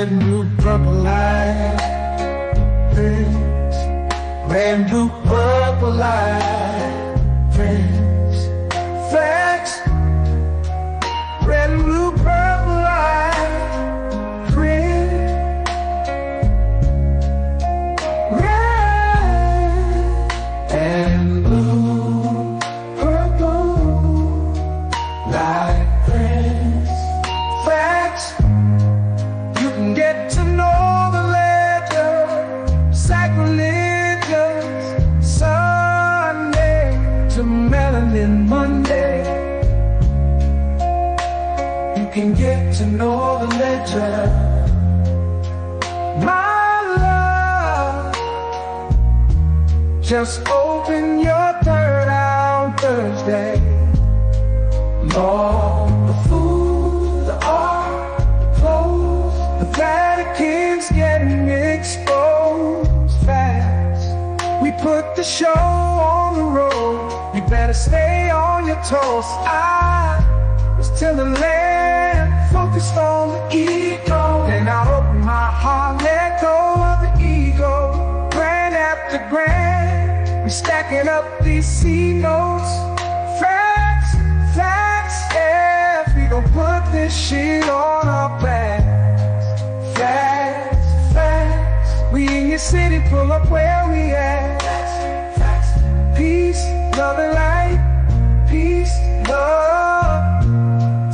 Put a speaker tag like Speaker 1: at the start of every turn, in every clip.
Speaker 1: red, blue, purple light. Friends, red, blue, purple light. Friends, facts, red, blue, purple light. Friends, red and blue, purple light. Friends, facts, you can get to know the ledger, sacrilegious Sunday to melanin Monday. You can get to know the ledger, my love. Just open your third eye on Thursday. Lord, the food, the art, the clothes, the Vatican's getting exposed fast. We put the show on the road. You better stay on your toes. I was till the land focused on the ego. Then I open my heart, let go of the ego. Grand after grand, we stacking up these C notes. Facts, facts, yeah. We gon' put this shit on our backs. Facts, facts. We in your city, pull up where we at. Facts, facts. Peace, love and light. Peace, love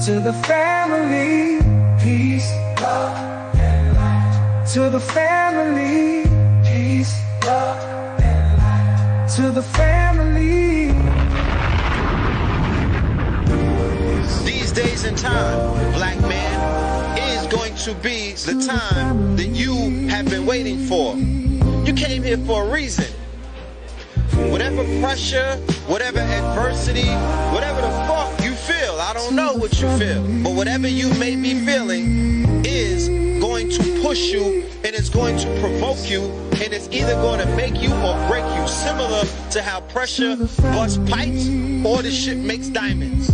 Speaker 1: to the family. Peace, love and light. To the family. Peace, love and light. To the family.
Speaker 2: These days and time, black man, is going to be the time that you have been waiting for. You came here for a reason. Whatever pressure, whatever adversity, whatever the fuck you feel, I don't know what you feel, but whatever you may be feeling is going to push you and it's going to provoke you and it's either going to make you or break you, similar to how pressure busts pipes or the shit makes diamonds.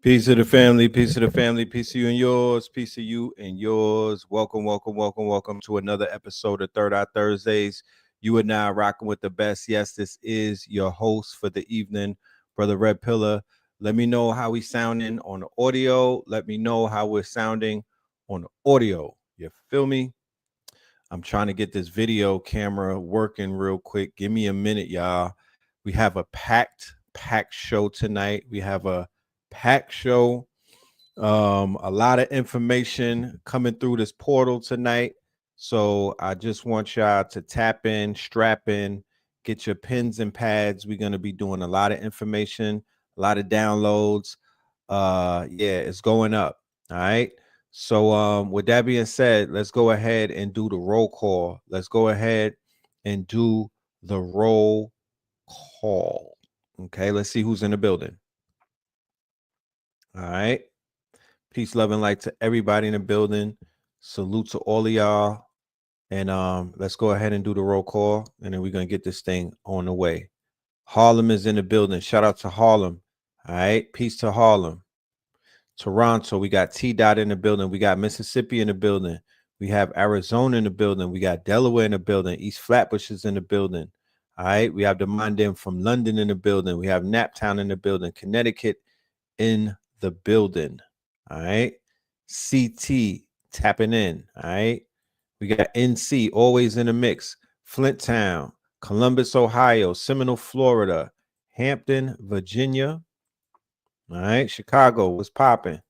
Speaker 3: Peace of the family, peace of the family, peace of you and yours, peace of you and yours. Welcome, welcome, welcome, welcome to another episode of Third Eye Thursdays. You are now rocking with the best. Yes, this is your host for the evening, Brother Red Pillar. Let me know how we sounding on the audio. Let me know how we're sounding on the audio. You feel me? I'm trying to get this video camera working real quick. Give me a minute, y'all. We have a packed show tonight. We have a packed show, a lot of information coming through this portal tonight, so I just want y'all to tap in, strap in, get your pens and pads. We're going to be doing a lot of information, a lot of downloads. Yeah, it's going up. All right, so with that being said, let's go ahead and do the roll call. Let's go ahead and do the roll call. Okay, let's see who's in the building. All right. Peace, love, and light to everybody in the building. Salute to all of y'all. And let's go ahead and do the roll call. And then we're going to get this thing on the way. Harlem is in the building. Shout out to Harlem. All right. Peace to Harlem. Toronto, we got T-Dot in the building. We got Mississippi in the building. We have Arizona in the building. We got Delaware in the building. East Flatbush is in the building. All right. We have the Mandan from London in the building. We have Naptown in the building. Connecticut in the building. All right. CT tapping in. All right. We got NC always in the mix. Flint Town, Columbus, Ohio, Seminole, Florida, Hampton, Virginia. All right. Chicago was popping.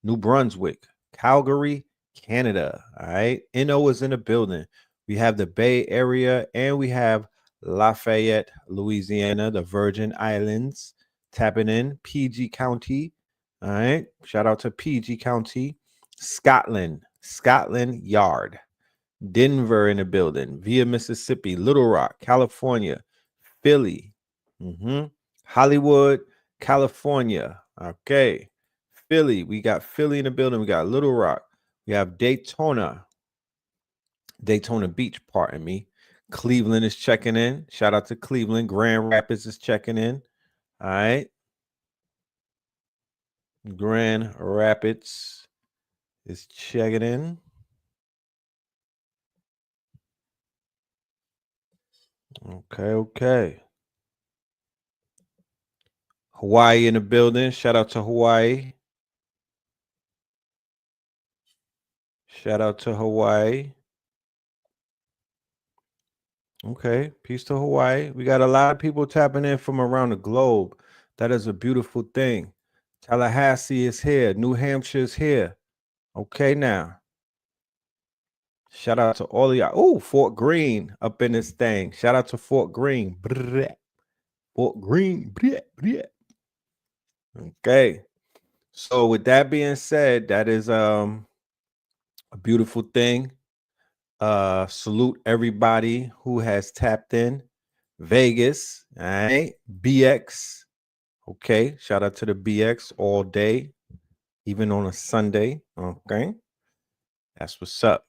Speaker 3: New Brunswick, Calgary, Canada. All right. NO is in the building. We have the Bay Area and we have Lafayette, Louisiana, the Virgin Islands tapping in. PG County. All right. Shout out to PG County. Scotland Yard. Denver in the building. Via Mississippi. Little Rock, California. Philly. Hollywood, California. Okay. Philly. We got Philly in the building. We got Little Rock. We have Daytona Beach, pardon me. Cleveland is checking in. Shout out to Cleveland. Grand Rapids is checking in. All right. Grand Rapids is checking in. Okay. Hawaii in the building. Shout out to Hawaii. Shout out to Hawaii. Okay, peace to Hawaii. We got a lot of people tapping in from around the globe. That is a beautiful thing. Tallahassee is here. New Hampshire is here. Okay, now. Shout out to all of y'all. Oh, Fort Greene up in this thing. Shout out to Fort Greene. Fort Greene. Okay. So with that being said, that is a beautiful thing. Salute everybody who has tapped in. Vegas, all right. BX. Okay. Shout out to the BX all day, even on a Sunday. Okay. That's what's up.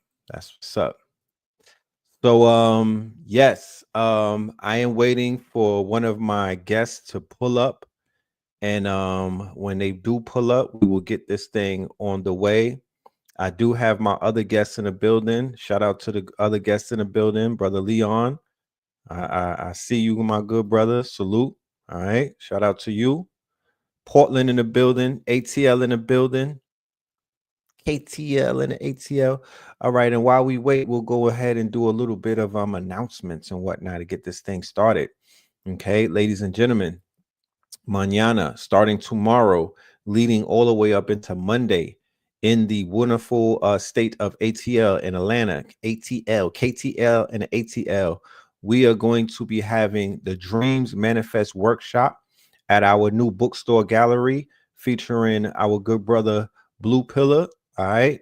Speaker 3: So yes, I am waiting for one of my guests to pull up, and when they do pull up, we will get this thing on the way. I do have my other guests in the building. Shout out to the other guests in the building, brother Leon. I see you, my good brother. Salute. All right. Shout out to you. Portland in the building. ATL in the building. KTL and the ATL. All right. And while we wait, we'll go ahead and do a little bit of announcements and whatnot to get this thing started. Okay, ladies and gentlemen, mañana, starting tomorrow, leading all the way up into Monday, in the wonderful state of ATL in Atlanta, ATL, KTL, and ATL, we are going to be having the Dreams Manifest workshop at our new bookstore gallery, featuring our good brother Blue Pillar. All right.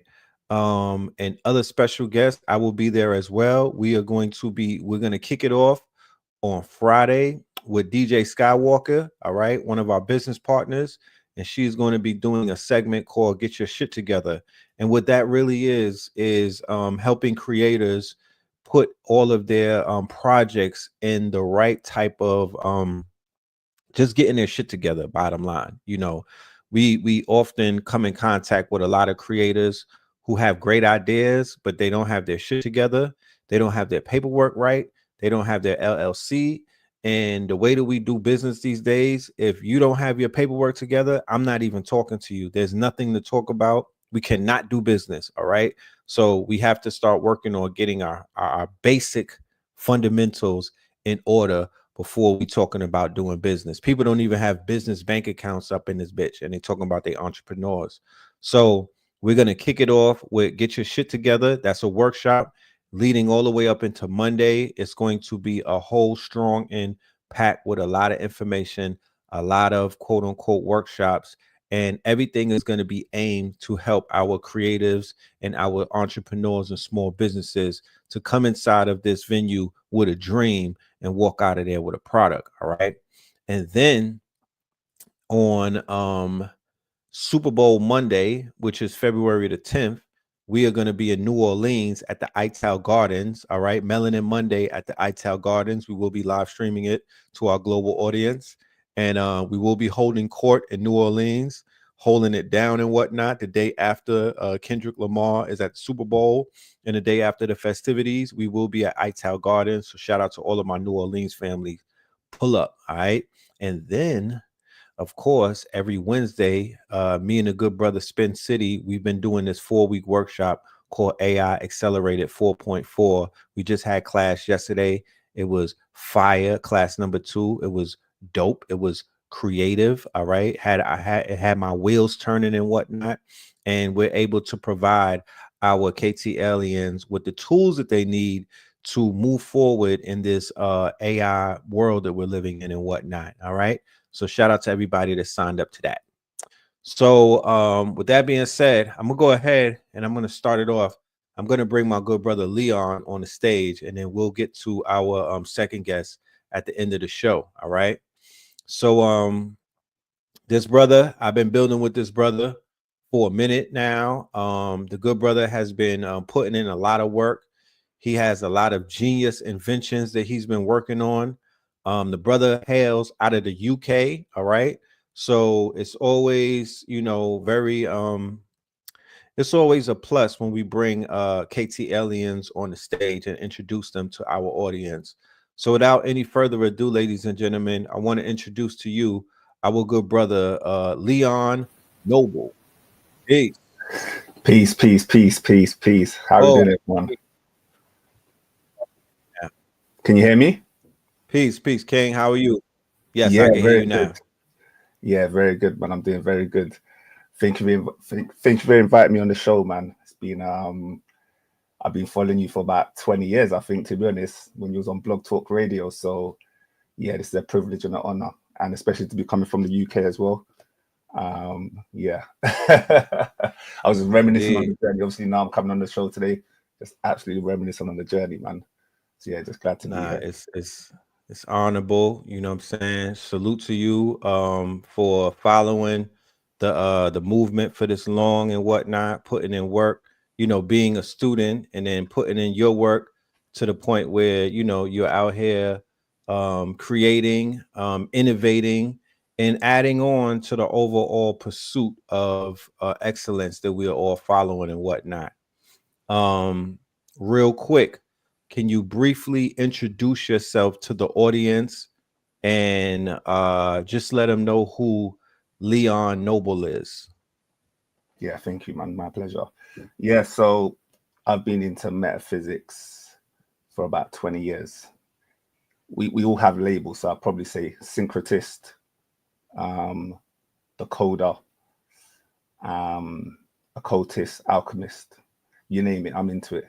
Speaker 3: And other special guests. I will be there as well. We're going to kick it off on Friday with DJ Skywalker. All right. One of our business partners. And she's going to be doing a segment called Get Your Shit Together. And what that really is helping creators put all of their projects in the right type of just getting their shit together. Bottom line, we often come in contact with a lot of creators who have great ideas, but they don't have their shit together. They don't have their paperwork right. They don't have their LLC. And the way that we do business these days, if you don't have your paperwork together, I'm not even talking to you. There's nothing to talk about. We cannot do business. All right. So we have to start working on getting our basic fundamentals in order before we talking about doing business. People don't even have business bank accounts up in this bitch, and they talking about they entrepreneurs. So we're going to kick it off with Get Your Shit Together. That's a workshop leading all the way up into Monday. It's going to be a whole strong and packed with a lot of information, a lot of quote unquote workshops, and everything is going to be aimed to help our creatives and our entrepreneurs and small businesses to come inside of this venue with a dream and walk out of there with a product. All right. And then on Super Bowl Monday, which is February the 10th, we are going to be in New Orleans at the Ital Gardens. All right. Melanin Monday at the Ital Gardens. We will be live streaming it to our global audience. And we will be holding court in New Orleans, holding it down and whatnot the day after Kendrick Lamar is at the Super Bowl, and the day after the festivities, we will be at Ital Gardens. So shout out to all of my New Orleans family. Pull up. All right. And then, of course, every Wednesday, me and a good brother Spin City, we've been doing this 4-week workshop called AI Accelerated 4.4. We just had class yesterday. It was fire, class number 2. It was dope. It was creative. All right. It had my wheels turning and whatnot. And we're able to provide our KT aliens with the tools that they need to move forward in this AI world that we're living in and whatnot. All right. So shout out to everybody that signed up to that. So with that being said, I'm gonna go ahead and I'm gonna start it off. I'm gonna bring my good brother Leon on the stage, and then we'll get to our second guest at the end of the show. All right. So this brother, I've been building with this brother for a minute now. The good brother has been putting in a lot of work. He has a lot of genius inventions that he's been working on. The brother hails out of the UK. All right. So it's always, you know, very it's always a plus when we bring KT aliens on the stage and introduce them to our audience. So without any further ado, ladies and gentlemen, I want to introduce to you our good brother Leon Noble. Peace.
Speaker 4: Peace, peace, peace, peace, peace. How are you doing, everyone?
Speaker 3: Yeah.
Speaker 4: Can you hear me?
Speaker 3: Peace, peace, King. How are you? Yes,
Speaker 4: Yeah,
Speaker 3: I can hear you
Speaker 4: good.
Speaker 3: now.
Speaker 4: Yeah, very good, man. I'm doing very good. Thank you for inviting me on the show, man. It's been I've been following you for about 20 years, I think, to be honest, when you was on Blog Talk Radio. So yeah, this is a privilege and an honor, and especially to be coming from the UK as well. Yeah. I was just reminiscing on the journey. Obviously, now I'm coming on the show today, just absolutely reminiscing on the journey, man. So yeah, just glad to be here.
Speaker 3: It's honorable, you know what I'm saying? Salute to you for following the movement for this long and whatnot, putting in work, you know, being a student and then putting in your work to the point where, you know, you're out here creating, innovating, and adding on to the overall pursuit of excellence that we are all following and whatnot. Real quick, can you briefly introduce yourself to the audience and just let them know who Leon Noble is?
Speaker 4: Yeah, thank you, man. My pleasure. Yeah, so I've been into metaphysics for about 20 years. We all have labels, so I'll probably say syncretist, decoder, occultist, alchemist, you name it, I'm into it.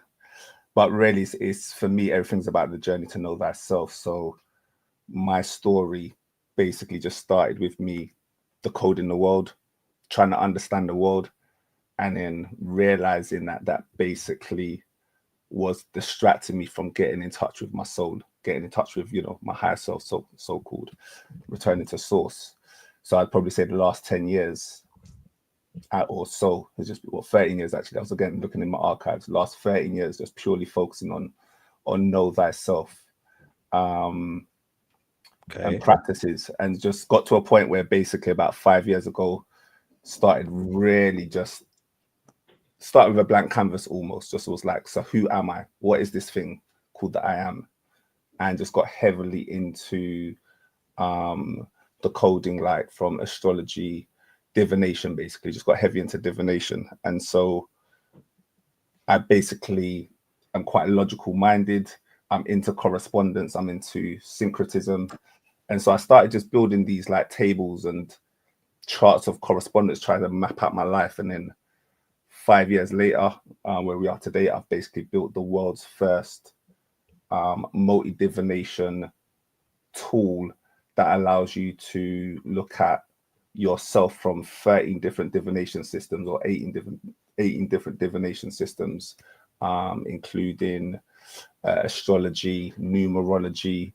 Speaker 4: But really, it's for me, everything's about the journey to know thyself. So my story basically just started with me decoding the world, trying to understand the world, and then realizing that basically was distracting me from getting in touch with my soul, getting in touch with, you know, my higher self, so called, returning to source. So I'd probably say the last 10 years or so, it's just 13 years actually. I was again looking in my archives, last 13 years, just purely focusing on know thyself and practices, and just got to a point where basically about 5 years ago started really just start with a blank canvas almost. Just was like, so who am I? What is this thing called that I am? And just got heavily into the coding, like from astrology, divination, basically just got heavy into divination. And so I basically am quite logical minded. I'm into correspondence. I'm into syncretism. And so I started just building these like tables and charts of correspondence, trying to map out my life. And then 5 years later, where we are today, I've basically built the world's first multi-divination tool that allows you to look at yourself from 13 different divination systems, or 18 different divination systems, including astrology, numerology,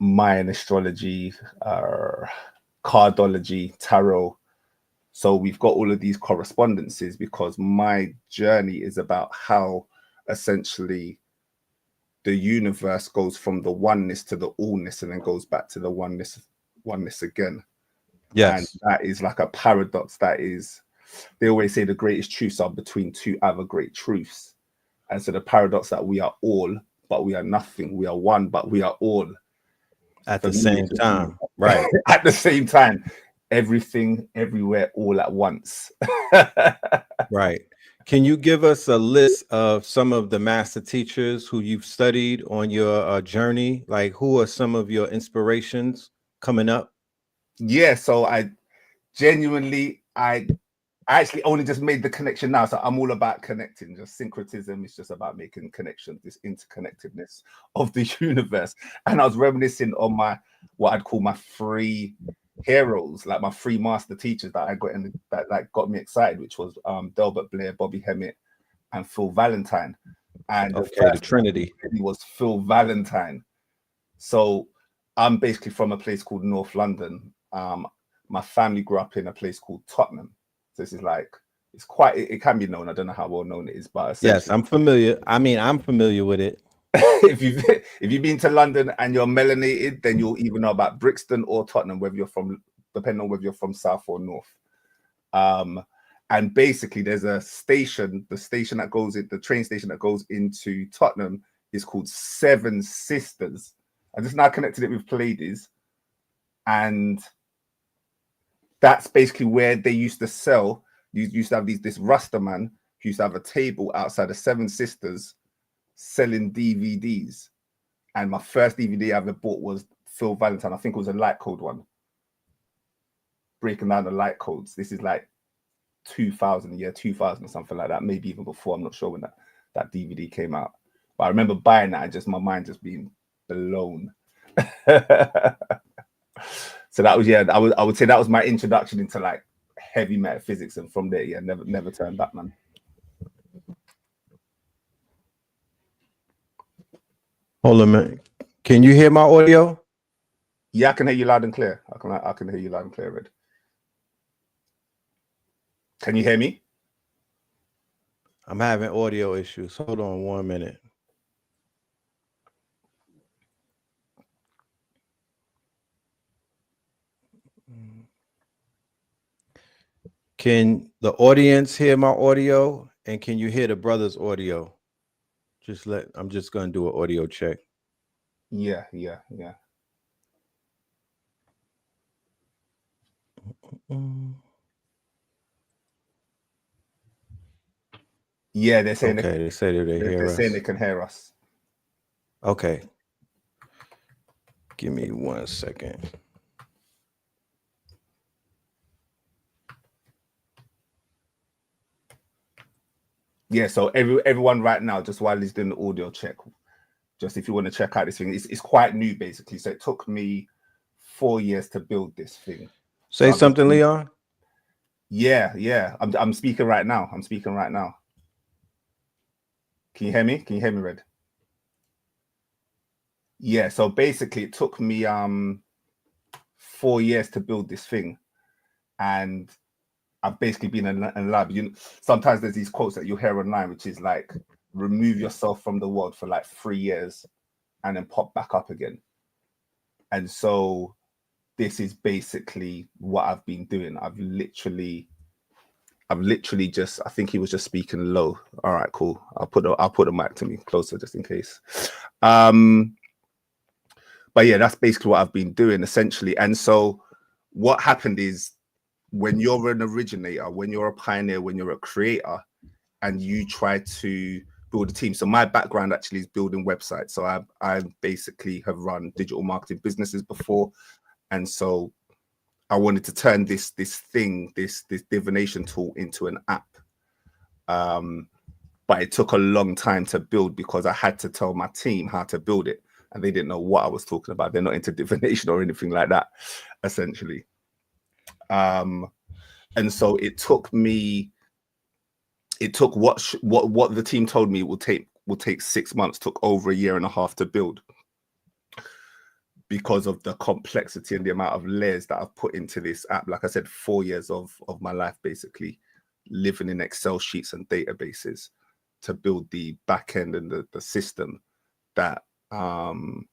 Speaker 4: Mayan astrology, cardology, tarot. So we've got all of these correspondences because my journey is about how essentially the universe goes from the oneness to the allness and then goes back to the oneness again.
Speaker 3: Yes.
Speaker 4: And that is like a paradox. That is, they always say the greatest truths are between two other great truths. And so the paradox that we are all, but we are nothing. We are one, but we are all.
Speaker 3: At the same time. Right.
Speaker 4: At the same time. Everything, everywhere, all at once.
Speaker 3: Right. Can you give us a list of some of the master teachers who you've studied on your journey? Like, who are some of your inspirations coming up?
Speaker 4: Yeah, so I genuinely, I actually only just made the connection now. So I'm all about connecting. Just syncretism is just about making connections, this interconnectedness of the universe. And I was reminiscing on my, what I'd call my free heroes, like my free master teachers that I got in, that like got me excited, which was Delbert Blair, Bobby Hemmett, and Phil Valentine. And
Speaker 3: the Trinity
Speaker 4: was Phil Valentine. So I'm basically from a place called North London. My family grew up in a place called Tottenham. So this is like It's quite, it can be known. I don't know how well known it is, but
Speaker 3: yes, I'm familiar. I mean, I'm familiar with it.
Speaker 4: if you've been to London and you're melanated, then you'll even know about Brixton or Tottenham, whether you're from, depending on whether you're from south or north. And basically there's a station, the station that goes in, the train station that goes into Tottenham is called Seven Sisters. I just now connected it with Pleiades, and that's basically where they used to sell. You used to have this Rasta man who used to have a table outside the Seven Sisters selling DVDs. And my first DVD I ever bought was Phil Valentine. I think it was a light code one, breaking down the light codes. This is like 2000 or something like that, maybe even before. I'm not sure when that DVD came out, but I remember buying that and just my mind just being blown. So that was, yeah, I would say that was my introduction into like heavy metaphysics, and from there, yeah, never turned back, man.
Speaker 3: Hold on a minute. Can you hear my audio?
Speaker 4: Yeah, I can hear you loud and clear. I can hear you loud and clear, Red. Can you hear me?
Speaker 3: I'm having audio issues. Hold on 1 minute. Can the audience hear my audio? And can you hear the brother's audio? I'm just going to do an audio check.
Speaker 4: Yeah. Yeah, they're saying
Speaker 3: okay. They say they hear us.
Speaker 4: They're saying they can hear us.
Speaker 3: Okay. Give me 1 second.
Speaker 4: Yeah, so everyone right now, just while he's doing the audio check, just if you want to check out this thing, it's quite new basically. So it took me 4 years to build this thing.
Speaker 3: Say something, Leon.
Speaker 4: Yeah. I'm speaking right now. Can you hear me? Can you hear me, Red? Yeah, so basically it took me 4 years to build this thing, and I've basically been in a lab. Sometimes there's these quotes that you hear online, which is like, remove yourself from the world for like 3 years and then pop back up again. And so this is basically what I've been doing. I've literally just, I think he was just speaking low. All right, cool. I'll put the mic to me closer just in case. But yeah, that's basically what I've been doing essentially. And so what happened is, when you're an originator, when you're a pioneer, when you're a creator, and you try to build a team. So my background actually is building websites. So I basically have run digital marketing businesses before. And so I wanted to turn this divination tool into an app. But it took a long time to build because I had to tell my team how to build it, and they didn't know what I was talking about. They're not into divination or anything like that, essentially. And so it took what the team told me will take 6 months, took over 1.5 years to build, because of the complexity and the amount of layers that I've put into this app. Like I said, 4 years of my life basically living in Excel sheets and databases to build the back end and the system that allows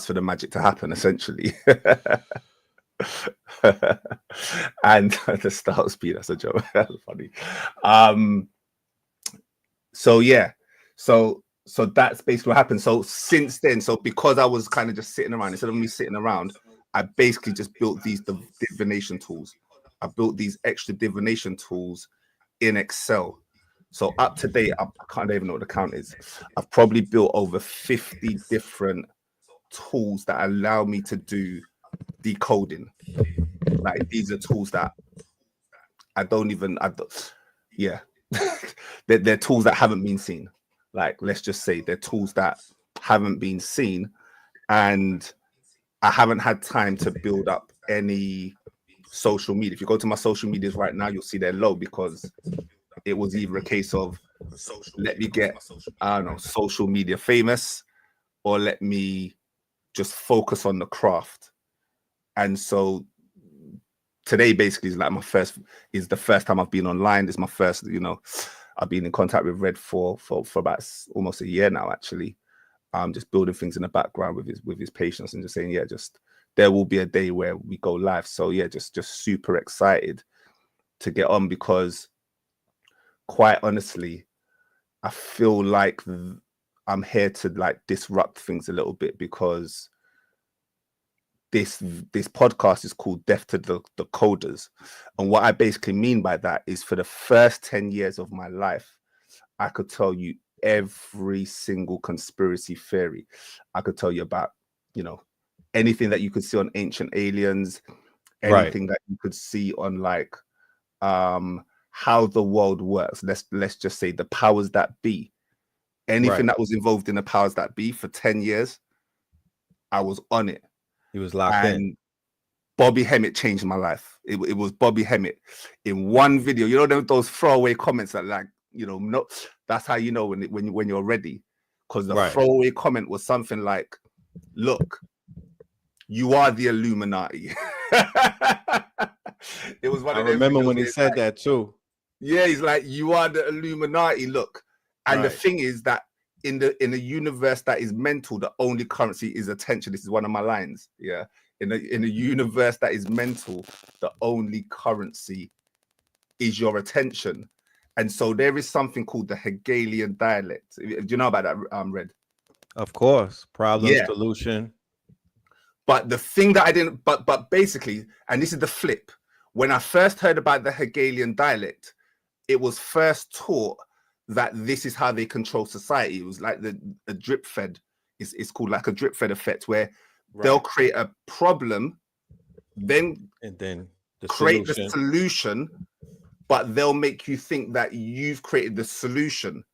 Speaker 4: for the magic to happen, essentially. And the start speed, that's a joke. That's funny. So yeah, so that's basically what happened. So since then, so because I was kind of just sitting around, instead of me sitting around, I basically just built these divination tools. I built these extra divination tools in Excel. So up to date, I can't even know what the count is. I've probably built over 50 different tools that allow me to do decoding. Like, these are tools that they're tools that haven't been seen. Like, let's just say they're tools that haven't been seen, and I haven't had time to build up any social media. If you go to my social medias right now, you'll see they're low because it was either a case of, let me get, I don't know, social media famous, or let me just focus on the craft. And so today basically is like is the first time I've been online. It's my first, you know, I've been in contact with Red for about almost a year now, actually. Just building things in the background with his patients and just saying, yeah, just there will be a day where we go live. So yeah, just super excited to get on, because quite honestly, I feel like I'm here to like disrupt things a little bit, because this podcast is called Death to the Coders. And what I basically mean by that is, for the first 10 years of my life, I could tell you every single conspiracy theory. I could tell you about, you know, anything that you could see on ancient aliens, anything that you could see on like how the world works. Let's just say the powers that be. Anything that was involved in the powers that be for 10 years, I was on it.
Speaker 3: He was locked in.
Speaker 4: Bobby Hemmett changed my life. It was Bobby Hemmett in one video. You know, those throwaway comments that, like, you know, no, that's how you know when you're ready, because the throwaway comment was something like, "Look, you are the Illuminati." It was one.
Speaker 3: I remember when he said that too.
Speaker 4: Yeah, he's like, "You are the Illuminati." Look, and the thing is that in a universe that is mental, the only currency is attention. This is one of my lines. Yeah. In a universe that is mental, the only currency is your attention. And so there is something called the Hegelian dialect. Do you know about that, Red?
Speaker 3: Of course. Problem, solution.
Speaker 4: But the thing that I didn't, but basically, and this is the flip, when I first heard about the Hegelian dialect, it was first taught that this is how they control society. It was like a drip fed. It's called like a drip fed effect, where they'll create a problem, then create the solution, but they'll make you think that you've created the solution,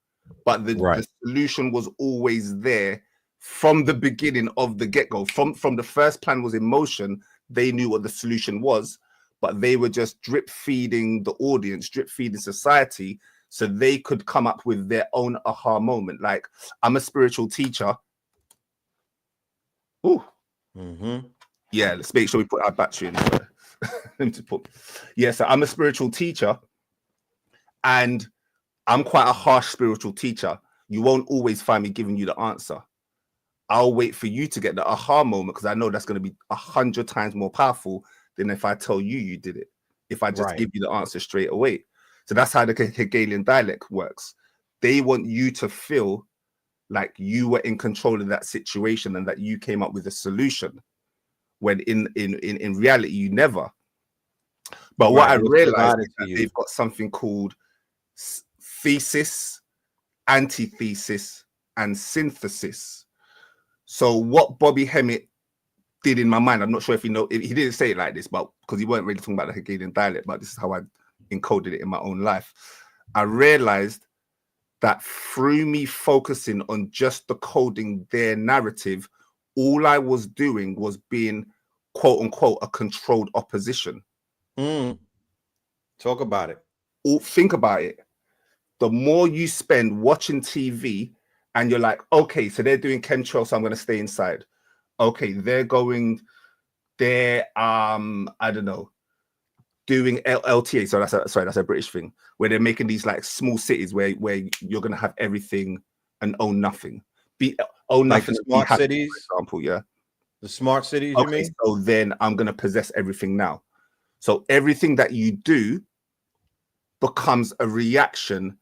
Speaker 4: but the solution was always there from the beginning of the get-go. From the first plan was in motion, they knew what the solution was, but they were just drip feeding the audience, drip feeding society, so they could come up with their own aha moment. Like, I'm a spiritual teacher. Ooh. Yeah, let's make sure we put our battery in. So I'm a spiritual teacher, and I'm quite a harsh spiritual teacher. You won't always find me giving you the answer. I'll wait for you to get the aha moment, because I know that's going to be 100 times more powerful than if I tell you did it, if I just give you the answer straight away. So that's how the Hegelian dialect works. They want you to feel like you were in control of that situation and that you came up with a solution, when in reality you never. But what I realized is that they've got something called thesis, antithesis, and synthesis. So what Bobby Hemmett did in my mind, I'm not sure if he didn't say it like this, but because he weren't really talking about the Hegelian dialect, but this is how I encoded it in my own life. I realized that through me focusing on just decoding their narrative, all I was doing was being, quote unquote, a controlled opposition.
Speaker 3: Talk about it.
Speaker 4: Think about it. The more you spend watching TV and you're like, okay, so they're doing chemtrails, so I'm going to stay inside. Okay, they're I don't know, doing LTA. So that's a British thing, where they're making these like small cities where you're going to have everything and own nothing. Own
Speaker 3: like
Speaker 4: nothing.
Speaker 3: The smart cities,
Speaker 4: for example, yeah.
Speaker 3: The smart cities,
Speaker 4: okay,
Speaker 3: you mean?
Speaker 4: So then I'm going to possess everything now. So everything that you do becomes a reaction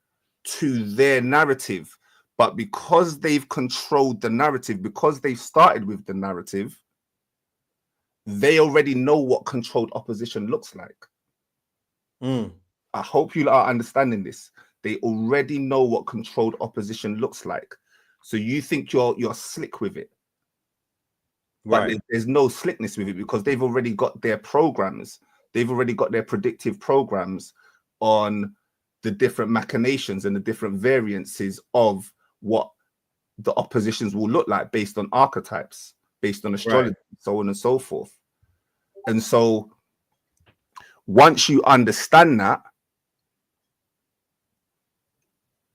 Speaker 4: to their narrative. But because they've controlled the narrative, because they've started with the narrative, they already know what controlled opposition looks like. I hope you are understanding this. They already know what controlled opposition looks like. So you think you're slick with it. But there's no slickness with it, because they've already got their programs. They've already got their predictive programs on the different machinations and the different variances of what the oppositions will look like based on archetypes, based on astrology, so on and so forth. And so once you understand that,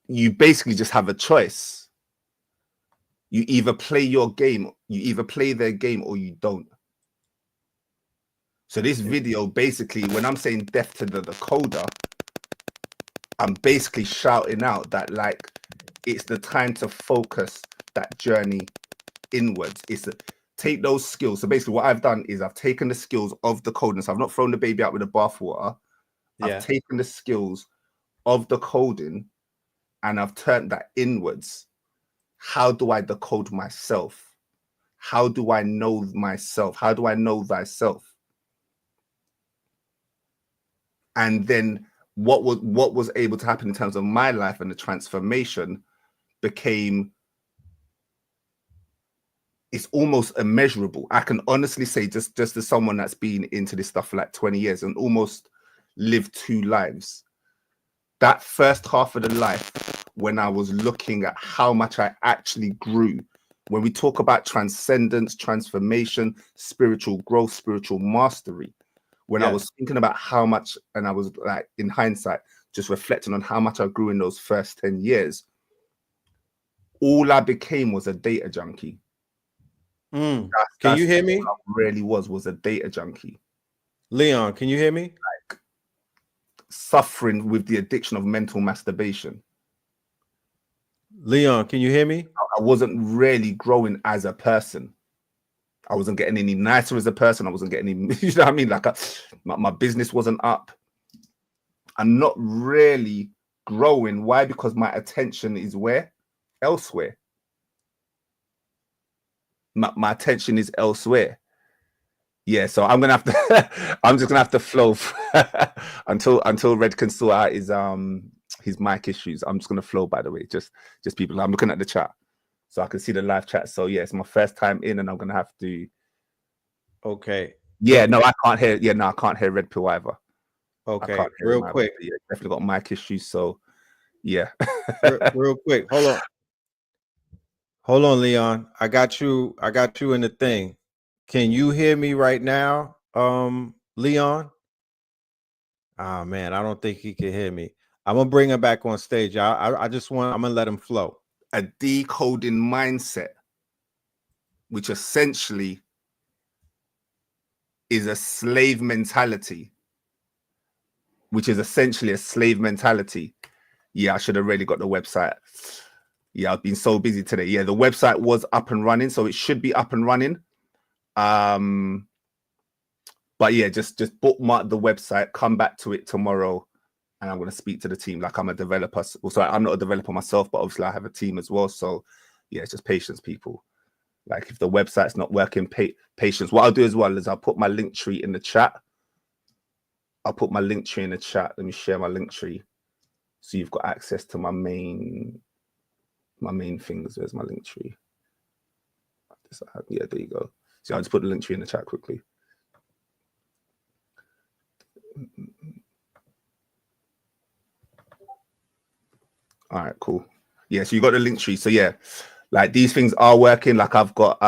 Speaker 4: you basically just have a choice. You either play your game, you either play their game, or you don't. So this video, basically, when I'm saying death to the decoder, I'm basically shouting out that, like, it's the time to focus that journey inwards. It's to take those skills. So basically what I've done is I've taken the skills of the coding. So I've not thrown the baby out with the bathwater.
Speaker 3: Yeah.
Speaker 4: I've taken the skills of the coding and I've turned that inwards. How do I decode myself? How do I know myself? How do I know thyself? And then what was able to happen in terms of my life and the transformation became, it's almost immeasurable. I can honestly say, just as someone that's been into this stuff for like 20 years and almost lived 2 lives, that first half of the life, when I was looking at how much I actually grew, when we talk about transcendence, transformation, spiritual growth, spiritual mastery, when I was thinking about how much, and I was like, in hindsight, just reflecting on how much I grew in those first 10 years, all I became was a data junkie.
Speaker 3: Can you hear me?
Speaker 4: I really was a data junkie.
Speaker 3: Leon, can you hear me?
Speaker 4: Like, suffering with the addiction of mental masturbation.
Speaker 3: Leon, can you hear me?
Speaker 4: I wasn't really growing as a person. I wasn't getting any nicer as a person. I wasn't getting any, you know what I mean? Like, my business wasn't up. I'm not really growing. Why? Because my attention is where? Elsewhere. My attention is elsewhere. Yeah, so I'm gonna have to I'm just gonna have to flow until Red can sort out his mic issues. I'm just gonna flow, by the way. Just people. I'm looking at the chat so I can see the live chat. So yeah, it's my first time in and I'm gonna have to.
Speaker 3: Okay.
Speaker 4: Yeah, no, I can't hear. Yeah, no, I can't hear Red Pill either.
Speaker 3: Okay, real quick.
Speaker 4: Yeah, definitely got mic issues. So yeah.
Speaker 3: real quick. Hold on, Leon. I got you in the thing. Can you hear me right now, Leon? Ah, man, I don't think he can hear me. I'm gonna bring him back on stage. I'm gonna let him flow.
Speaker 4: A decoding mindset, which essentially is a slave mentality, Yeah, I should have really got the website. Yeah, I've been so busy today. Yeah, the website was up and running, so it should be up and running. But yeah, just bookmark the website, come back to it tomorrow, and I'm going to speak to the team. Like, I'm a developer. Also, I'm not a developer myself, but obviously I have a team as well. So yeah, it's just patience, people. Like, if the website's not working, patience. What I'll do as well is I'll put my link tree in the chat. Let me share my link tree, so you've got access to my main things. Where's my link tree? Yeah, there you go. So I'll just put the link tree in the chat quickly. All right, cool. Yeah, so you got the link tree. So yeah, like, these things are working. Like, I've got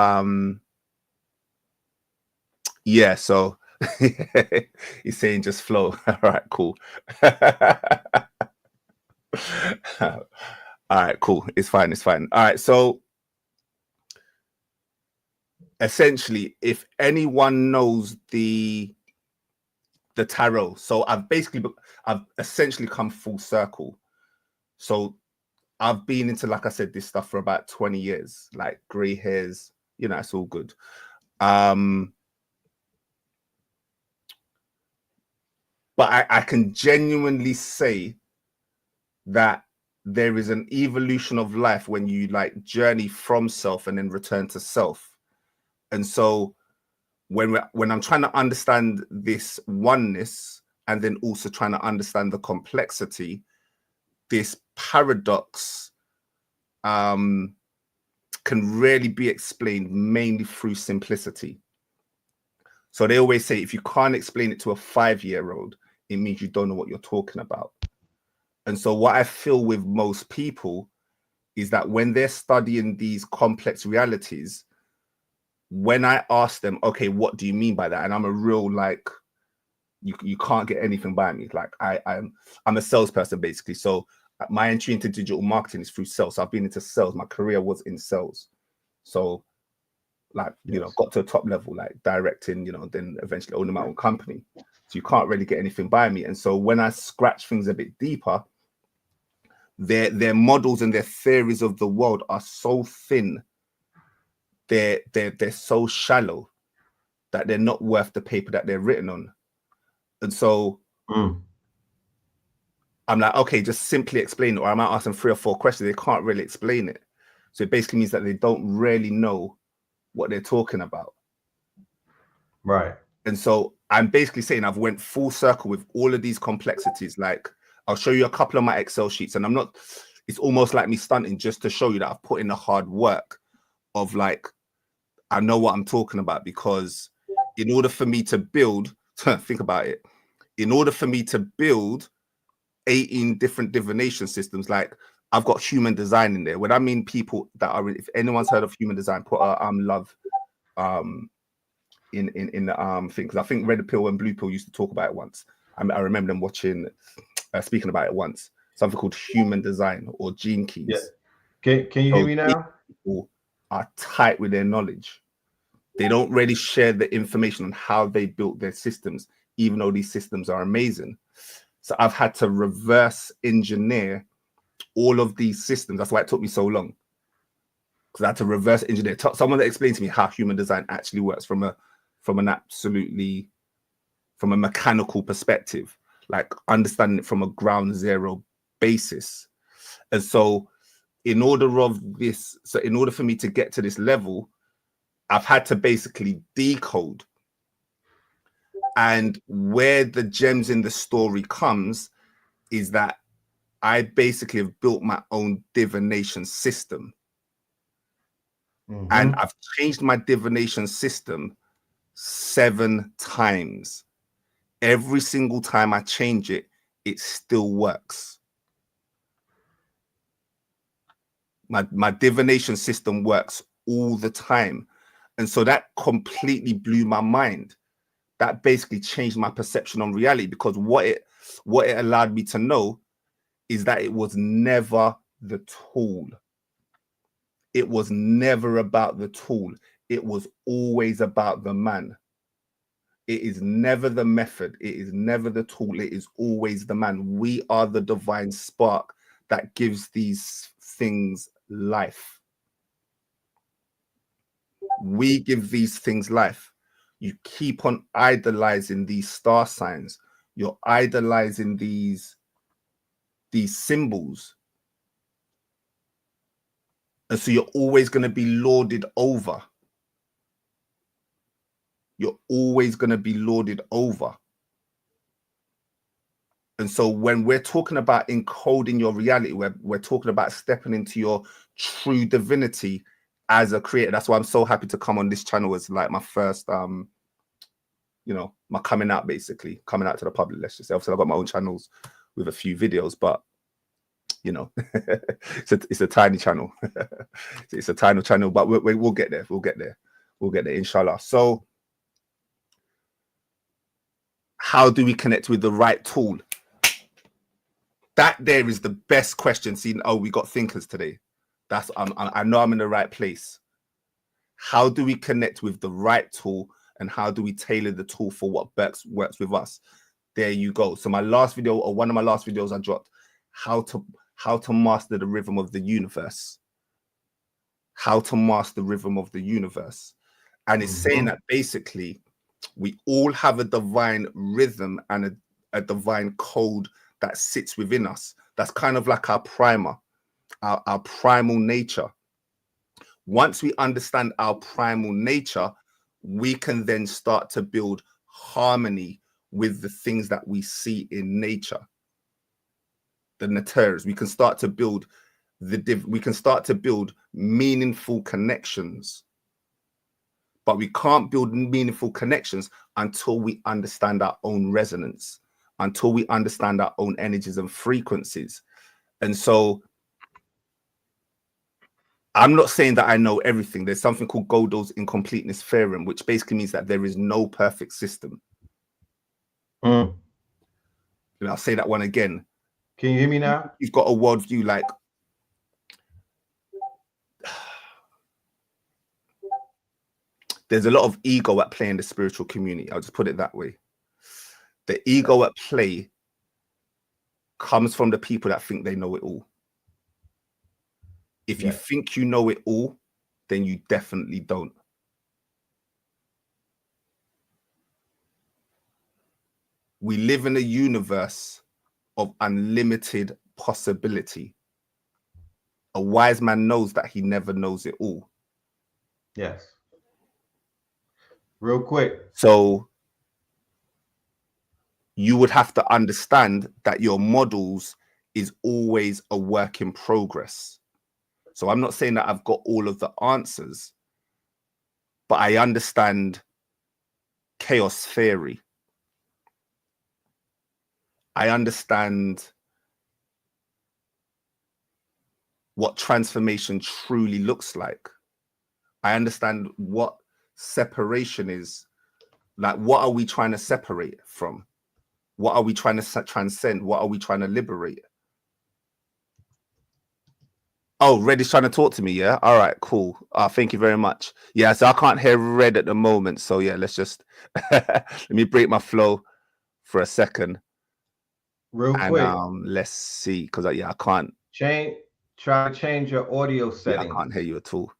Speaker 4: yeah, so he's saying just flow. All right, cool. All right, cool. It's fine. All right, so essentially, if anyone knows the tarot, so I've essentially come full circle. So I've been into, like I said, this stuff for about 20 years, like gray hairs, you know, it's all good. But I can genuinely say that there is an evolution of life when you, like, journey from self and then return to self. And so when I'm trying to understand this oneness and then also trying to understand the complexity, this paradox can really be explained mainly through simplicity. So they always say, if you can't explain it to a 5-year-old, it means you don't know what you're talking about. And so what I feel with most people is that when they're studying these complex realities, when I ask them, okay, what do you mean by that? And I'm a real, like, you can't get anything by me. Like, I'm a salesperson, basically. So my entry into digital marketing is through sales. So I've been into sales. My career was in sales. So like, you know, got to a top level, like directing, you know, then eventually owning my own company. So you can't really get anything by me. And so when I scratch things a bit deeper, their models and their theories of the world are so thin, they're so shallow that they're not worth the paper that they're written on. And so I'm like, okay, just simply explain it. Or I might ask them 3 or 4 questions. They can't really explain it. So it basically means that they don't really know what they're talking about.
Speaker 3: Right.
Speaker 4: And so I'm basically saying I've went full circle with all of these complexities. Like, I'll show you a couple of my Excel sheets, and I'm not, it's almost like me stunting just to show you that I've put in the hard work of, like, I know what I'm talking about, because in order for me to build, think about it, in order for me to build 18 different divination systems, like, I've got human design in there. When I mean people that are, if anyone's heard of human design, put a love in the thing, because I think Red Pill and Blue Pill used to talk about it once. I remember them watching, speaking about it once. Something called human design or gene keys.
Speaker 3: Yeah. Can you hear me now?
Speaker 4: People are tight with their knowledge. They don't really share the information on how they built their systems, even though these systems are amazing. So I've had to reverse engineer all of these systems. That's why it took me so long, because I had to reverse engineer. Someone that explained to me how human design actually works from a mechanical perspective, like understanding it from a ground zero basis. And so in order for me to get to this level, I've had to basically decode. And where the gems in the story comes is that I basically have built my own divination system. And I've changed my divination system 7 times. Every single time I change it, it still works. My divination system works all the time. And so that completely blew my mind. That basically changed my perception on reality, because what it allowed me to know is that it was never the tool. It was never about the tool. It was always about the man. It is never the method. It is never the tool. It is always the man. We are the divine spark that gives these things life. We give these things life. You keep on idolizing these star signs. You're idolizing these symbols. And so you're always going to be lorded over. You're always going to be lorded over. And so when we're talking about encoding your reality, we're talking about stepping into your true divinity as a creator. That's why I'm so happy to come on this channel as like my first, you know, my coming out, basically coming out to the public. Let's just say, obviously I've got my own channels with a few videos, but you know, it's a tiny channel. It's a tiny channel, but we'll get there. We'll get there. We'll get there, inshallah. So how do we connect with the right tool? That there is the best question. Seeing, oh, we got thinkers today. That's I know I'm in the right place. How do we connect with the right tool, and how do we tailor the tool for what works with us? There you go. So my last video, or one of my last videos I dropped, how to master the rhythm of the universe. How to master the rhythm of the universe. And it's saying that basically we all have a divine rhythm and a divine code that sits within us. That's kind of like our primer, our primal nature. Once we understand our primal nature, we can then start to build harmony with the things that we see in nature. The natures, we can start to build meaningful connections. But we can't build meaningful connections until we understand our own resonance, until we understand our own energies and frequencies. And so I'm not saying that I know everything. There's something called Gödel's incompleteness theorem, which basically means that there is no perfect system. And I'll say that one again.
Speaker 3: Can you hear me now?
Speaker 4: You've got a worldview like, there's a lot of ego at play in the spiritual community. I'll just put it that way. The ego at play comes from the people that think they know it all. If you think you know it all, then you definitely don't. We live in a universe of unlimited possibility. A wise man knows that he never knows it all.
Speaker 3: Yes. Real quick.
Speaker 4: So you would have to understand that your models is always a work in progress. So I'm not saying that I've got all of the answers, but I understand chaos theory. I understand what transformation truly looks like. I understand what separation is. Like, what are we trying to separate from? What are we trying to transcend? What are we trying to liberate? Oh, Red is trying to talk to me, yeah? All right, cool. Thank you very much. Yeah, so I can't hear Red at the moment. So yeah, let's just let me break my flow for a second.
Speaker 3: Real quick.
Speaker 4: Let's see, because I can't
Speaker 3: try to change your audio settings.
Speaker 4: Yeah, I can't hear you at all.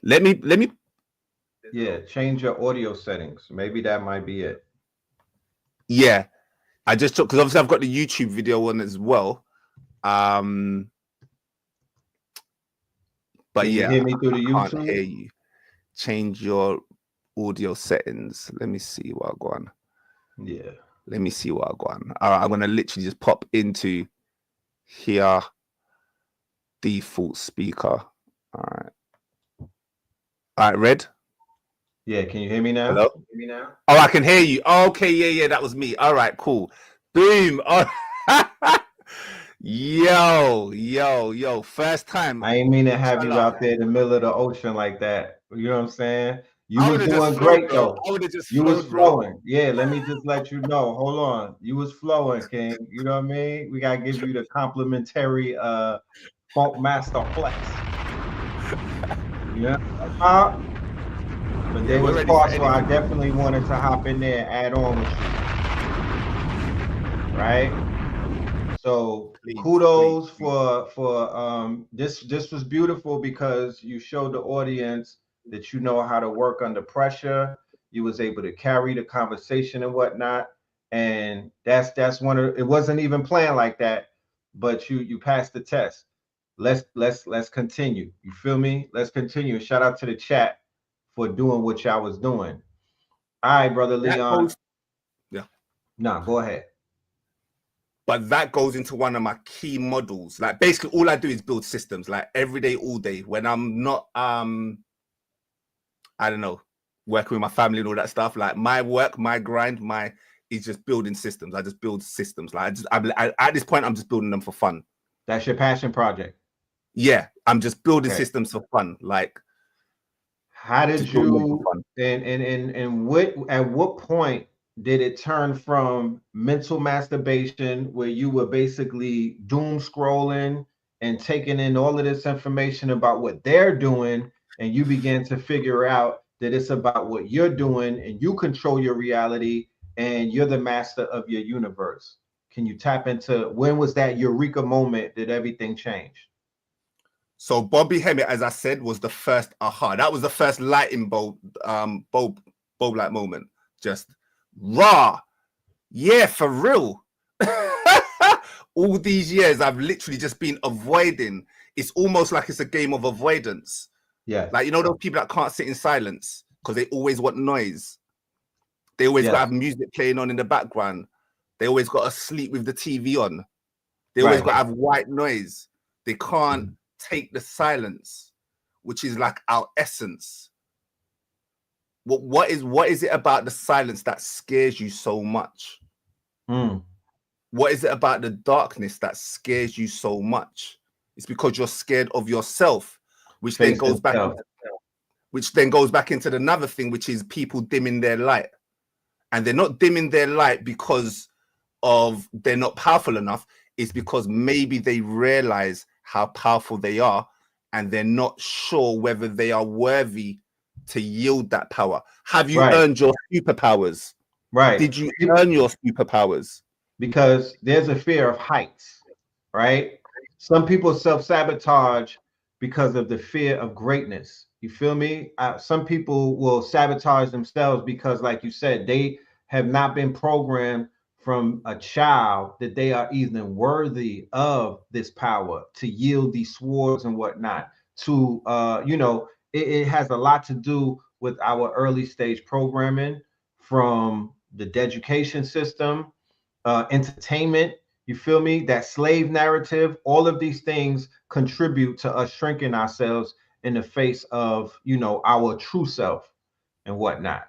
Speaker 4: Let me
Speaker 3: change your audio settings. Maybe that might be it.
Speaker 4: Yeah, I just took, because obviously I've got the YouTube video on as well. But
Speaker 3: Can you hear me through the YouTube?
Speaker 4: I can't hear you. Change your audio settings. Let me see what I go on.
Speaker 3: Yeah.
Speaker 4: Let me see what I go on. All right, I'm gonna literally just pop into here. Default speaker. All right, Red.
Speaker 3: Yeah, can you hear me now?
Speaker 4: Hello? Can you hear me now? Oh, I can hear you. Oh, okay, yeah, that was me. All right, cool. Boom. Oh. Yo. First time.
Speaker 3: I ain't mean to have you out there in the middle of the ocean like that. You know what I'm saying? You was doing great, though.
Speaker 4: I would have just
Speaker 3: You was flowing. Yeah, let me just let you know. Hold on. You was flowing, King. You know what I mean? We gotta give you the complimentary funk master flex. Yeah. But there was parts where I definitely wanted to hop in there and add on with you. Right? So kudos for this was beautiful, because you showed the audience that you know how to work under pressure. You was able to carry the conversation and whatnot. And that's one of, it wasn't even planned like that, but you passed the test. Let's continue. You feel me? Let's continue. Shout out to the chat for doing what y'all was doing. All right, brother Leon. Nah, go ahead.
Speaker 4: But that goes into one of my key models. Like, basically all I do is build systems, like every day, all day. When I'm not I don't know, working with my family and all that stuff, like my work, my grind, is just building systems. I just build systems. Like at this point, I'm just building them for fun.
Speaker 3: That's your passion project.
Speaker 4: Yeah, I'm just building systems for fun. Like,
Speaker 3: how did you and at what point did it turn from mental masturbation, where you were basically doom scrolling and taking in all of this information about what they're doing, and you began to figure out that it's about what you're doing and you control your reality and you're the master of your universe? Can you tap into, when was that eureka moment that everything changed?
Speaker 4: So Bobby Hemmett, as I said, was the first aha. That was the first lighting bulb light moment. Just raw. Yeah, for real. All these years, I've literally just been avoiding. It's almost like it's a game of avoidance.
Speaker 3: Yeah.
Speaker 4: Like, you know, those people that can't sit in silence because they always want noise. They always got to have music playing on in the background. They always got to sleep with the TV on. They always got to have white noise. They can't take the silence, which is like our essence. What is it about the silence that scares you so much? What is it about the darkness that scares you so much? It's because you're scared of yourself, which then goes back into another thing, which is people dimming their light. And they're not dimming their light because of they're not powerful enough. It's because maybe they realize how powerful they are, and they're not sure whether they are worthy to yield that power? Have you
Speaker 3: Right.
Speaker 4: earned your superpowers?
Speaker 3: Right.
Speaker 4: Did you earn your superpowers?
Speaker 3: Because there's a fear of heights, right? Some people self-sabotage because of the fear of greatness. You feel me? Some people will sabotage themselves because, like you said, they have not been programmed from a child that they are even worthy of this power to yield these swords and whatnot. To it has a lot to do with our early stage programming from the education system, entertainment. You feel me? That slave narrative, all of these things contribute to us shrinking ourselves in the face of, our true self and whatnot.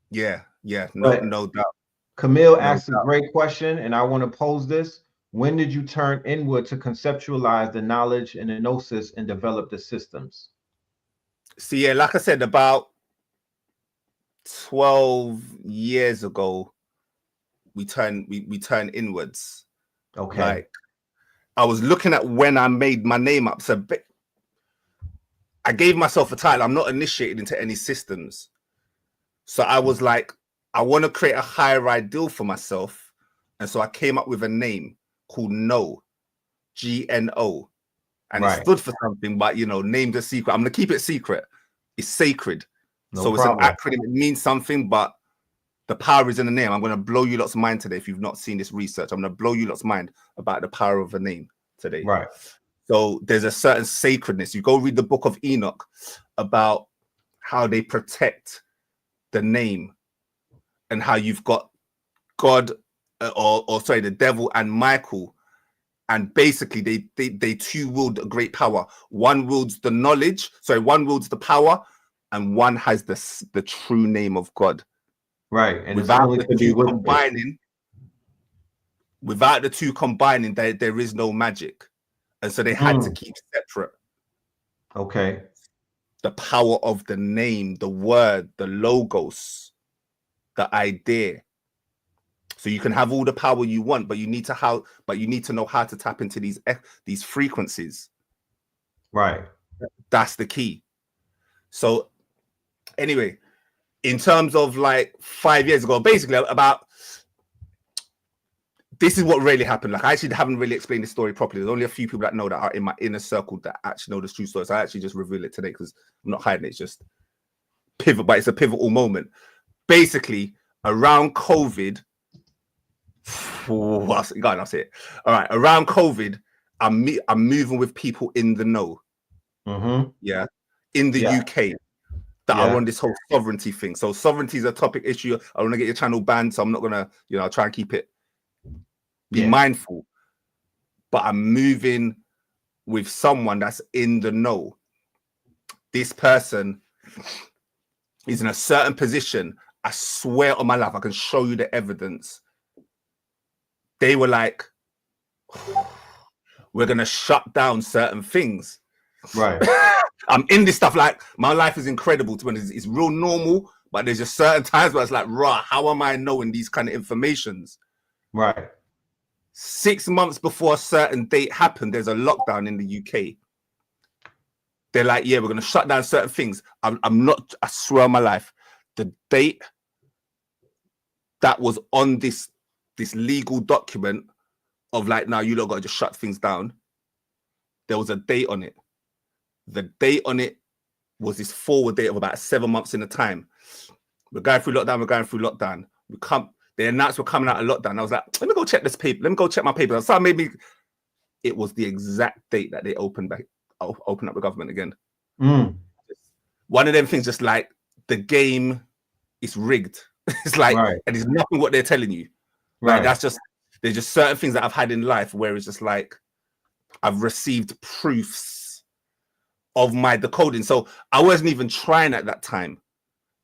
Speaker 4: Yeah,
Speaker 3: But
Speaker 4: no doubt.
Speaker 3: Camille
Speaker 4: No
Speaker 3: asked a
Speaker 4: doubt.
Speaker 3: great question, and I want to pose this. When did you turn inward to conceptualize the knowledge and the gnosis and develop the systems?
Speaker 4: See, yeah, like I said, about 12 years ago, we turn inwards.
Speaker 3: Okay.
Speaker 4: Like, I was looking at when I made my name up. So I gave myself a title. I'm not initiated into any systems. So I was like, I want to create a higher ideal for myself. And so I came up with a name called GNO, GNO. And
Speaker 3: Right.
Speaker 4: it stood for something, but, named a secret. I'm going to keep it secret. It's sacred.
Speaker 3: No
Speaker 4: So
Speaker 3: problem.
Speaker 4: It's an acronym. It means something, but the power is in the name. I'm going to blow you lot's mind today. If you've not seen this research, I'm going to blow you lot's mind about the power of a name today.
Speaker 3: Right.
Speaker 4: So there's a certain sacredness. You go read the book of Enoch about how they protect the name and how you've got God or sorry, the devil and Michael. And basically they two wield a great power. One wields the knowledge. Sorry, one wields the power and one has the true name of God.
Speaker 3: Right. And
Speaker 4: Without
Speaker 3: it's only
Speaker 4: the two combining, there is no magic. And so they had to keep separate.
Speaker 3: Okay.
Speaker 4: The power of the name, the word, the logos, the idea. So you can have all the power you want, but you need to know how to tap into these frequencies.
Speaker 3: Right.
Speaker 4: That's the key. So anyway, in terms of like 5 years ago, basically about this is what really happened. Like I actually haven't really explained the story properly. There's only a few people that know that are in my inner circle that actually know the true story. So I actually just reveal it today because I'm not hiding it. It's just pivot, but it's a pivotal moment. Basically, around COVID, I'll say it. All right, around COVID, I'm moving with people in the know. Yeah, in the UK that are on this whole sovereignty thing. So sovereignty is a topic issue. I want to get your channel banned, so I'm not gonna, I'll try and keep it. Be mindful. But I'm moving with someone that's in the know. This person is in a certain position. I swear on my life, I can show you the evidence. They were like, we're gonna shut down certain things.
Speaker 3: Right.
Speaker 4: I'm in this stuff, like my life is incredible to me. It's real normal, but there's just certain times where it's like, rah, how am I knowing these kind of informations?
Speaker 3: Right.
Speaker 4: 6 months before a certain date happened, there's a lockdown in the UK. They're like, yeah, we're gonna shut down certain things. I'm not, I swear on my life, the date that was on this legal document of like, now you don't gotta just shut things down. There was a date on it. The date on it was this forward date of about 7 months in the time. We're going through lockdown. They announced we're coming out of lockdown. I was like, let me go check this paper. Let me go check my paper. So maybe it was the exact date that they opened up the government again. One of them things, just like the game is rigged. It's like, and it's nothing what they're telling you. Like there's just certain things that I've had in life where it's just like I've received proofs of my decoding. So I wasn't even trying at that time,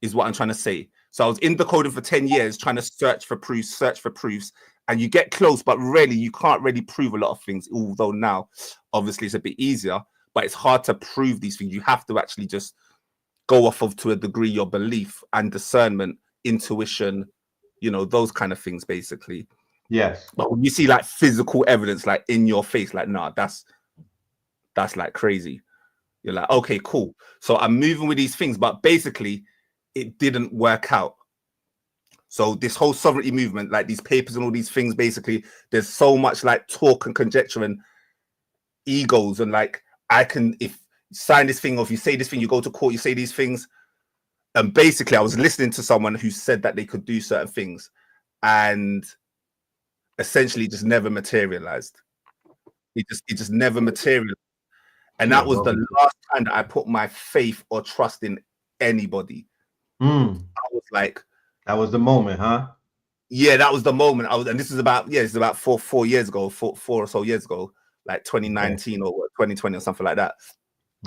Speaker 4: is what I'm trying to say. So I was in decoding for 10 years, trying to search for proofs, and you get close, but really you can't really prove a lot of things. Although now, obviously, it's a bit easier, but it's hard to prove these things. You have to actually just go off of, to a degree, your belief and discernment, intuition, those kind of things, basically.
Speaker 3: Yes.
Speaker 4: But when you see like physical evidence, like in your face, like, nah, that's like crazy. You're like, okay, cool. So I'm moving with these things, but basically it didn't work out. So this whole sovereignty movement, like these papers and all these things, basically, there's so much like talk and conjecture and egos, and like, I can, if sign this thing, or if you say this thing, you go to court, you say these things. And basically I was listening to someone who said that they could do certain things and essentially just never materialized. It just never materialized. And that was the last time that I put my faith or trust in anybody. I was like,
Speaker 3: that was the moment, huh?
Speaker 4: Yeah, that was the moment. And this is about, it's about four years ago, four or so years ago, like 2019 or 2020 or something like that.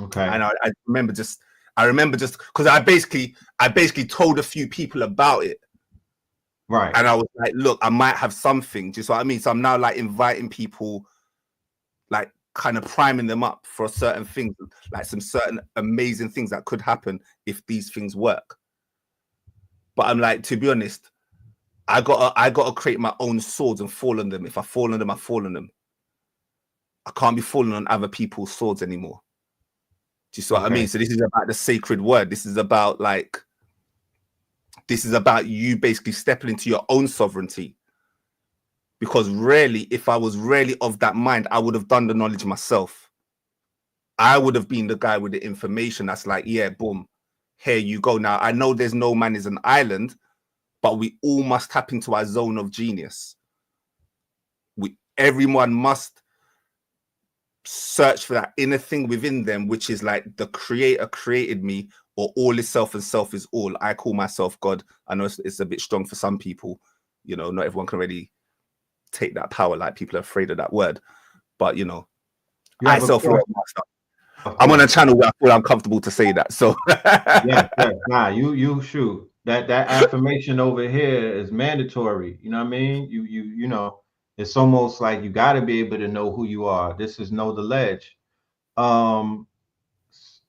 Speaker 3: Okay.
Speaker 4: And I remember just because I basically told a few people about it.
Speaker 3: Right.
Speaker 4: And I was like, look, I might have something. Do you know what I mean? So I'm now like inviting people, like kind of priming them up for certain things, like some certain amazing things that could happen if these things work. But I'm like, to be honest, I gotta create my own swords and fall on them. If I fall on them, I fall on them. I can't be falling on other people's swords anymore. Do you see what I mean? So this is about the sacred word. This is about you basically stepping into your own sovereignty. Because really, if I was really of that mind, I would have done the knowledge myself. I would have been the guy with the information that's like, yeah, boom, here you go. Now, I know there's no man is an island, but we all must tap into our zone of genius. Everyone must search for that inner thing within them, which is like the creator created me, or all is self and self is all. I call myself God. I know it's a bit strong for some people. You know, not everyone can really take that power. Like, people are afraid of that word. But, you know, I self-aware master. I'm on a channel where I feel uncomfortable to say that. So
Speaker 3: yeah. Nah, you shoot. That affirmation over here is mandatory. You know what I mean? You know, it's almost like you got to be able to know who you are. This is Know the Ledge.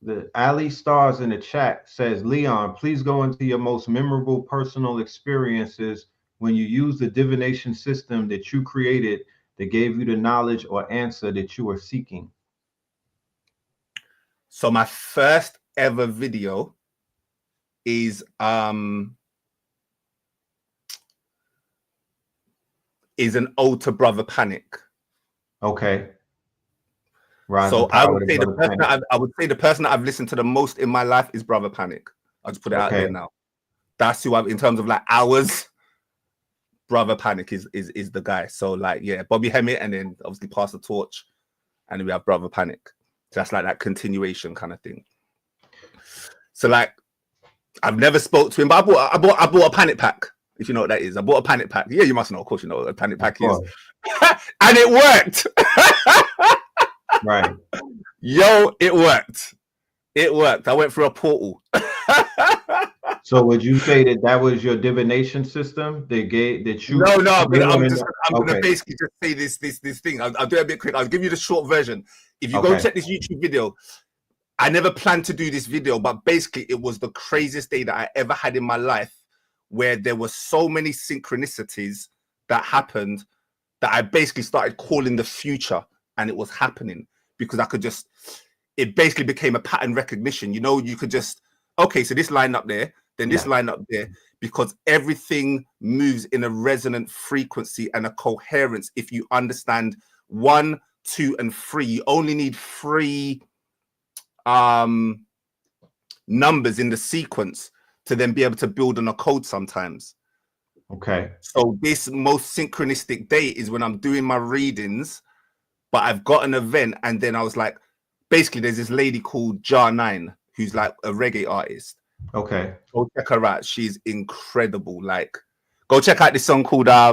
Speaker 3: The Ali Stars in the chat says, Leon, please go into your most memorable personal experiences when you use the divination system that you created that gave you the knowledge or answer that you were seeking.
Speaker 4: So my first ever video is an ode to Brother Panic.
Speaker 3: Okay.
Speaker 4: So I would say the person that I've listened to the most in my life is Brother Panic. I'll just put it out there now. That's who in terms of like hours, Brother Panic is the guy. So like, yeah, Bobby Hemmett, and then obviously pass the torch, and then we have Brother Panic. So that's like that continuation kind of thing. So like, I've never spoke to him, but I bought a panic pack, if you know what that is. I bought a panic pack. Yeah, you must know, of course you know what a panic pack is. And it worked.
Speaker 3: Right.
Speaker 4: Yo, it worked. It worked. I went through a portal.
Speaker 3: So would you say that was your divination system? They gave that you?
Speaker 4: No, I'm gonna basically just say this thing. I'll do it a bit quick. I'll give you the short version. If you go check this YouTube video, I never planned to do this video, but basically it was the craziest day that I ever had in my life, where there were so many synchronicities that happened that I basically started calling the future, and it was happening because I could just, it basically became a pattern recognition. You know, you could just, okay, so this line up there, then this line up there, because everything moves in a resonant frequency and a coherence. If you understand 1, 2, and 3, you only need 3 numbers in the sequence to then be able to build on a code sometimes.
Speaker 3: Okay.
Speaker 4: So this most synchronistic day is when I'm doing my readings, but I've got an event, and then I was like, basically there's this lady called Jar 9 who's like a reggae artist.
Speaker 3: Okay.
Speaker 4: Go check her out. She's incredible. Like, go check out this song called I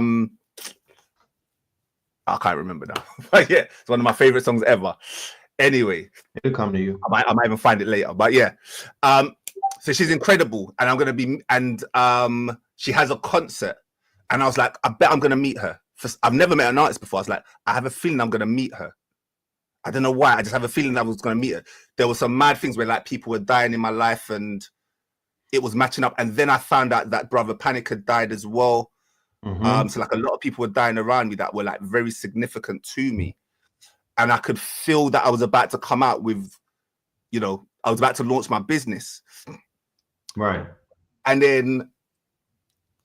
Speaker 4: can't remember now. But yeah, it's one of my favorite songs ever. Anyway,
Speaker 3: it'll come to you.
Speaker 4: I might even find it later. But yeah. So she's incredible, and I'm gonna be, and she has a concert, and I was like, I bet I'm gonna meet her. I've never met an artist before. I was like, I have a feeling I'm gonna meet her. I don't know why. I just have a feeling I was gonna meet her. There were some mad things where like people were dying in my life, and it was matching up. And then I found out that Brother Panic had died as well. So like a lot of people were dying around me that were like very significant to me, and I could feel that I was about to come out with you know, I was about to launch my business.
Speaker 3: Right.
Speaker 4: And then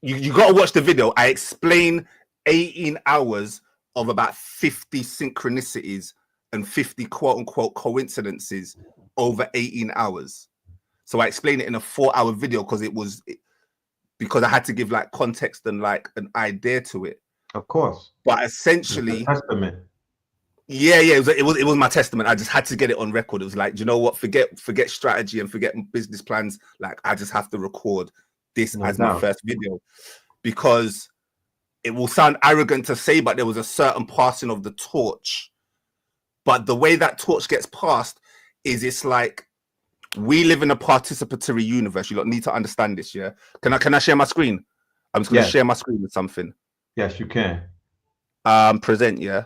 Speaker 4: you got to watch the video. I explain 18 hours of about 50 synchronicities and 50 quote unquote coincidences over 18 hours. So I explained it in a 4-hour video because I had to give like context and like an idea to it.
Speaker 3: Of course.
Speaker 4: But essentially,
Speaker 3: testament.
Speaker 4: Yeah, it was my testament. I just had to get it on record. It was like, you know what? Forget strategy and forget business plans. Like, I just have to record this as my first video, because it will sound arrogant to say, but there was a certain passing of the torch. But the way that torch gets passed is, it's like, we live in a participatory universe. You lot need to understand this, yeah? Can I share my screen? I'm just going to share my screen with something.
Speaker 3: Yes, you can.
Speaker 4: Present, yeah?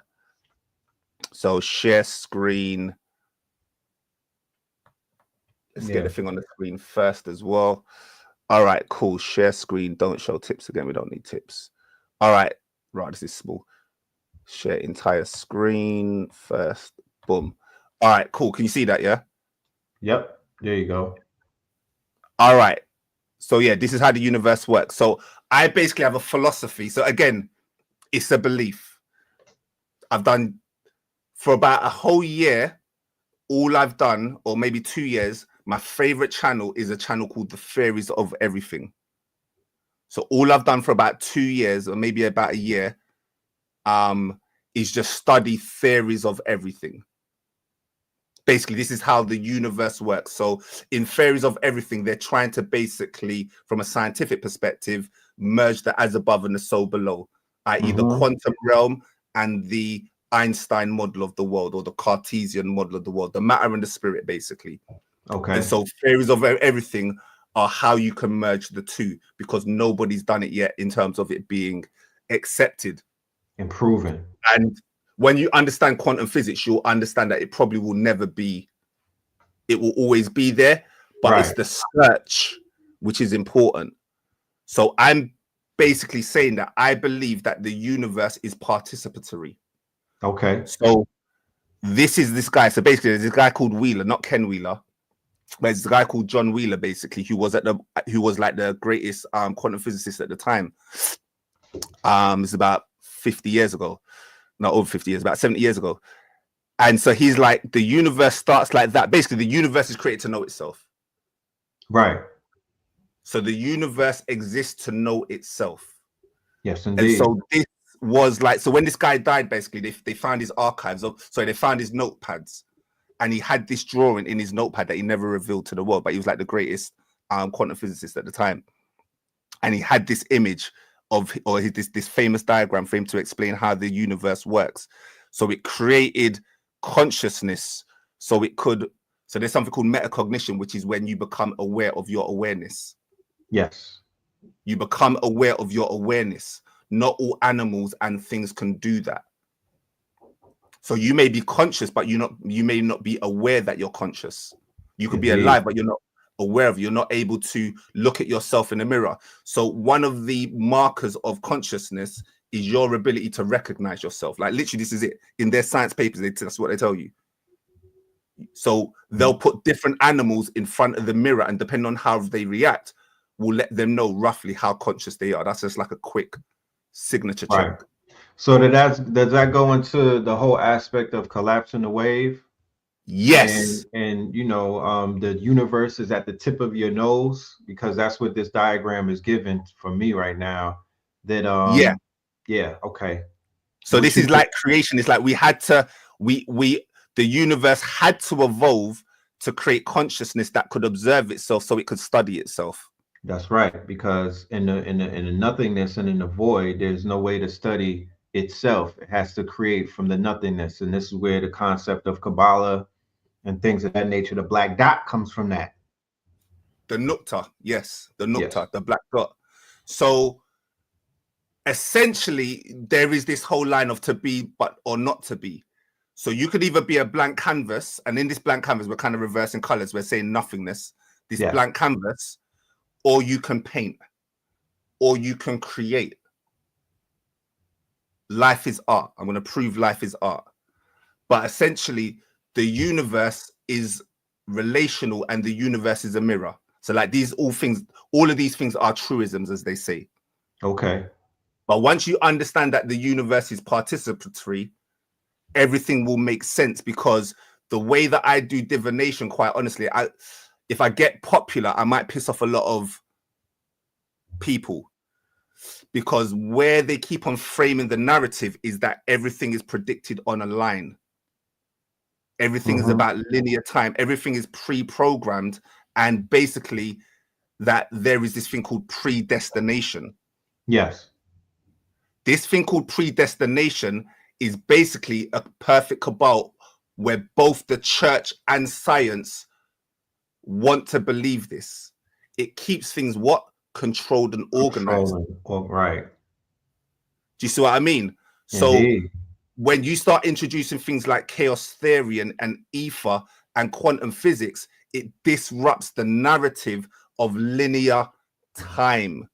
Speaker 4: So share screen. Let's get the thing on the screen first as well. All right, cool. Share screen. Don't show tips again. We don't need tips. All right. Right, this is small. Share entire screen first. Boom. All right, cool. Can you see that? Yeah.
Speaker 3: Yep. There you go.
Speaker 4: All right. So yeah, this is how the universe works. So I basically have a philosophy. So again, it's a belief. I've done for about a whole year. All I've done, or maybe 2 years, my favorite channel is a channel called The Theories of Everything. So all I've done for about 2 years, or maybe about a year, is just study theories of everything. Basically, this is how the universe works. So in Theories of Everything, they're trying to basically, from a scientific perspective, merge the as above and the so below, i.e. the quantum realm and the Einstein model of the world, or the Cartesian model of the world, the matter and the spirit, basically.
Speaker 3: Okay.
Speaker 4: And so Theories of Everything are how you can merge the two, because nobody's done it yet in terms of it being accepted
Speaker 3: and proven.
Speaker 4: And when you understand quantum physics, you'll understand that it probably will never be, it will always be there, but it's the search which is important. So I'm basically saying that I believe that the universe is participatory.
Speaker 3: Okay.
Speaker 4: So this guy. So basically, there's this guy called Wheeler, not Ken Wheeler, but it's a guy called John Wheeler, basically, who was like the greatest quantum physicist at the time. It's about 50 years ago, not over 50 years, about 70 years ago. And so he's like, the universe starts like that. Basically, the universe is created to know itself.
Speaker 3: Right.
Speaker 4: So the universe exists to know itself.
Speaker 3: Yes, indeed.
Speaker 4: And so this was like, so when this guy died, basically, they found his archives. They found his notepads. And he had this drawing in his notepad that he never revealed to the world, but he was like the greatest quantum physicist at the time. And he had this image of, or this famous diagram for him to explain how the universe works. So it created consciousness. So there's something called metacognition, which is when you become aware of your awareness.
Speaker 3: Yes.
Speaker 4: You become aware of your awareness. Not all animals and things can do that. So you may be conscious, but you may not be aware that you're conscious. You could be alive, but you're not aware of it. You're not able to look at yourself in the mirror. So one of the markers of consciousness is your ability to recognize yourself. Like literally, this is it. In their science papers, that's what they tell you. So they'll put different animals in front of the mirror, and depending on how they react, will let them know roughly how conscious they are. That's just like a quick signature check.
Speaker 3: So does that go into the whole aspect of collapsing the wave?
Speaker 4: Yes.
Speaker 3: And you know, the universe is at the tip of your nose, because that's what this diagram is given for me right now. That okay.
Speaker 4: So this is like creation. It's like the universe had to evolve to create consciousness that could observe itself, so it could study itself.
Speaker 3: That's right, because in the nothingness and in the void, there's no way to study itself. It has to create from the nothingness, and this is where the concept of Kabbalah and things of that nature, the black dot, comes from that.
Speaker 4: The nukta, yes, the nukta, the black dot. So essentially, there is this whole line of to be, but or not to be. So you could either be a blank canvas, and in this blank canvas, we're kind of reversing colors. We're saying nothingness, this blank canvas, or you can paint, or you can create. Life is art. I'm going to prove life is art. But essentially, the universe is relational, and the universe is a mirror. So like all of these things are truisms, as they say.
Speaker 3: Okay.
Speaker 4: But once you understand that the universe is participatory, everything will make sense, because the way that I do divination, quite honestly, if I get popular, I might piss off a lot of people, because where they keep on framing the narrative is that everything is predicted on a line. Everything is about linear time. Everything is pre-programmed, and basically that there is this thing called predestination.
Speaker 3: Yes.
Speaker 4: This thing called predestination is basically a perfect cabal where both the church and science want to believe this. It keeps things what? Controlled and organized.
Speaker 3: Right.
Speaker 4: Do you see what I mean?
Speaker 3: Indeed.
Speaker 4: So when you start introducing things like chaos theory and ether and quantum physics, it disrupts the narrative of linear time.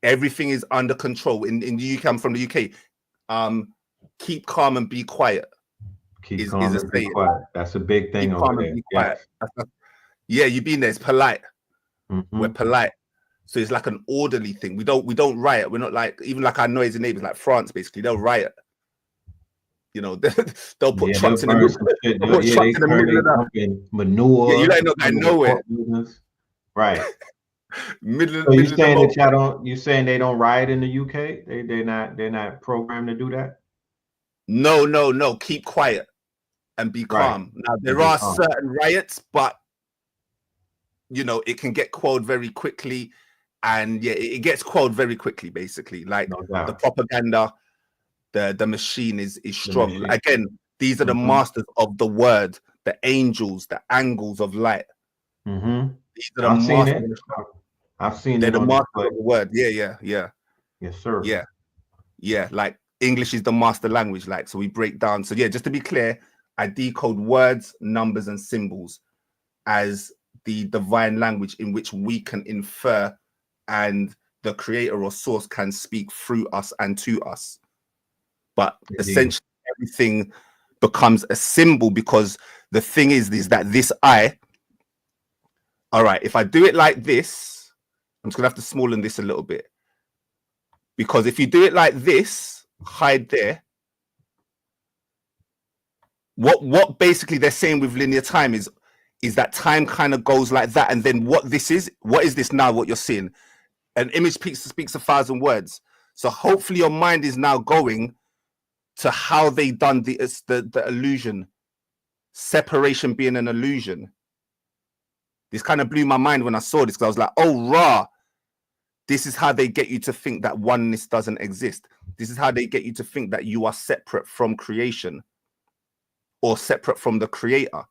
Speaker 4: Everything is under control. In the UK, I'm from the UK. Keep calm and be quiet.
Speaker 3: Keep calm and be quiet. That's a big thing
Speaker 4: keep
Speaker 3: over
Speaker 4: calm
Speaker 3: there.
Speaker 4: And be quiet. Yeah, you've been there. It's polite. We're polite. So it's like an orderly thing. We don't riot. We're not like, even like our noisy neighbors, like France, basically, they'll riot. You know, they'll put trucks in the middle.
Speaker 3: Manure.
Speaker 4: Yeah, you let not nowhere.
Speaker 3: Right.
Speaker 4: middle.
Speaker 3: So you saying that y'all don't? You saying they don't riot in the UK? They're not programmed to do that.
Speaker 4: No. Keep quiet and be calm. Now there are certain riots, but you know it can get quelled very quickly, and yeah, it gets quelled very quickly. Basically, like the propaganda. The machine is strong. Again, these are the masters of the word, the angels, the angles of light. These are the masters.
Speaker 3: I've seen
Speaker 4: They're
Speaker 3: it.
Speaker 4: the masters of the word. Yeah.
Speaker 3: Yes, sir.
Speaker 4: Yeah. Like English is the master language. Like, so we break down. So yeah, just to be clear, I decode words, numbers, and symbols as the divine language in which we can infer, and the creator or source can speak through us and to us. But essentially everything becomes a symbol, because the thing is that this eye, all right, if I do it like this, I'm just gonna have to smallen this a little bit, because if you do it like this, hide there, what basically they're saying with linear time is that time kind of goes like that, and then what is this now, what you're seeing? An image speaks 1,000 words. So hopefully your mind is now going to how they done the illusion, separation being an illusion. This kind of blew my mind when I saw this, because I was like, oh, rah, this is how they get you to think that oneness doesn't exist. This is how they get you to think that you are separate from creation or separate from the creator,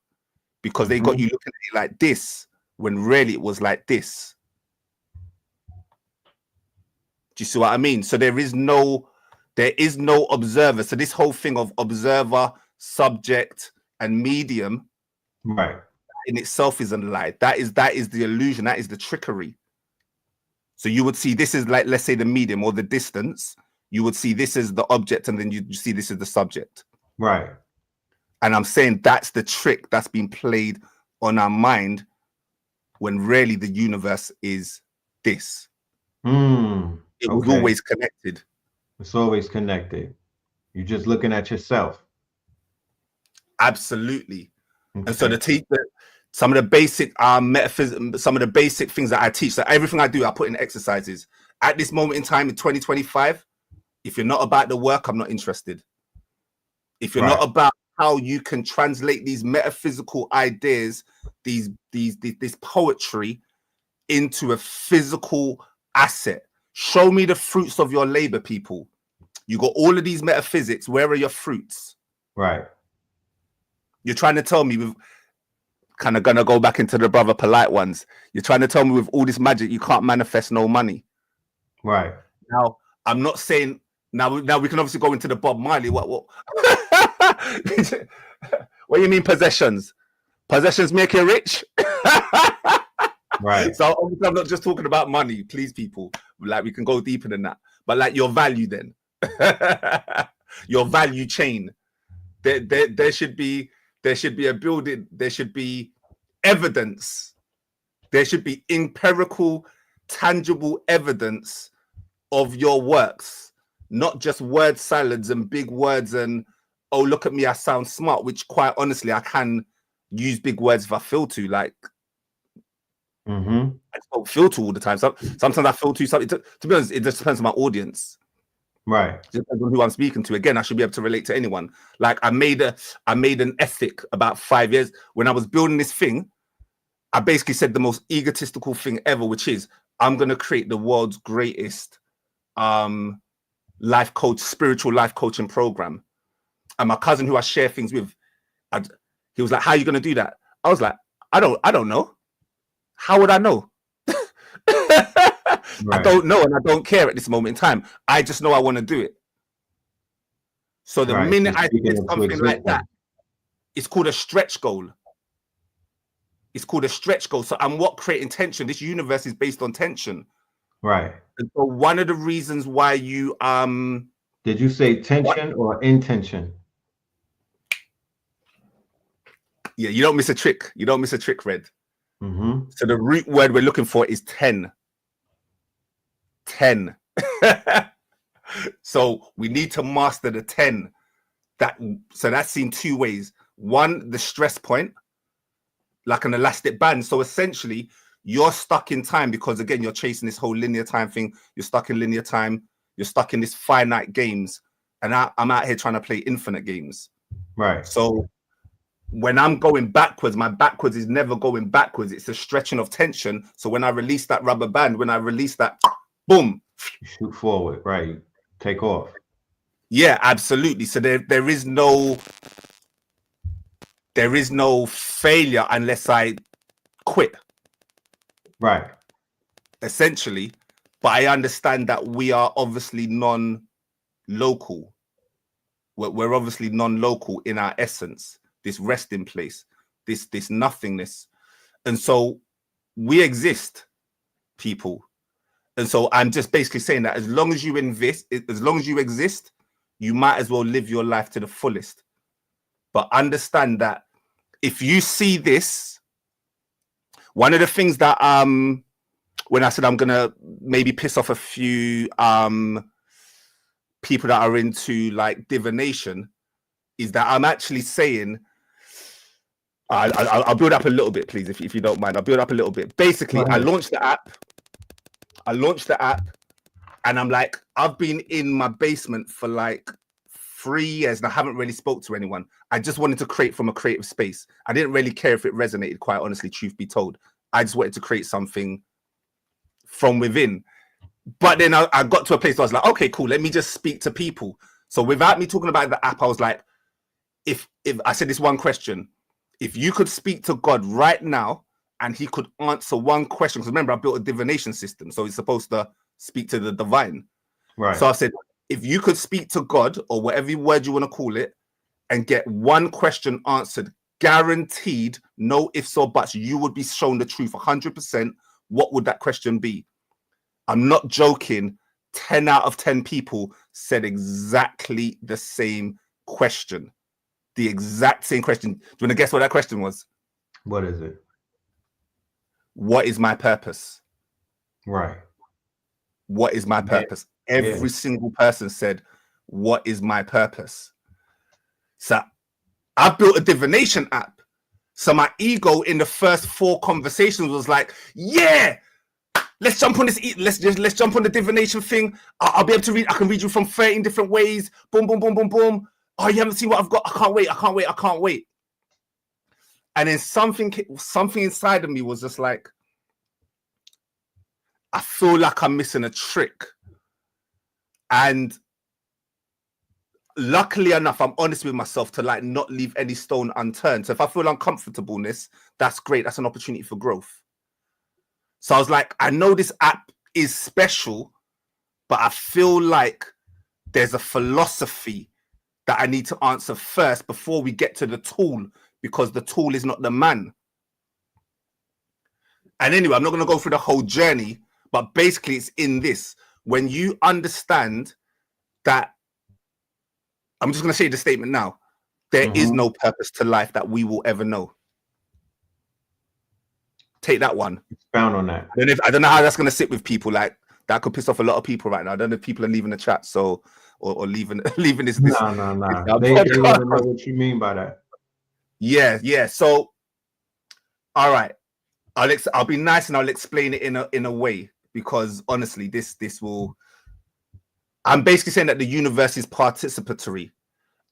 Speaker 4: because they got you looking at it like this when really it was like this. Do you see what I mean? So there is no observer. So this whole thing of observer, subject, and medium,
Speaker 3: right,
Speaker 4: in itself is a lie. That is the illusion. That is the trickery. So you would see this is like, let's say, the medium or the distance. You would see this as the object, and then you see this as the subject.
Speaker 3: Right.
Speaker 4: And I'm saying that's the trick that's been played on our mind, when really the universe is this. It was always connected.
Speaker 3: It's always connected. You're just looking at yourself.
Speaker 4: Absolutely. Okay. And so some of the basic metaphysics, some of the basic things that I teach, so everything I do, I put in exercises. At this moment in time in 2025, if you're not about the work, I'm not interested. If you're not about how you can translate these metaphysical ideas, this poetry into a physical asset. Show me the fruits of your labor, people. You got all of these metaphysics. Where are your fruits?
Speaker 3: Right.
Speaker 4: You're trying to tell me, with kind of gonna go back into the brother polite ones. You're trying to tell me with all this magic you can't manifest no money.
Speaker 3: Right.
Speaker 4: Now, I'm not saying now we can obviously go into the Bob Marley. What what do you mean possessions? Possessions make you rich?
Speaker 3: Right.
Speaker 4: So obviously I'm not just talking about money, please, people. Like, we can go deeper than that. But like your value then. Your value chain. There should be There should be a building. There should be evidence. There should be empirical, tangible evidence of your works, not just word salads and big words and, oh, look at me, I sound smart, which quite honestly, I can use big words if I feel to. Like, I don't feel to all the time. Sometimes I feel to something. To be honest, it just depends on my audience.
Speaker 3: Right.
Speaker 4: It depends on who I'm speaking to. Again, I should be able to relate to anyone. Like I made an ethic about 5 years when I was building this thing. I basically said the most egotistical thing ever, which is I'm gonna create the world's greatest life coach, spiritual life coaching program. And my cousin, who I share things with, he was like, "How are you gonna do that?" I was like, I don't know. How would I know?
Speaker 3: Right.
Speaker 4: I don't know, and I don't care at this moment in time. I just know I want to do it. So the minute I did something like that, it's called a stretch goal. It's called a stretch goal. So I'm what creating tension. This universe is based on tension.
Speaker 3: Right.
Speaker 4: And so one of the reasons why you
Speaker 3: Did you say tension or intention?
Speaker 4: Yeah, you don't miss a trick. You don't miss a trick, Red.
Speaker 3: Mm-hmm.
Speaker 4: So the root word we're looking for is 10. 10. So we need to master the 10. So that's seen two ways. One, the stress point, like an elastic band. So essentially, you're stuck in time because, again, you're chasing this whole linear time thing. You're stuck in linear time. You're stuck in this finite games. And I'm out here trying to play infinite games.
Speaker 3: Right.
Speaker 4: So when I'm going backwards, my backwards is never going backwards. It's a stretching of tension. So when I release that rubber band, when I release that, boom.
Speaker 3: You shoot forward, right? Take off.
Speaker 4: Yeah, absolutely. So there is no failure unless I quit.
Speaker 3: Right.
Speaker 4: Essentially. But I understand that we are obviously non-local. We're obviously non-local in our essence. This resting place, this nothingness. And so we exist, people. And so I'm just basically saying that as long as you exist, you might as well live your life to the fullest. But understand that if you see this, one of the things that when I said I'm gonna maybe piss off a few people that are into like divination, is that I'm actually saying I'll build up a little bit, please, if you don't mind. I'll build up a little bit. Basically, I launched the app, and I'm like, I've been in my basement for like 3 years and I haven't really spoke to anyone. I just wanted to create from a creative space. I didn't really care if it resonated, quite honestly, truth be told. I just wanted to create something from within. But then I got to a place where I was like, okay, cool, let me just speak to people. So without me talking about the app, I was like, if I said this one question, if you could speak to God right now and he could answer one question, because remember, I built a divination system, so he's supposed to speak to the divine.
Speaker 3: Right.
Speaker 4: So I said, if you could speak to God or whatever word you want to call it and get one question answered, guaranteed, no ifs or buts, you would be shown the truth 100%. What would that question be? I'm not joking. 10 out of 10 people said exactly the same question. The exact same question. Do you want to guess what that question was?
Speaker 3: What is it?
Speaker 4: What is my purpose?
Speaker 3: Right.
Speaker 4: What is my purpose? Every single person said, what is my purpose? So I built a divination app. So my ego in the first 4 conversations was like, yeah, let's jump on this. Let's jump on the divination thing. I'll be able to read. I can read you from 13 different ways. Boom, boom, boom, boom, boom. Oh, you haven't seen what I've got. I can't wait. And then something inside of me was just like, I feel like I'm missing a trick. And luckily enough, I'm honest with myself to like not leave any stone unturned. So if I feel uncomfortableness, that's great. That's an opportunity for growth. So I was like, I know this app is special, but I feel like there's a philosophy that I need to answer first before we get to the tool, because the tool is not the man. And anyway, I'm not going to go through the whole journey, but basically it's in this. When you understand that, I'm just going to say the statement now. There is no purpose to life that we will ever know. Take that one.
Speaker 3: Expound on that.
Speaker 4: I don't know how that's going to sit with people. Like, that could piss off a lot of people right now. I don't know if people are leaving the chat, so or leaving this.
Speaker 3: No. They want to know what you mean by that.
Speaker 4: Yeah. So, all right, I'll be nice and I'll explain it in a way, because honestly, this will. I'm basically saying that the universe is participatory.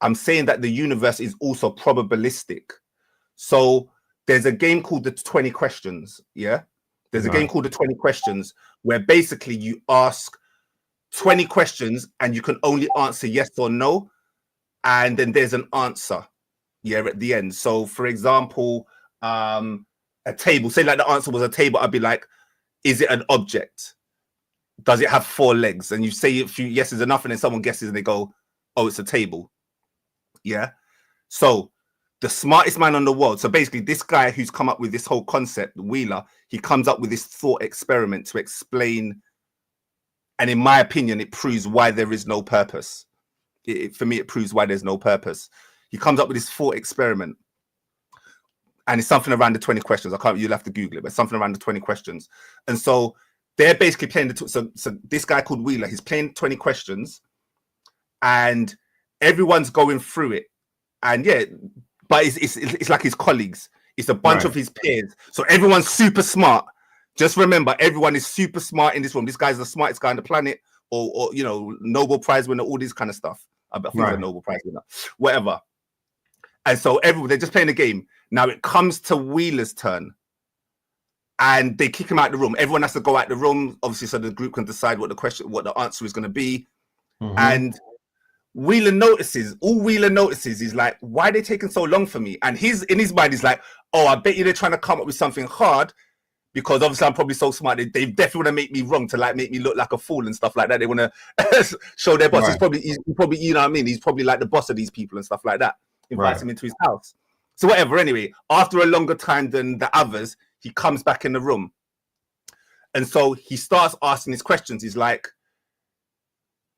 Speaker 4: I'm saying that the universe is also probabilistic. So there's a game called the 20 questions. Yeah. There's a game called the 20 questions where basically you ask 20 questions and you can only answer yes or no. And then there's an answer. Yeah. At the end. So for example, a table, say like the answer was a table. I'd be like, is it an object? Does it have 4 legs? And you say a few yeses enough, and then someone guesses and they go, oh, it's a table. Yeah. So the smartest man on the world. So basically this guy who's come up with this whole concept, Wheeler, he comes up with this thought experiment to explain. And in my opinion, it proves why there is no purpose. For me, it proves why there's no purpose. He comes up with this thought experiment. And it's something around the 20 questions. You'll have to Google it, but something around the 20 questions. And so they're basically playing so this guy called Wheeler, he's playing 20 questions and everyone's going through it. And yeah, but it's like his colleagues. It's a bunch of his peers. So everyone's super smart. Just remember, everyone is super smart in this room. This guy's the smartest guy on the planet, or you know, Nobel Prize winner, all this kind of stuff. I think he's a Nobel Prize winner, whatever. And so they're just playing the game. Now it comes to Wheeler's turn. And they kick him out of the room. Everyone has to go out the room, obviously, so the group can decide what the answer is going to be. And Wheeler notices, all Wheeler notices is like, why are they taking so long for me? And in his mind, he's like, oh, I bet you they're trying to come up with something hard, because obviously I'm probably so smart. They definitely want to make me wrong, to like make me look like a fool and stuff like that. They want to show their boss. He's probably, you know what I mean? He's probably like the boss of these people and stuff like that. Invites him into his house. So whatever, anyway, after a longer time than the others, he comes back in the room. And so he starts asking his questions. He's like,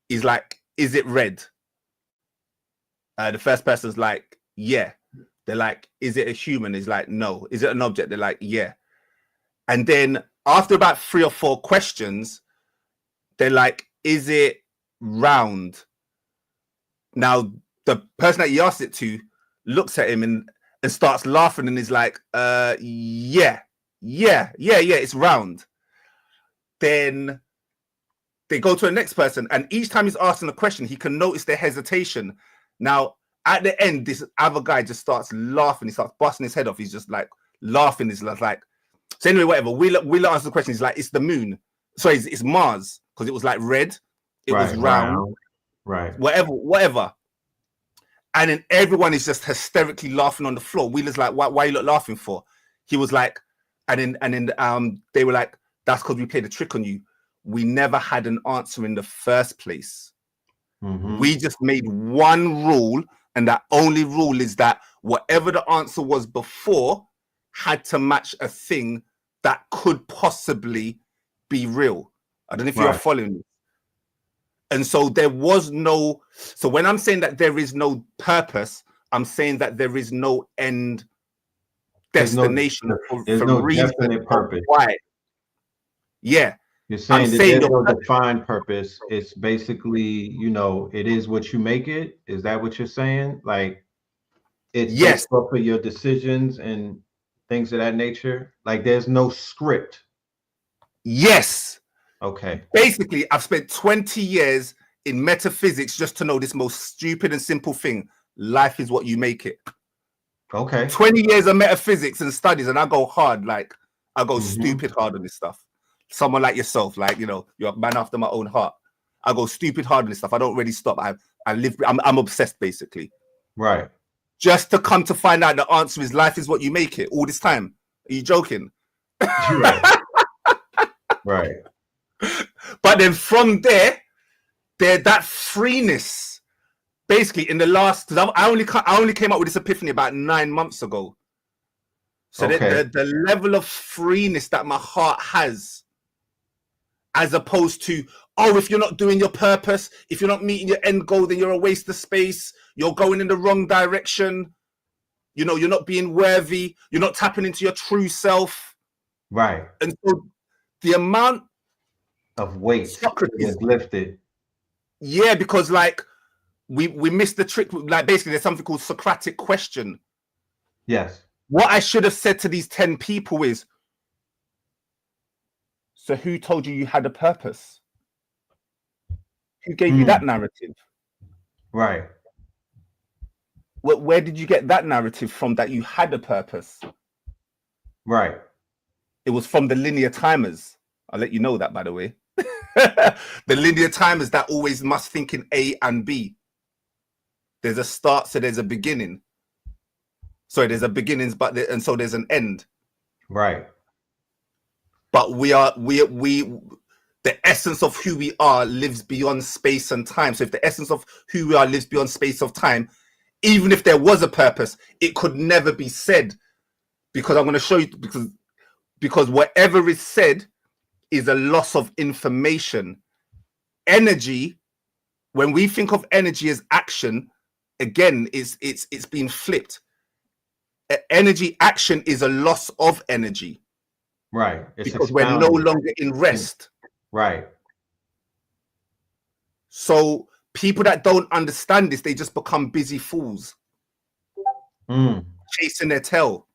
Speaker 4: is it red? The first person's like, yeah. They're like, is it a human? He's like, no. Is it an object? They're like, yeah. And then after about 3 or 4 questions, they're like, is it round? Now, the person that he asked it to looks at him and starts laughing and is like, yeah, it's round. Then they go to the next person, and each time he's asking a question, he can notice their hesitation. Now, at the end, this other guy just starts laughing. He starts busting his head off. He's just like laughing. He's like, so anyway, whatever. Wheeler answers the question. He's like, it's the moon. Sorry, it's Mars, because it was like red. It was round.
Speaker 3: Right.
Speaker 4: Whatever. And then everyone is just hysterically laughing on the floor. Wheeler's like, why are you not laughing for? He was like, and then they were like, that's because we played a trick on you. We never had an answer in the first place. We just made one rule, and that only rule is that whatever the answer was before had to match a thing that could possibly be real. I don't know if you're following me. And so there was no, so when I'm saying that there is no purpose, I'm saying that there is no end destination.
Speaker 3: There's no definite purpose.
Speaker 4: Why? Yeah.
Speaker 3: You're saying that there's no defined purpose. It's basically, you know, it is what you make it. Is that what you're saying? Like, it's based off of your decisions and things of that nature. Like, there's no script.
Speaker 4: Yes.
Speaker 3: Okay.
Speaker 4: Basically, I've spent 20 years in metaphysics just to know this most stupid and simple thing. Life is what you make it.
Speaker 3: Okay.
Speaker 4: 20 years of metaphysics and studies, and I go hard, like I go stupid hard on this stuff. Someone like yourself, like, you know, you're a man after my own heart. I go stupid hard on this stuff. I don't really stop. I'm obsessed, basically.
Speaker 3: Right.
Speaker 4: Just to come to find out the answer is life is what you make it all this time. Are you joking?
Speaker 3: Right. Right.
Speaker 4: But then from there, that freeness, basically in the last, because I only came up with this epiphany about 9 months ago. So the level of freeness that my heart has as opposed to, oh, if you're not doing your purpose, if you're not meeting your end goal, then you're a waste of space. You're going in the wrong direction. You know, you're not being worthy. You're not tapping into your true self.
Speaker 3: Right.
Speaker 4: And so the amount
Speaker 3: of weight
Speaker 4: Socrates
Speaker 3: is lifted.
Speaker 4: Yeah, because like we missed the trick. Like basically, there's something called Socratic question.
Speaker 3: Yes.
Speaker 4: What I should have said to these 10 people is, so who told you you had a purpose? Who gave you that narrative?
Speaker 3: Right.
Speaker 4: Where did you get that narrative from that you had a purpose?
Speaker 3: Right.
Speaker 4: It was from the linear timers. I'll let you know that, by the way. The linear timers that always must think in A and B. There's a start, so there's a beginning. Sorry, there's a beginnings, and so there's an end.
Speaker 3: Right.
Speaker 4: But we the essence of who we are lives beyond space and time. So if the essence of who we are lives beyond space of time, even if there was a purpose, it could never be said, because I'm going to show you, because whatever is said is a loss of information. Energy, when we think of energy as action, again, it's been flipped. Energy action is a loss of energy.
Speaker 3: Right. It's
Speaker 4: because we're no longer in rest.
Speaker 3: Right.
Speaker 4: So people that don't understand this, they just become busy fools. Chasing their tail.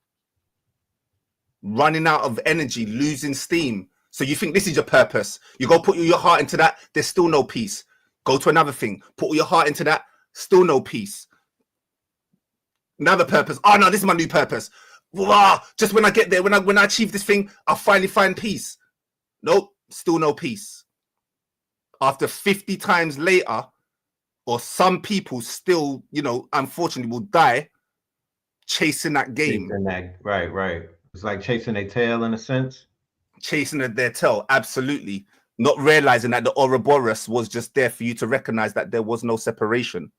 Speaker 4: Running out of energy, losing steam. So you think this is your purpose. You go put your heart into that, there's still no peace. Go to another thing, put your heart into that, still no peace. Another purpose. Oh no, this is my new purpose. Wow, just when I get there, when I achieve this thing, I'll finally find peace. Nope, still no peace. After 50 times later, or some people still, you know, unfortunately will die chasing that game.
Speaker 3: Right. It's like chasing their tail in a sense.
Speaker 4: Chasing their tail, absolutely. Not realizing that the Ouroboros was just there for you to recognize that there was no separation.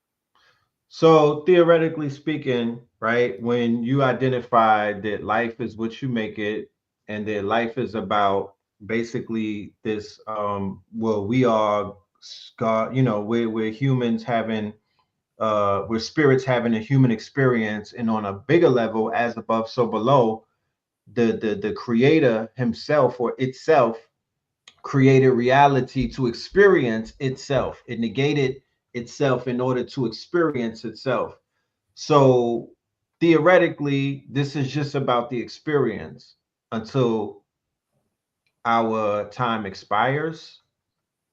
Speaker 3: So theoretically speaking, right, when you identify that life is what you make it, and that life is about basically this, well, we are God, you know, we're humans having, we're spirits having a human experience, and on a bigger level, as above, so below, the creator himself or itself created reality to experience itself. It negated itself in order to experience itself. So theoretically, this is just about the experience until our time expires.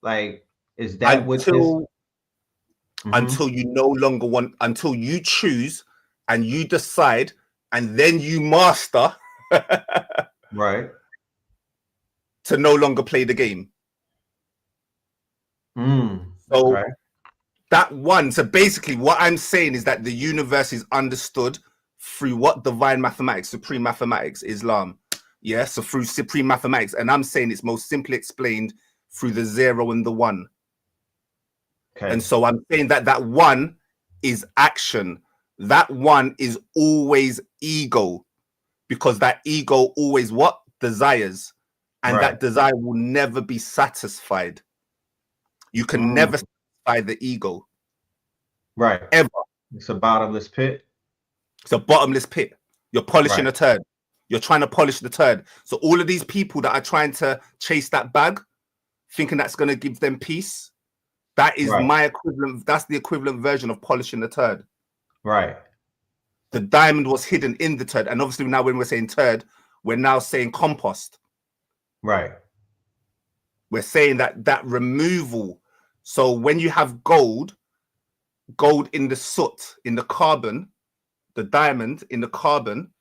Speaker 3: Like, is that what this?
Speaker 4: Until you no longer want, until you choose and you decide and then you master
Speaker 3: Right.
Speaker 4: to no longer play the game. So that one, so basically what I'm saying is that the universe is understood through what? Divine mathematics, supreme mathematics, Islam. Yeah, so through supreme mathematics. And I'm saying it's most simply explained through the 0 and the 1. Okay. And so I'm saying that that 1 is action. That 1 is always ego, because that ego always what? Desires. And that desire will never be satisfied. You can never satisfy the ego.
Speaker 3: Right.
Speaker 4: Ever.
Speaker 3: It's a bottomless pit.
Speaker 4: It's a bottomless pit. You're polishing a turd. You're trying to polish the turd. So all of these people that are trying to chase that bag, thinking that's going to give them peace, that is my equivalent. That's the equivalent version of polishing the turd.
Speaker 3: Right.
Speaker 4: The diamond was hidden in the turd. And obviously now when we're saying turd, we're now saying compost.
Speaker 3: Right.
Speaker 4: We're saying that removal. So when you have gold in the soot, in the carbon, the diamond in the carbon,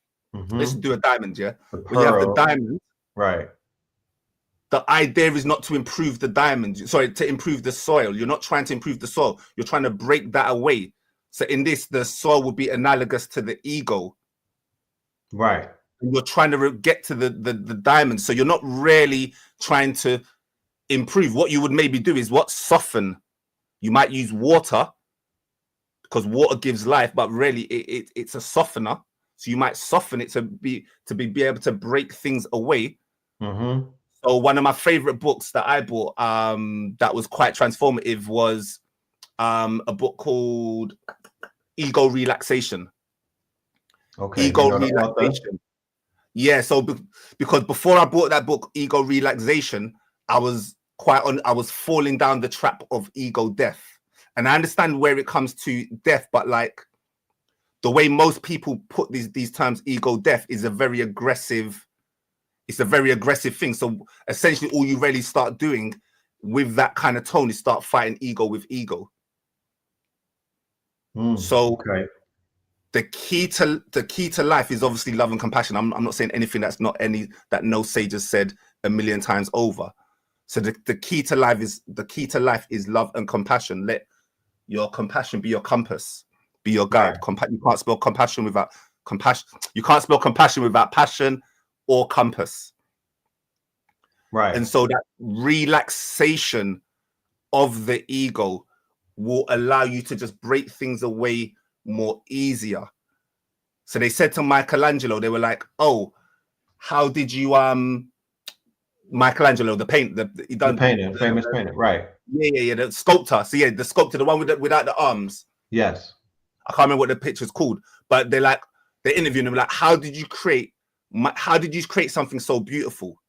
Speaker 4: let's do a diamond, yeah? When you have the diamond,
Speaker 3: right?
Speaker 4: The idea is not to improve the diamond, sorry, to improve the soil. You're not trying to improve the soil. You're trying to break that away. So in this, the soil would be analogous to the ego.
Speaker 3: Right.
Speaker 4: And you're trying to get to the diamond. So you're not really trying to improve. What you would maybe do is what? Soften. You might use water because water gives life, but really it's a softener. So you might soften it to be able to break things away. So So one of my favorite books that I bought that was quite transformative was a book called Ego Relaxation.
Speaker 3: Okay.
Speaker 4: Ego
Speaker 3: You know the author?
Speaker 4: Relaxation. Yeah, so because before I bought that book, Ego Relaxation, I was falling down the trap of ego death. And I understand where it comes to death, but like the way most people put these terms, ego death, is a very aggressive, it's a very aggressive thing. So essentially all you really start doing with that kind of tone is start fighting ego with ego. So
Speaker 3: okay.
Speaker 4: the key to life is obviously love and compassion. I'm not saying anything that no sage has said a million times over. So the key to life is love and compassion. Let your compassion be your compass, be your guide.
Speaker 3: Right.
Speaker 4: You can't spell compassion without compassion. You can't spell compassion without passion or compass.
Speaker 3: Right.
Speaker 4: And so that relaxation of the ego will allow you to just break things away more easier. So they said to Michelangelo, they were like, "Oh, how did you Michelangelo, the painter,
Speaker 3: famous painter, right?
Speaker 4: Yeah, the sculptor. So yeah, the sculptor, the one without the arms.
Speaker 3: Yes.
Speaker 4: I can't remember what the picture's called, but they're interviewing him like, how did you create something so beautiful?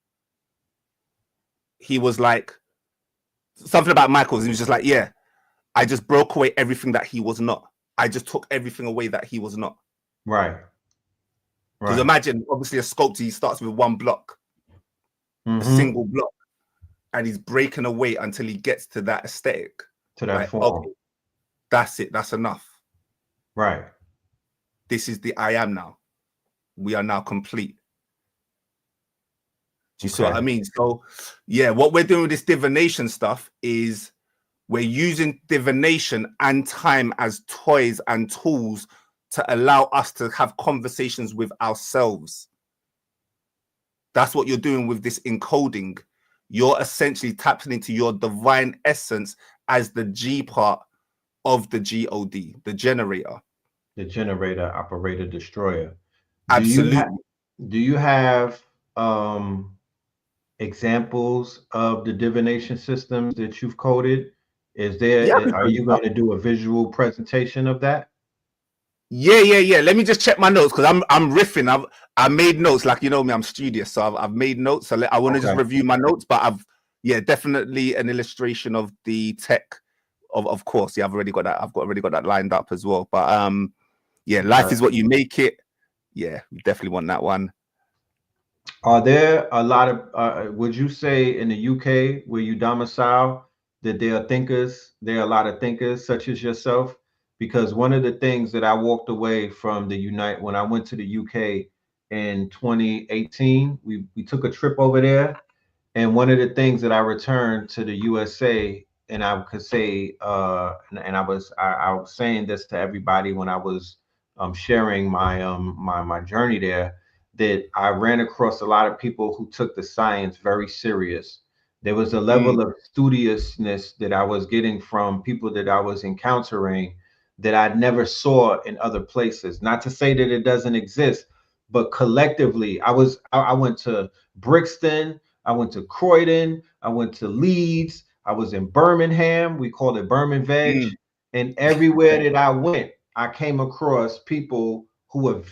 Speaker 4: He was like, something about Michael's. He was just like, yeah, I just broke away everything that he was not. I just took everything away that he was not.
Speaker 3: Right.
Speaker 4: Because imagine, obviously, a sculptor, he starts with one block, a single block, and he's breaking away until he gets to that aesthetic.
Speaker 3: To that
Speaker 4: like,
Speaker 3: form.
Speaker 4: okay, that's it. That's enough.
Speaker 3: Right.
Speaker 4: This is the I am now. We are now complete. Do you see what I mean? So, yeah, what we're doing with this divination stuff is we're using divination and time as toys and tools to allow us to have conversations with ourselves. That's what you're doing with this encoding. You're essentially tapping into your divine essence as the G part of the GOD, the generator.
Speaker 3: The generator, operator, destroyer.
Speaker 4: Absolutely.
Speaker 3: Do you have examples of the divination systems that you've coded? Are you going to do a visual presentation of that?
Speaker 4: Yeah. Let me just check my notes because I'm riffing. I made notes, like, you know me, I'm studious, so I've made notes. So I want to just review my notes, but definitely an illustration of the tech. Of course, yeah, I've already got that lined up as well. But life is what you make it. Yeah, we definitely want that one.
Speaker 3: Are there a lot of would you say in the UK where you domicile that there are a lot of thinkers such as yourself? Because one of the things that I walked away from when I went to the UK in 2018, we took a trip over there, and one of the things that I returned to the USA, and I could say, and I was saying this to everybody when I was sharing my journey there, that I ran across a lot of people who took the science very serious. There was a level of studiousness that I was getting from people that I was encountering that I never saw in other places. Not to say that it doesn't exist, but collectively, I went to Brixton, I went to Croydon, I went to Leeds, I was in Birmingham, we called it Birmingham Veg. And everywhere that I went, I came across people who were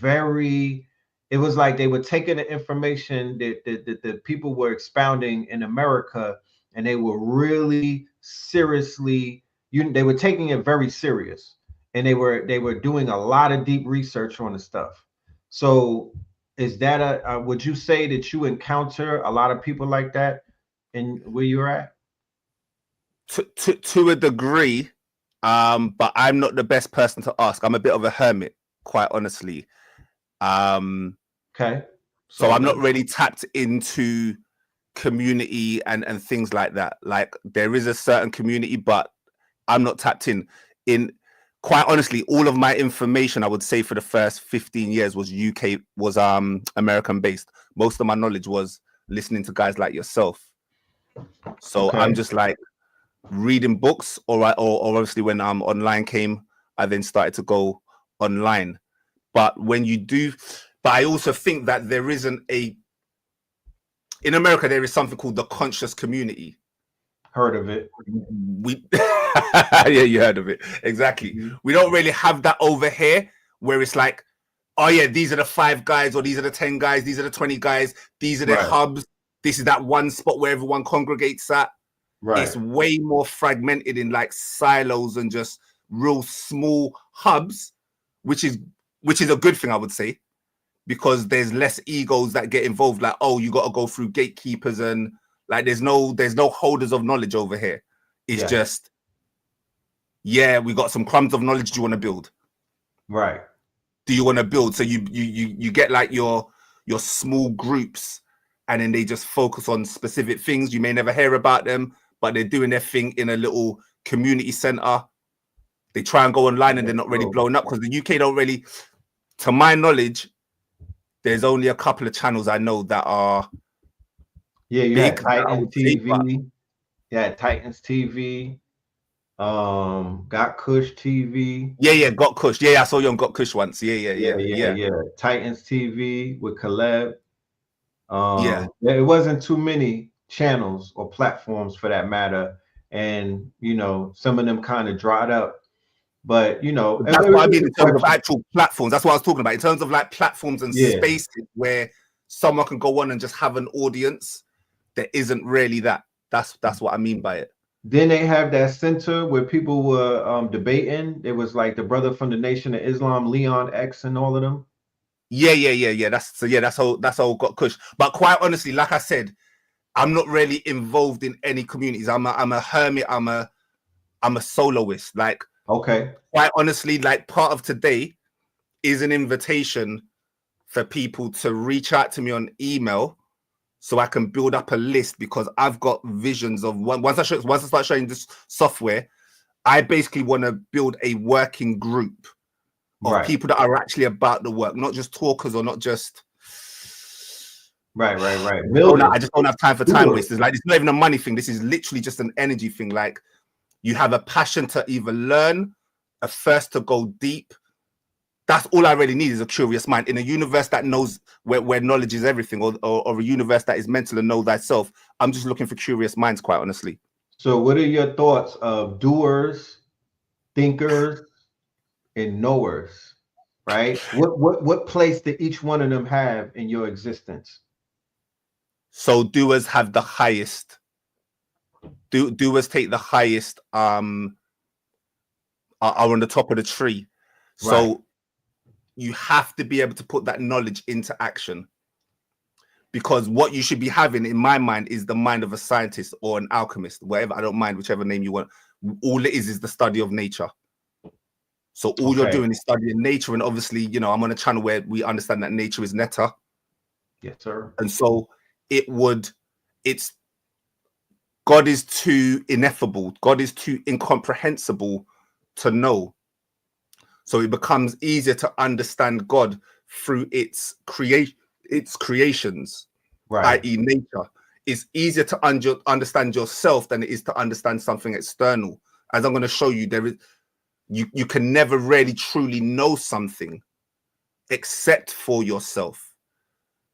Speaker 3: it was like they were taking the information that people were expounding in America, and they were really seriously, they were taking it very serious, and they were doing a lot of deep research on the stuff. So is that would you say that you encounter a lot of people like that in where you're at?
Speaker 4: To a degree, but I'm not the best person to ask. I'm a bit of a hermit, quite honestly.
Speaker 3: Okay.
Speaker 4: So I'm not really tapped into community and things like that. Like, there is a certain community, but I'm not tapped in. Quite honestly, all of my information, I would say, for the first 15 years was American based. Most of my knowledge was listening to guys like yourself. So I'm just like reading books, or obviously when online came, I then started to go online. But I also think that there isn't in America, there is something called the conscious community.
Speaker 3: Heard of it.
Speaker 4: We yeah, you heard of it. Exactly. We don't really have that over here where it's like, oh yeah, these are the 5 guys, or these are the 10 guys, these are the 20 guys, these are their hubs. This is that one spot where everyone congregates at. It's way more fragmented in like silos and just real small hubs, which is a good thing, I would say, because there's less egos that get involved. Like, oh, you got to go through gatekeepers, and like there's no holders of knowledge over here. It's just, yeah, we got some crumbs of knowledge. Do you want to build?
Speaker 3: Right.
Speaker 4: Do you want to build? So you get like your small groups, and then they just focus on specific things. You may never hear about them, but they're doing their thing in a little community center. They try and go online, and they're not really blowing up, because the UK don't really, to my knowledge, there's only a couple of channels I know that are
Speaker 3: you
Speaker 4: big.
Speaker 3: had Titans TV. Yeah, Titans TV. Got Kush TV.
Speaker 4: Yeah, Got Kush. Yeah, I saw you on Got Kush once. Yeah.
Speaker 3: Titans TV with Caleb. It wasn't too many channels or platforms for that matter, and you know, some of them kind of dried up. But you know,
Speaker 4: that's what I mean in terms of actual platforms. That's what I was talking about in terms of like platforms and spaces where someone can go on and just have an audience. There isn't really that. That's what I mean by it.
Speaker 3: Then they have that center where people were debating. It was like the brother from the Nation of Islam, Leon X, and all of them.
Speaker 4: Yeah. That's all Got Kush. But quite honestly, like I said, I'm not really involved in any communities. I'm a hermit. I'm a soloist. Like,
Speaker 3: okay.
Speaker 4: Quite honestly, like part of today is an invitation for people to reach out to me on email, so I can build up a list, because I've got visions of once I start showing this software, I basically want to build a working group of people that are actually about the work, not just talkers or not just
Speaker 3: right.
Speaker 4: I just don't have time for time wasters. Like, it's not even a money thing. This is literally just an energy thing. Like, you have a passion to either learn, a thirst to go deep. That's all I really need, is a curious mind in a universe that knows where knowledge is everything, or a universe that is mental and know thyself. I'm just looking for curious minds, quite honestly.
Speaker 3: So what are your thoughts of doers, thinkers, and knowers, right? What place do each one of them have in your existence?
Speaker 4: So doers have the highest. Doers take the highest, are on the top of the tree. So you have to be able to put that knowledge into action, because what you should be having, in my mind, is the mind of a scientist or an alchemist, whatever. I don't mind whichever name you want. All it is the study of nature. So all you're doing is studying nature. And obviously, you know, I'm on a channel where we understand that nature is netta.
Speaker 3: Yes, sir.
Speaker 4: And so it's God is too ineffable. God is too incomprehensible to know. So it becomes easier to understand God through its creations, i.e. nature. It's easier to understand yourself than it is to understand something external. As I'm going to show you, you can never really truly know something except for yourself.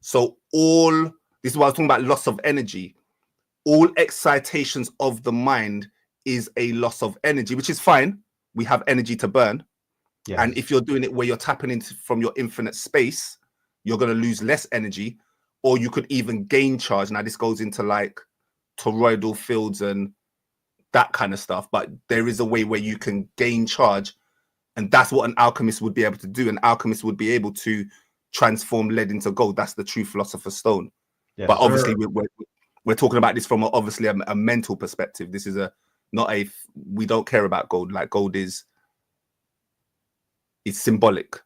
Speaker 4: So this is what I was talking about, loss of energy. All excitations of the mind is a loss of energy, which is fine. We have energy to burn. Yes. And if you're doing it where you're tapping into from your infinite space, you're going to lose less energy, or you could even gain charge. Now, this goes into like toroidal fields and that kind of stuff, but there is a way where you can gain charge, and that's what an alchemist would be able to do. An alchemist would be able to transform lead into gold. That's the true philosopher's stone. Yes, but obviously, we're talking about this from obviously a mental perspective. This is we don't care about gold. Like, gold it's symbolic.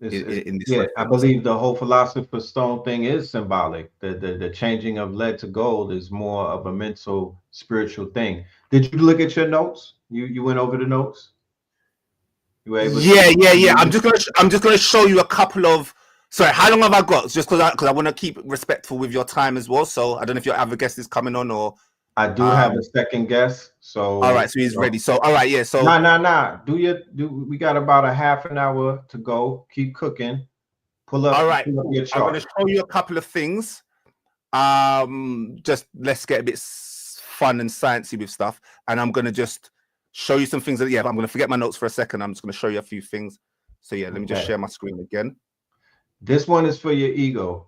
Speaker 4: In this
Speaker 3: reference. I believe the whole philosopher's stone thing is symbolic. The changing of lead to gold is more of a mental, spiritual thing. Did you look at your notes? You went over the notes? You were able
Speaker 4: yeah. I'm just gonna show you a couple of. Sorry, how long have I got? Just because I want to keep respectful with your time as well. So I don't know if your other guest is coming on, or
Speaker 3: I do have a second guest. So
Speaker 4: all right, so he's ready. So all right, yeah. So
Speaker 3: nah. We got about a half an hour to go. Keep cooking. Pull up.
Speaker 4: All right.
Speaker 3: Pull up your chart.
Speaker 4: I'm going to show you a couple of things. Just let's get a bit fun and sciencey with stuff, and I'm gonna just show you some things that I'm gonna forget my notes for a second. I'm just gonna show you a few things. So let me just share my screen again.
Speaker 3: This one is for your ego.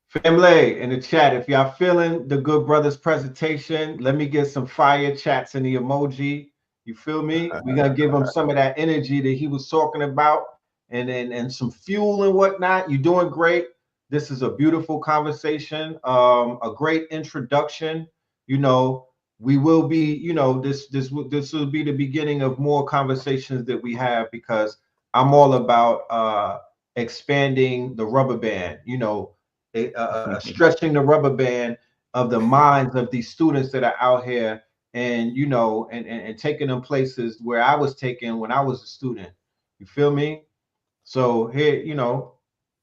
Speaker 3: Family in the chat, if y'all feeling the good brother's presentation, let me get some fire chats in the emoji. You feel me? We're gonna give him some of that energy that he was talking about, and some fuel and whatnot. You're doing great. This is a beautiful conversation, a great introduction. You know, we will be, you know, this will be the beginning of more conversations that we have, because I'm all about expanding the rubber band, you know, stretching the rubber band of the minds of these students that are out here, and you know, and taking them places where I was taken when I was a student. You feel me? So here, you know,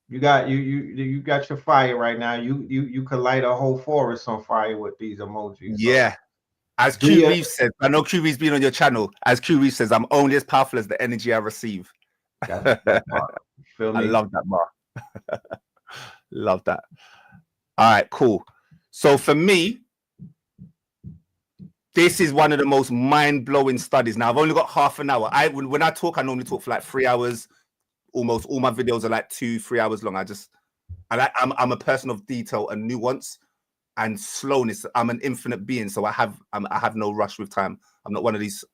Speaker 3: you got your fire right now. You could light a whole forest on fire with these emojis.
Speaker 4: Yeah. So. As Q Reeves says, I know Q Reeves been on your channel. As Q Reeves says, I'm only as powerful as the energy I receive.
Speaker 3: That's that part. Feel me?
Speaker 4: I love that, Mark. Love that. All right, cool. So for me, this is one of the most mind-blowing studies. Now, I've only got half an hour. When I talk, I normally talk for like 3 hours. Almost all my videos are like 2-3 hours long. I'm a person of detail and nuance and slowness. I'm an infinite being, so I have no rush with time. I'm not one of these,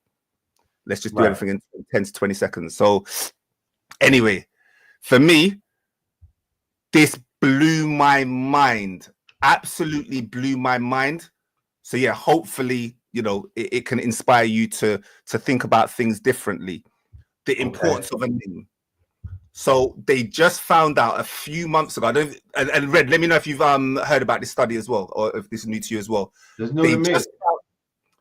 Speaker 4: let's just do everything in 10 to 20 seconds. So anyway, for me, this blew my mind, absolutely blew my mind. So yeah, hopefully, you know, it can inspire you to think about things differently. The importance of a name. So they just found out a few months ago. And Red, let me know if you've heard about this study as well, or if this is new to you as well.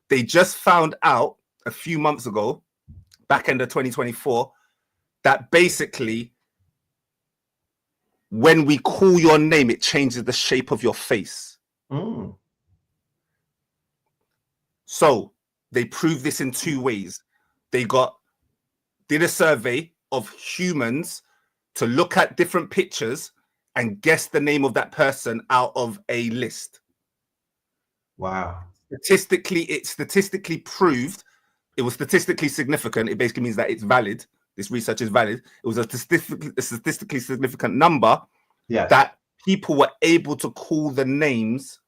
Speaker 4: They just found out a few months ago, back end of 2024, that basically when we call your name, it changes the shape of your face. So they proved this in 2 ways. They did a survey of humans to look at different pictures and guess the name of that person out of a list.
Speaker 3: Wow.
Speaker 4: Statistically, it's statistically proved. It was statistically significant. It basically means that it's valid. This research is valid. It was a statistically significant number that people were able to call the names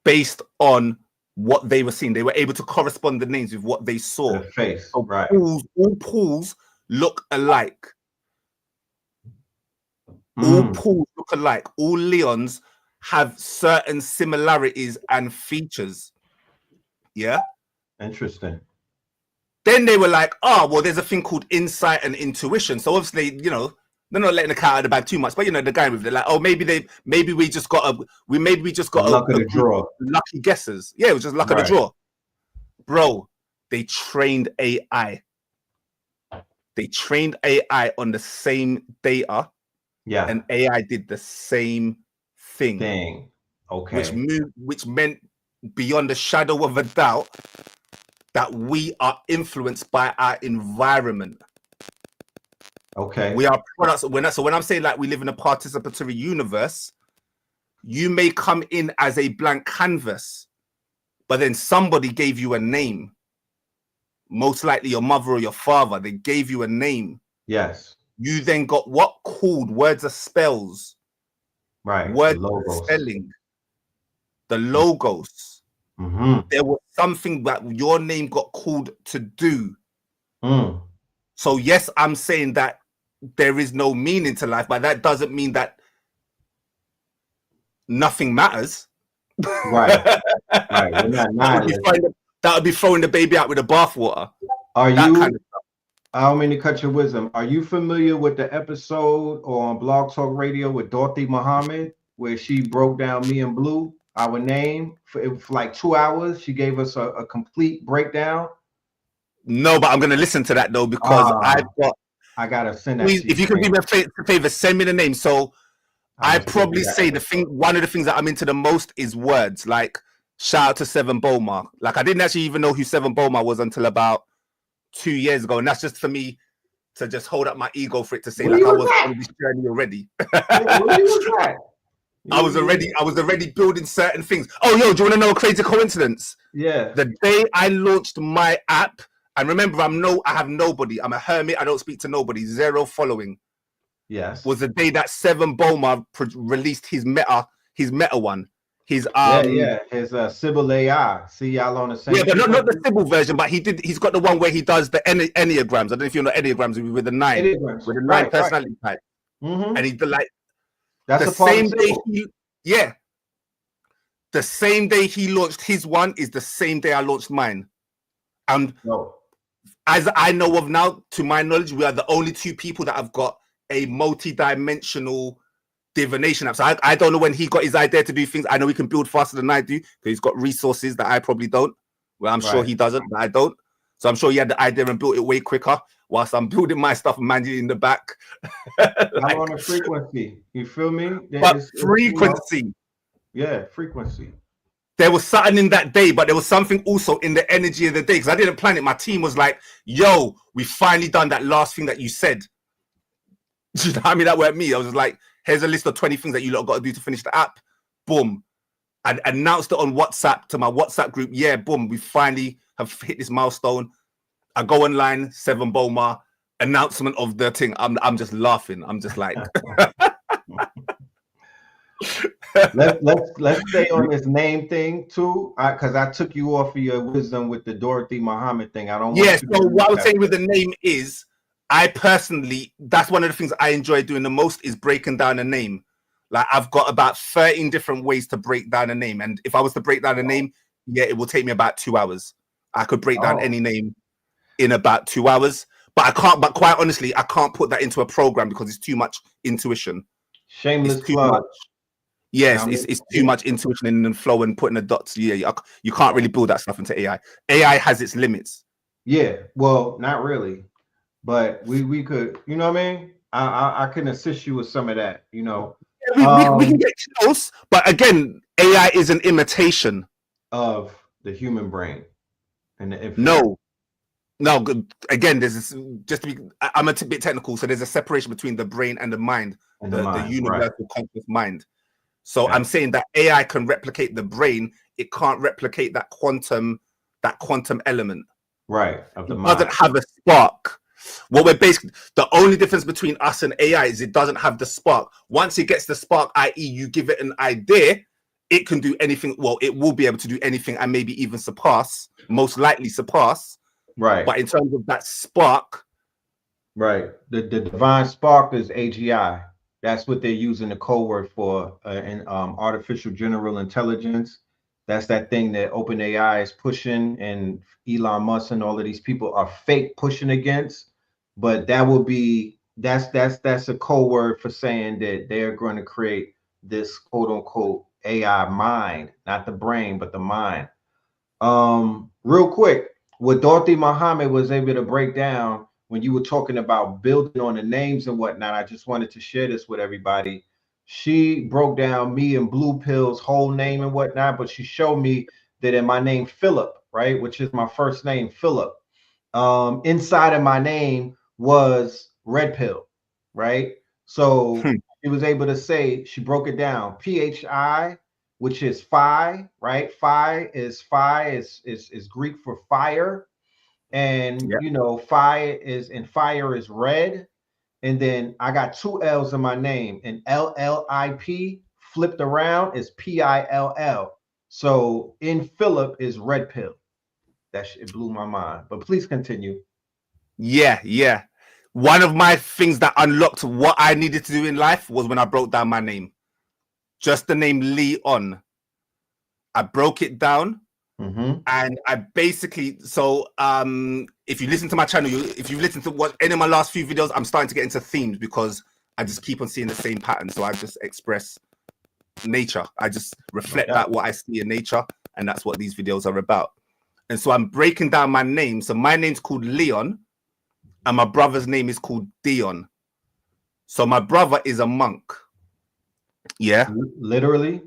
Speaker 4: based on what they were seeing. They were able to correspond the names with what they saw.
Speaker 3: The face,
Speaker 4: so all pools look alike. All pools look alike. All Leons have certain similarities and features. Yeah.
Speaker 3: Interesting.
Speaker 4: Then they were like, oh, well, there's a thing called insight and intuition. So obviously, you know, they're not letting the cat out of the bag too much, but you know, the guy with it, like, oh, maybe we just got a luck of the draw. Lucky guesses. Yeah, it was just luck of the draw. Bro, they trained AI. They trained AI on the same data. Yeah. And AI did the same thing. Okay. Which meant beyond a shadow of a doubt that we are influenced by our environment. Okay. We are products. So when I'm saying like we live in a participatory universe, you may come in as a blank canvas, but then somebody gave you a name. Most likely your mother or your father, they gave you a name. Yes. You then got what? Called words are spells. Right. Words are spelling. The logos. There was something that your name got called to do. So yes, I'm saying that there is no meaning to life, but that doesn't mean that nothing matters. Right. Right. That would be throwing the baby out with the bathwater. Are you? Kind of I don't mean to cut your wisdom. Are you familiar with the episode on Blog Talk Radio with Dorothy Muhammad, where she broke down me and Blue, our name, for like 2 hours? She gave us a complete breakdown. No, but I'm going to listen to that though, because I got to send that to you. If you can do me a favor, send me the name. So I probably say one of the things that I'm into the most is words. Like, shout out to Seven Boma. Like, I didn't actually even know who Seven Boma was until about 2 years ago, and that's just for me to just hold up my ego for it to say like I was on this journey already. Where you was at? I was already building certain things. Oh, yo, do you want to know a crazy coincidence?
Speaker 3: Yeah.
Speaker 4: The day I launched my app, and remember, I have nobody. I'm a hermit. I don't speak to nobody. 0 following.
Speaker 3: Yes.
Speaker 4: Was the day that Seven Boma released his meta one. His
Speaker 3: his Sybil AI. See, y'all on the same.
Speaker 4: Yeah, but not the Sybil version, but he's got the one where he does the enneagrams. I don't know if you know enneagrams with the 9.
Speaker 3: Enneagrams.
Speaker 4: With the 9 personality type.
Speaker 3: Mm-hmm.
Speaker 4: And he's like
Speaker 3: that's
Speaker 4: the same day the same day he launched his one is the same day I launched mine. And as I know of now, to my knowledge, we are the only 2 people that have got a multi-dimensional divination app. So I don't know when he got his idea to do things. I know he can build faster than I do because he's got resources that I probably don't. Well, I'm sure he doesn't, but I don't. So I'm sure he had the idea and built it way quicker whilst I'm building my stuff manually in the back.
Speaker 3: I'm on a frequency. You feel me?
Speaker 4: Frequency.
Speaker 3: Frequency.
Speaker 4: There was something in that day, but there was something also in the energy of the day because I didn't plan it. My team was like, yo, we finally done that last thing that you said. You know what I mean? That weren't me. I was like, here's a list of 20 things that you lot got to do to finish the app. Boom. I announced it on WhatsApp to my WhatsApp group. Yeah, boom. We finally have hit this milestone. I go online, 7 Boma, announcement of the thing. I'm just laughing. I'm just like...
Speaker 3: let's stay on this name thing too, because I took you off of your wisdom with the Dorothy Muhammad thing. I don't want
Speaker 4: so what I was saying with the name is I personally, that's one of the things I enjoy doing the most is breaking down a name. Like I've got about 13 different ways to break down a name. And if I was to break down a name, it will take me about 2 hours. I could break down any name in about 2 hours, but quite honestly, I can't put that into a program because it's too much intuition.
Speaker 3: Shameless plug.
Speaker 4: Yes, it's too much intuition in the flow and putting the dots. Yeah, you can't really build that stuff into AI. AI has its limits.
Speaker 3: Yeah, well, not really, but we could, you know what I mean? I can assist you with some of that, you know.
Speaker 4: We can get close, but again, AI is an imitation
Speaker 3: of the human brain. And
Speaker 4: no, again, there's just to be, I'm a bit technical, so there's a separation between the brain and the mind, and the universal conscious mind. So I'm saying that AI can replicate the brain, it can't replicate that quantum element.
Speaker 3: Right. Of the
Speaker 4: it
Speaker 3: mind.
Speaker 4: Doesn't have a spark. What we're basically, the only difference between us and AI is it doesn't have the spark. Once it gets the spark, i.e., you give it an idea, it can do anything. Well, it will be able to do anything and maybe even surpass, most likely surpass.
Speaker 3: Right.
Speaker 4: But in terms of that spark.
Speaker 3: Right. The divine spark is AGI. That's what they're using the code word for in artificial general intelligence. That's that thing that OpenAI is pushing and Elon Musk and all of these people are fake pushing against. But that will be, that's a code word for saying that they're going to create this quote unquote AI mind, not the brain, but the mind. Real quick, what Dorothy Muhammad was able to break down when you were talking about building on the names and whatnot, I just wanted to share this with everybody. She broke down me and Blue Pill's whole name and whatnot, but she showed me that in my name, Philip, right, which is my first name, Philip, inside of my name was Red Pill, right? So she was able to say, she broke it down, PHI, which is phi, right? Phi is Greek for fire. And you know, fire is red. And then I got 2 L's in my name, and LLIP flipped around is PILL. So in Philip is Red Pill. That shit blew my mind. But please continue.
Speaker 4: Yeah. One of my things that unlocked what I needed to do in life was when I broke down my name. Just the name Leon. I broke it down. And I basically, so if you listen to my channel, if you listen to what any of my last few videos, I'm starting to get into themes because I just keep on seeing the same pattern. So I just express nature. I just reflect back what I see in nature, and that's what these videos are about. And so I'm breaking down my name. So my name's called Leon, and my brother's name is called Dion. So my brother is a monk. Yeah,
Speaker 3: literally.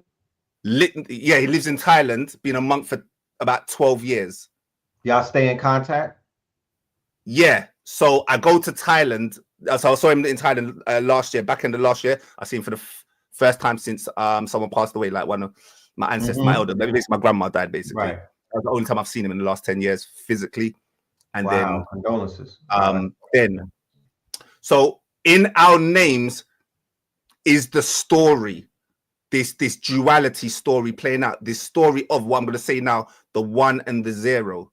Speaker 4: Yeah, he lives in Thailand, been a monk for about 12 years.
Speaker 3: Y'all stay in contact?
Speaker 4: Yeah. So I go to Thailand. So I saw him in Thailand last year, back in the last year. I seen him for the First time since someone passed away, like one of my ancestors, my elder, maybe my grandma died basically.
Speaker 3: Right.
Speaker 4: That was the only time I've seen him in the last 10 years physically. And
Speaker 3: Wow, condolences.
Speaker 4: then so in our names is the story, this duality story playing out, this story of what I'm going to say now, the 1 and the 0.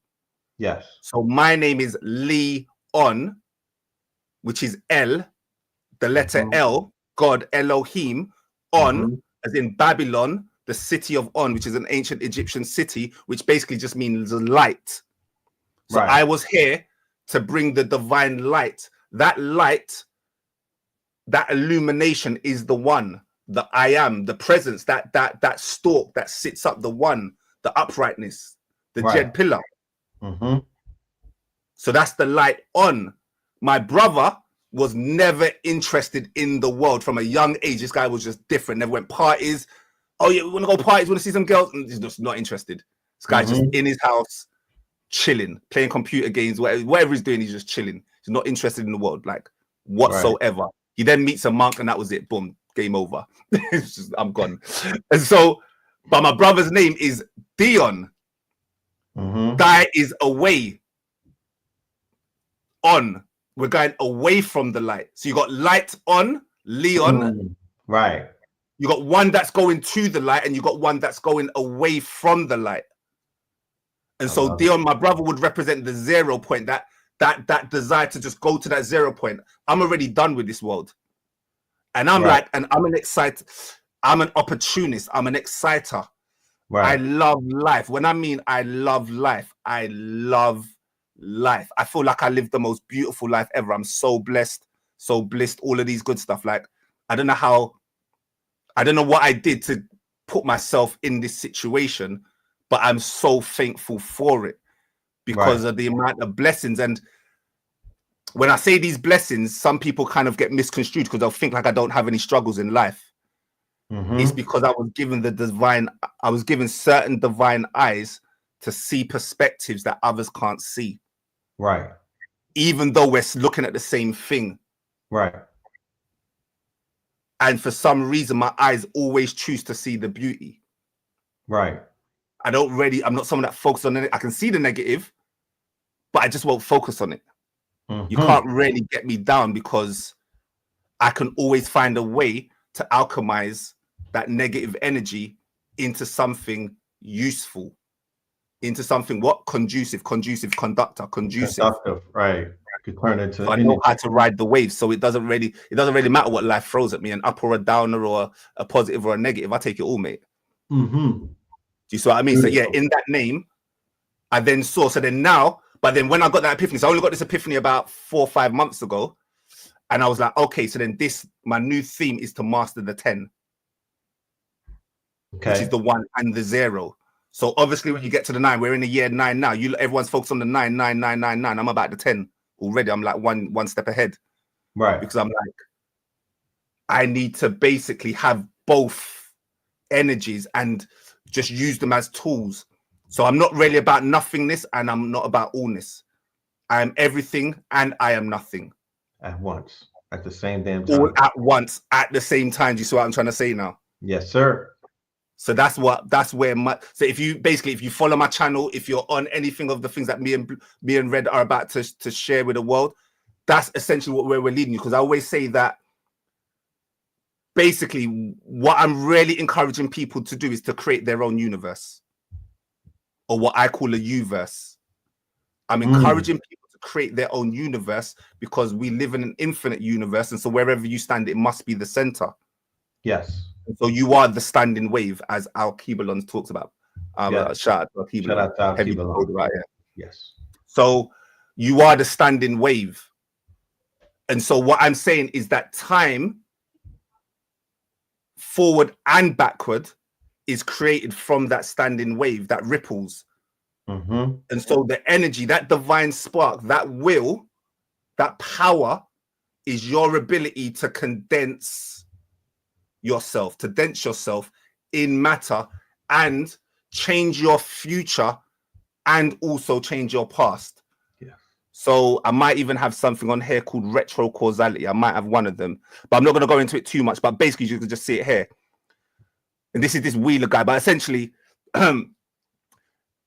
Speaker 3: Yes.
Speaker 4: So my name is Leon, which is L, the letter L, God, Elohim, On, as in Babylon, the city of On, which is an ancient Egyptian city, which basically just means light. So I was here to bring the divine light. That light, that illumination is the one, the I am, the presence, that stalk that sits up, the one, the uprightness, the Jed pillar. So that's the light on. My brother was never interested in the world from a young age. This guy was just different. Never went parties. Oh yeah, we want to go parties, want to see some girls. And he's just not interested. This guy's just in his house, chilling, playing computer games, whatever he's doing, he's just chilling. He's not interested in the world, like whatsoever. He then meets a monk and that was it. Boom, game over. It's just, I'm gone. And so, but my brother's name is Dion. Di is away. On. We're going away from the light. So you got light on, Leon.
Speaker 3: Right.
Speaker 4: You got one that's going to the light and you got one that's going away from the light. And so Dion, my brother, would represent the 0 point, that desire to just go to that 0 point. I'm already done with this world. And I'm like, and I'm an opportunist. I'm an exciter. I love life. When I mean I love life, I love life. I feel like I live the most beautiful life ever. I'm so blessed, so blessed, all of these good stuff. Like, I don't know what I did to put myself in this situation, but I'm so thankful for it because of the amount of blessings. And when I say these blessings, some people kind of get misconstrued because they'll think like I don't have any struggles in life. It's because I was given certain divine eyes to see perspectives that others can't see.
Speaker 3: Right.
Speaker 4: Even though we're looking at the same thing.
Speaker 3: Right.
Speaker 4: And for some reason, my eyes always choose to see the beauty.
Speaker 3: Right.
Speaker 4: I'm not someone that focuses on it. I can see the negative, but I just won't focus on it. You can't really get me down because I can always find a way to alchemize that negative energy into something useful, into something conducive, conductive.
Speaker 3: Right. Could turn into.
Speaker 4: So I know how to ride the waves, so it doesn't really matter what life throws at me, an up or a downer or a positive or a negative. I take it all, mate. Do you see what I mean? Beautiful. So yeah, in that name, I then saw. So then now, but then when I got that epiphany, so I only got this epiphany about 4 or 5 months ago, and I was like, okay, so then my new theme is to master the 10, which is the 1 and the 0. So obviously, when you get to the 9, we're in the year 9 now. Everyone's focused on the 9, 9, 9, 9, 9. I'm about the 10 already. I'm like one step ahead,
Speaker 3: right? Because
Speaker 4: I'm like, I need to basically have both energies and just use them as tools. So I'm not really about nothingness and I'm not about allness. I am everything and I am nothing.
Speaker 3: At once, at the same damn time.
Speaker 4: All at once, at the same time. Do you see what I'm trying to say now?
Speaker 3: Yes, sir.
Speaker 4: So that's where so if you follow my channel, if you're on anything of the things that me and Red are about to share with the world, that's essentially where we're leading you. Because I always say that basically what I'm really encouraging people to do is to create their own universe, or what I call a U-verse. I'm encouraging people to create their own universe because we live in an infinite universe, and so wherever you stand, it must be the center.
Speaker 3: Yes.
Speaker 4: And so you are the standing wave, as Alchemy talks about. Shout out to Alchemy.
Speaker 3: Shout out to Alchemy.
Speaker 4: Right, yeah.
Speaker 3: Yes.
Speaker 4: So you are the standing wave. And so what I'm saying is that time, forward and backward, is created from that standing wave that ripples. And so the energy, that divine spark, that will, that power is your ability to condense yourself, to dent yourself in matter and change your future and also change your past.
Speaker 3: Yeah.
Speaker 4: So I might even have something on here called retro causality. I might have one of them, but I'm not going to go into it too much. But basically, you can just see it here. and this is this Wheeler guy, but essentially,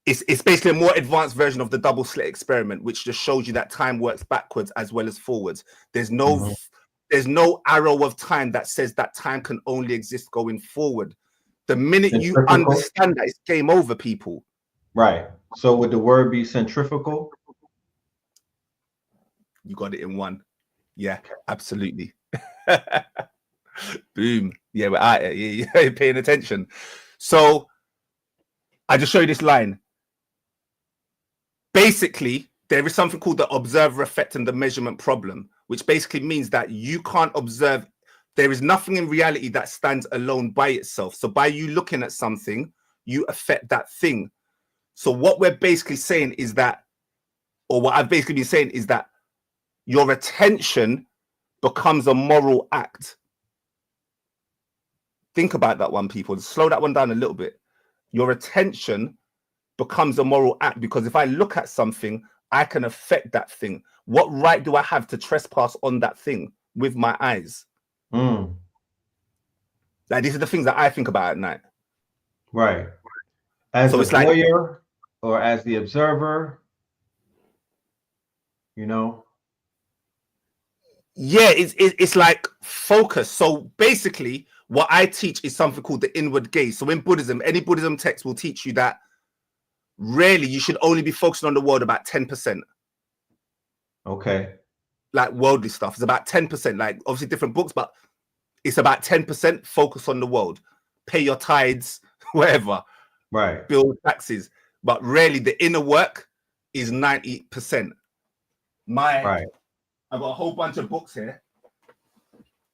Speaker 4: it's basically a more advanced version of the double slit experiment, which just shows you that time works backwards as well as forwards. There's no arrow of time that says that time can only exist going forward. The minute you understand that, it's game over, people.
Speaker 3: Right. So would the word be centrifugal?
Speaker 4: You got it in one. Yeah, absolutely. Boom. Yeah, we're at it. Yeah, you're paying attention. So I just show you this line. Basically, there is something called the observer effect and the measurement problem, which basically means that you can't observe. There is nothing in reality that stands alone by itself. So by you looking at something, you affect that thing. So what we're basically saying is that, or what I've basically been saying is that your attention becomes a moral act. Think about that one, people. Slow that one down a little bit. Your attention becomes a moral act, because if I look at something, I can affect that thing. What right do I have to trespass on that thing with my eyes? Like, these are the things that I think about at night.
Speaker 3: Right. As the voyeur or as the observer, you know?
Speaker 4: Yeah, it's like focus. So basically, what I teach is something called the inward gaze. So in Buddhism, any Buddhism text will teach you that really you should only be focusing on the world about 10%.
Speaker 3: Okay.
Speaker 4: Like worldly stuff. It's about 10%. Like obviously different books, but it's about 10% focus on the world. Pay your tithes, whatever.
Speaker 3: Right.
Speaker 4: Build taxes. But really the inner work is 90%.
Speaker 3: Right.
Speaker 4: I've got a whole bunch of books here,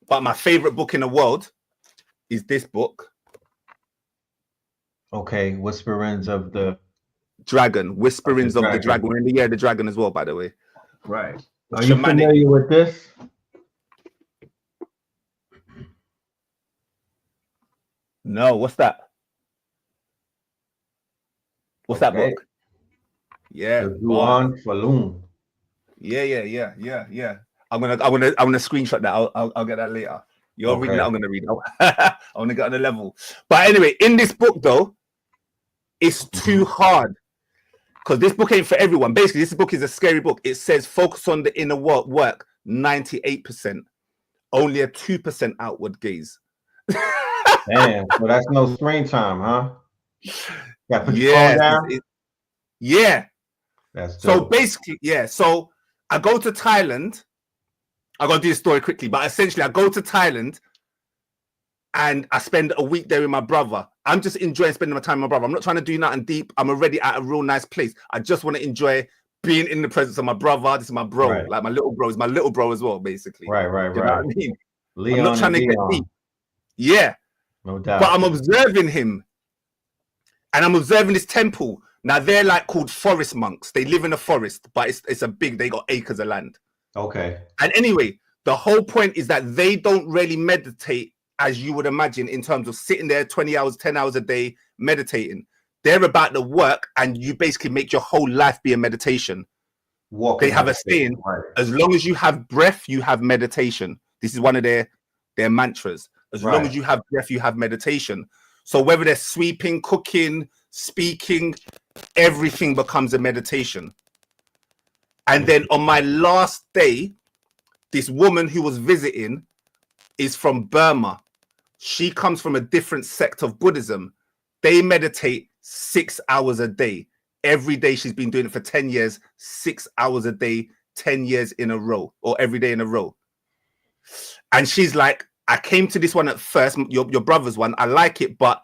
Speaker 4: but my favorite book in the world is this book.
Speaker 3: Okay, Whisperings of the
Speaker 4: Dragon. Whisperings of the Dragon. We're in the year of the dragon as well, by the way.
Speaker 3: Right. Are you familiar with this?
Speaker 4: No, what's that? What's that book? Yeah.
Speaker 3: Yuan Falun.
Speaker 4: Yeah. I'm gonna screenshot that. I'll get that later. You're reading that, I'm gonna read it. I want to get on the level. But anyway, in this book though, it's too hard because this book ain't for everyone. Basically, this book is a scary book. It says focus on the inner work 98%, only a 2% outward gaze.
Speaker 3: Man, so that's no screen time, huh?
Speaker 4: Yeah.
Speaker 3: That's
Speaker 4: so basically, yeah. So I go to Thailand. I'm gonna do this story quickly, but essentially, I go to Thailand and I spend a week there with my brother. I'm just enjoying spending my time with my brother. I'm not trying to do nothing deep. I'm already at a real nice place. I just want to enjoy being in the presence of my brother. This is my bro, like my little bro is my little bro as well, basically.
Speaker 3: Right.
Speaker 4: You know what I mean?
Speaker 3: Leon,
Speaker 4: I'm not trying to get deep. Yeah.
Speaker 3: No doubt.
Speaker 4: But I'm observing him. And I'm observing this temple. Now they're like called forest monks. They live in a forest, but it's a big, they got acres of land.
Speaker 3: Okay.
Speaker 4: And anyway, the whole point is that they don't really meditate as you would imagine in terms of sitting there 20 hours, 10 hours a day meditating. They're about the work, and you basically make your whole life be a meditation. They have a saying, as long as you have breath, you have meditation. This is one of their mantras. As long as you have breath, you have meditation. So whether they're sweeping, cooking, speaking, everything becomes a meditation. And then on my last day, this woman who was visiting is from Burma. She comes from a different sect of Buddhism. They meditate 6 hours a day. Every day. She's been doing it for 10 years, 6 hours a day, 10 years in a row, or every day in a row. And she's like, I came to this one at first, your brother's one. I like it, but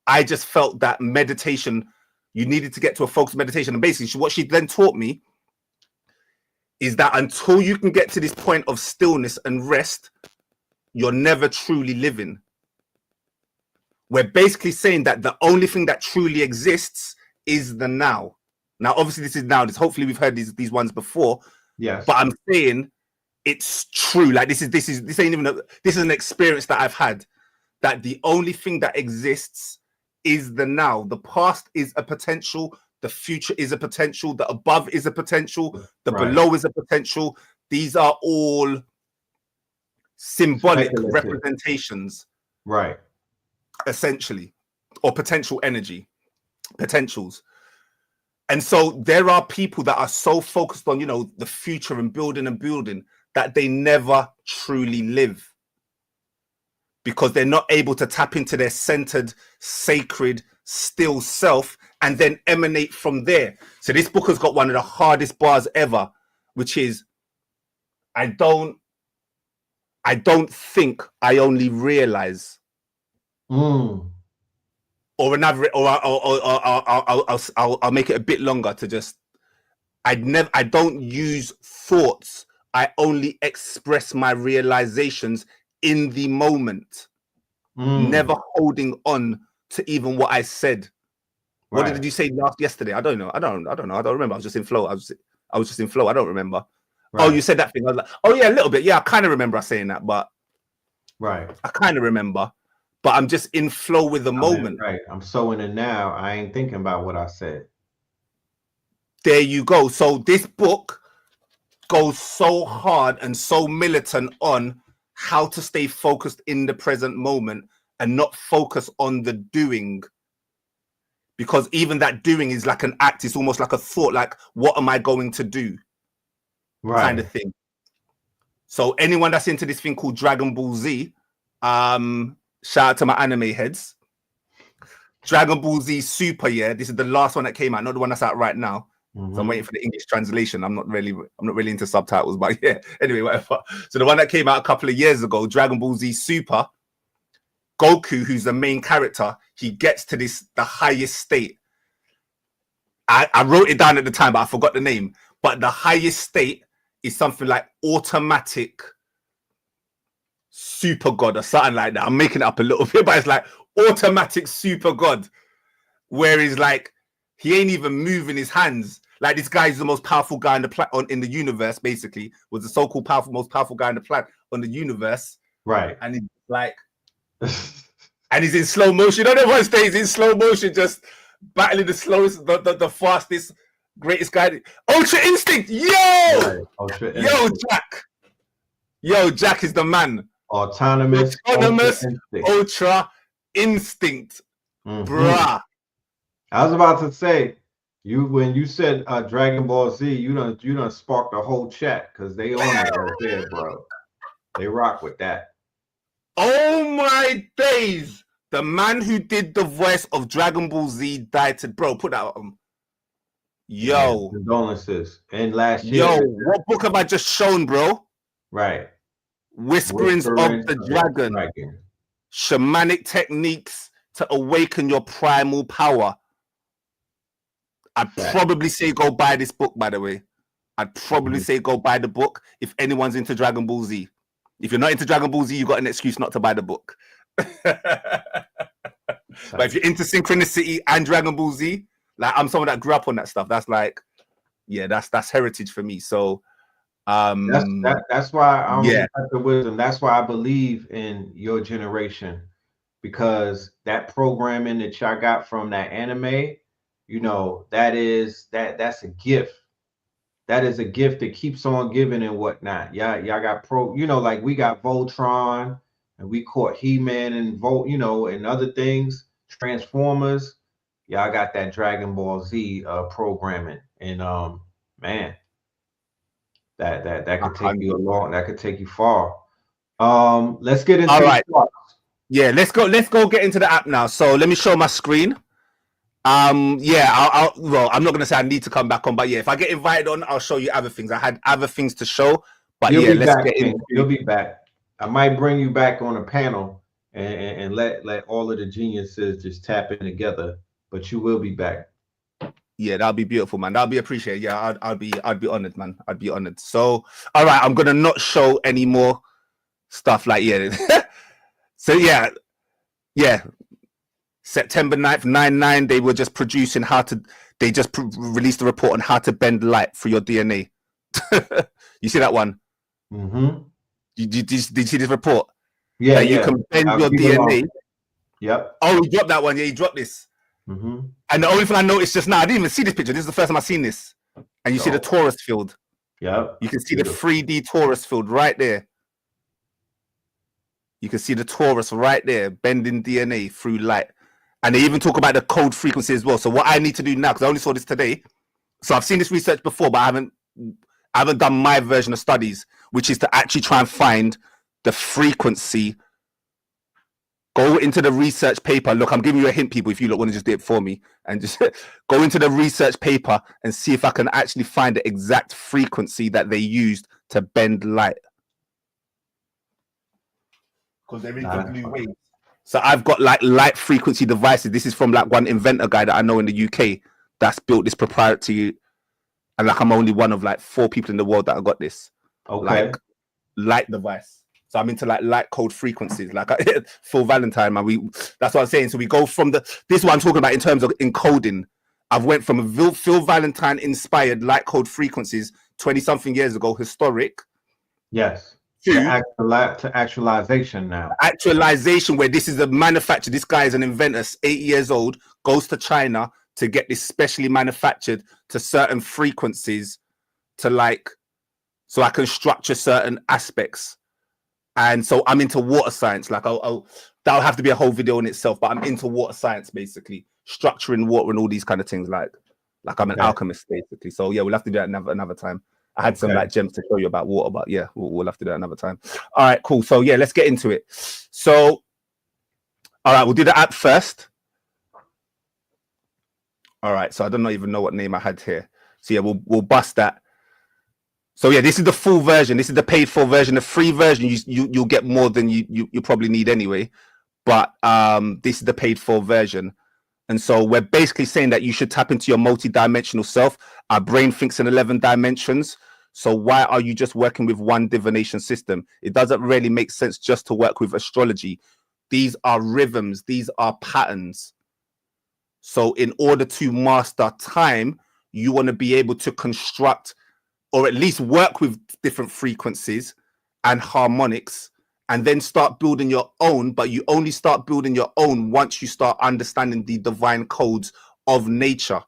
Speaker 4: I just felt that meditation, you needed to get to a focused meditation. And basically what she then taught me is that until you can get to this point of stillness and rest, you're never truly living. We're basically saying that the only thing that truly exists is the now. Now, obviously, this is now. Hopefully, we've heard these ones before.
Speaker 3: Yes.
Speaker 4: But I'm saying it's true. Like this is an experience that I've had. That the only thing that exists is the now. The past is a potential. The future is a potential. The above is a potential. The below is a potential. These are all symbolic representations.
Speaker 3: Right.
Speaker 4: essentially, or potential energy, potentials. And so there are people that are so focused on, the future and building that they never truly live, because they're not able to tap into their centered, sacred, still self and then emanate from there. So this book has got one of the hardest bars ever, which is, I don't think, I only realize. Or another, or I'll make it a bit longer to just, I don't use thoughts. I only express my realizations in the moment, never holding on to even what I said. What did you say yesterday? I don't know. I don't remember. I was just in flow. I was just in flow. I don't remember. Right. Oh, you said that thing. I was like, oh yeah, a little bit. Yeah, I kind of remember us saying that, but I kind of remember. But I'm just in flow with the moment.
Speaker 3: Right. I'm so in it now. I ain't thinking about what I said.
Speaker 4: There you go. So this book goes so hard and so militant on how to stay focused in the present moment and not focus on the doing. Because even that doing is like an act. It's almost like a thought, like, what am I going to do? Kind of thing. So anyone that's into this thing called Dragon Ball Z, shout out to my anime heads. Dragon Ball Z Super, this is the last one that came out, not the one that's out right now. So I'm waiting for the English translation. I'm not really into subtitles, but yeah. Anyway, whatever. So the one that came out a couple of years ago, Dragon Ball Z Super, Goku, who's the main character, he gets to the highest state. I wrote it down at the time, but I forgot the name. But the highest state is something like automatic super god or something like that. I'm making it up a little bit, but it's like automatic super god, where he's like, he ain't even moving his hands. Like, this guy is the most powerful guy in the universe, basically, was the so-called most powerful guy on the universe.
Speaker 3: Right.
Speaker 4: And he's like, and he's in slow motion. Everyone stays in slow motion, just battling the slowest, the fastest, greatest guy. Ultra Instinct, yo! Right. Ultra Instinct. Jack is the man.
Speaker 3: Autonomous
Speaker 4: Ultra Instinct. Bruh.
Speaker 3: I was about to say, when you said Dragon Ball Z, you done sparked the whole chat, because they own it right there, bro. They rock with that.
Speaker 4: Oh my days! The man who did the voice of Dragon Ball Z died to, bro. Put that on. Yo,
Speaker 3: condolences. And last year,
Speaker 4: what book have I just shown, bro?
Speaker 3: Right.
Speaker 4: Whisperings of the Dragon. Shamanic Techniques to awaken your primal power. I'd probably say go buy this book, by the way. I'd probably say go buy the book if anyone's into Dragon Ball Z. If you're not into Dragon Ball Z, you got an excuse not to buy the book. But if you're into Synchronicity and Dragon Ball Z, like, I'm someone that grew up on that stuff. That's like, that's heritage for me. So
Speaker 3: that's why I'm the wisdom. That's why I believe in your generation, because that programming that y'all got from that anime, that's a gift. That is a gift that keeps on giving and whatnot. Y'all got like we got Voltron, and we caught He-Man and and other things, Transformers. Y'all got that Dragon Ball Z programming, and man, that could take you that could take you far. Let's get into
Speaker 4: let's go get into the app now. So let me show my screen. I'm not gonna say I need to come back on, but if I get invited on, I'll show you other things. I had other things to show, but let's get into.
Speaker 3: You'll be back. I might bring you back on a panel and let all of the geniuses just tap in together, but you will be back.
Speaker 4: Yeah, that'll be beautiful, man. That'll be appreciated. Yeah, I'd be honored, man. I'd be honored. So, all right, I'm gonna not show any more stuff like So September 9th, 9/9, they were just producing they just released a report on how to bend light through your DNA. You see that one? Did you see this report?
Speaker 3: Yeah,
Speaker 4: you can bend your DNA.
Speaker 3: Yep.
Speaker 4: Oh, he dropped that one. Yeah, he dropped this. And the only thing I noticed just now, I didn't even see this picture. This is the first time I've seen this. And you see the torus field.
Speaker 3: Yep.
Speaker 4: You can see the 3D torus field right there. You can see the torus right there, bending DNA through light. And they even talk about the code frequency as well. So what I need to do now, because I only saw this today, so I've seen this research before, but I haven't done my version of studies, which is to actually try and find the frequency. Go into the research paper. Look, I'm giving you a hint, people, if you want to just do it for me, and just go into the research paper and see if I can actually find the exact frequency that they used to bend light. Because there is the blue waves. So I've got like light frequency devices. This is from like one inventor guy that I know in the UK that's built this proprietary, and like I'm only one of like 4 people in the world that have got this.
Speaker 3: Okay.
Speaker 4: Like light device. So I'm into like light code frequencies, like Phil Valentine, man. That's what I'm saying. So we go from this is what I'm talking about in terms of encoding. I've went from a Phil Valentine inspired light code frequencies 20 something years ago, historic.
Speaker 3: Yes. To actualization now.
Speaker 4: Actualization, where this is a manufacturer. This guy is an inventor, 8 years old, goes to China to get this specially manufactured to certain frequencies, to like, so I can structure certain aspects. And so I'm into water science. Like that'll have to be a whole video in itself, but I'm into water science, basically structuring water and all these kind of things. Like I'm an alchemist, basically. So yeah, we'll have to do that another time. I had some like gems to show you about water, but yeah, we'll have to do that another time. All right, cool. So yeah, let's get into it. So, all right, we'll do the app first. All right, so I don't even know what name I had here. So yeah, we'll bust that. So yeah, this is the full version. This is the paid for version. The free version, you'll get more than you probably need anyway. But this is the paid for version. And so we're basically saying that you should tap into your multi-dimensional self. Our brain thinks in 11 dimensions. So why are you just working with one divination system? It doesn't really make sense just to work with astrology. These are rhythms. These are patterns. So in order to master time, you want to be able to construct or at least work with different frequencies and harmonics, and then start building your own. But you only start building your own once you start understanding the divine codes of nature.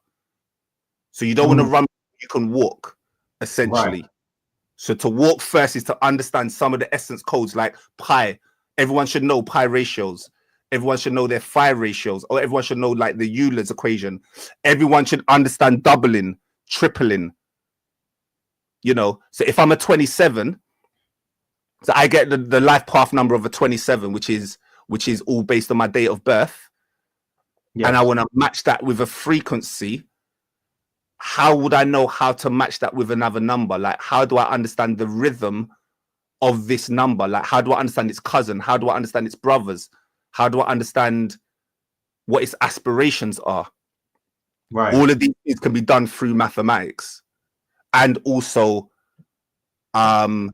Speaker 4: So you don't want to run, you can walk, essentially. Right. So to walk first is to understand some of the essence codes, like pi. Everyone should know pi ratios. Everyone should know their phi ratios, or everyone should know like the Euler's equation. Everyone should understand doubling, tripling. You know, so if I'm a 27, so I get the life path number of a 27, which is all based on my date of birth. Yes. And I want to match that with a frequency. How would I know how to match that with another number? Like, how do I understand the rhythm of this number? Like, how do I understand its cousin? How do I understand its brothers? How do I understand what its aspirations are? Right. All of these things can be done through mathematics. And also other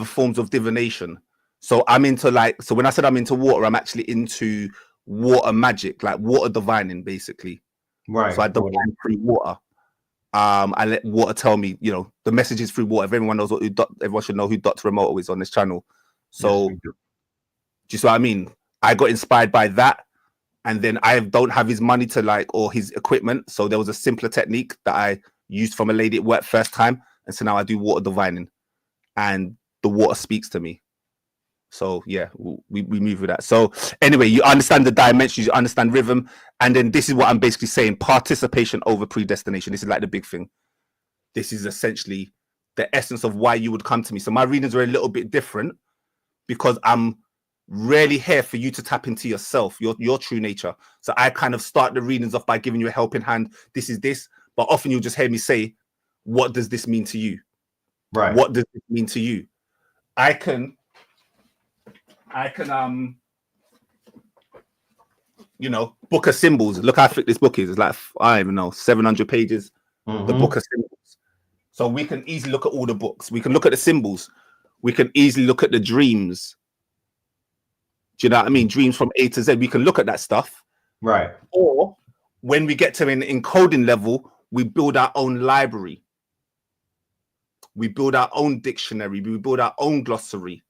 Speaker 4: forms of divination. So I'm into so when I said I'm into water, I'm actually into water magic, like water divining, basically. Right. So I divine through water. I let water tell me, you know, the messages through water. If everyone knows everyone should know who Dr. Remoto is on this channel. So yes, do you see what I mean? I got inspired by that. And then I don't have his money to or his equipment. So there was a simpler technique that I used from a lady at work first time, and so now I do water divining, and the water speaks to me. So yeah, we move with that. So anyway, you understand the dimensions, you understand rhythm, and then this is what I'm basically saying: participation over predestination. This is like the big thing. This is essentially the essence of why you would come to me. So my readings are a little bit different because I'm really here for you to tap into yourself, your true nature. So I kind of start the readings off by giving you a helping hand. This is this. But often you'll just hear me say, what does this mean to you? Right. What does this mean to you? I can you know, book of symbols. Look how thick this book is. It's like, I don't even know, 700 pages. The book of symbols. So we can easily look at all the books. We can look at the symbols. We can easily look at the dreams. Do you know what I mean? Dreams from A to Z. We can look at that stuff. Right. Or when we get to an encoding level, we build our own library. We build our own dictionary. We build our own glossary.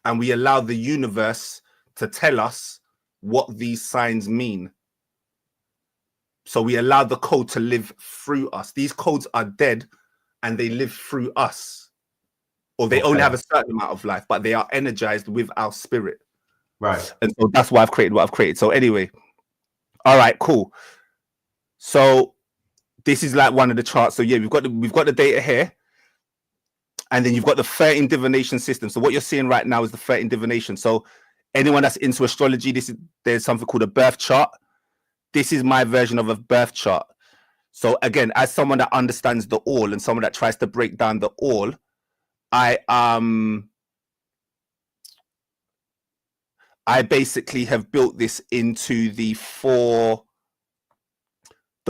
Speaker 4: And we allow the universe to tell us what these signs mean. So we allow the code to live through us. These codes are dead and they live through us. Or they only have a certain amount of life, but they are energized with our spirit.
Speaker 3: Right.
Speaker 4: And so that's why I've created what I've created. So anyway, all right, cool. So this is like one of the charts. So yeah, we've got the data here, and then you've got the 13 divination system. So what you're seeing right now is the 13 divination. So anyone that's into astrology, there's something called a birth chart. This is my version of a birth chart. So again, as someone that understands the all and someone that tries to break down the all, I basically have built this into the four.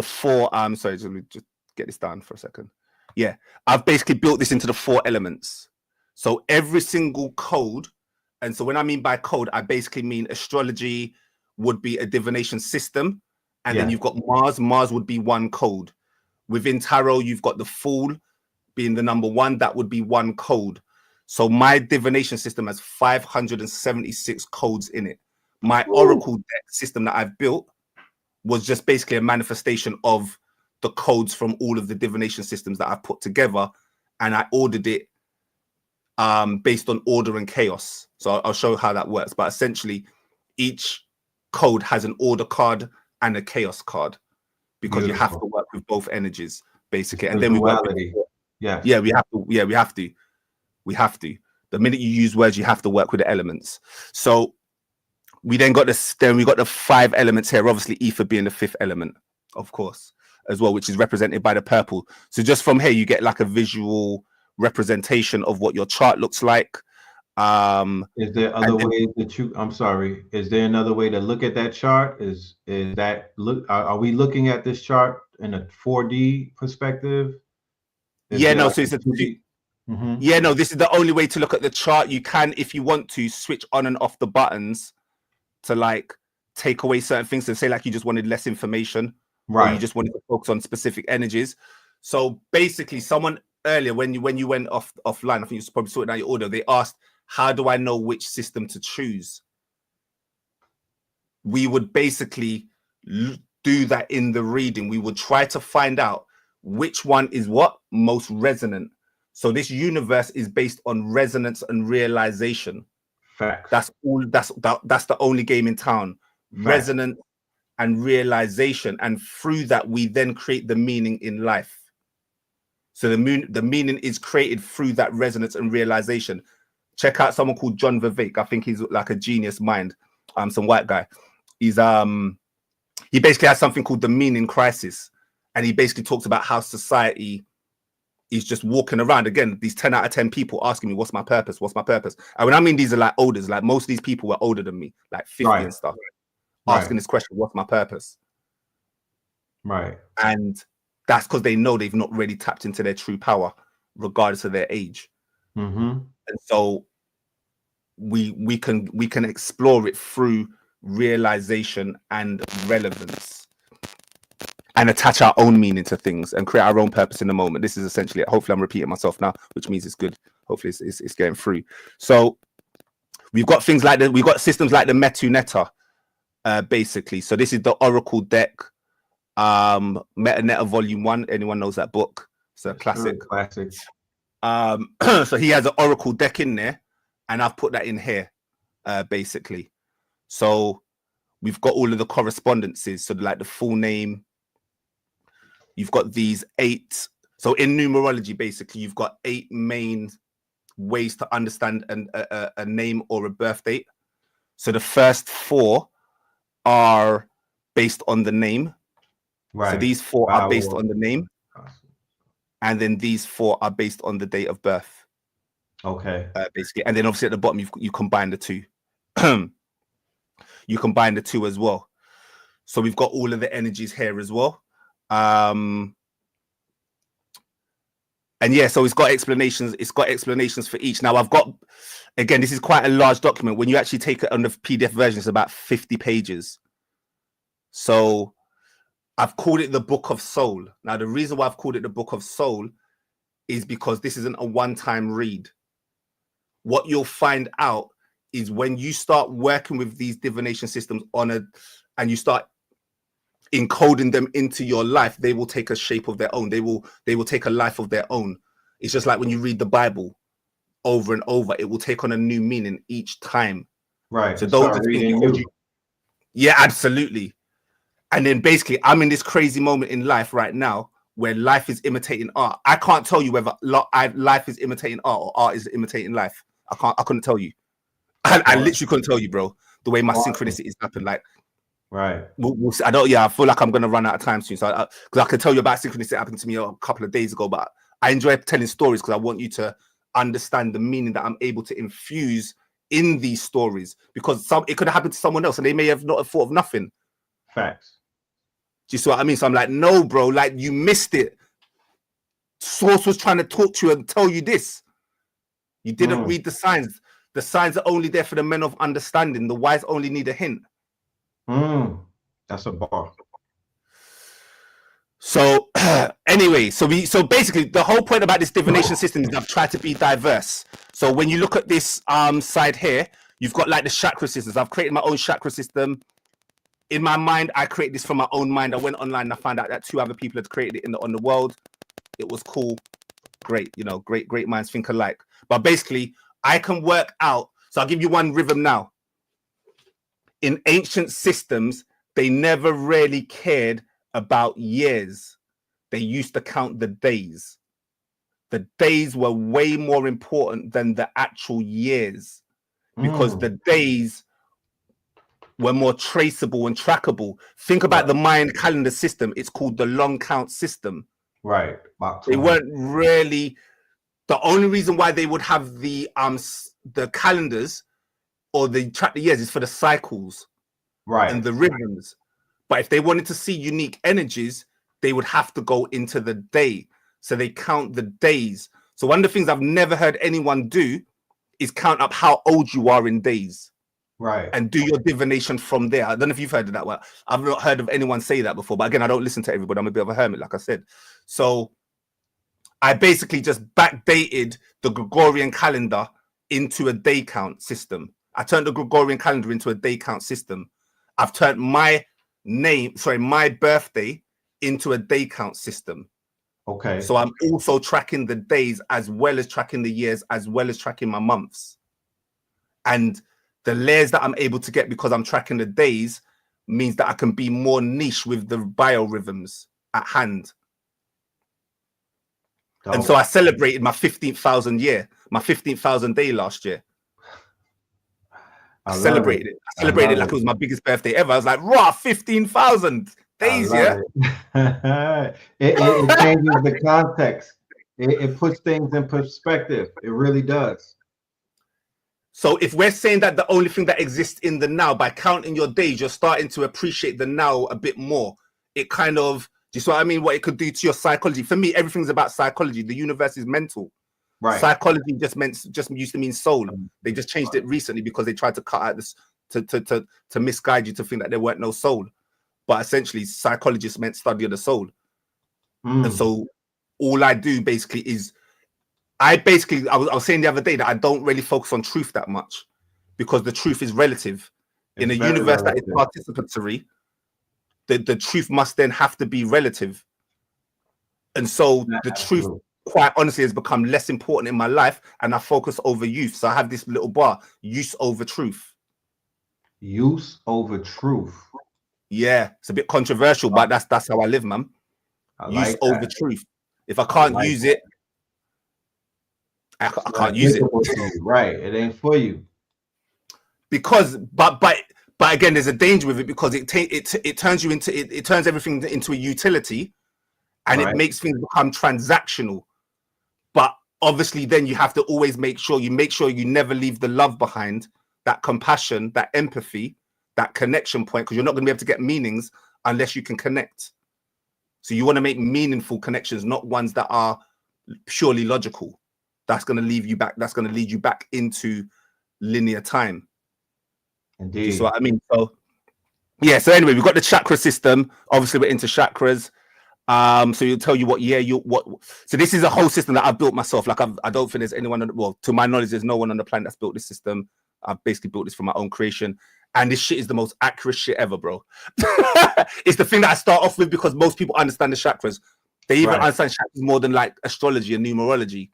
Speaker 4: Sorry, let me just get this down for a second. Yeah, I've basically built this into the 4 elements. So every single code, and so when I mean by code, I basically mean astrology would be a divination system, and then you've got Mars. Mars would be one code. Within tarot, you've got the Fool being the number 1. That would be one code. So my divination system has 576 codes in it. My oracle deck system that I've built was just basically a manifestation of the codes from all of the divination systems that I've put together, and I ordered it based on order and chaos. So I'll show how that works. But essentially, each code has an order card and a chaos card, because you have to work with both energies, basically. And then we work with, we have to. The minute you use words, you have to work with the elements. So we then got this. Then we got the 5 elements here. Obviously, ether being the 5th element, of course, as well, which is represented by the purple. So just from here, you get like a visual representation of what your chart looks like.
Speaker 3: Is there other ways that you? I'm sorry. Is there another way to look at that chart? Is that look? Are we looking at this chart in a 4D perspective?
Speaker 4: Yeah, no. So it's a 2D. Yeah, no. This is the only way to look at the chart. You can, if you want to, switch on and off the buttons to like take away certain things. And say like you just wanted less information, right? Or you just wanted to focus on specific energies. So basically, someone earlier when you went offline, I think you probably sorted out your order. They asked, how do I know which system to choose? We would basically do that in the reading. We would try to find out which one is what most resonant. So this universe is based on resonance and realization.
Speaker 3: Facts.
Speaker 4: That's the only game in town. Facts. Resonance and realization, and through that we then create the meaning in life. So the meaning is created through that resonance and realization. Check out someone called John Vivek. I think he's like a genius mind. Some white guy. He's he basically has something called the meaning crisis, and he basically talks about how society is just walking around. Again, these 10 out of 10 people asking me, "What's my purpose? What's my purpose?" And when I mean these are like olders, like most of these people were older than me, like 50 and stuff, asking this question, "What's my purpose?"
Speaker 3: Right.
Speaker 4: And that's because they know they've not really tapped into their true power, regardless of their age. And so we can explore it through realization and relevance, and attach our own meaning to things and create our own purpose in the moment. This is essentially it. Hopefully I'm repeating myself now, which means it's good. Hopefully it's getting through. So we've got things like we've got systems like the Metuneta, basically. So this is the Oracle deck, Metaneta Volume 1. Anyone knows that book? It's a classic.
Speaker 3: Classic.
Speaker 4: So he has an Oracle deck in there, and I've put that in here, basically. So we've got all of the correspondences. So like the full name, you've got these 8. So in numerology, basically, you've got 8 main ways to understand a name or a birth date. So the first 4 are based on the name. Right. So these 4 are based on the name. And then these 4 are based on the date of birth. Okay. Basically. And then obviously at the bottom, you combine the 2. You combine the 2 as well. So we've got all of the energies here as well. And yeah, so it's got explanations. It's got explanations for each. Now I've got, again, this is quite a large document. When you actually take it on the PDF version, it's about 50 pages. So I've called it the Book of Soul. Now, the reason why I've called it the Book of Soul is because this isn't a one-time read. What you'll find out is when you start working with these divination systems and you start encoding them into your life, they will take a shape of their own. They will take a life of their own. It's just like when you read the Bible over and over, it will take on a new meaning each time.
Speaker 3: Right.
Speaker 4: So those are
Speaker 3: Start
Speaker 4: the things
Speaker 3: reading
Speaker 4: that
Speaker 3: you.
Speaker 4: yeah, absolutely. And then basically, I'm in this crazy moment in life right now where life is imitating art. I can't tell you whether life is imitating art or art is imitating life. I couldn't tell you. I literally couldn't tell you, bro. The way my synchronicity is happening, like,
Speaker 3: Right.
Speaker 4: we'll see. I don't. Yeah, I feel like I'm gonna run out of time soon. So, because I can tell you about synchronicity that happened to me a couple of days ago, but I enjoy telling stories because I want you to understand the meaning that I'm able to infuse in these stories. Because it could have happened to someone else, and they may have not have thought of nothing.
Speaker 3: Facts.
Speaker 4: Do you see what I mean? So I'm like, no, bro, like you missed it. Source was trying to talk to you and tell you this. You didn't read the signs. The signs are only there for the men of understanding. The wise only need a hint.
Speaker 3: That's a bar.
Speaker 4: So anyway, so basically the whole point about this divination system is I've tried to be diverse. So when you look at this side here, you've got like the chakra systems. I've created my own chakra system. In my mind, I created this from my own mind. I went online and I found out that 2 other people had created it on the world. It was cool. Great, you know, great minds think alike. But basically, I can work out. So I'll give you one rhythm now. In ancient systems, they never really cared about years. They used to count the days. The days were way more important than the actual years because the days were more traceable and trackable. Think about the Mayan calendar system. It's called the long count system.
Speaker 3: Right.
Speaker 4: They weren't really, the only reason why they would have the calendars or they track the years is for the cycles and the rhythms. But if they wanted to see unique energies, they would have to go into the day. So they count the days. So one of the things I've never heard anyone do is count up how old you are in days.
Speaker 3: Right.
Speaker 4: And do your divination from there. I don't know if you've heard of that one. I've not heard of anyone say that before. But again, I don't listen to everybody. I'm a bit of a hermit, like I said. So I basically just backdated the Gregorian calendar into a day count system. I turned the Gregorian calendar into a day count system. I've turned my birthday into a day count system.
Speaker 3: Okay.
Speaker 4: So I'm also tracking the days as well as tracking the years, as well as tracking my months. And the layers that I'm able to get because I'm tracking the days means that I can be more niche with the biorhythms at hand. And so I celebrated my 15,000 year, my 15,000 day last year. I celebrated it. I celebrated it like it was my biggest birthday ever. I was like, raw, 15,000 days, yeah?
Speaker 3: It changes the context. It puts things in perspective. It really does.
Speaker 4: So if we're saying that the only thing that exists in the now, by counting your days, you're starting to appreciate the now a bit more. It kind of, do you see what I mean? What it could do to your psychology. For me, everything's about psychology. The universe is mental. Right. Psychology just used to mean soul. They just changed it recently because they tried to cut out this to misguide you to think that there weren't no soul. But essentially, psychologists meant study of the soul. And so all I do basically is I was saying the other day that I don't really focus on truth that much because the truth is relative. In a universe that is participatory, the truth must then have to be relative. And so the truth, quite honestly, has become less important in my life, and I focus over youth. So I have this little bar: use over truth.
Speaker 3: Use over truth.
Speaker 4: Yeah, it's a bit controversial, but that's how I live, man. Use over truth. If I can't use it, I can't use it.
Speaker 3: Right, it ain't for you.
Speaker 4: Because, but again, there's a danger with it because it turns you into it turns everything into a utility, and it makes things become transactional. But obviously, then you have to always make sure you never leave the love behind, that compassion, that empathy, that connection point, because you're not going to be able to get meanings unless you can connect. So you want to make meaningful connections, not ones that are purely logical. That's going to leave you back. That's going to lead you back into linear time.
Speaker 3: Indeed.
Speaker 4: So I mean, so yeah. So anyway, we've got the chakra system. Obviously, we're into chakras. So it'll tell you what year so this is a whole system that I've built myself. Like I don't think there's anyone to my knowledge, there's no one on the planet that's built this system. I've basically built this from my own creation. And this shit is the most accurate shit ever, bro. It's the thing that I start off with because most people understand the chakras. They even understand chakras more than like astrology and numerology.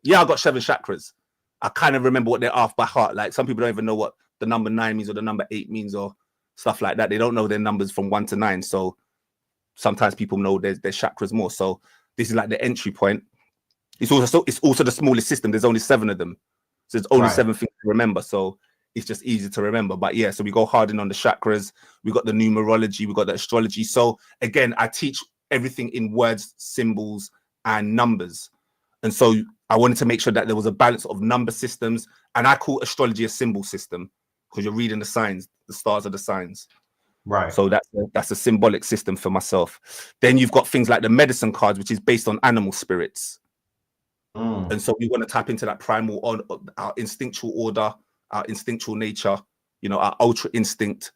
Speaker 4: Yeah, I got 7 chakras. I kind of remember what they're off by heart. Like some people don't even know what the number 9 means or the number 8 means or stuff like that. They don't know their numbers from 1 to 9. So sometimes people know their chakras more. So this is like the entry point. It's also the smallest system. There's only 7 of them. So there's only 7 things to remember. So it's just easy to remember. But yeah, so we go hard in on the chakras. We got the numerology. We got the astrology. So again, I teach everything in words, symbols, and numbers. And so I wanted to make sure that there was a balance of number systems. And I call astrology a symbol system because you're reading the signs. The stars are the signs.
Speaker 3: Right.
Speaker 4: So that's a symbolic system for myself. Then you've got things like the medicine cards, which is based on animal spirits. And so we want to tap into that primal, our instinctual order, our instinctual nature, you know, our ultra instinct.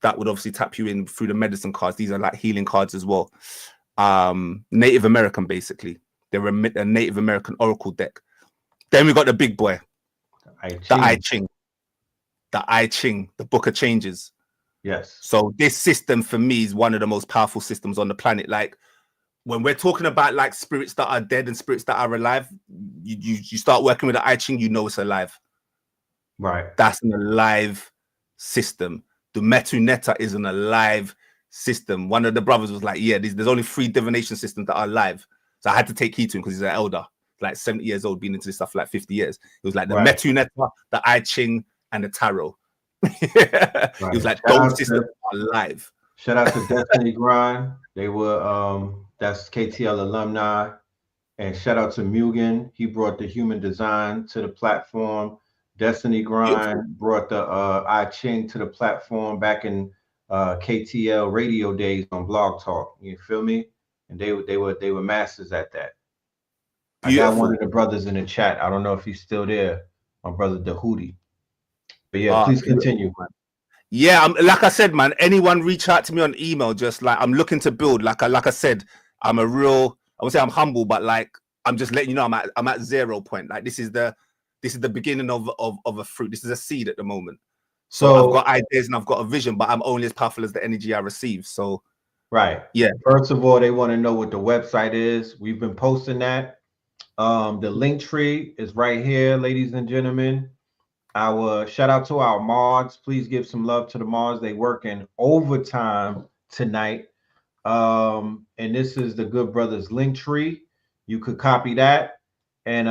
Speaker 4: That would obviously tap you in through the medicine cards. These are like healing cards as well. Native American, basically. They're a Native American oracle deck. Then we got the big boy, the I Ching. The I Ching, the Book of Changes.
Speaker 3: Yes.
Speaker 4: So this system for me is one of the most powerful systems on the planet. Like when we're talking about like spirits that are dead and spirits that are alive, you start working with the I Ching, you know it's alive.
Speaker 3: Right.
Speaker 4: That's an alive system. The Metu Netta is an alive system. One of the brothers was like, yeah, there's only 3 divination systems that are alive. So I had to take heed to him because he's an elder, like 70 years old, been into this stuff for like 50 years. It was like the Metu Netta, the I Ching, and the Tarot. It was like those systems are alive.
Speaker 3: Shout out to Destiny Grind. They were that's KTL alumni. And shout out to Mugen. He brought the human design to the platform. Destiny Grind brought the I Ching to the platform back in KTL radio days on Blog Talk. You feel me? And they were masters at that. Beautiful. I got one of the brothers in the chat. I don't know if he's still there. My brother Dahudi. But yeah, please continue.
Speaker 4: Yeah, like I said, man, anyone reach out to me on email. Just like I'm looking to build. Like I said, I'm a real. I would say I'm humble, but like I'm just letting you know I'm at 0 point. Like this is the beginning of a fruit. This is a seed at the moment. So I've got ideas and I've got a vision, but I'm only as powerful as the energy I receive. So yeah.
Speaker 3: First of all, they want to know what the website is. We've been posting that. The link tree is right here, ladies and gentlemen. Our shout out to our mods. Please give some love to the mods. They working overtime tonight. And this is the Good Brothers link tree. You could copy that, and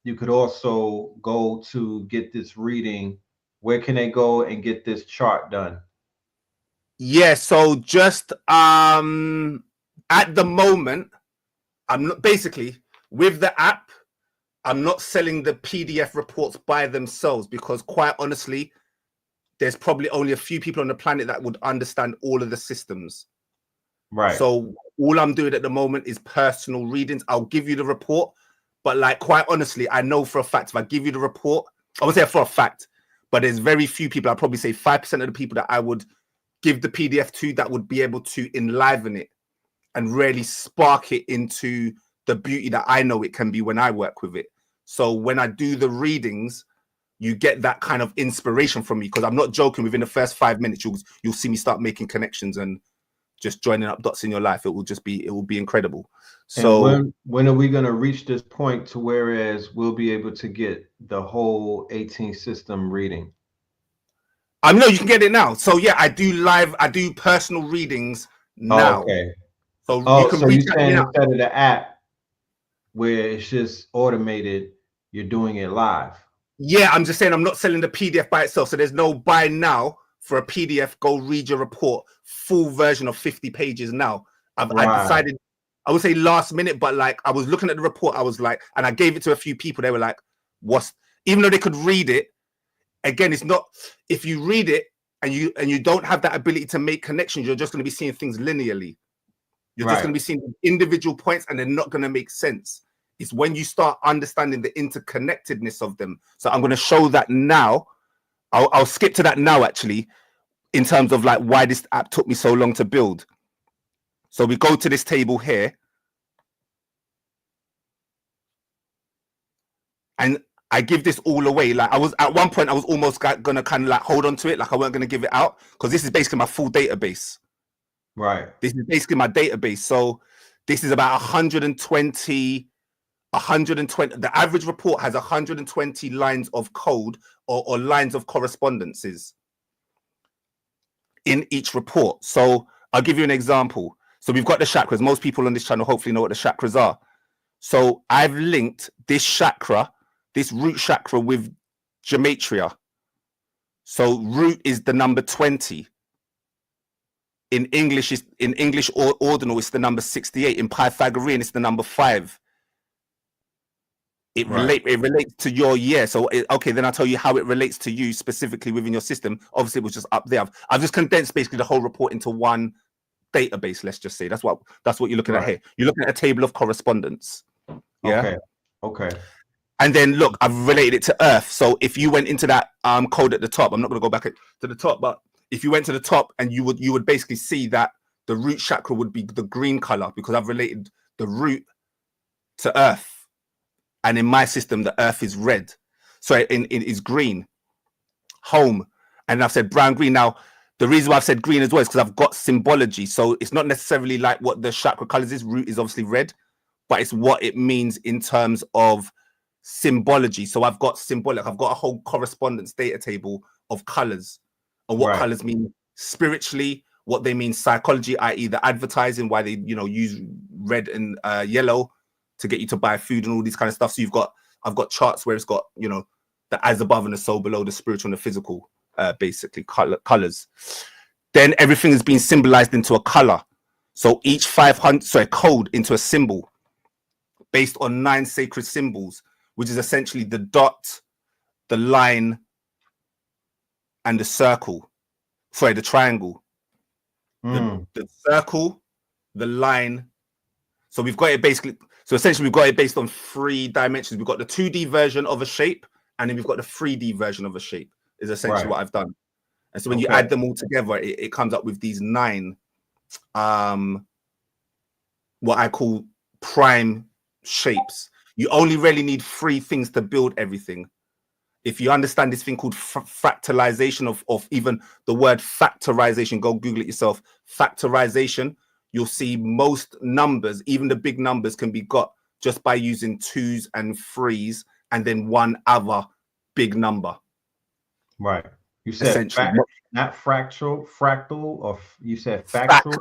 Speaker 3: you could also go to get this reading. Where can they go and get this chart done?
Speaker 4: Yeah, so just at the moment, I'm not basically with the app. I'm not selling the PDF reports by themselves because quite honestly, there's probably only a few people on the planet that would understand all of the systems.
Speaker 3: Right.
Speaker 4: So all I'm doing at the moment is personal readings. I'll give you the report, but like quite honestly, I know for a fact if I give you the report, I would say for a fact, but there's very few people. I'd probably say 5% of the people that I would give the PDF to that would be able to enliven it and really spark it into the beauty that I know it can be when I work with it. So when I do the readings, you get that kind of inspiration from me because I'm not joking. Within the first 5 minutes, you'll see me start making connections and just joining up dots in your life. It will be incredible. So
Speaker 3: when are we going to reach this point to whereas we'll be able to get the whole 18 system reading?
Speaker 4: I know you can get it now. So yeah, I do personal readings now.
Speaker 3: Oh, okay.
Speaker 4: So you can reach out
Speaker 3: instead of the app where it's just automated, you're doing it live.
Speaker 4: Yeah, I'm just saying I'm not selling the PDF by itself. So there's no buy now for a PDF. Go read your report, full version of 50 pages now. I decided, I would say last minute, but like I was looking at the report, I was like, and I gave it to a few people. They were like, "What's?" Even though they could read it, again, it's not. If you read it and you don't have that ability to make connections, you're just going to be seeing things linearly. You're just going to be seeing individual points, and they're not going to make sense. It's when you start understanding the interconnectedness of them. So I'm going to show that now. I'll skip to that now, actually, in terms of like why this app took me so long to build. So we go to this table here. And I give this all away. Like I was at one point, I was almost going to kind of like hold on to it. Like I weren't going to give it out because this is basically my full database.
Speaker 3: Right.
Speaker 4: This is basically my database. So this is about 120. The average report has 120 lines of code or lines of correspondences in each report. So I'll give you an example. So we've got the chakras. Most people on this channel hopefully know what the chakras are. So I've linked this chakra, this root chakra, with gematria. So root is the number 20. In English, or ordinal, it's the number 68. In Pythagorean, it's the number 5. It relates to your year. So okay, then I'll tell you how it relates to you specifically within your system. Obviously, it was just up there. I've just condensed basically the whole report into one database. Let's just say that's what you're looking at here. You're looking at a table of correspondence. Yeah.
Speaker 3: Okay.
Speaker 4: And then look, I've related it to Earth. So if you went into that code at the top, I'm not going to go back to the top, but if you went to the top, and you would basically see that the root chakra would be the green color, because I've related the root to Earth. And in my system, the Earth is red. So it is green. Home. And I've said brown, green. Now, the reason why I've said green as well is because I've got symbology. So it's not necessarily like what the chakra colors is. Root is obviously red, but it's what it means in terms of symbology. So I've got symbolic. I've got a whole correspondence data table of colors, and what colors mean spiritually, what they mean psychology, i.e. the advertising, why they use red and yellow to get you to buy food and all these kind of stuff. So I've got charts where it's got the as above and the so below, the spiritual and the physical, basically colors. Then everything is being symbolized into a color. So each code into a symbol based on 9 sacred symbols, which is essentially the dot, the line, and the circle. Sorry, the triangle. The circle, the line. So we've got it basically. So essentially, we've got it based on 3 dimensions. We've got the 2D version of a shape, and then we've got the 3D version of a shape. Is essentially what I've done. And so when you add them all together, it comes up with these 9, what I call prime shapes. You only really need 3 things to build everything. If you understand this thing called fractalization of even the word factorization, go Google it yourself. Factorization, you'll see most numbers, even the big numbers, can be got just by using 2s and 3s and then one other big number.
Speaker 3: Right. You said not fractal, or you said factual?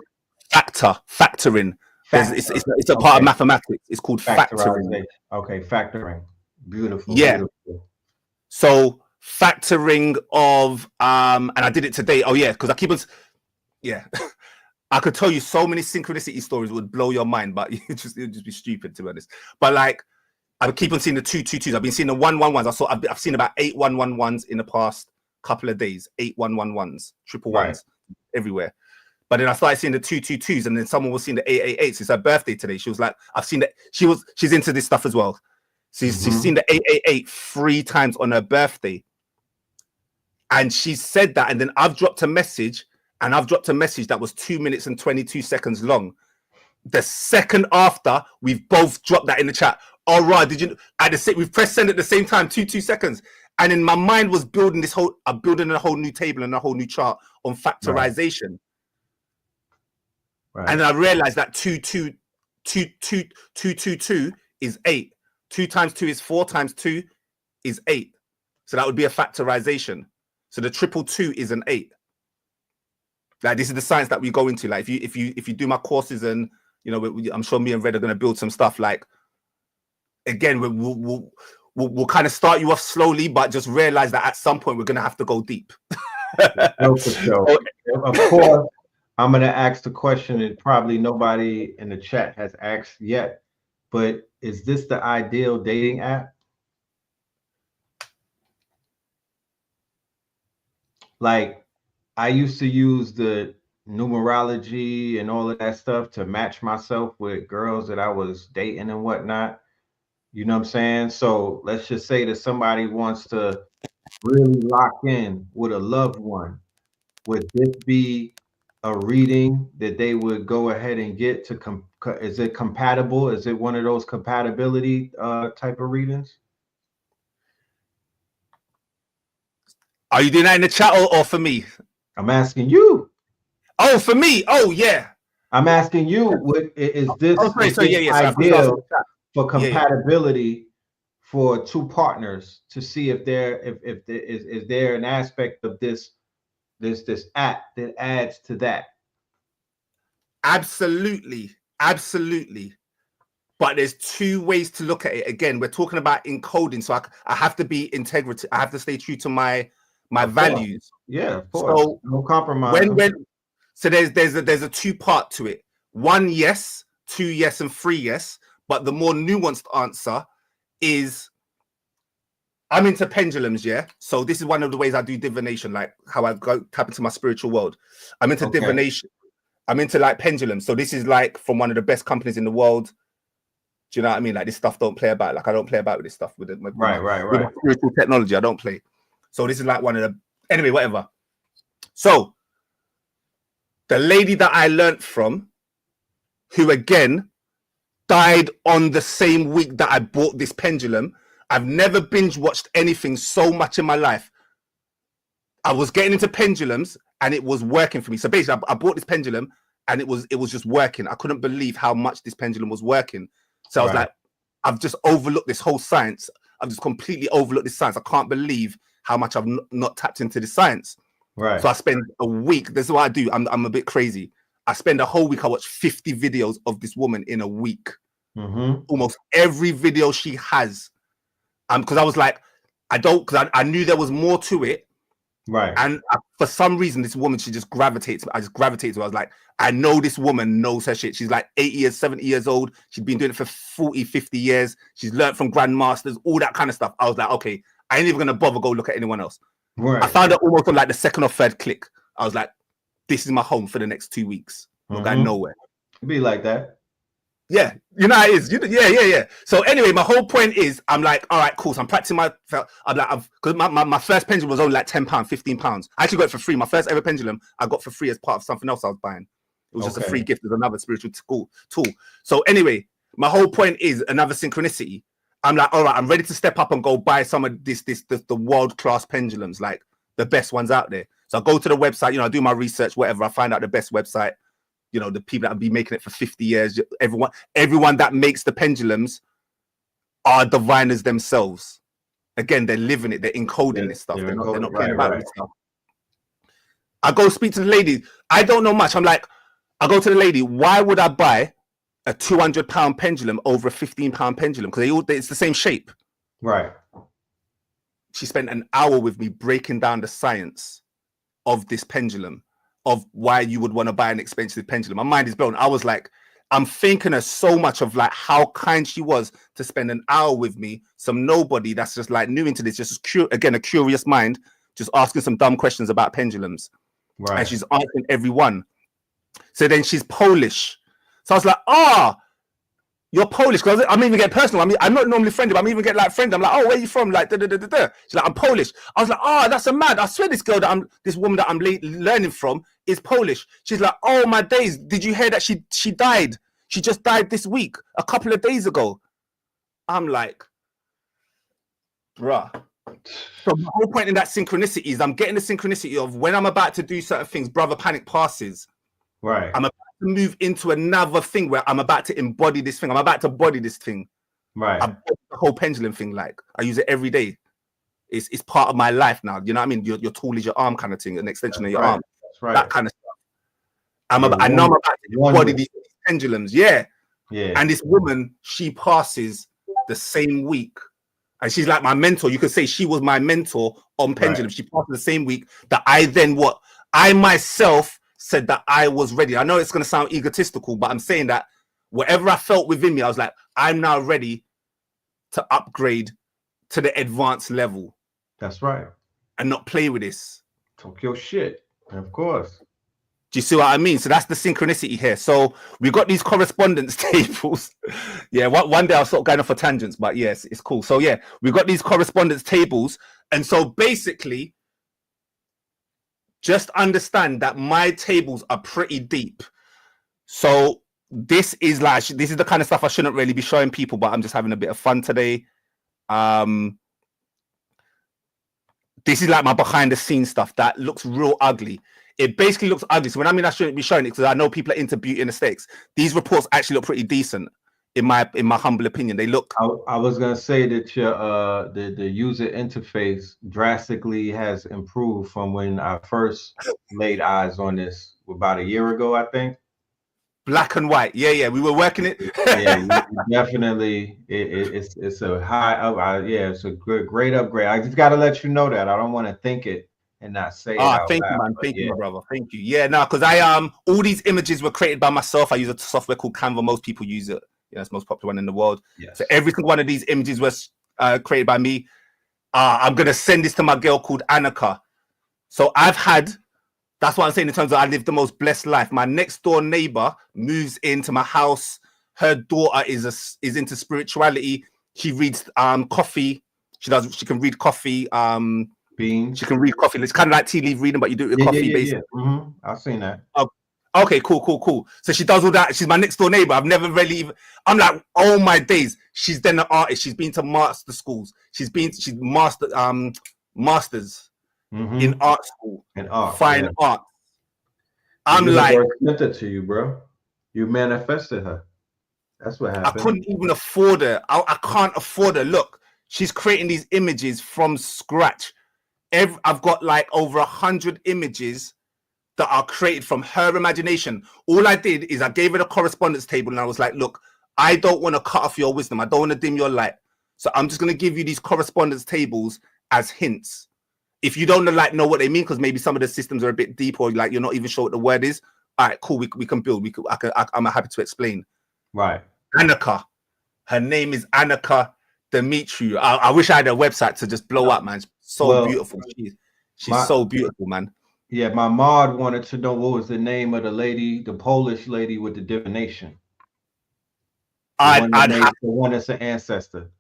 Speaker 4: Factoring. It's a part of mathematics. It's called factoring.
Speaker 3: Okay, factoring. Beautiful.
Speaker 4: Yeah.
Speaker 3: Beautiful.
Speaker 4: So factoring of and I did it today. Oh yeah, because I keep on I could tell you so many synchronicity stories would blow your mind, but it would just be stupid, to be honest. But like, I would keep on seeing the 222s. I've been seeing the 111s. I've seen about 8 111s in the past couple of days. 8 111s, triple ones everywhere. But then I started seeing the 222s, and then someone was seeing the 888s. It's her birthday today. She was like, I've seen that. She's into this stuff as well. She's seen the 888 3 times on her birthday. And she said that, and then I've dropped a message. And I've dropped a message that was 2 minutes and 22 seconds long. The second after, we've both dropped that in the chat. All right, we've pressed send at the same time, 2 seconds. And in my mind was building building a whole new table and a whole new chart on factorization. Right. And then I realized that 222 is 8. 2 times 2 is 4 times 2 is 8. So that would be a factorization. So the 222 is an 8. Like, this is the science that we go into. Like, if you do my courses, and I'm sure me and Red are going to build some stuff. Like, again, we'll kind of start you off slowly, but just realize that at some point we're going to have to go deep.
Speaker 3: No, for sure. Of course, I'm going to ask the question that probably nobody in the chat has asked yet. But is this the ideal dating app? Like, I used to use the numerology and all of that stuff to match myself with girls that I was dating and whatnot. You know what I'm saying? So let's just say that somebody wants to really lock in with a loved one. Would this be a reading that they would go ahead and get to? Is it compatible? Is it one of those compatibility type of readings?
Speaker 4: Are you doing that in the chat or for me?
Speaker 3: I'm asking you.
Speaker 4: Oh, for me? Oh, yeah.
Speaker 3: I'm asking you. Is this ideal for compatibility for two partners to see if is there an aspect of this act that adds to that?
Speaker 4: Absolutely, absolutely. But there's two ways to look at it. Again, we're talking about encoding, so I have to be integrity. I have to stay true to my values.
Speaker 3: Yeah, of course. So no compromise.
Speaker 4: So there's a two-part to it. 1 yes, 2 yes, and 3 yes. But the more nuanced answer is I'm into pendulums, yeah. So this is one of the ways I do divination, like how I go tap into my spiritual world. I'm into divination. I'm into like pendulums. So this is like from one of the best companies in the world. Do you know what I mean? Like this stuff don't play about. Like I don't play about with this stuff with
Speaker 3: right.
Speaker 4: Spiritual technology. I don't play. So this is like one of the anyway, whatever. So the lady that I learned from, who again died on the same week that I bought this pendulum. I've never binge watched anything so much in my life. I was getting into pendulums and it was working for me. So basically, I bought this pendulum and it was just working. I couldn't believe how much this pendulum was working. So I was like, I've just overlooked this whole science. I've just completely overlooked this science. I can't believe how much I've not tapped into this science.
Speaker 3: Right.
Speaker 4: So I spend a week. This is what I do. I'm a bit crazy. I spend a whole week. I watch 50 videos of this woman in a week. Almost every video she has. Because I was like, because I knew there was more to it.
Speaker 3: Right.
Speaker 4: And for some reason, this woman, she just gravitates. I just gravitated to her. I was like, I know this woman knows her shit. She's like 80 years, 70 years old. She's been doing it for 40, 50 years. She's learned from grandmasters, all that kind of stuff. I was like, okay, I ain't even going to bother go look at anyone else.
Speaker 3: Right.
Speaker 4: I found it almost on like the second or third click. I was like, this is my home for the next 2 weeks. I'm going nowhere.
Speaker 3: Be like that.
Speaker 4: Yeah, you know how it is. Yeah. So anyway, my whole point is, I'm like, all right, cool. So I'm practicing my. I'm like, because my first pendulum was only like £10, £15. I actually got it for free. My first ever pendulum I got for free as part of something else I was buying. It was just a free gift as another spiritual tool. So anyway, my whole point is another synchronicity. I'm like, all right, I'm ready to step up and go buy some of the world-class pendulums, like the best ones out there. So I go to the website, I do my research, whatever. I find out the best website. The people that have been making it for 50 years, everyone that makes the pendulums are diviners themselves. Again, they're living it, they're encoding this stuff. They're not playing about this stuff. I go speak to the lady. I don't know much. I'm like, I go to the lady, why would I buy a £200 pendulum over a £15 pendulum? Because it's the same shape.
Speaker 3: Right.
Speaker 4: She spent an hour with me breaking down the science of this pendulum, of why you would want to buy an expensive pendulum. My mind is blown. I was like, I'm thinking of so much of like how kind she was to spend an hour with me, some nobody that's just like new into this, just again, a curious mind, just asking some dumb questions about pendulums.
Speaker 3: Right.
Speaker 4: And she's answering everyone. So then she's Polish. So I was like, you're Polish, because I'm even getting personal. I mean, I'm not normally friendly, but I'm even getting like friendly. I'm like, oh, where are you from? Like, She's like, I'm Polish. I was like, that's a mad. I swear this woman that I'm learning from is Polish. She's like, oh my days. Did you hear that she died? She just died this week, a couple of days ago. I'm like, bruh. So the whole point in that synchronicity is I'm getting the synchronicity of when I'm about to do certain things, brother panic passes.
Speaker 3: Right.
Speaker 4: I'm about to move into another thing where I'm about to embody this thing. I'm about to body this thing.
Speaker 3: Right.
Speaker 4: I bought the whole pendulum thing. Like I use it every day. It's part of my life now. You know what I mean? Your tool is your arm kind of thing, an extension of your arm.
Speaker 3: That's right.
Speaker 4: That kind of stuff. I know I'm about to embody these pendulums. Yeah. And this woman, she passes the same week. And she's like my mentor. You could say she was my mentor on pendulum. Right. She passed the same week that I myself said that I was ready. I know it's going to sound egotistical, but I'm saying that whatever I felt within me, I was like, I'm now ready to upgrade to the advanced level.
Speaker 3: That's right.
Speaker 4: And not play with this.
Speaker 3: Talk your shit. Of course.
Speaker 4: Do you see what I mean? So that's the synchronicity here. So we got these correspondence tables. Yeah, one day I'll start going off for tangents, but yes, it's cool. So yeah, we got these correspondence tables. And so basically, just understand that my tables are pretty deep. So this is the kind of stuff I shouldn't really be showing people, but I'm just having a bit of fun today. This is like my behind the scenes stuff that looks real ugly. It basically looks ugly. So when I mean I shouldn't be showing it, because I know people are into beauty and aesthetics. These reports actually look pretty decent. in my humble opinion. They look.
Speaker 3: I was gonna say that your the user interface drastically has improved from when I first laid eyes on this about a year ago, I think.
Speaker 4: Black and white. Yeah. We were working it.
Speaker 3: Yeah, definitely. It's a high up. Yeah, it's a great upgrade. I just got to let you know that. I don't want to think it and not say it out
Speaker 4: Thank
Speaker 3: loud.
Speaker 4: you, man. Thank you, my brother. Thank you. Yeah, no, because I all these images were created by myself. I use a software called Canva. Most people use it. Yeah, it's the most popular one in the world.
Speaker 3: Yes.
Speaker 4: So every single one of these images was created by me. I'm gonna send this to my girl called Annika. So that's what I'm saying in terms of I live the most blessed life. My next door neighbor moves into my house. Her daughter is into spirituality. She reads coffee. She can read coffee.
Speaker 3: Beans.
Speaker 4: She can read coffee. It's kind of like tea leaf reading, but you do it with coffee, basically.
Speaker 3: Yeah. I've seen that.
Speaker 4: Oh, okay, cool. So she does all that. She's my next door neighbor. I've never really even. I'm like, oh my days. She's then an artist. She's been to master schools. She's mastered masters in art school,
Speaker 3: in art,
Speaker 4: fine art. I'm
Speaker 3: the
Speaker 4: like,
Speaker 3: universe sent it to you, bro. You manifested her. That's what happened.
Speaker 4: I couldn't even afford her. I can't afford her. Look, she's creating these images from scratch. I've got like over 100 images that are created from her imagination. All I did is I gave her the correspondence table and I was like, look, I don't want to cut off your wisdom. I don't want to dim your light. So I'm just going to give you these correspondence tables as hints. If you don't know what they mean, because maybe some of the systems are a bit deep or like you're not even sure what the word is. All right, cool. We can build. I'm happy to explain.
Speaker 3: Right.
Speaker 4: Annika. Her name is Annika Dimitri. I wish I had a website to just blow up, man. So beautiful. She's so beautiful, man.
Speaker 3: Yeah, my mod wanted to know what was the name of the lady, the Polish lady with the divination. The one that's an ancestor.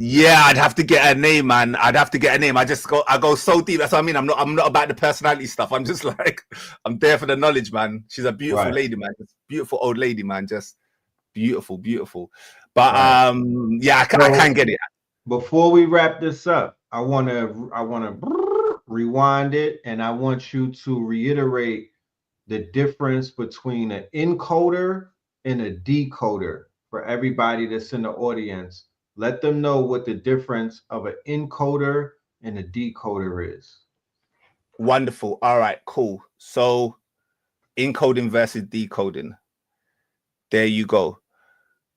Speaker 4: Yeah, I'd have to get her name, man. I go so deep. That's what I mean. I'm not about the personality stuff. I'm just like, I'm there for the knowledge, man. She's a beautiful lady, man. Just beautiful old lady, man. Just beautiful. But yeah, I can get it.
Speaker 3: Before we wrap this up, I wanna rewind it, and I want you to reiterate the difference between an encoder and a decoder for everybody that's in the audience. Let them know what the difference of an encoder and a decoder is.
Speaker 4: Wonderful. All right, cool. So encoding versus decoding. There you go.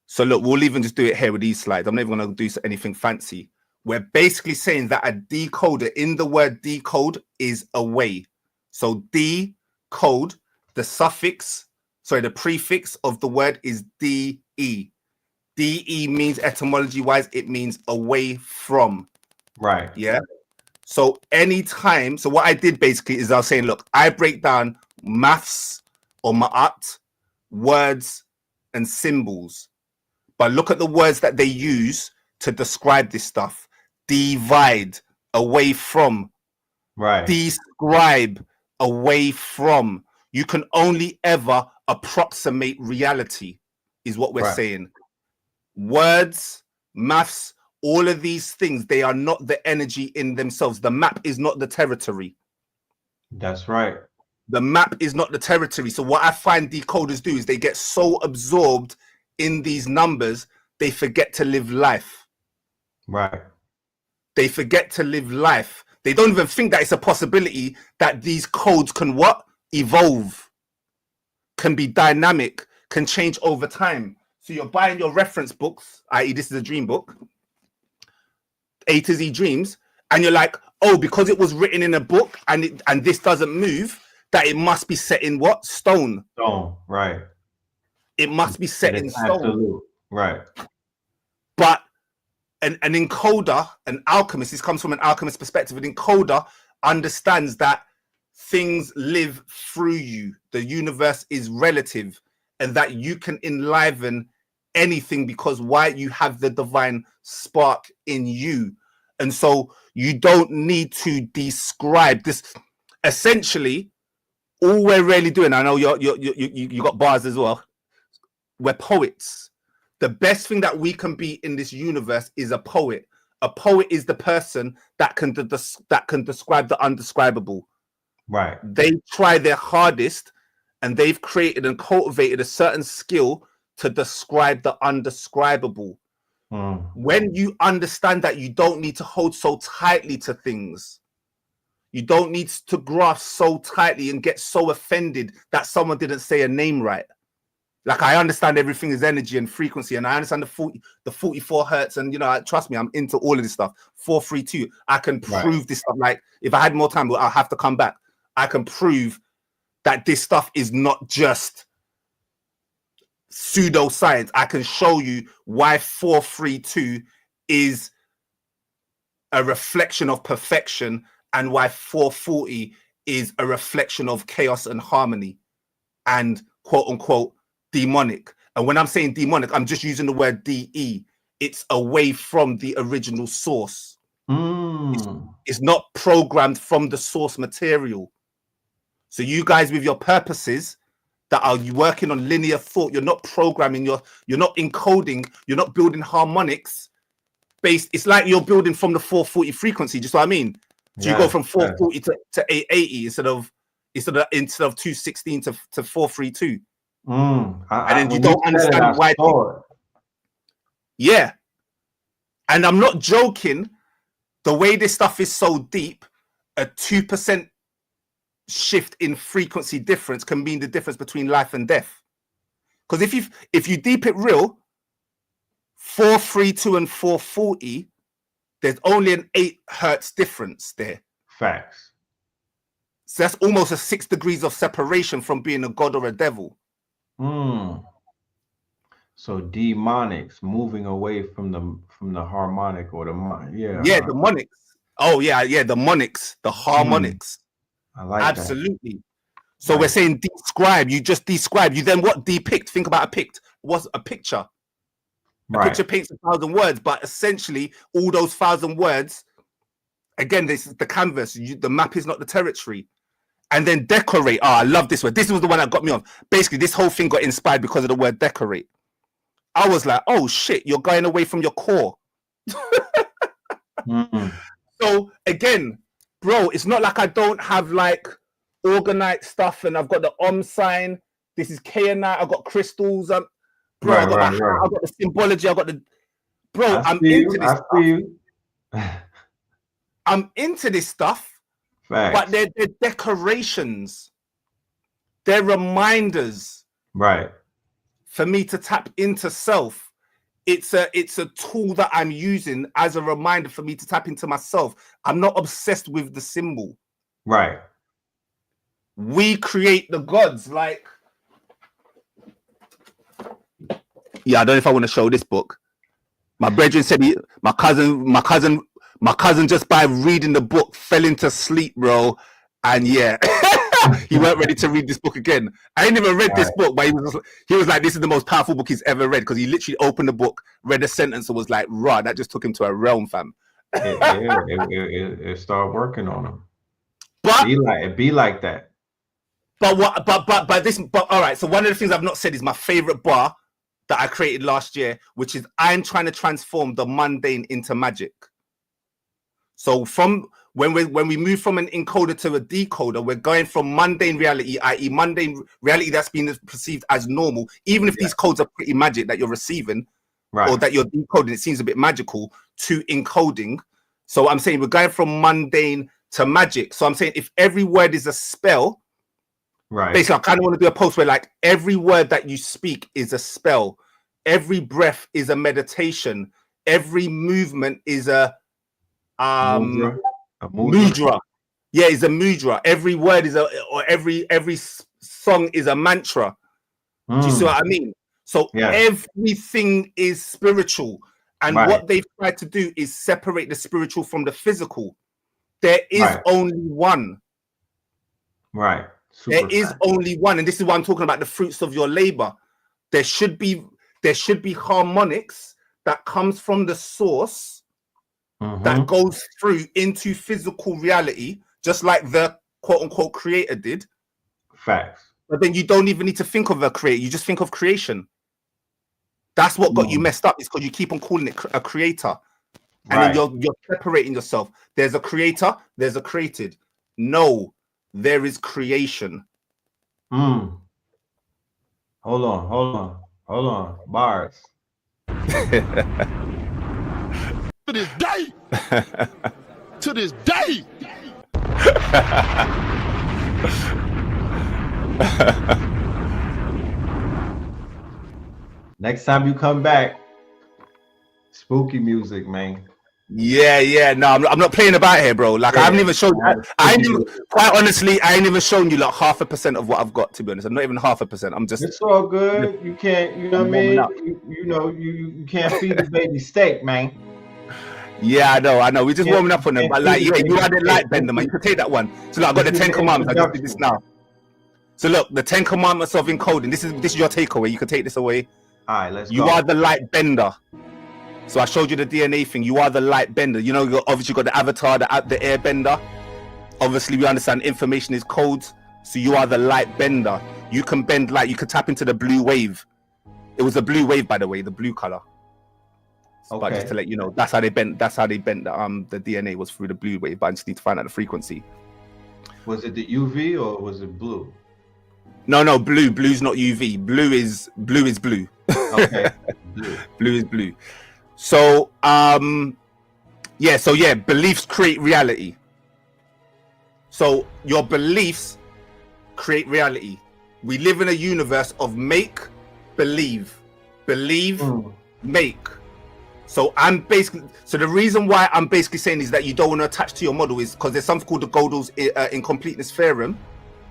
Speaker 4: So look, we'll even just do it here with these slides. I'm never going to do anything fancy. We're basically saying that a decoder, in the word decode, is away. So decode, the prefix of the word is DE. DE means etymology-wise, it means away from.
Speaker 3: Right.
Speaker 4: Yeah. So what I did basically is I was saying, look, I break down maths or ma'at, words and symbols. But look at the words that they use to describe this stuff. Divide, away from.
Speaker 3: Right.
Speaker 4: Describe, away from. You can only ever approximate reality, is what we're saying. Words, maths, all of these things, they are not the energy in themselves. The map is not the territory.
Speaker 3: That's right.
Speaker 4: The map is not the territory. So what I find decoders do is they get so absorbed in these numbers, they forget to live life.
Speaker 3: Right.
Speaker 4: They forget to live life. They don't even think that it's a possibility that these codes can evolve, can be dynamic, can change over time. So you're buying your reference books, i.e. this is a dream book, A to Z dreams, and you're like, oh, because it was written in a book and this doesn't move, that it must be set in what? Stone.
Speaker 3: Stone, right.
Speaker 4: It must be set in stone.
Speaker 3: Absolute. Right.
Speaker 4: But an encoder, an alchemist, this comes from an alchemist perspective, an encoder understands that things live through you. The universe is relative and that you can enliven anything because you have the divine spark in you. And so you don't need to describe this. Essentially, all we're really doing, I know you got bars as well. We're poets. The best thing that we can be in this universe is a poet. A poet is the person that can describe the undescribable.
Speaker 3: Right.
Speaker 4: They try their hardest and they've created and cultivated a certain skill to describe the undescribable. When you understand that you don't need to hold so tightly to things, you don't need to grasp so tightly and get so offended that someone didn't say a name right. Like, I understand everything is energy and frequency, and I understand the 44 hertz, and you know, trust me, I'm into all of this stuff. 432, I can prove this stuff. Like, if I had more time, I'll have to come back. I can prove that this stuff is not just pseudoscience. I can show you why 432 is a reflection of perfection, and why 440 is a reflection of chaos and harmony and quote unquote demonic. And when I'm saying demonic, I'm just using the word DE. It's away from the original source. It's not programmed from the source material. So you guys with your purposes that are you working on linear thought, you're not programming, you're not encoding, you're not building harmonics based. It's like you're building from the 440 frequency, just what I mean. So you go from 440 to 880 instead of 216 to 432. And then you don't understand why. Yeah. And I'm not joking. The way this stuff is so deep, a 2% shift in frequency difference can mean the difference between life and death. Because if you deep it real, 432 and 440, there's only an 8 hertz difference there.
Speaker 3: Facts.
Speaker 4: So that's almost a 6 degrees of separation from being a god or a devil.
Speaker 3: So demonics, moving away from the harmonic or the
Speaker 4: the monics. Oh yeah, the monics, the harmonics.
Speaker 3: I like
Speaker 4: absolutely. That. So we're saying describe. You just describe. You then what depict? Think about a pict. What's a picture? A picture paints 1,000 words, but essentially all those 1,000 words. Again, this is the canvas. The map is not the territory. And then decorate. Oh, I love this word. This was the one that got me on. Basically, this whole thing got inspired because of the word decorate. I was like, oh shit, you're going away from your core. So again, bro, it's not like I don't have like organite stuff and I've got the sign. This is Kayanite. I've got crystals. Bro, I've got the symbology. I've got the bro. I'm into this stuff. I'm into this stuff. Facts. But they're decorations. They're reminders.
Speaker 3: Right.
Speaker 4: For me to tap into self. It's a tool that I'm using as a reminder for me to tap into myself. I'm not obsessed with the symbol.
Speaker 3: Right.
Speaker 4: We create the gods. Like, yeah, I don't know if I want to show this book. My brethren said my cousin just by reading the book fell into sleep, bro. And yeah, he weren't ready to read this book again. I ain't even read this book, but he was like, this is the most powerful book he's ever read, because he literally opened the book, read a sentence, and was like, raw, that just took him to a realm, fam.
Speaker 3: It started working on him.
Speaker 4: But
Speaker 3: be like that.
Speaker 4: But all right. So one of the things I've not said is my favorite bar that I created last year, which is I'm trying to transform the mundane into magic. So from when we move from an encoder to a decoder, we're going from mundane reality, i.e. mundane reality that's been perceived as normal, even if these codes are pretty magic that you're receiving, or that you're decoding, it seems a bit magical, to encoding. So I'm saying we're going from mundane to magic. So I'm saying if every word is a spell, basically I kind of want to do a post where like every word that you speak is a spell, every breath is a meditation, every movement is a mudra. Yeah, it's a mudra. Every word is every song is a mantra. Do you see what I mean? So everything is spiritual, and what they've tried to do is separate the spiritual from the physical. There is only one. There is only one, and this is why I'm talking about the fruits of your labor. There should be harmonics that comes from the source that goes through into physical reality, just like the quote unquote creator did.
Speaker 3: Facts.
Speaker 4: But then you don't even need to think of a creator, you just think of creation. That's what got you messed up, is because you keep on calling it a creator. And then you're separating yourself. There's a creator, there's a created. No, there is creation.
Speaker 3: Hold on. Hold on. Bars.
Speaker 5: To this day. To this day.
Speaker 3: Next time you come back, spooky music, man.
Speaker 4: Yeah. No, I'm not playing about here, bro. Like, I haven't even shown. Quite honestly, I ain't even shown you like 0.5% of what I've got. To be honest, I'm not even 0.5%. I'm just.
Speaker 3: It's all good. You can't. You know what I mean? You can't feed the baby steak, man.
Speaker 4: Yeah, I know. We're just warming up on them. But like, yeah, you are the light bender, man. You can take that one. So look, I got the 10 Commandments. I just did this now. So look, the 10 Commandments of encoding. This is your takeaway. You can take this away.
Speaker 3: All right, let's go.
Speaker 4: You are the light bender. So I showed you the DNA thing. You are the light bender. You know, obviously got the avatar, the air bender. Obviously, we understand information is codes. So you are the light bender. You can bend light. You can tap into the blue wave. It was a blue wave, by the way, the blue color. Okay. But just to let you know, that's how they bent. That's how they bent the DNA was through the blue wave. But I just need to find out the frequency.
Speaker 3: Was it the UV or was it blue?
Speaker 4: No, blue. Blue's not UV. Blue is blue.
Speaker 3: Okay.
Speaker 4: Blue is blue. So beliefs create reality. So your beliefs create reality. We live in a universe of make, believe, make. So the reason why I'm basically saying is that you don't want to attach to your model is because there's something called the Gödel's incompleteness theorem.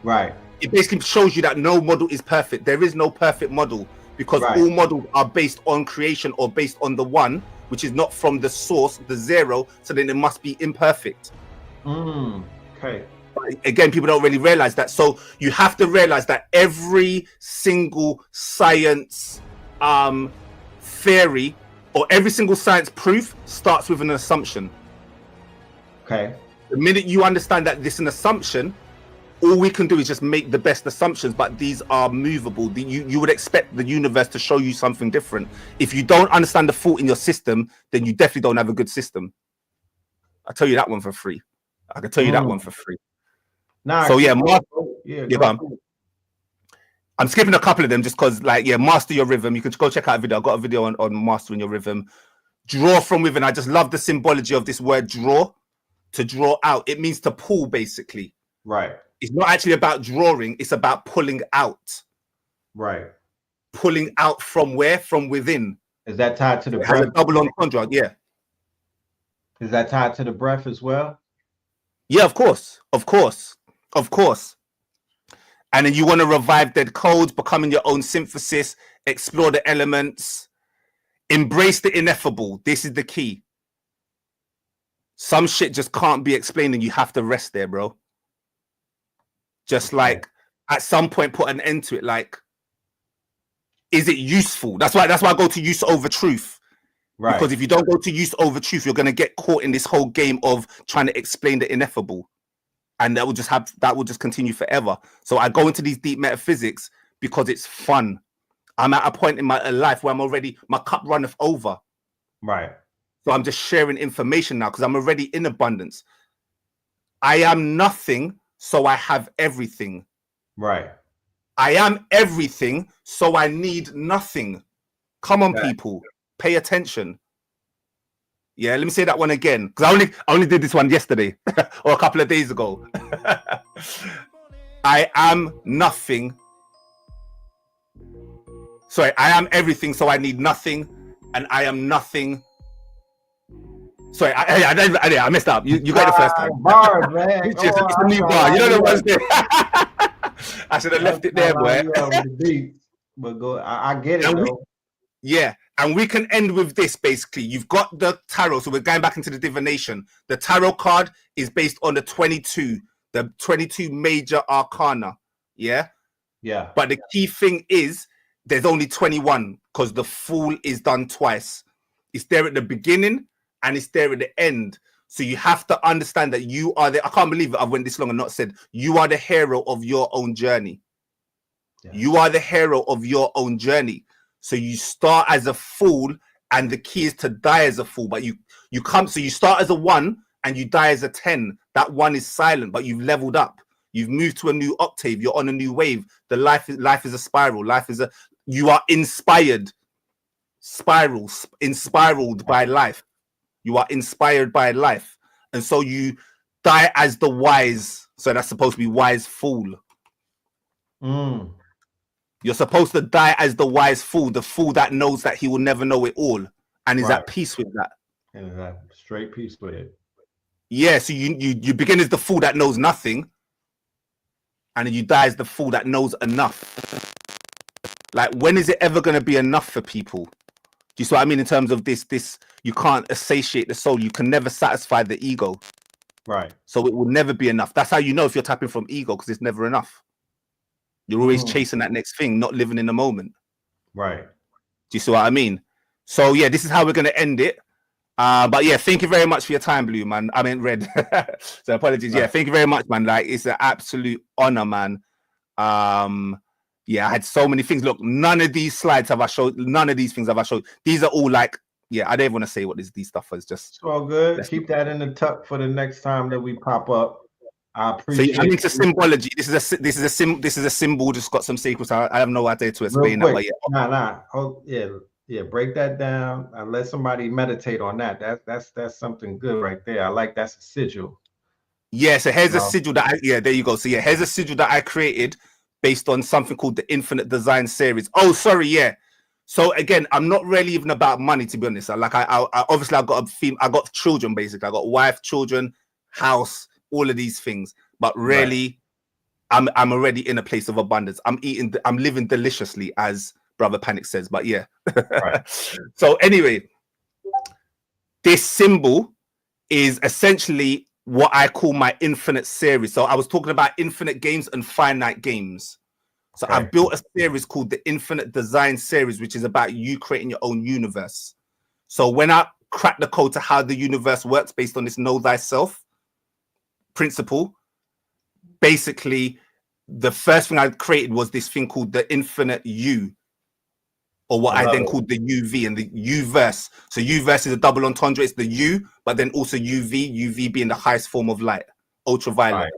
Speaker 3: Right.
Speaker 4: It basically shows you that no model is perfect. There is no perfect model because all models are based on creation or based on the one, which is not from the source, the zero. So then it must be imperfect.
Speaker 3: Okay.
Speaker 4: But again, people don't really realize that. So you have to realize that every single science theory or every single science proof starts with an assumption.
Speaker 3: Okay.
Speaker 4: The minute you understand that this is an assumption, all we can do is just make the best assumptions, but these are movable. You would expect the universe to show you something different. If you don't understand the fault in your system, then you definitely don't have a good system. I'll tell you that one for free. I can tell you that one for free.
Speaker 3: Nah,
Speaker 4: so yeah, I'm skipping a couple of them just because, like, yeah, master your rhythm. You can go check out a video. I've got a video on mastering your rhythm. Draw from within. I just love the symbology of this word draw. To draw out. It means to pull, basically.
Speaker 3: Right.
Speaker 4: It's not actually about drawing. It's about pulling out.
Speaker 3: Right.
Speaker 4: Pulling out from where? From within.
Speaker 3: Is that tied to the breath?
Speaker 4: Has a double entendre, yeah.
Speaker 3: Is that tied to the breath as well?
Speaker 4: Yeah, of course. And then you want to revive dead codes, becoming your own synthesis, explore the elements, embrace the ineffable. This is the key. Some shit just can't be explained and you have to rest there, bro. Just like at some point put an end to it. Like, is it useful? That's why I go to use over truth. Right. Because if you don't go to use over truth, you're gonna get caught in this whole game of trying to explain the ineffable. And that will just continue forever. So I go into these deep metaphysics because it's fun. I'm at a point in my life where my cup runneth over.
Speaker 3: Right.
Speaker 4: So I'm just sharing information now because I'm already in abundance. I am nothing, so I have everything.
Speaker 3: Right.
Speaker 4: I am everything, so I need nothing. Come on, people, pay attention. Yeah, let me say that one again because I only did this one yesterday or a couple of days ago. I am nothing. Sorry, I am everything, so I need nothing, and I am nothing. Sorry, I messed up. You got it the first time.
Speaker 3: Bars, man.
Speaker 4: It's a new bar. You know the ones there. I should have left it there, boy.
Speaker 3: But go. I get it, though.
Speaker 4: And we can end with this, basically. You've got the tarot, so we're going back into the divination. The tarot card is based on the 22 major arcana, yeah?
Speaker 3: Yeah.
Speaker 4: But the key thing is, there's only 21, because the Fool is done twice. It's there at the beginning, and it's there at the end. So you have to understand that you are I can't believe that I've went this long and not said, you are the hero of your own journey. Yeah. You are the hero of your own journey. So you start as a fool, and the key is to die as a fool. But you start as a 1 and you die as a 10. That 1 is silent, but you've leveled up. You've moved to a new octave. You're on a new wave. Life is a spiral. Life is you are inspiraled by life. You are inspired by life, and so you die as the wise. So that's supposed to be wise fool. You're supposed to die as the wise fool, the fool that knows that he will never know it all and is at peace with that.
Speaker 3: And straight peace with it.
Speaker 4: Yeah, so you begin as the fool that knows nothing, and then you die as the fool that knows enough. Like, when is it ever going to be enough for people? Do you see what I mean? In terms of this, you can't satiate the soul. You can never satisfy the ego.
Speaker 3: Right.
Speaker 4: So it will never be enough. That's how you know if you're tapping from ego, because it's never enough. You're always chasing that next thing, not living in the moment.
Speaker 3: Right.
Speaker 4: Do you see what I mean? So yeah, this is how we're going to end it. But yeah, thank you very much for your time, Blue, man. I mean, Red. So apologies. Yeah, thank you very much, man. Like, it's an absolute honor, man. Yeah, I had so many things. Look, none of these slides have I showed. None of these things have I showed. These are all like, yeah, I don't even want to say what these stuff is. Just
Speaker 3: it's all good. Keep that in the tuck for the next time that we pop up. I appreciate.
Speaker 4: So I'm into symbology. This is a symbol. Just got some secrets. I have no idea to explain that. But yeah.
Speaker 3: Nah. Oh yeah. Break that down and let somebody meditate on that. That's something good right there. I like that's a sigil.
Speaker 4: Yeah. So here's a sigil that there you go. So yeah, here's a sigil that I created based on something called the Infinite Design series. Oh, sorry. Yeah. So again, I'm not really even about money, to be honest. Like I obviously I've got I got children, basically. I got wife, children, house, all of these things. But really, I'm already in a place of abundance. I'm living deliciously, as Brother Panic says. But yeah. So anyway, this symbol is essentially what I call my infinite series. So I was talking about infinite games and finite games. So I've built a series called the Infinite Design series, which is about you creating your own universe. So when I crack the code to how the universe works based on this know thyself principle, basically the first thing I created was this thing called the infinite U, or what I then called the UV and the U-verse. So U-verse is a double entendre. It's the U, but then also UV being the highest form of light, ultraviolet.
Speaker 3: Right.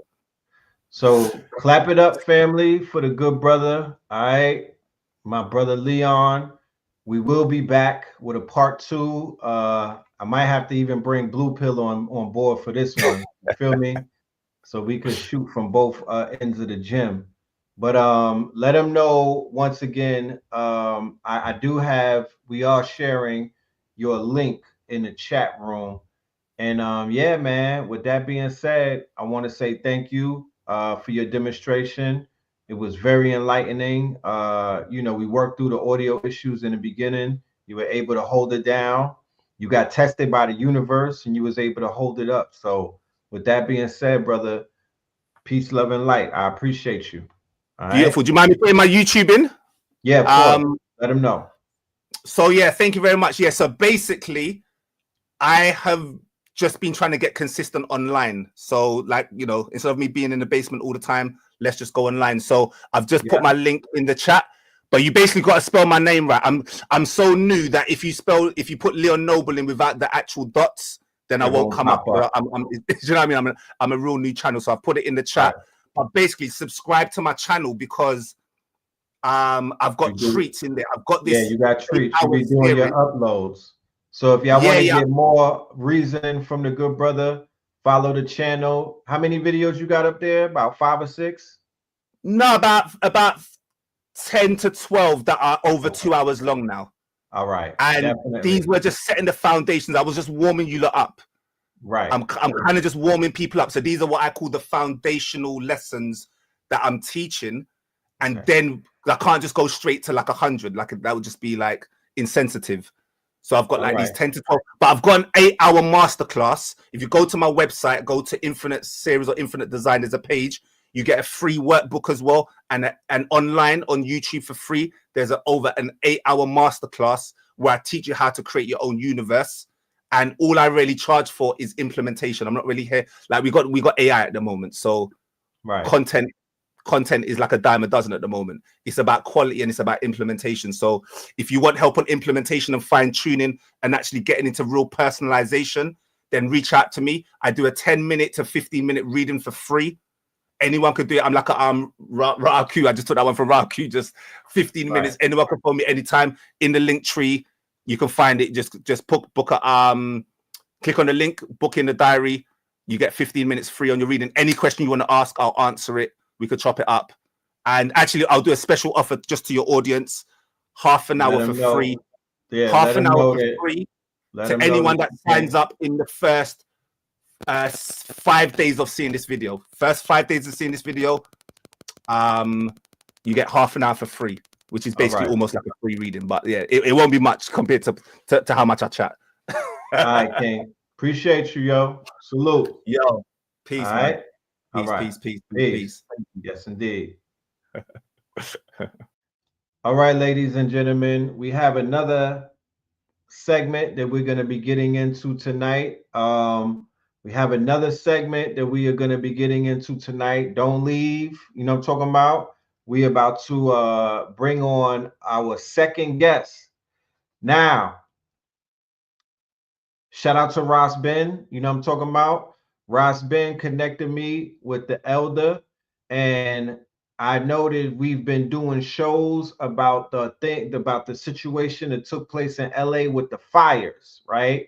Speaker 3: So clap it up, family, for the good brother. All right, my brother Leon. We will be back with a part 2. I might have to even bring Blue Pill on board for this one. You feel me? So we could shoot from both ends of the gym. But let them know once again. We are sharing your link in the chat room. And yeah, man, with that being said, I want to say thank you for your demonstration. It was very enlightening. We worked through the audio issues in the beginning. You were able to hold it down. You got tested by the universe and you was able to hold it up. So with that being said, brother, peace, love, and light. I appreciate you. All
Speaker 4: Beautiful.
Speaker 3: right?
Speaker 4: Do you mind me putting my YouTube in?
Speaker 3: Yeah, of course. Let them know.
Speaker 4: So yeah, thank you very much. Yeah, so basically, I have just been trying to get consistent online. So like, instead of me being in the basement all the time, let's just go online. So I've just put my link in the chat, but you basically got to spell my name right. I'm so new that if you put Leon Noble in without the actual dots, then I won't come up. You know what I mean? I'm a real new channel, so I've put it in the chat. But basically, subscribe to my channel because I've got treats in there. I've got this.
Speaker 3: Yeah, you got treats. You'll be doing your uploads. So if y'all want to get more reason from the good brother, follow the channel. How many videos you got up there? About 5 or 6?
Speaker 4: No, about 10 to 12 that are over 2 hours long now.
Speaker 3: All right.
Speaker 4: And these were just setting the foundations. I was just warming you lot up.
Speaker 3: Right.
Speaker 4: I'm kind of just warming people up. So these are what I call the foundational lessons that I'm teaching. And then I can't just go straight to like 100. Like that would just be like insensitive. So I've got like these 10 to 12, but I've got an 8-hour masterclass. If you go to my website, go to Infinite Series or Infinite Design, there's a page. You get a free workbook as well. And online on YouTube for free, there's over an 8-hour masterclass where I teach you how to create your own universe. And all I really charge for is implementation. I'm not really here. Like we got AI at the moment. So content is like a dime a dozen at the moment. It's about quality and it's about implementation. So if you want help on implementation and fine tuning and actually getting into real personalization, then reach out to me. I do a 10-minute to 15-minute reading for free. anyone could do it. I'm like a Raku. I just took that one from Raku. Just 15 minutes. Anyone can phone me anytime in the link tree. You can find it. Just book a click on the link, book in the diary. You get 15 minutes free on your reading. Any question you want to ask, I'll answer it. We could chop it up. And actually, I'll do a special offer just to your audience. Half an hour for free.
Speaker 6: Yeah,
Speaker 4: half an hour for free to anyone that signs up in the first 5 days of seeing this video. First 5 days of seeing this video, you get half an hour for free, which is basically almost like a free reading. But yeah, it won't be much compared to how much I chat.
Speaker 6: All right, King. Appreciate you, yo. Salute.
Speaker 4: Yo. Peace,
Speaker 6: all
Speaker 4: man.
Speaker 6: Right.
Speaker 4: Peace.
Speaker 6: Yes, indeed. All right, ladies and gentlemen, we have another segment that we're going to be getting into tonight. We have another segment that we are going to be getting into tonight. Don't leave. You know what I'm talking about? We're about to bring on our second guest. Now, shout out to Ross Ben. You know what I'm talking about? Ross Ben connected me with the elder, and I know that we've been doing shows about the situation that took place in LA with the fires, right?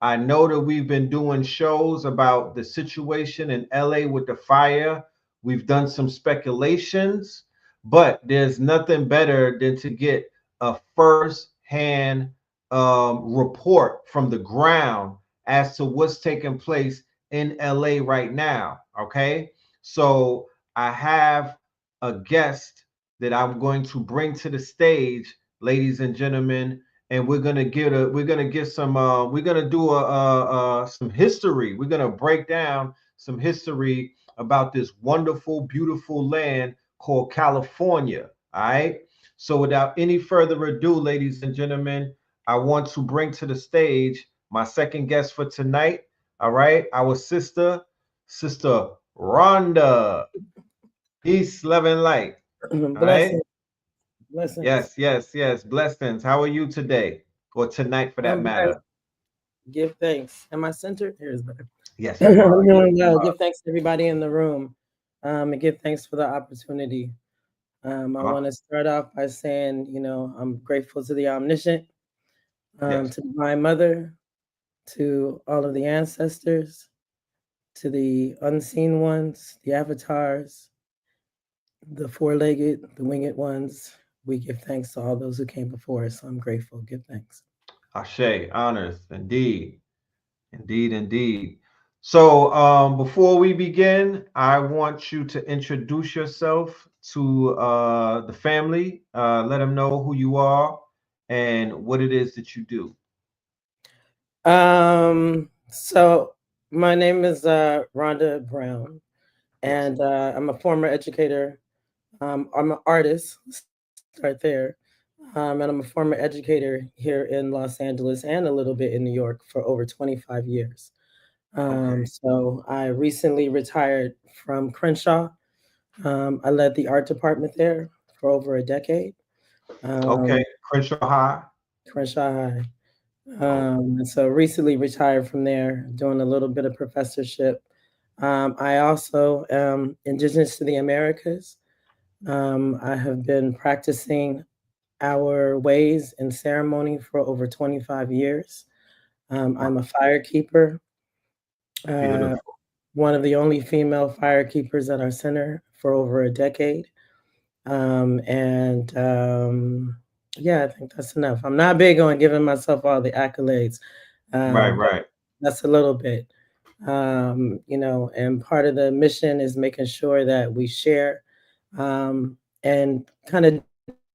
Speaker 6: I know that we've been doing shows about the situation in LA with the fire. We've done some speculations, but there's nothing better than to get a first-hand report from the ground as to what's taking place in LA right now. Okay, so I have a guest that I'm going to bring to the stage, ladies and gentlemen, and we're gonna do some history. We're gonna break down some history about this wonderful, beautiful land called California. All right. So without any further ado, ladies and gentlemen, I want to bring to the stage my second guest for tonight. All right, our sister Rhonda. Peace, love, and light.
Speaker 7: Blessings. Blessings.
Speaker 6: Yes. Blessings. How are you today? Or tonight, for that matter?
Speaker 7: Give thanks. Am I centered? Here is better.
Speaker 6: Yes.
Speaker 7: I'm doing well. Give thanks to everybody in the room. And give thanks for the opportunity. I want to start off by saying, I'm grateful to the Omniscient, to my mother, to all of the ancestors, to the unseen ones, the avatars, the four-legged, the winged ones. We give thanks to all those who came before us. So I'm grateful. Give thanks.
Speaker 6: Ashe, honors, indeed. So before we begin, I want you to introduce yourself to the family. Let them know who you are and what it is that you do.
Speaker 7: So my name is Rhonda Brown, and I'm a former educator. I'm an artist. Start there. And I'm a former educator here in Los Angeles and a little bit in New York for over 25 years. So I recently retired from Crenshaw. I led the art department there for over a decade.
Speaker 6: Crenshaw High.
Speaker 7: And so recently retired from there, doing a little bit of professorship. I also am Indigenous to the Americas. I have been practicing our ways in ceremony for over 25 years. I'm a fire keeper, one of the only female fire keepers at our center for over a decade. Yeah, I think that's enough. I'm not big on giving myself all the accolades.
Speaker 6: Right.
Speaker 7: That's a little bit, and part of the mission is making sure that we share and kind of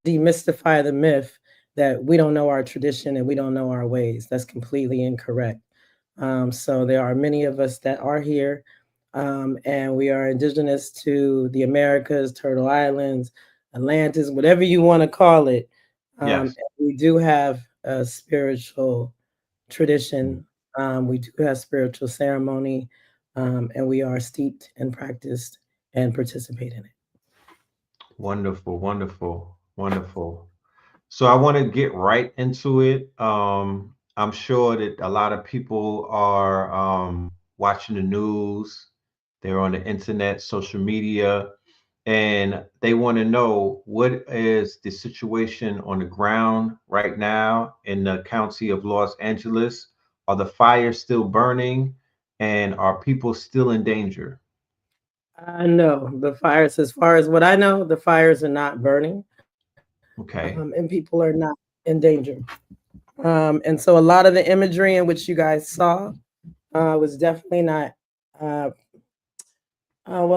Speaker 7: demystify the myth that we don't know our tradition and we don't know our ways. That's completely incorrect. So there are many of us that are here, and we are indigenous to the Americas, Turtle Islands, Atlantis, whatever you want to call it. We do have a spiritual tradition. We do have spiritual ceremony, and we are steeped and practiced and participate in it.
Speaker 6: Wonderful. So I want to get right into it. I'm sure that a lot of people are watching the news They're on the internet, social media, and they want to know what is the situation on the ground right now in the county of Los Angeles. Are the fires still burning, and are people still in danger?
Speaker 7: No, the fires, as far as what I know, the fires are not burning,
Speaker 6: Okay.
Speaker 7: and people are not in danger. And so a lot of the imagery in which you guys saw was definitely not, well,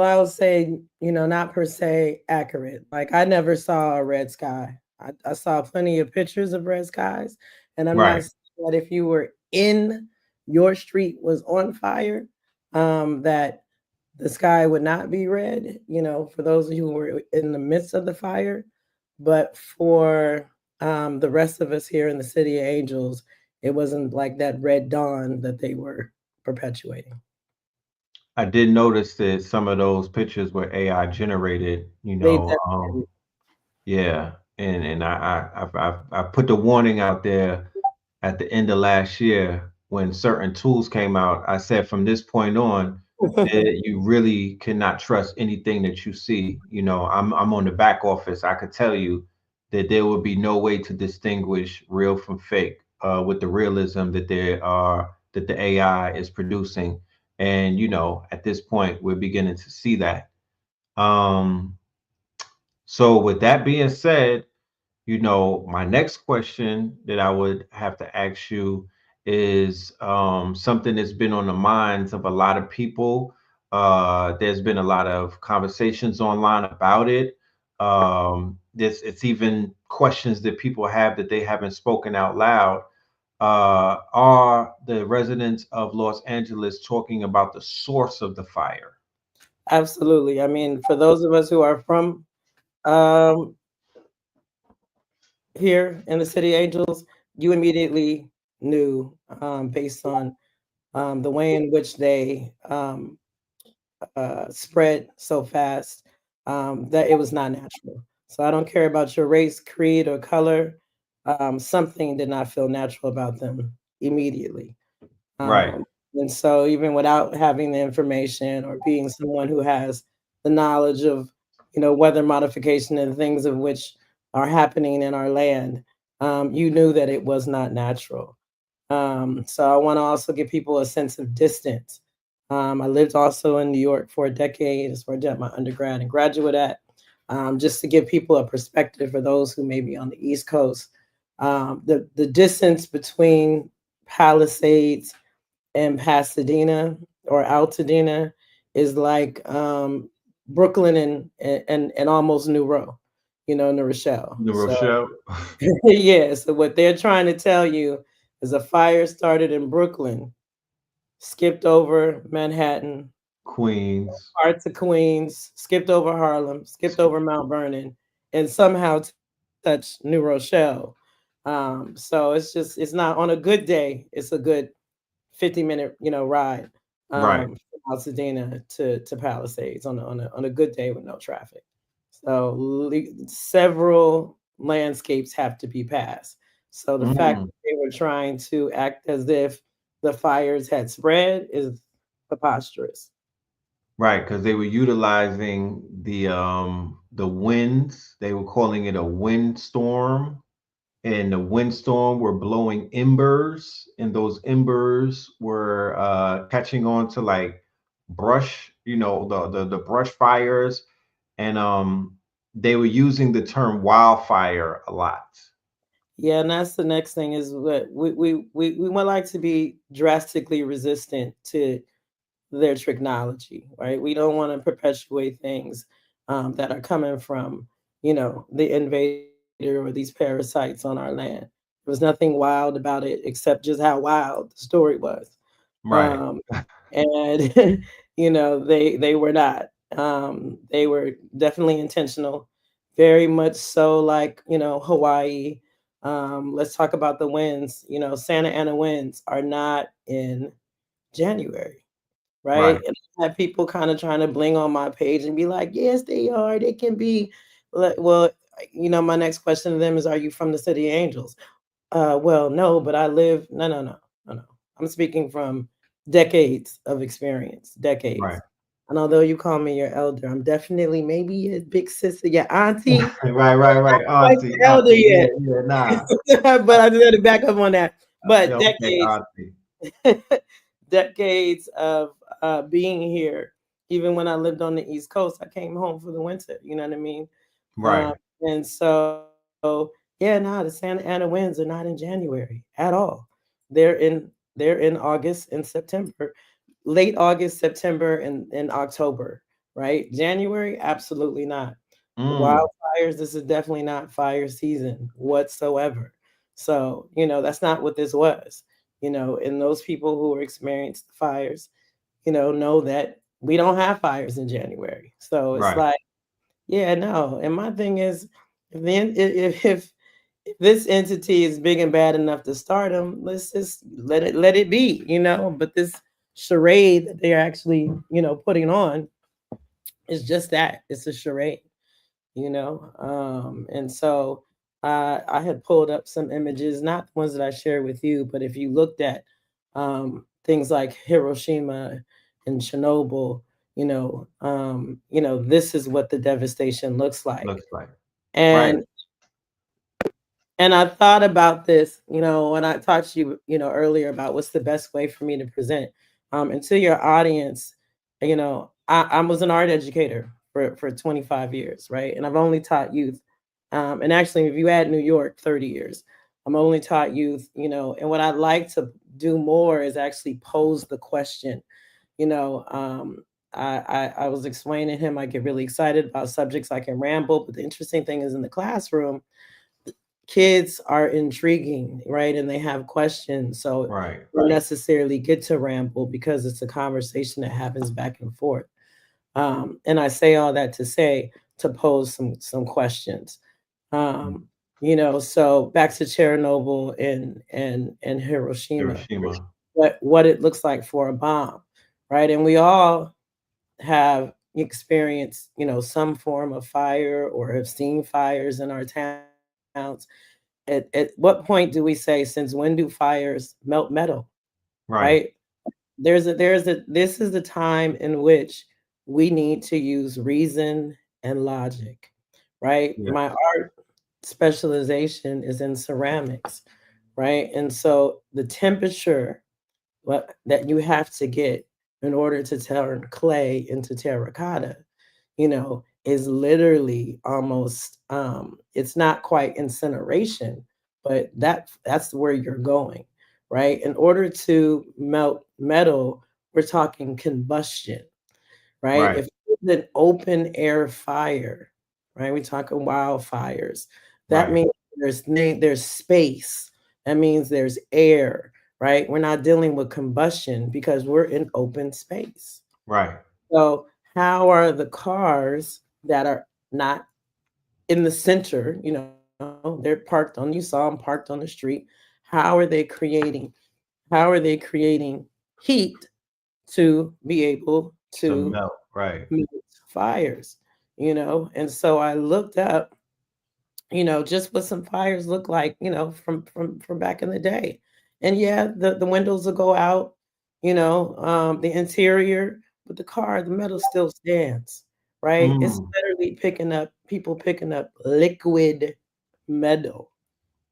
Speaker 7: I would say, not per se accurate. Like, I never saw a red sky. I saw plenty of pictures of red skies, and I'm not
Speaker 6: Right.
Speaker 7: saying that if you were in your street was on fire, that the sky would not be red, for those of you who were in the midst of the fire. But for the rest of us here in the City of Angels, it wasn't like that red dawn that they were perpetuating.
Speaker 6: I did notice that some of those pictures were AI generated,
Speaker 7: They definitely.
Speaker 6: yeah, and I put the warning out there at the end of last year when certain tools came out. I said from this point on, you really cannot trust anything that you see. I'm on the back office. I could tell you that there would be no way to distinguish real from fake with the realism that the AI is producing. And at this point, we're beginning to see that. Um, so with that being said, my next question that I would have to ask you is something that's been on the minds of a lot of people. There's been a lot of conversations online about it. It's even questions that people have that they haven't spoken out loud. Are the residents of Los Angeles talking about the source of the fire?
Speaker 7: Absolutely. I mean, for those of us who are from um, here in the City Angels, you immediately knew, based on the way in which they spread so fast, that it was not natural. So I don't care about your race, creed, or color. Something did not feel natural about them immediately.
Speaker 6: Right,
Speaker 7: And so even without having the information or being someone who has the knowledge of, weather modification and things of which are happening in our land, you knew that it was not natural. So I want to also give people a sense of distance. I lived also in New York for a decade. That's where I did my undergrad and graduate at. Just to give people a perspective for those who may be on the East Coast. The distance between Palisades and Pasadena or Altadena is like Brooklyn and almost New Row, New Rochelle.
Speaker 6: New
Speaker 7: So
Speaker 6: Rochelle,
Speaker 7: yeah, so what they're trying to tell you is a fire started in Brooklyn, skipped over Manhattan,
Speaker 6: Queens.
Speaker 7: parts of Queens, skipped over Harlem, skipped over Mount Vernon, and somehow touched New Rochelle. So it's not on a good day, it's a good 50-minute, ride
Speaker 6: Right.
Speaker 7: from Altadena to Palisades on a good day with no traffic. So several landscapes have to be passed. So the fact
Speaker 6: Mm.
Speaker 7: that they were trying to act as if the fires had spread is preposterous.
Speaker 6: Right, because they were utilizing the winds. They were calling it a windstorm, and the windstorm were blowing embers, and those embers were catching on to like brush, the brush fires, and they were using the term wildfire a lot.
Speaker 7: Yeah, and that's the next thing is what we would like to be drastically resistant to their technology, right? We don't want to perpetuate things that are coming from, the invader or these parasites on our land. There was nothing wild about it except just how wild the story was.
Speaker 6: Right,
Speaker 7: Um, and they were not. They were definitely intentional, very much so like, Hawaii. Let's talk about the winds. Santa Ana winds are not in January, right?
Speaker 6: right,
Speaker 7: And I have people kind of trying to bling on my page and be like, yes, they are. They can be. Well, my next question to them is, are you from the City of Angels? Well, no, but I live. No. I'm speaking from decades of experience,
Speaker 6: right.
Speaker 7: decades. And although you call me your elder, I'm definitely maybe your big sister, your auntie.
Speaker 6: Right.
Speaker 7: Quite
Speaker 6: Auntie,
Speaker 7: the elder yet.
Speaker 6: nah.
Speaker 7: But I just had to back up on that. But
Speaker 6: Yeah, okay, auntie.
Speaker 7: decades of being here. Even when I lived on the East Coast, I came home for the winter. You know what I mean?
Speaker 6: Right.
Speaker 7: And so, yeah, no, the Santa Ana winds are not in January at all. They're in August and September, late August, September, and October. Right? January, absolutely not. Wildfires, this is definitely not fire season whatsoever. So, that's not what this was. And those people who experienced the fires, know that we don't have fires in January. So it's
Speaker 6: Right.
Speaker 7: like, yeah, no. And my thing is, if this entity is big and bad enough to start them, let's just let it be, But this charade that they're actually, putting on is just that. It's a charade, And so I had pulled up some images, not the ones that I shared with you, but if you looked at things like Hiroshima and Chernobyl, this is what the devastation looks like. And
Speaker 6: right.
Speaker 7: and I thought about this, when I talked to you, earlier about what's the best way for me to present. And to your audience, I was an art educator for 25 years, right? And I've only taught youth. And actually, if you add New York, 30 years. I'm only taught youth, and what I'd like to do more is actually pose the question. I was explaining to him, I get really excited about subjects I can ramble, but the interesting thing is in the classroom, kids are intriguing, right? And they have questions. So
Speaker 6: Right.
Speaker 7: don't necessarily get to ramble because it's a conversation that happens back and forth. And I say all that to say to pose some questions. So back to Chernobyl and Hiroshima. What it looks like for a bomb, right? And we all have experienced, some form of fire or have seen fires in our towns. At what point do we say, since when do fires melt metal? Right? This is the time in which we need to use reason and logic, right?
Speaker 6: Yeah.
Speaker 7: My art specialization is in ceramics, right? And so the temperature that you have to get in order to turn clay into terracotta, is literally almost it's not quite incineration, but that's where you're going, right? In order to melt metal, we're talking combustion, right? If it's an open air fire, right? We're talking wildfires. That means there's space. That means there's air, right? We're not dealing with combustion because we're in open space.
Speaker 6: Right.
Speaker 7: So how are the cars that are not in the center, they're parked on, you saw them parked on the street. How are they creating heat to be able to
Speaker 6: melt, right?
Speaker 7: melt fires, And so I looked up, just what some fires look like, from back in the day. And yeah, the windows will go out, the interior, but the metal still stands, right? It's literally people picking up liquid metal,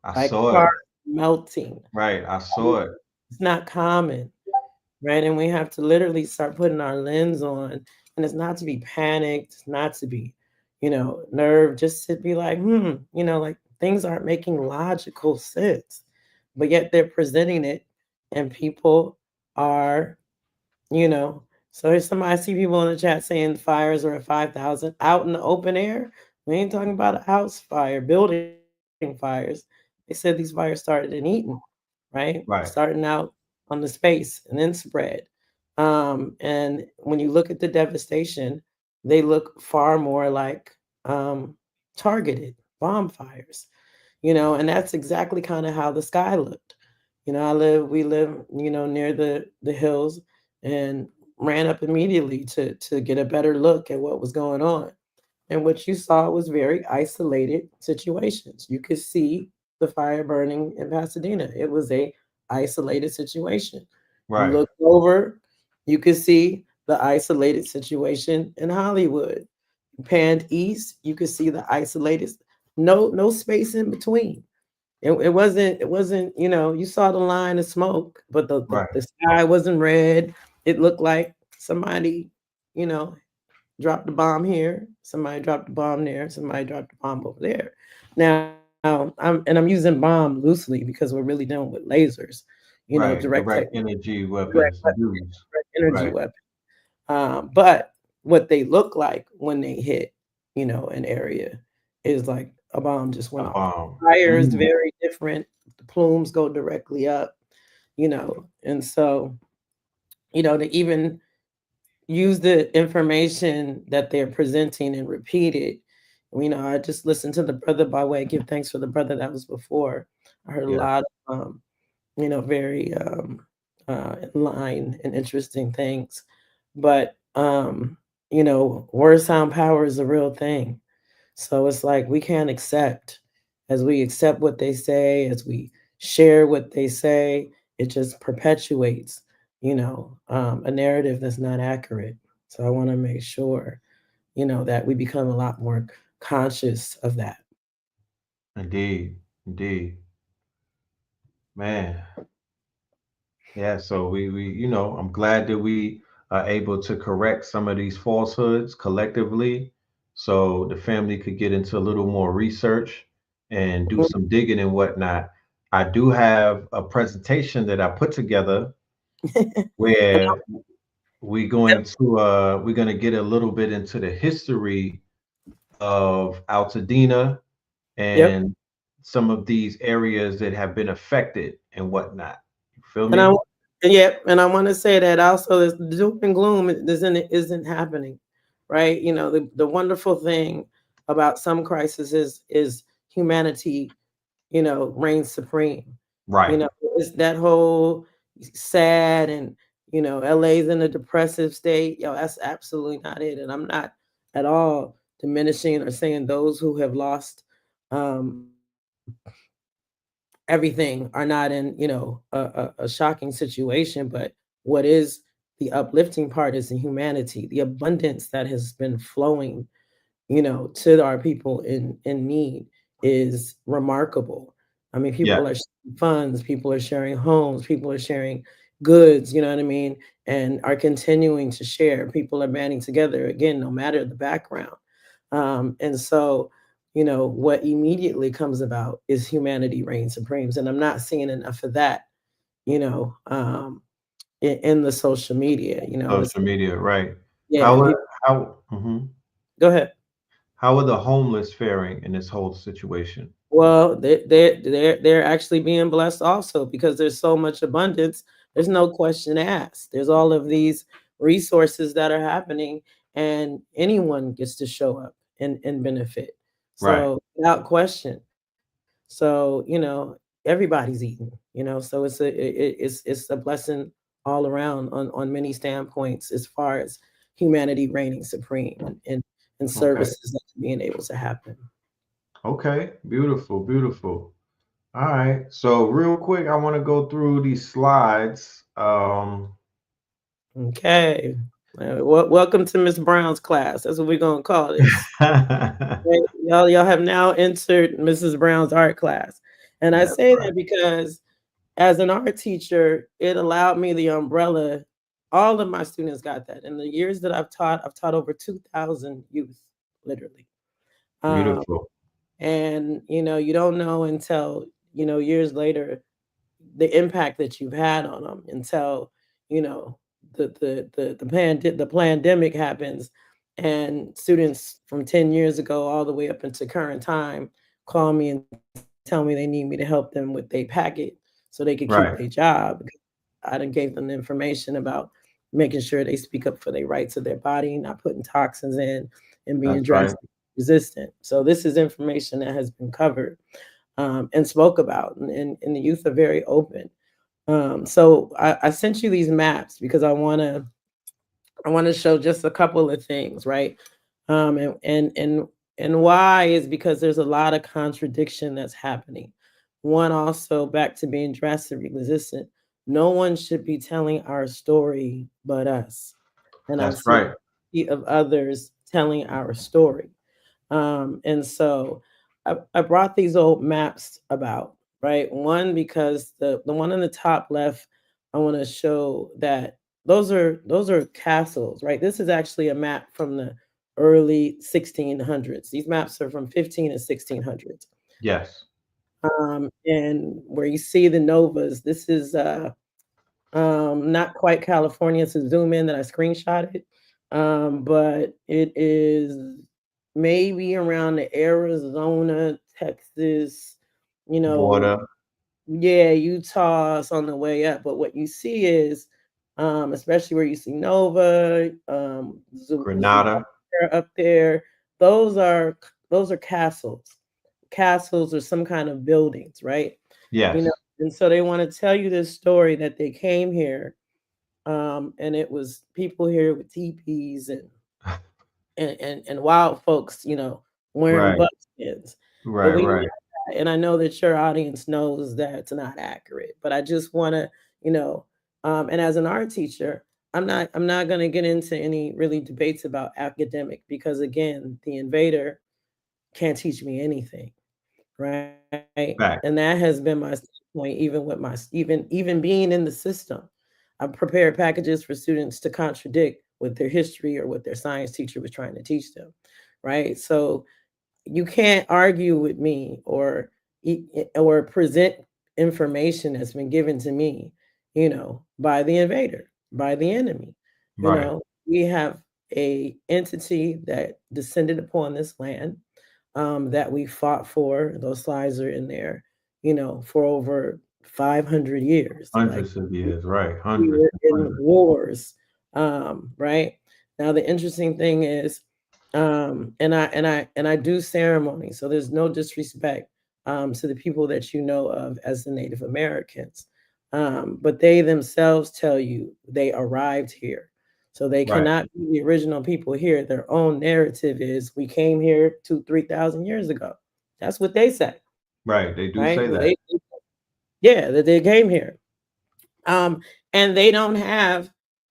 Speaker 6: I
Speaker 7: like
Speaker 6: saw
Speaker 7: car
Speaker 6: it.
Speaker 7: melting.
Speaker 6: Right. I saw it.
Speaker 7: It's not common, right? And we have to literally start putting our lens on, and it's not to be panicked, it's not to be, nerve, just to be like, like things aren't making logical sense, but yet they're presenting it, and people are, so here's somebody, I see people in the chat saying fires are at 5,000 out in the open air. We ain't talking about a house fire, building fires. They said these fires started in Eaton, right? Starting out on the space and then spread. And when you look at the devastation, they look far more like targeted bonfires, and that's exactly kind of how the sky looked. We live, near the hills, and ran up immediately to get a better look at what was going on. And what you saw was very isolated situations. You could see the fire burning in Pasadena. It was a isolated situation. You looked over, you could see the isolated situation in Hollywood. Panned east, you could see the isolated, no space in between. It wasn't, you know, you saw the line of smoke, but the sky wasn't red. It looked like somebody, you know, dropped the bomb here, somebody dropped the bomb there, somebody dropped the bomb over there. Now, I'm using bomb loosely because we're really dealing with lasers, you know, direct
Speaker 6: energy weapons,
Speaker 7: direct energy weapons. But what they look like when they hit, you know, an area is like a bomb just went off. Fire is very different. The plumes go directly up, you know, and so, you know, to even use the information that they're presenting and repeat it. You know, I just listened to the brother by way, give thanks for the brother that was before. I heard a lot of, you know, very in line and interesting things. But, you know, word sound power is a real thing. So it's like we can't accept, as we accept what they say, as we share what they say, it just perpetuates, you know, a narrative that's not accurate. So I want to make sure, you know, that we become a lot more conscious of that.
Speaker 6: Indeed, indeed, man. Yeah, so we you know, I'm glad that we are able to correct some of these falsehoods collectively, so the family could get into a little more research and do some digging and whatnot. I do have a presentation that I put together where we're going to get a little bit into the history of Altadena
Speaker 7: Yep.
Speaker 6: and some of these areas that have been affected and whatnot. You feel
Speaker 7: And
Speaker 6: me?
Speaker 7: and I want to say that also this doom and gloom isn't happening, right? You know, the wonderful thing about some crises is humanity, you know, reigns supreme. You
Speaker 6: Right.
Speaker 7: know, it's that whole sad and, you know, LA's in a depressive state. Yo, that's absolutely not it. And I'm not at all diminishing or saying those who have lost um, everything are not in, you know, a shocking situation. But what is the uplifting part is the humanity, the abundance that has been flowing, you know, to our people in need is remarkable. I mean,
Speaker 6: Yeah.
Speaker 7: people are sharing funds, people are sharing homes, people are sharing goods, you know what I mean, and are continuing to share. People are banding together again, no matter the background. And so, you know, what immediately comes about is humanity reigns supreme, and I'm not seeing enough of that, you know, in the social media. You know, it's
Speaker 6: Social media, right.
Speaker 7: yeah.
Speaker 6: How
Speaker 7: People, go ahead.
Speaker 6: how are the homeless faring in this whole situation?
Speaker 7: Well, they're actually being blessed also because there's so much abundance. There's no question asked. There's all of these resources that are happening, and anyone gets to show up and benefit.
Speaker 6: Right.
Speaker 7: So without question. So you know everybody's eating. You know, so it's a blessing all around on many standpoints as far as humanity reigning supreme and
Speaker 6: Okay.
Speaker 7: services being able to happen.
Speaker 6: Okay. Beautiful. Beautiful. All right. So real quick, I want to go through these slides.
Speaker 7: Okay. Welcome to Miss Brown's class. That's what we're gonna call this. Right? Y'all have now entered Mrs. Brown's art class. And I
Speaker 6: That's
Speaker 7: say
Speaker 6: right.
Speaker 7: that because as an art teacher, it allowed me the umbrella. All of my students got that. In the years that I've taught over 2,000 youth, literally. Um,
Speaker 6: Beautiful.
Speaker 7: and you know, you don't know until, you know, years later the impact that you've had on them until, you know, the pandemic happens and students from 10 years ago all the way up into current time call me and tell me they need me to help them with their packet so they could keep
Speaker 6: Right.
Speaker 7: their job. I done gave them the information about making sure they speak up for their rights of their body, not putting toxins in and being
Speaker 6: That's right.
Speaker 7: drug resistant. So this is information that has been covered and spoke about, and the youth are very open. So I sent you these maps because I want to show just a couple of things, right? And why is because there's a lot of contradiction that's happening. One also back to being drastically resistant. No one should be telling our story but us, and
Speaker 6: That's
Speaker 7: I've seen
Speaker 6: right.
Speaker 7: of others telling our story. And so I brought these old maps about, right? One, because the one on the top left, I want to show that those are castles, right? This is actually a map from the early 1600s. These maps are from 15 and 1600s.
Speaker 6: Yes.
Speaker 7: And where you see the novas, this is not quite California. It's a zoom in that I screenshotted. But it is maybe around the Arizona, Texas, you know,
Speaker 6: Border.
Speaker 7: yeah, Utah is on the way up. But what you see is, especially where you see Nova,
Speaker 6: Grenada.
Speaker 7: up there, those are castles. Castles or some kind of buildings, right?
Speaker 6: Yes.
Speaker 7: You know, and so they want to tell you this story that they came here, and it was people here with teepees and wild folks, you know, wearing
Speaker 6: Right.
Speaker 7: buckskins. But
Speaker 6: Right.
Speaker 7: we know
Speaker 6: Right.
Speaker 7: that, and I know that your audience knows that's not accurate. But I just want to, you know, and as an art teacher, I'm not going to get into any really debates about academic, because again, the invader can't teach me anything, right?
Speaker 6: Fact.
Speaker 7: And that has been my point, even with my even being in the system. I've prepared packages for students to contradict what their history or what their science teacher was trying to teach them, right? So you can't argue with me or present information that's been given to me, you know, by the invader, by the enemy. You
Speaker 6: Right.
Speaker 7: know, we have a entity that descended upon this land, that we fought for. Those slides are in there, you know, for over 500 years. Like,
Speaker 6: Hundreds of years. Right.
Speaker 7: we
Speaker 6: Hundreds.
Speaker 7: were in
Speaker 6: Hundreds.
Speaker 7: wars, right? Now the interesting thing is, and I do ceremony, so there's no disrespect to the people that you know of as the Native Americans, but they themselves tell you they arrived here, so they
Speaker 6: Right.
Speaker 7: cannot be the original people here. Their own narrative is we came here 2,000-3,000 years ago. That's what they say,
Speaker 6: Right. They do
Speaker 7: right?
Speaker 6: say
Speaker 7: Well,
Speaker 6: that.
Speaker 7: yeah, that they came here. And they don't have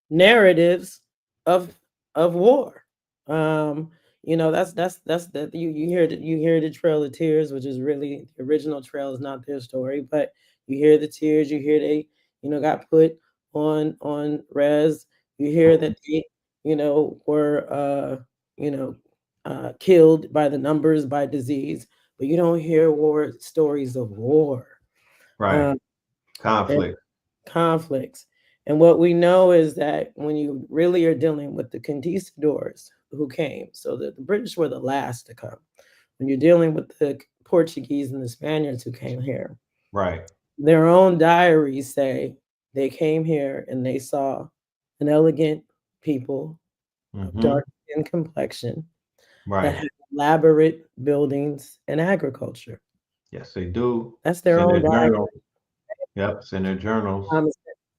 Speaker 7: narratives of war. You know, that's that you hear the Trail of Tears, which is really the original trail is not their story, but you hear the tears, you hear they, you know, got put on res, you hear that they, you know, were killed by the numbers, by disease, but you don't hear war stories of war.
Speaker 6: Right.
Speaker 7: And
Speaker 6: Conflict.
Speaker 7: conflicts. And what we know is that when you really are dealing with the conquistadors who came, so the British were the last to come. When you're dealing with the Portuguese and the Spaniards who came here,
Speaker 6: Right.
Speaker 7: their own diaries say they came here and they saw an elegant people of
Speaker 6: Mm-hmm.
Speaker 7: dark skin complexion that
Speaker 6: Right.
Speaker 7: had elaborate buildings and agriculture.
Speaker 6: Yes, they do.
Speaker 7: That's
Speaker 6: It's
Speaker 7: their
Speaker 6: in
Speaker 7: own
Speaker 6: their
Speaker 7: diary.
Speaker 6: journal. Yep. It's in their journals.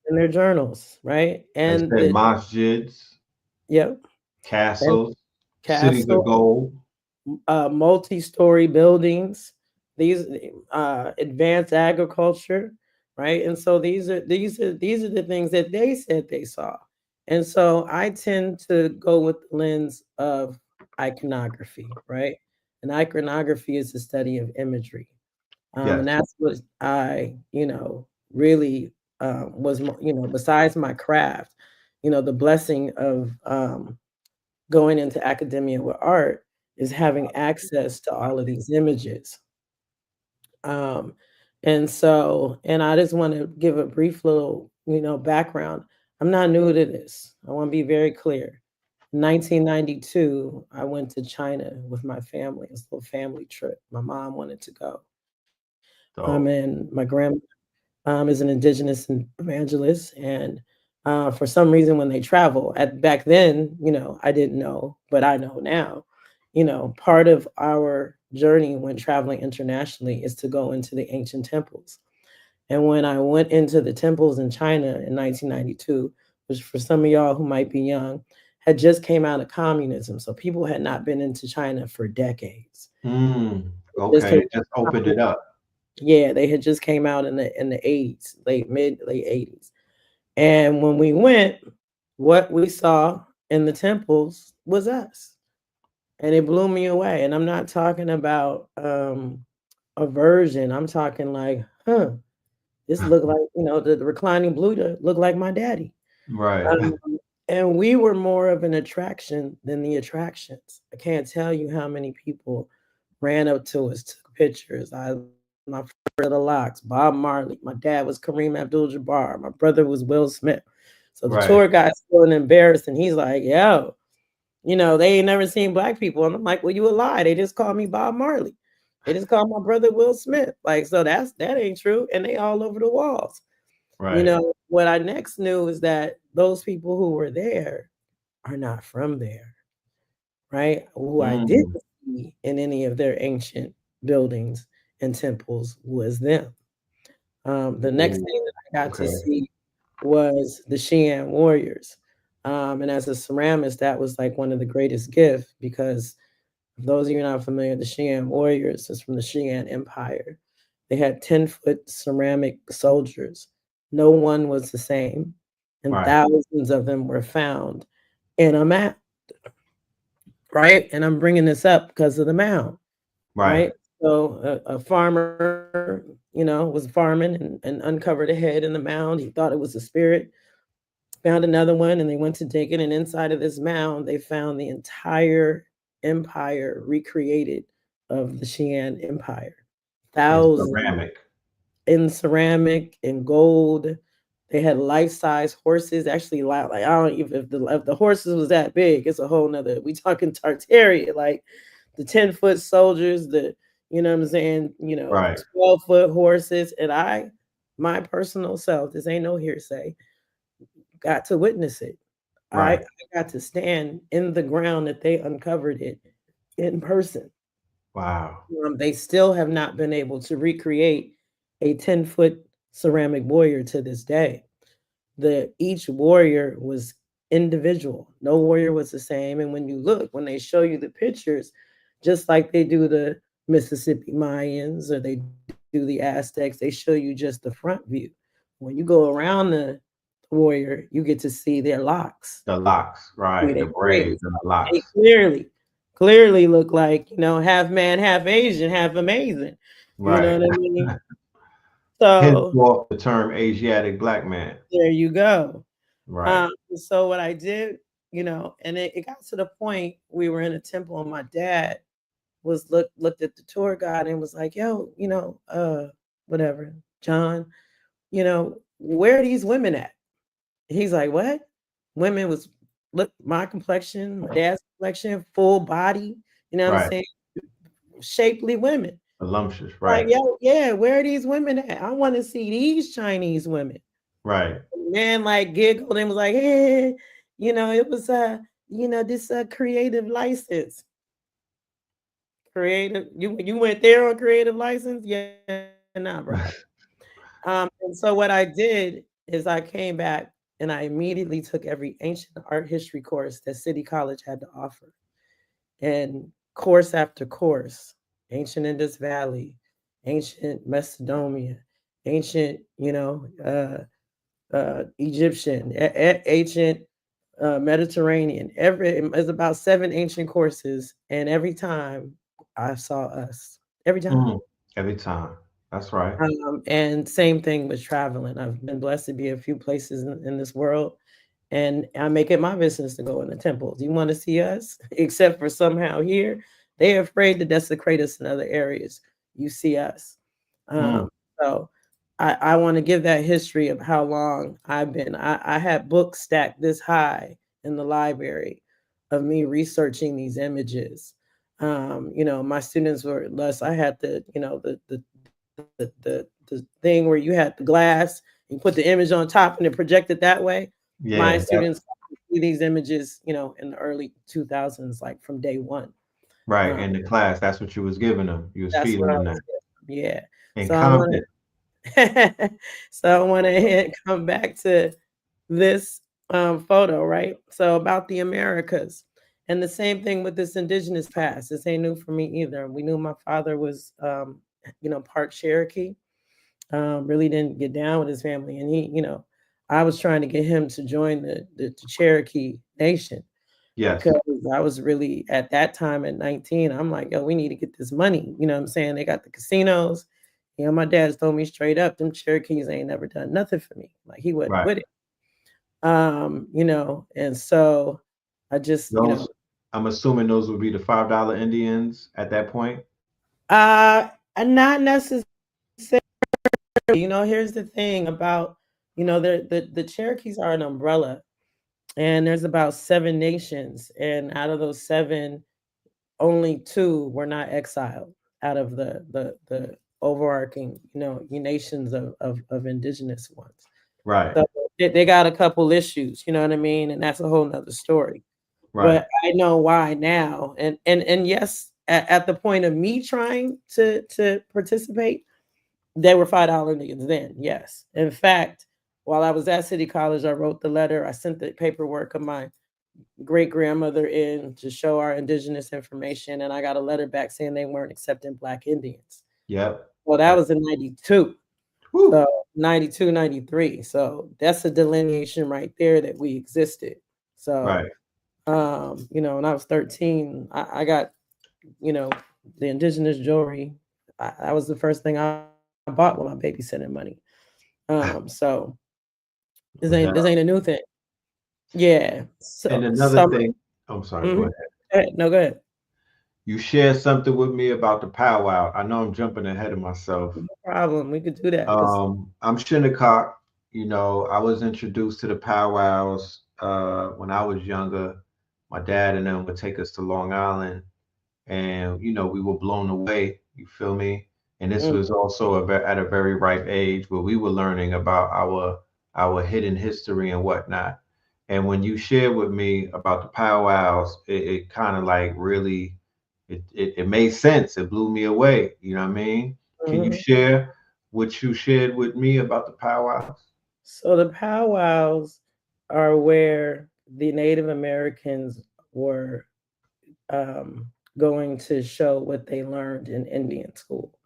Speaker 7: In their journals, right?
Speaker 6: They
Speaker 7: And
Speaker 6: said masjids,
Speaker 7: yep, and
Speaker 6: castles, cities of
Speaker 7: castle,
Speaker 6: gold.
Speaker 7: multi-story buildings, these advanced agriculture, right? And so these are the things that they said they saw. And so I tend to go with the lens of iconography, right? And iconography is the study of imagery.
Speaker 6: Yes.
Speaker 7: And that's what I, you know, really was, you know, besides my craft, you know, the blessing of going into academia with art is having access to all of these images. Um, and I just want to give a brief little, you know, background. I'm not new to this. I want to be very clear. 1992, I went to China with my family. It was a little family trip. My mom wanted to go.
Speaker 6: So
Speaker 7: And my grandma is an Indigenous evangelist, and for some reason, when they travel, at back then, you know, I didn't know, but I know now. You know, part of our journey when traveling internationally is to go into the ancient temples. And when I went into the temples in China in 1992, which for some of y'all who might be young, had just came out of communism, so people had not been into China for decades. Just
Speaker 6: okay,
Speaker 7: came
Speaker 6: it just opened it up.
Speaker 7: Yeah, they had just came out in the 80s, late 80s. And when we went, what we saw in the temples was us. And it blew me away. And I'm not talking about aversion. I'm talking like, this looked like, the reclining Buddha looked like my daddy.
Speaker 6: Right.
Speaker 7: And we were more of an attraction than the attractions. I can't tell you how many people ran up to us, took pictures. My brother Locks, Bob Marley. My dad was Kareem Abdul-Jabbar. My brother was Will Smith. So the tour guide's feeling embarrassed, and he's like, yo, they ain't never seen black people. And I'm like, well, you a lie. They just call me Bob Marley. They just call my brother Will Smith. Like, so that ain't true. And they all over the walls.
Speaker 6: Right.
Speaker 7: What I next knew is that those people who were there are not from there, right? Who I didn't see in any of their ancient buildings and temples was them. The next thing that I got to see was the Xi'an warriors. And as a ceramist, that was like one of the greatest gifts, because for those of you not familiar, the Xi'an warriors is from the Xi'an Empire. They had 10-foot ceramic soldiers. No one was the same. And thousands of them were found in a mound, right? And I'm bringing this up because of the mound, right? So a farmer, was farming and uncovered a head in the mound. He thought it was a spirit. Found another one, and they went to dig it. And inside of this mound, they found the entire empire recreated of the Xi'an Empire. Thousands in ceramic, in gold. They had life-size horses. Actually, like I don't even if the horses was that big, it's a whole nother. We talking Tartaria, like the 10-foot soldiers, the 12-foot horses, and my personal self, this ain't no hearsay, got to witness it. I got to stand in the ground that they uncovered it in person.
Speaker 6: Wow.
Speaker 7: They still have not been able to recreate a 10-foot ceramic warrior to this day. Each warrior was individual. No warrior was the same. And when they show you the pictures, just like they do the Mississippi Mayans or they do the Aztecs, they show you just the front view. When you go around the warrior, you get to see their locks.
Speaker 6: The locks, right? The braids and the locks.
Speaker 7: They clearly look like, half man, half Asian, half amazing.
Speaker 6: Right.
Speaker 7: You know what I mean? So
Speaker 6: the term Asiatic black man.
Speaker 7: There you go.
Speaker 6: Right.
Speaker 7: So what I did, and it got to the point we were in a temple, and my dad was looked at the tour guide and was like, yo, whatever, John, where are these women at? He's like, what? Women look, my complexion, my dad's complexion, full body, what I'm saying? Shapely women.
Speaker 6: Voluptuous, right.
Speaker 7: Like, yo, yeah, where are these women at? I want to see these Chinese women.
Speaker 6: Right.
Speaker 7: Man, like, giggled and was like, hey, it was this creative license. Creative, you went there on creative license? Yeah, nah, bro. And so what I did is I came back and I immediately took every ancient art history course that City College had to offer. And course after course, ancient Indus Valley, ancient Macedonia, ancient, Egyptian, ancient Mediterranean. It's about 7 ancient courses, and every time I saw us. Every time.
Speaker 6: Every time. That's right.
Speaker 7: And same thing with traveling. I've been blessed to be a few places in this world, and I make it my business to go in the temples. You want to see us? Except for somehow here, they're afraid to desecrate us in other areas. You see us. So I want to give that history of how long I've been. I had books stacked this high in the library of me researching these images. My students were less. I had the thing where you had the glass, you put the image on top and it projected that way.
Speaker 6: Yeah,
Speaker 7: my students see these images, in the early 2000s, like from day one.
Speaker 6: Right, in the class, that's what you was giving them. You was feeding them that.
Speaker 7: Yeah.
Speaker 6: And
Speaker 7: so I want to come back to this photo, right? So about the Americas. And the same thing with this indigenous past. This ain't new for me either. We knew my father was part Cherokee, really didn't get down with his family. And he, I was trying to get him to join the Cherokee Nation.
Speaker 6: Yes.
Speaker 7: Because I was really at that time at 19, I'm like, yo, we need to get this money. You know what I'm saying? They got the casinos. You know, my dad's told me straight up, them Cherokees ain't never done nothing for me. Like he wasn't
Speaker 6: Right.
Speaker 7: with it. You know, and so I just, you know,
Speaker 6: I'm assuming those would be the $5 Indians at that point.
Speaker 7: not necessarily. You know, here's the thing about, you know, the Cherokees are an umbrella, and there's about 7 nations, and out of those 7, only 2 were not exiled out of the overarching, you know, nations of indigenous ones.
Speaker 6: Right.
Speaker 7: So they got a couple issues, you know what I mean? And that's a whole nother story.
Speaker 6: Right.
Speaker 7: But I know why now. And yes, at the point of me trying to participate, they were $5 Indians then, yes. In fact, while I was at City College, I wrote the letter. I sent the paperwork of my great-grandmother in to show our indigenous information, and I got a letter back saying they weren't accepting Black Indians.
Speaker 6: Yep.
Speaker 7: Well, that was in 92.
Speaker 6: Whew.
Speaker 7: So 92, 93. So that's a delineation right there that we existed. So,
Speaker 6: right.
Speaker 7: You know, when I was 13, I got, you know, the indigenous jewelry. That was the first thing I bought with my babysitting money. So this ain't a new thing. Yeah. So,
Speaker 6: And another thing, I'm sorry, go ahead.
Speaker 7: No, go ahead.
Speaker 6: You shared something with me about the powwow. I know I'm jumping ahead of myself.
Speaker 7: No problem. We could do that.
Speaker 6: I'm Shinnecock. You know, I was introduced to the powwows when I was younger. My dad and them would take us to Long Island, and you know, we were blown away. You feel me? And this was also at a very ripe age where we were learning about our hidden history and whatnot. And when you shared with me about the powwows, it kind of like really, it made sense. It blew me away. You know what I mean? Can you share what you shared with me about the powwows?
Speaker 7: So the powwows are where the Native Americans were going to show what they learned in Indian school.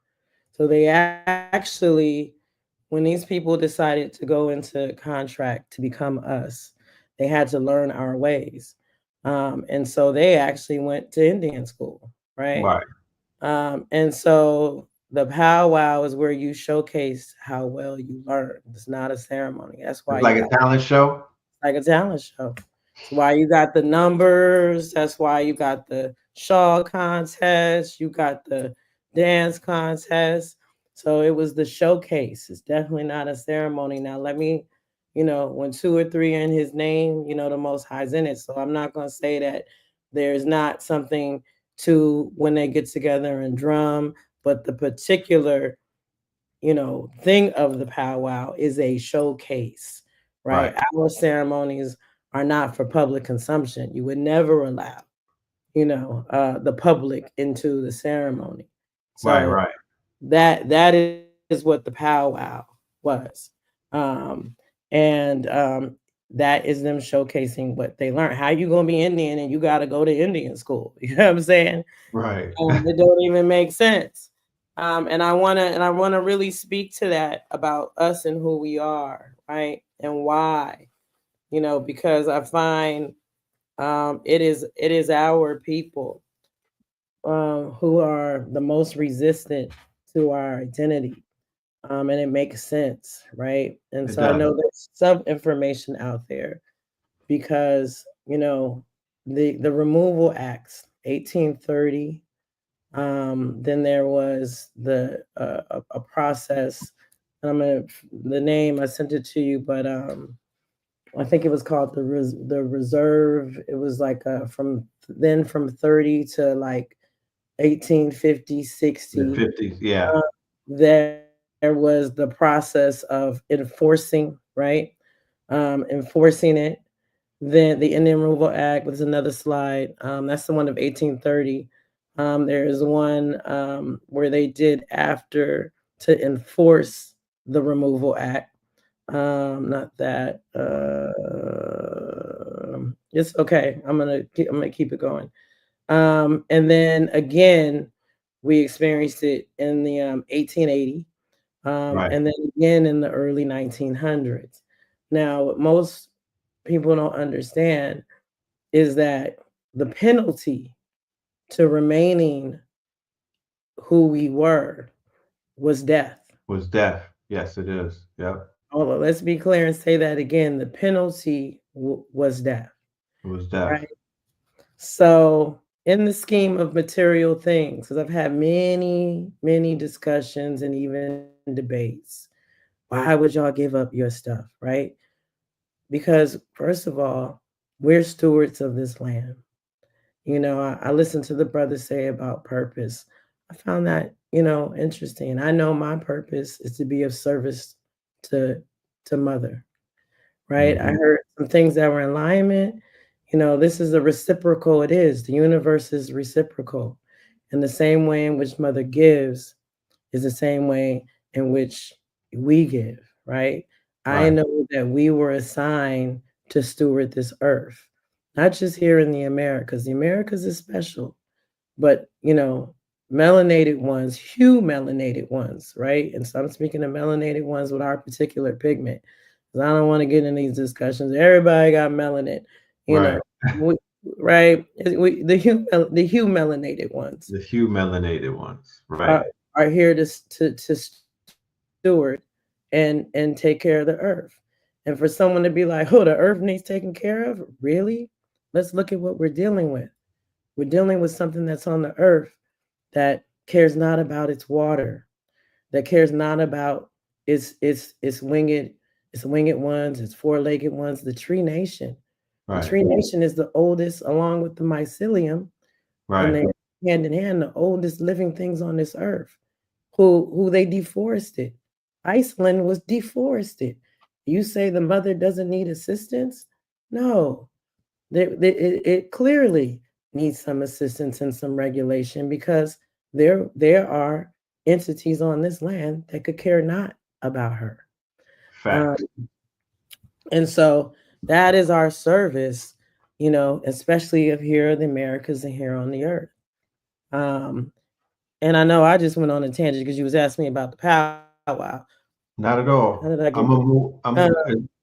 Speaker 7: So they actually, when these people decided to go into contract to become us, they had to learn our ways. And so they actually went to Indian school, right? And so the powwow is where you showcase how well you learn. It's not a ceremony. That's why
Speaker 6: it's like a talent show.
Speaker 7: Like a talent show. That's why you got the numbers. That's why you got the shawl contest. You got the dance contest. So it was the showcase. It's definitely not a ceremony. Now let me, you know, when 2 or 3 are in his name, you know, the Most High's in it. So I'm not going to say that there's not something to when they get together and drum, but the particular, you know, thing of the powwow is a showcase, right? Our ceremonies are not for public consumption. You would never allow, you know, the public into the ceremony. So that is what the powwow was. That is them showcasing what they learned. How you gonna be Indian and you gotta go to Indian school? You know what I'm saying?
Speaker 6: Right.
Speaker 7: It don't even make sense. And I wanna really speak to that about us and who we are, right? And why, you know, because I find it is our people who are the most resistant to our identity. And it makes sense, right? And so I know there's some information out there because, you know, the Removal Acts, 1830. Then there was a process, and the name I sent it to you, but I think it was called the Reserve. It was like from 30 to like 1850, 60.
Speaker 6: The 50s, yeah.
Speaker 7: There was the process of enforcing, right? Enforcing it. Then the Indian Removal Act was another slide. That's the one of 1830. There is one where they did after to enforce the Removal Act. Not that. It's okay. I'm gonna keep it going. And then again, we experienced it in the 1880, and then again in the early 1900s. Now, what most people don't understand is that the penalty to remaining who we were was death.
Speaker 6: Was death. Yes, it is. Yep.
Speaker 7: Although, let's be clear and say that again. The penalty was death.
Speaker 6: It was death.
Speaker 7: Right? So in the scheme of material things, because I've had many, many discussions and even debates, why would y'all give up your stuff, right? Because first of all, we're stewards of this land. You know, I listened to the brother say about purpose. I found that, you know, interesting. I know my purpose is to be of service to mother, right? I heard some things that were in alignment. You know, this is a reciprocal, it is. The universe is reciprocal. And the same way in which mother gives is the same way in which we give, right? I know that we were assigned to steward this earth, not just here in the Americas. The Americas is special, but, you know, melanated ones, hue melanated ones, right? And so I'm speaking of melanated ones with our particular pigment. I don't want to get in these discussions. Everybody got melanin, you know, right? The hue melanated ones.
Speaker 6: The hue melanated ones, right?
Speaker 7: Are here to steward and take care of the earth. And for someone to be like, oh, the earth needs taken care of, really? Let's look at what we're dealing with. We're dealing with something that's on the earth that cares not about its water, that cares not about its winged ones, its four-legged ones, the tree nation. The tree nation is the oldest, along with the mycelium, and they're hand in hand, the oldest living things on this earth, who they deforested. Iceland was deforested. You say the mother doesn't need assistance? No, it clearly needs some assistance and some regulation, because there are entities on this land that could care not about her. And so that is our service, you know, especially if here in the Americas and here on the earth. And I know I just went on a tangent because you was asking me about the powwow.
Speaker 6: Not at all.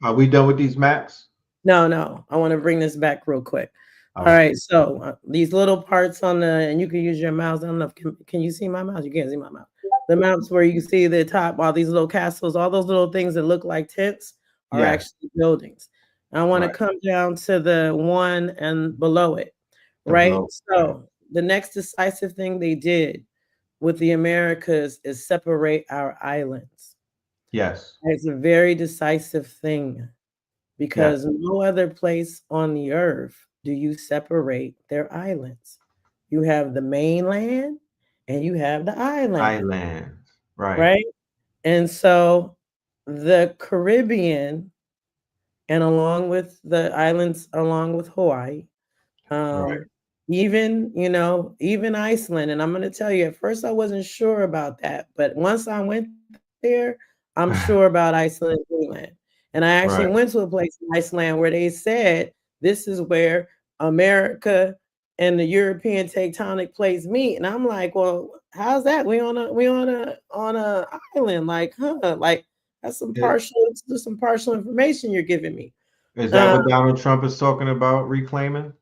Speaker 6: Are we done with these maps?
Speaker 7: No. I want to bring this back real quick. All right. So these little parts on the, and you can use your mouse. I don't know. Can you see my mouse? You can't see my mouse. The maps where you see the top, all these little castles, all those little things that look like tents are actually buildings. I want to come down to the one and below it. So the next decisive thing they did with the Americas is separate our islands.
Speaker 6: Yes.
Speaker 7: It's a very decisive thing, because no other place on the earth do you separate their islands. You have the mainland and you have the island. Right? And so the Caribbean, and along with the islands, along with Hawaii, even, you know, even Iceland. And I'm going to tell you, at first I wasn't sure about that, but once I went there, I'm sure about Iceland and Greenland. And I actually went to a place in Iceland where they said this is where America and the European tectonic plates meet. And I'm like, well, how's that? We on a island, like, like that's some partial information you're giving me.
Speaker 6: Is that what Donald Trump is talking about reclaiming?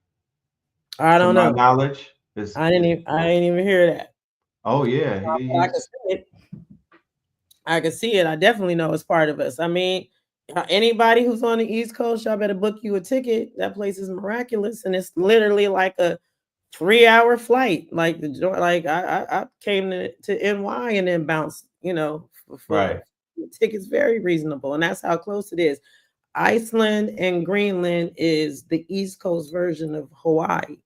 Speaker 7: I don't know.
Speaker 6: Knowledge.
Speaker 7: I didn't even hear that.
Speaker 6: Oh yeah,
Speaker 7: I can see it. I can see it. I definitely know it's part of us. I mean, anybody who's on the East Coast, y'all better book you a ticket. That place is miraculous, and it's literally like a 3-hour flight. Like I came to NY and then bounced. You know, for tickets, very reasonable, and that's how close it is. Iceland and Greenland is the East Coast version of Hawaii.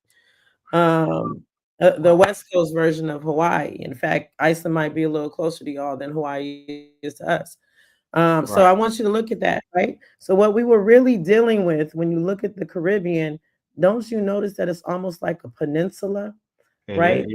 Speaker 7: The West Coast version of Hawaii. In fact, Iceland might be a little closer to y'all than Hawaii is to us. So I want you to look at that, right? So what we were really dealing with when you look at the Caribbean, don't you notice that it's almost like a peninsula, right?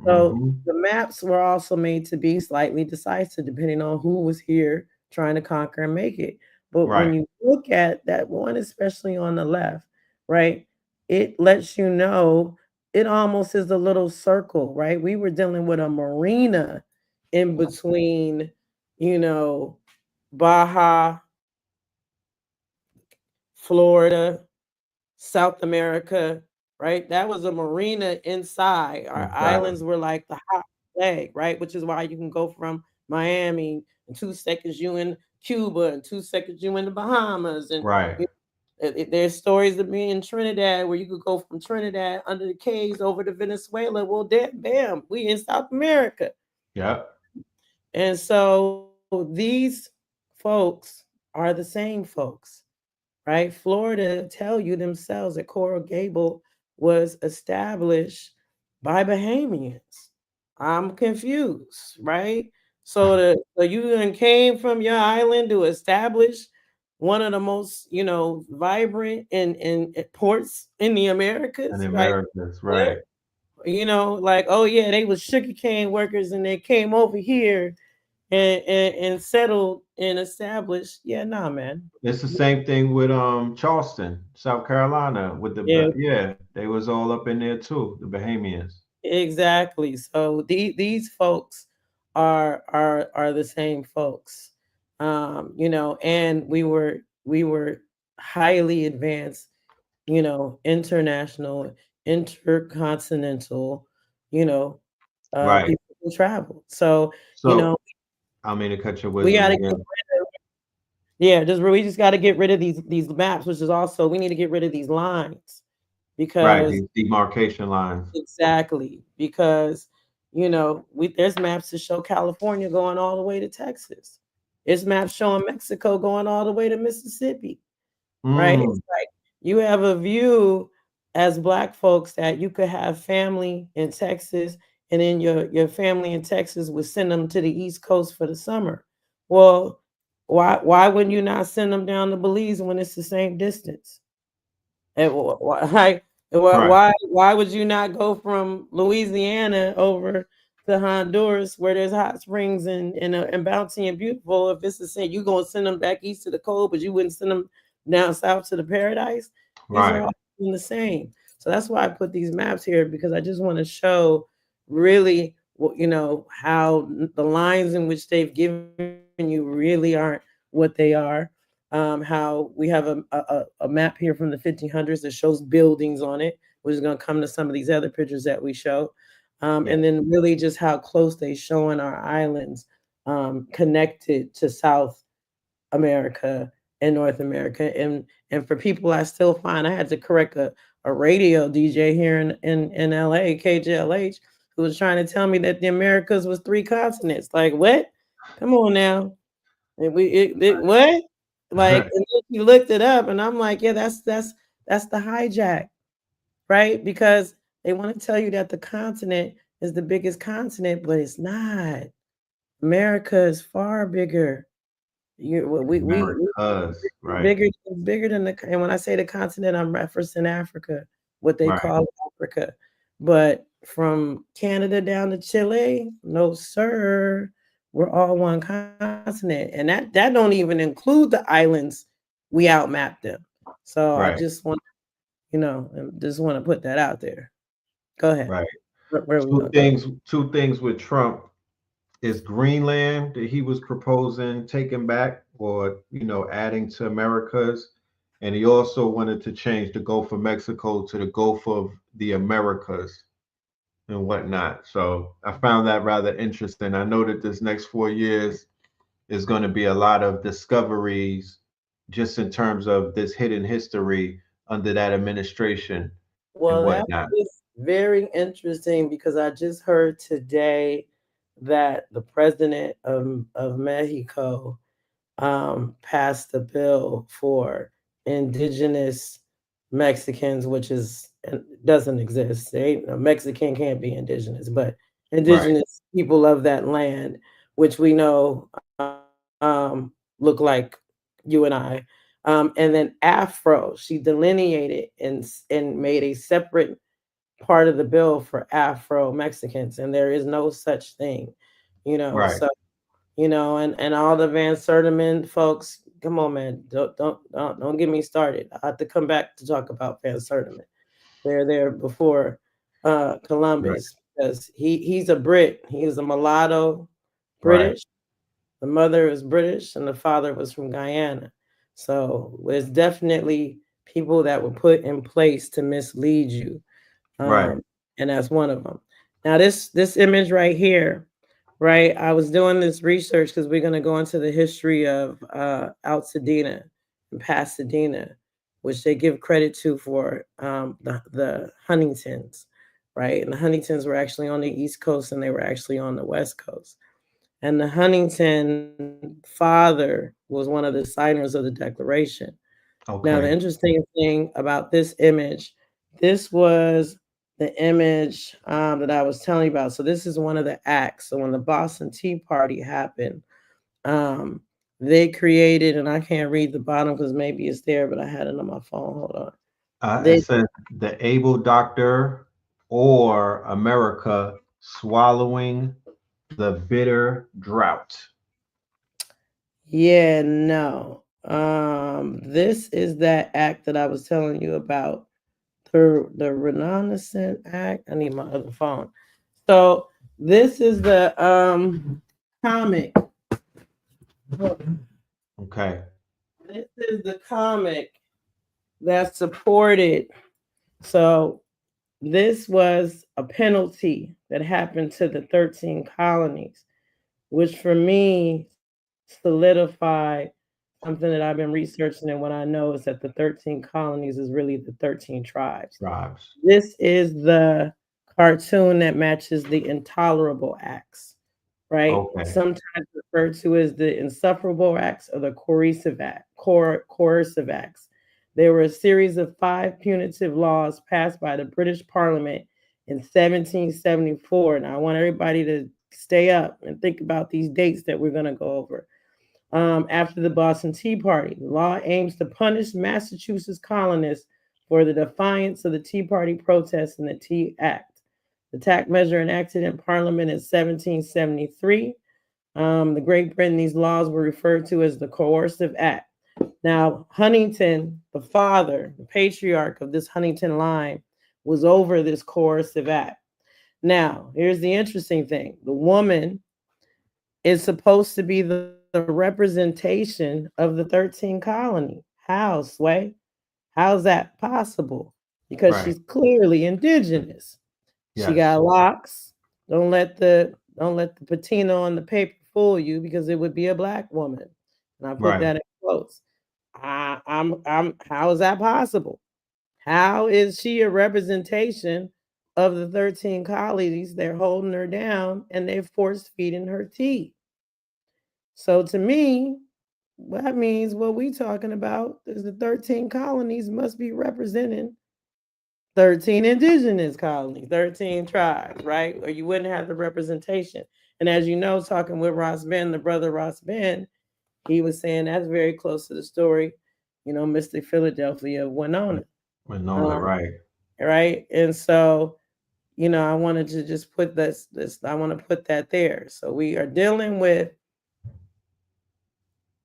Speaker 7: So the maps were also made to be slightly decisive depending on who was here trying to conquer and make it. But when you look at that one, especially on the left, right, it lets you know it almost is a little circle, right? We were dealing with a marina in between, you know, Baja, Florida, South America, right? That was a marina inside. Our islands were like the hot leg, right? Which is why you can go from Miami in 2 seconds you in Cuba, in 2 seconds you in the Bahamas, and there's stories of me in Trinidad where you could go from Trinidad under the caves over to Venezuela. Well, bam, we in South America.
Speaker 6: Yeah.
Speaker 7: And so these folks are the same folks, right? Florida tell you themselves that Coral Gable was established by Bahamians. I'm confused, right? So you then came from your island to establish one of the most, vibrant and ports in the Americas, right?
Speaker 6: Right.
Speaker 7: Like, oh yeah, they was sugarcane workers and they came over here and settled and established. Yeah, nah, man.
Speaker 6: It's the same thing with Charleston, South Carolina, with the they was all up in there too, the Bahamians.
Speaker 7: Exactly. So these folks are the same folks. And we were highly advanced, international, intercontinental,
Speaker 6: Right.
Speaker 7: people who travel. So,
Speaker 6: I mean to cut your
Speaker 7: we
Speaker 6: wisdom
Speaker 7: gotta
Speaker 6: again.
Speaker 7: we just gotta get rid of these maps, which is also we need to get rid of these lines
Speaker 6: Right,
Speaker 7: because
Speaker 6: these demarcation lines.
Speaker 7: exactly because there's maps to show California going all the way to Texas. It's maps showing Mexico going all the way to Mississippi. Right? It's like you have a view as Black folks that you could have family in Texas, and then your family in Texas would send them to the East Coast for the summer. Well, why wouldn't you not send them down to Belize when it's the same distance? And why would you not go from Louisiana over to Honduras where there's hot springs and bouncy and beautiful? If it's the same, you gonna send them back east to the cold, but you wouldn't send them down south to the paradise. These are all the same. So that's why I put these maps here, because I just want to show really how the lines in which they've given you really aren't what they are. How we have a map here from the 1500s that shows buildings on it, which is going to come to some of these other pictures that we show. And then really just how close they showing our islands connected to South America and North America. And for people I still find, I had to correct a radio DJ here in LA, KJLH, who was trying to tell me that the Americas was 3 continents. Like, what? Come on now. And what? Like, and then she looked it up, and I'm like, yeah, that's the hijack, right? Because they want to tell you that the continent is the biggest continent, but it's not. America is far bigger. We bigger than the. And when I say the continent, I'm referencing Africa, what they call Africa. But from Canada down to Chile, no sir. We're all one continent, and that don't even include the islands. We outmapped them. So I just want, just want to put that out there. Go ahead.
Speaker 6: Right.
Speaker 7: Where
Speaker 6: Two things with Trump is Greenland that he was proposing taking back or adding to Americas, and he also wanted to change the Gulf of Mexico to the Gulf of the Americas and whatnot. So I found that rather interesting. I know that this next 4 years is going to be a lot of discoveries just in terms of this hidden history under that administration and whatnot.
Speaker 7: That is very interesting because I just heard today that the president of Mexico passed a bill for indigenous Mexicans, which doesn't exist. A Mexican can't be indigenous, but indigenous people of that land, which we know look like you and I. And then Afro, she delineated and made a separate part of the bill for Afro Mexicans, and there is no such thing, So, and all the Van Sertiman folks, come on, man, don't get me started. I have to come back to talk about Van Sertiman. They're there before Columbus because he's a Brit. He is a mulatto British. The mother is British and the father was from Guyana. So there's definitely people that were put in place to mislead you.
Speaker 6: Right.
Speaker 7: And that's one of them. Now this image right here, right? I was doing this research because we're going to go into the history of Altadena and Pasadena, which they give credit to for the Huntingtons, right? And the Huntingtons were actually on the East Coast and they were actually on the West Coast. And the Huntington father was one of the signers of the Declaration.
Speaker 6: Okay.
Speaker 7: Now, the interesting thing about this image, this was the image that I was telling you about. So this is one of the acts. So when the Boston Tea Party happened, they created, and I can't read the bottom because maybe it's there, but I had it on my phone. Hold on.
Speaker 6: It says the able doctor or America swallowing the bitter drought.
Speaker 7: Yeah, no. This is that act that I was telling you about. The Renaissance Act. I need my other phone. So this is the comic.
Speaker 6: Okay.
Speaker 7: This is the comic that supported. So this was a penalty that happened to the 13 colonies, which for me solidified something that I've been researching, and what I know is that the 13 colonies is really the 13 tribes. This is the cartoon that matches the intolerable acts, right?
Speaker 6: Okay.
Speaker 7: Sometimes referred to as the insufferable acts or the coercive acts. There were a series of 5 punitive laws passed by the British Parliament in 1774. Now, I want everybody to stay up and think about these dates that we're going to go over. After the Boston Tea Party, the law aims to punish Massachusetts colonists for the defiance of the Tea Party protests and the Tea Act. The tax measure enacted in Parliament in 1773. The Great Britain, these laws were referred to as the Coercive Act. Now, Huntington, the father, the patriarch of this Huntington line, was over this Coercive Act. Now, here's the interesting thing. The woman is supposed to be the representation of the 13 colony. How, Sway? How's that possible? Because she's clearly indigenous. Yes. She got locks. Don't let the patina on the paper fool you, because it would be a Black woman. And I put that in quotes. How is that possible? How is she a representation of the 13 colonies? They're holding her down and they're force feeding her tea. So to me, that means what we talking about is the 13 colonies must be representing 13 indigenous colonies, 13 tribes, right? Or you wouldn't have the representation. And as you know, talking with Ross Ben, the brother Ross Ben, he was saying that's very close to the story, Mystic Philadelphia of Winona.
Speaker 6: Right.
Speaker 7: Right. And so, I wanted to just put this, I want to put that there. So we are dealing with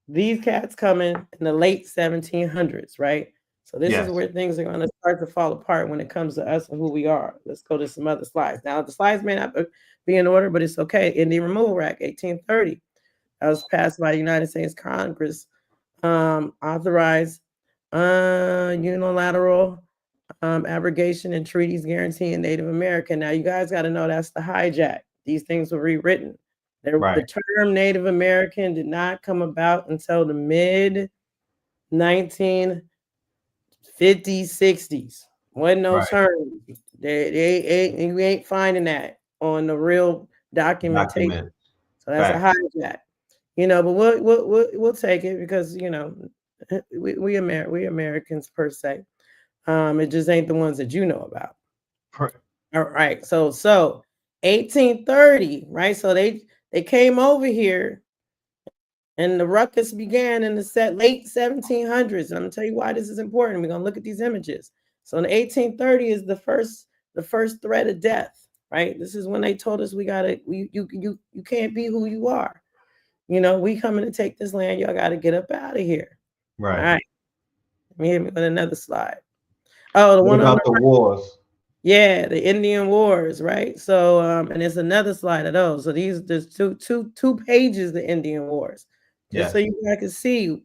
Speaker 7: these cats coming in the late 1700s, right? So this is where things are going to start to fall apart when it comes to us and who we are. Let's go to some other slides. Now, the slides may not be in order, but it's okay. Indian Removal Act, 1830. That was passed by the United States Congress, authorized unilateral abrogation and treaties guaranteeing Native American. Now, you guys got to know that's the hijack. These things were rewritten. The term Native American did not come about until the mid 1950s, 60s. Wasn't no term. You ain't finding that on the real documentation. So that's a hijack. But we'll take it because we Americans per se. It just ain't the ones that you know about. All right. So 1830, right? So they came over here and the ruckus began in the late 1700s. And I'm gonna tell you why this is important. We're gonna look at these images. So in 1830 is the first threat of death, right? This is when they told us you can't be who you are. We coming to take this land. Y'all got to get up out of here. Right. All right. Let me hit me with another slide. Oh, the one about the wars. Yeah, the Indian Wars, right? So, and there's another slide of those. So there's two pages, the Indian Wars. Just so you guys can see,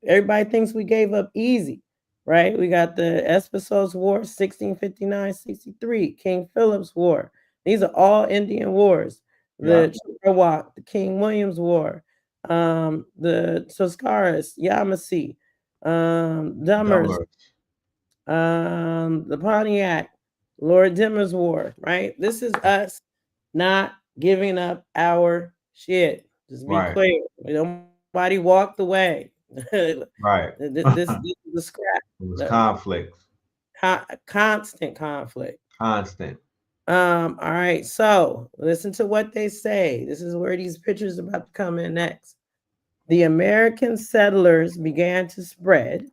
Speaker 7: everybody thinks we gave up easy, right? We got the Espasos War, 1659-63, King Philip's War. These are all Indian wars. The Chippewa, the King William's War, the Tuscaras, Yamasee, Dummers, the Pontiac, Lord Dimmer's War, right? This is us not giving up our shit. Just be clear. Nobody walked away.
Speaker 6: Right.
Speaker 7: This is the scrap.
Speaker 6: It was conflict.
Speaker 7: Constant conflict.
Speaker 6: Constant.
Speaker 7: All right, so listen to what they say. This is where these pictures are about to come in next. The American settlers began to spread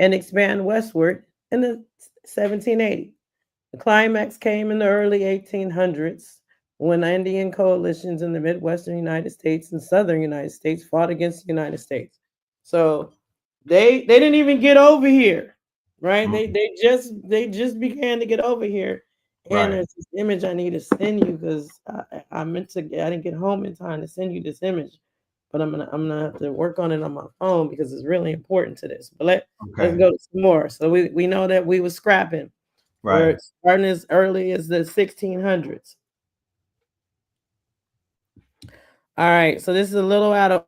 Speaker 7: and expand westward in the 1780s. The climax came in the early 1800s when Indian coalitions in the Midwestern United States and Southern United States fought against the United States. So they didn't even get over here, right? They just began to get over here. And there's this image I need to send you because I didn't get home in time to send you this image, but I'm gonna have to work on it on my phone because it's really important to this. But let's go to some more. So we know that we were scrapping. Right. Starting as early as the 1600s. All right, so this is a little out of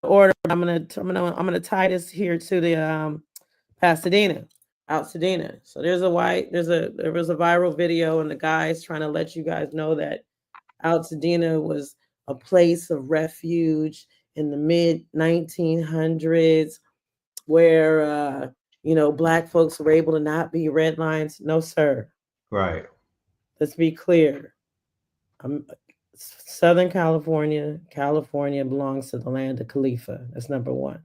Speaker 7: order. I'm gonna tie this here to the Pasadena, Altadena. So there was a viral video, and the guy's trying to let you guys know that Altadena was a place of refuge in the mid 1900s, where Black folks were able to not be redlined. No, sir.
Speaker 6: Right.
Speaker 7: Let's be clear. Southern California belongs to the land of Khalifa. That's number one.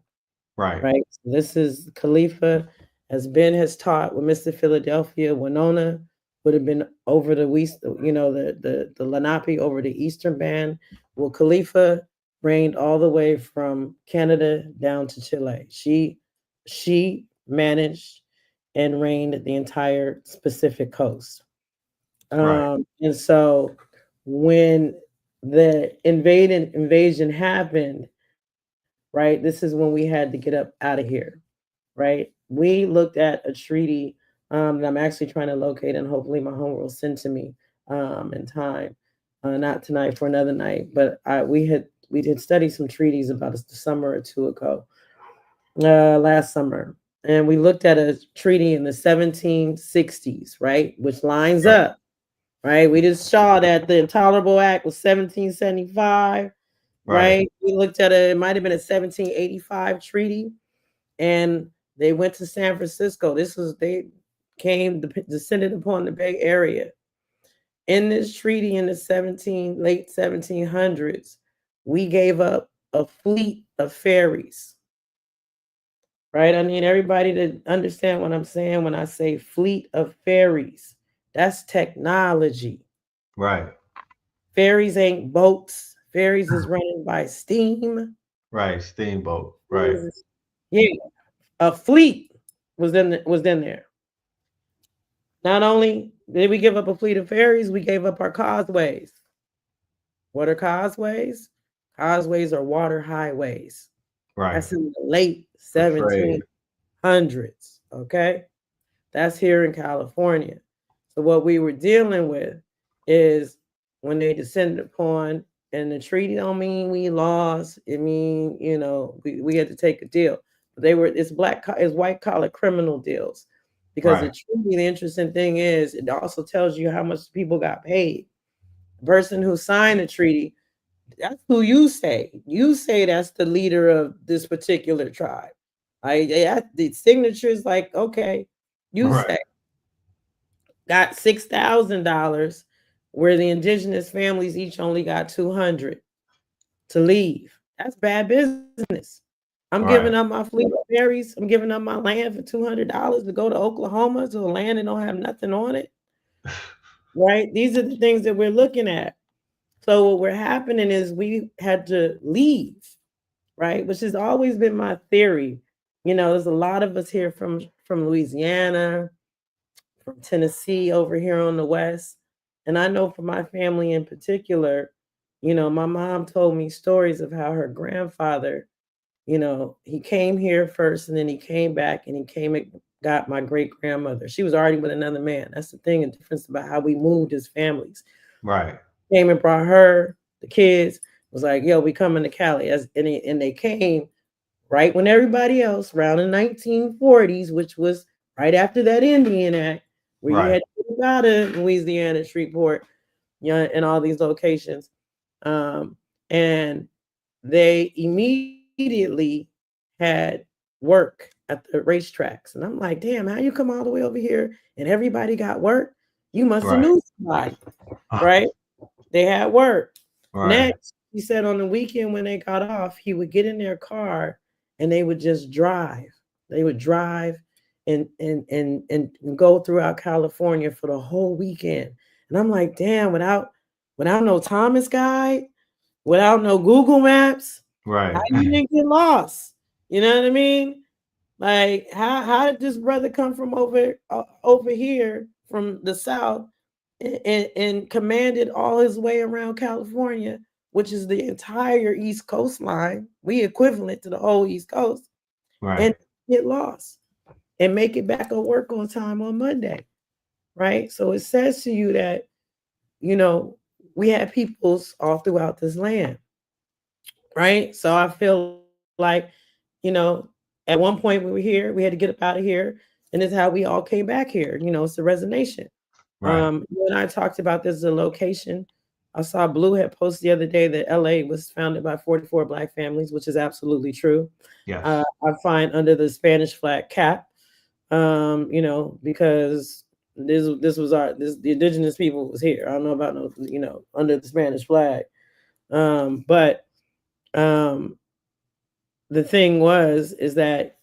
Speaker 7: Right. So this is Khalifa, as Ben has taught with Mr. Philadelphia. Winona would have been over the west, the Lenape over the eastern band. Well, Khalifa reigned all the way from Canada down to Chile. She managed and reigned the entire Pacific coast. And so when the invasion happened, right, this is when we had to get up out of here, right? We looked at a treaty that I'm actually trying to locate, and hopefully my homework will send to me in time, not tonight, for another night. But we did study some treaties about a summer or two ago, last summer, and we looked at a treaty in the 1760s, right, which lines up. Right, we just saw that the Intolerable Act was 1775. Right, we looked at it might have been a 1785 treaty, and they went to San Francisco. They descended upon the Bay Area. In this treaty in the late 1700s, we gave up a fleet of ferries. Right, I need everybody to understand what I'm saying when I say fleet of ferries. That's technology. Right. Ferries ain't boats. Ferries is running by steam.
Speaker 6: Right, steamboat. Right.
Speaker 7: Yeah. A fleet was in there. Not only did we give up a fleet of ferries, we gave up our causeways. What are causeways? Causeways are water highways. Right. That's in the late 1700s. Okay. That's here in California. So what we were dealing with is when they descended upon, and the treaty don't mean we lost. It mean, we had to take a deal. But it's white collar criminal deals. Because the treaty, the interesting thing is it also tells you how much people got paid. The person who signed the treaty, that's who you say. You say that's the leader of this particular tribe. The signatures, like, okay, you say. Got $6,000, where the indigenous families each only got $200 to leave. That's bad business. I'm giving up my fleet of ferries. I'm giving up my land for $200 to go to Oklahoma, to a land that don't have nothing on it. Right? These are the things that we're looking at. So what we're happening is we had to leave, right? Which has always been my theory. There's a lot of us here from Louisiana, from Tennessee over here on the West. And I know for my family in particular, my mom told me stories of how her grandfather, he came here first and then he came back and he came got my great grandmother. She was already with another man. That's the thing, and difference about how we moved as families.
Speaker 6: Right.
Speaker 7: Came and brought her, the kids, was like, yo, we coming to Cali. And they came right when everybody else, around the 1940s, which was right after that Indian Act, where you had to get out of Louisiana, Shreveport, and all these locations. And they immediately had work at the racetracks. And I'm like, damn, how you come all the way over here and everybody got work? You must have knew somebody, right? They had work. Next, he said on the weekend when they got off, he would get in their car and they would just drive. They would drive and go throughout California for the whole weekend. And I'm like, damn, without no Thomas guide, without no Google Maps, how you didn't get lost? You know what I mean? Like, how did this brother come from over here from the South and commanded all his way around California, which is the entire East Coast line, we equivalent to the whole East Coast, and get lost and make it back on work on time on Monday, right? So it says to you that, we have peoples all throughout this land, right? So I feel like, at one point we were here, we had to get up out of here, and it's how we all came back here. It's a resonation. You and I talked about this as a location. I saw Blue had posted the other day that LA was founded by 44 Black families, which is absolutely true.
Speaker 6: Yes.
Speaker 7: I find under the Spanish flag cap, because the indigenous people was here. I don't know about under the Spanish flag. But the thing is that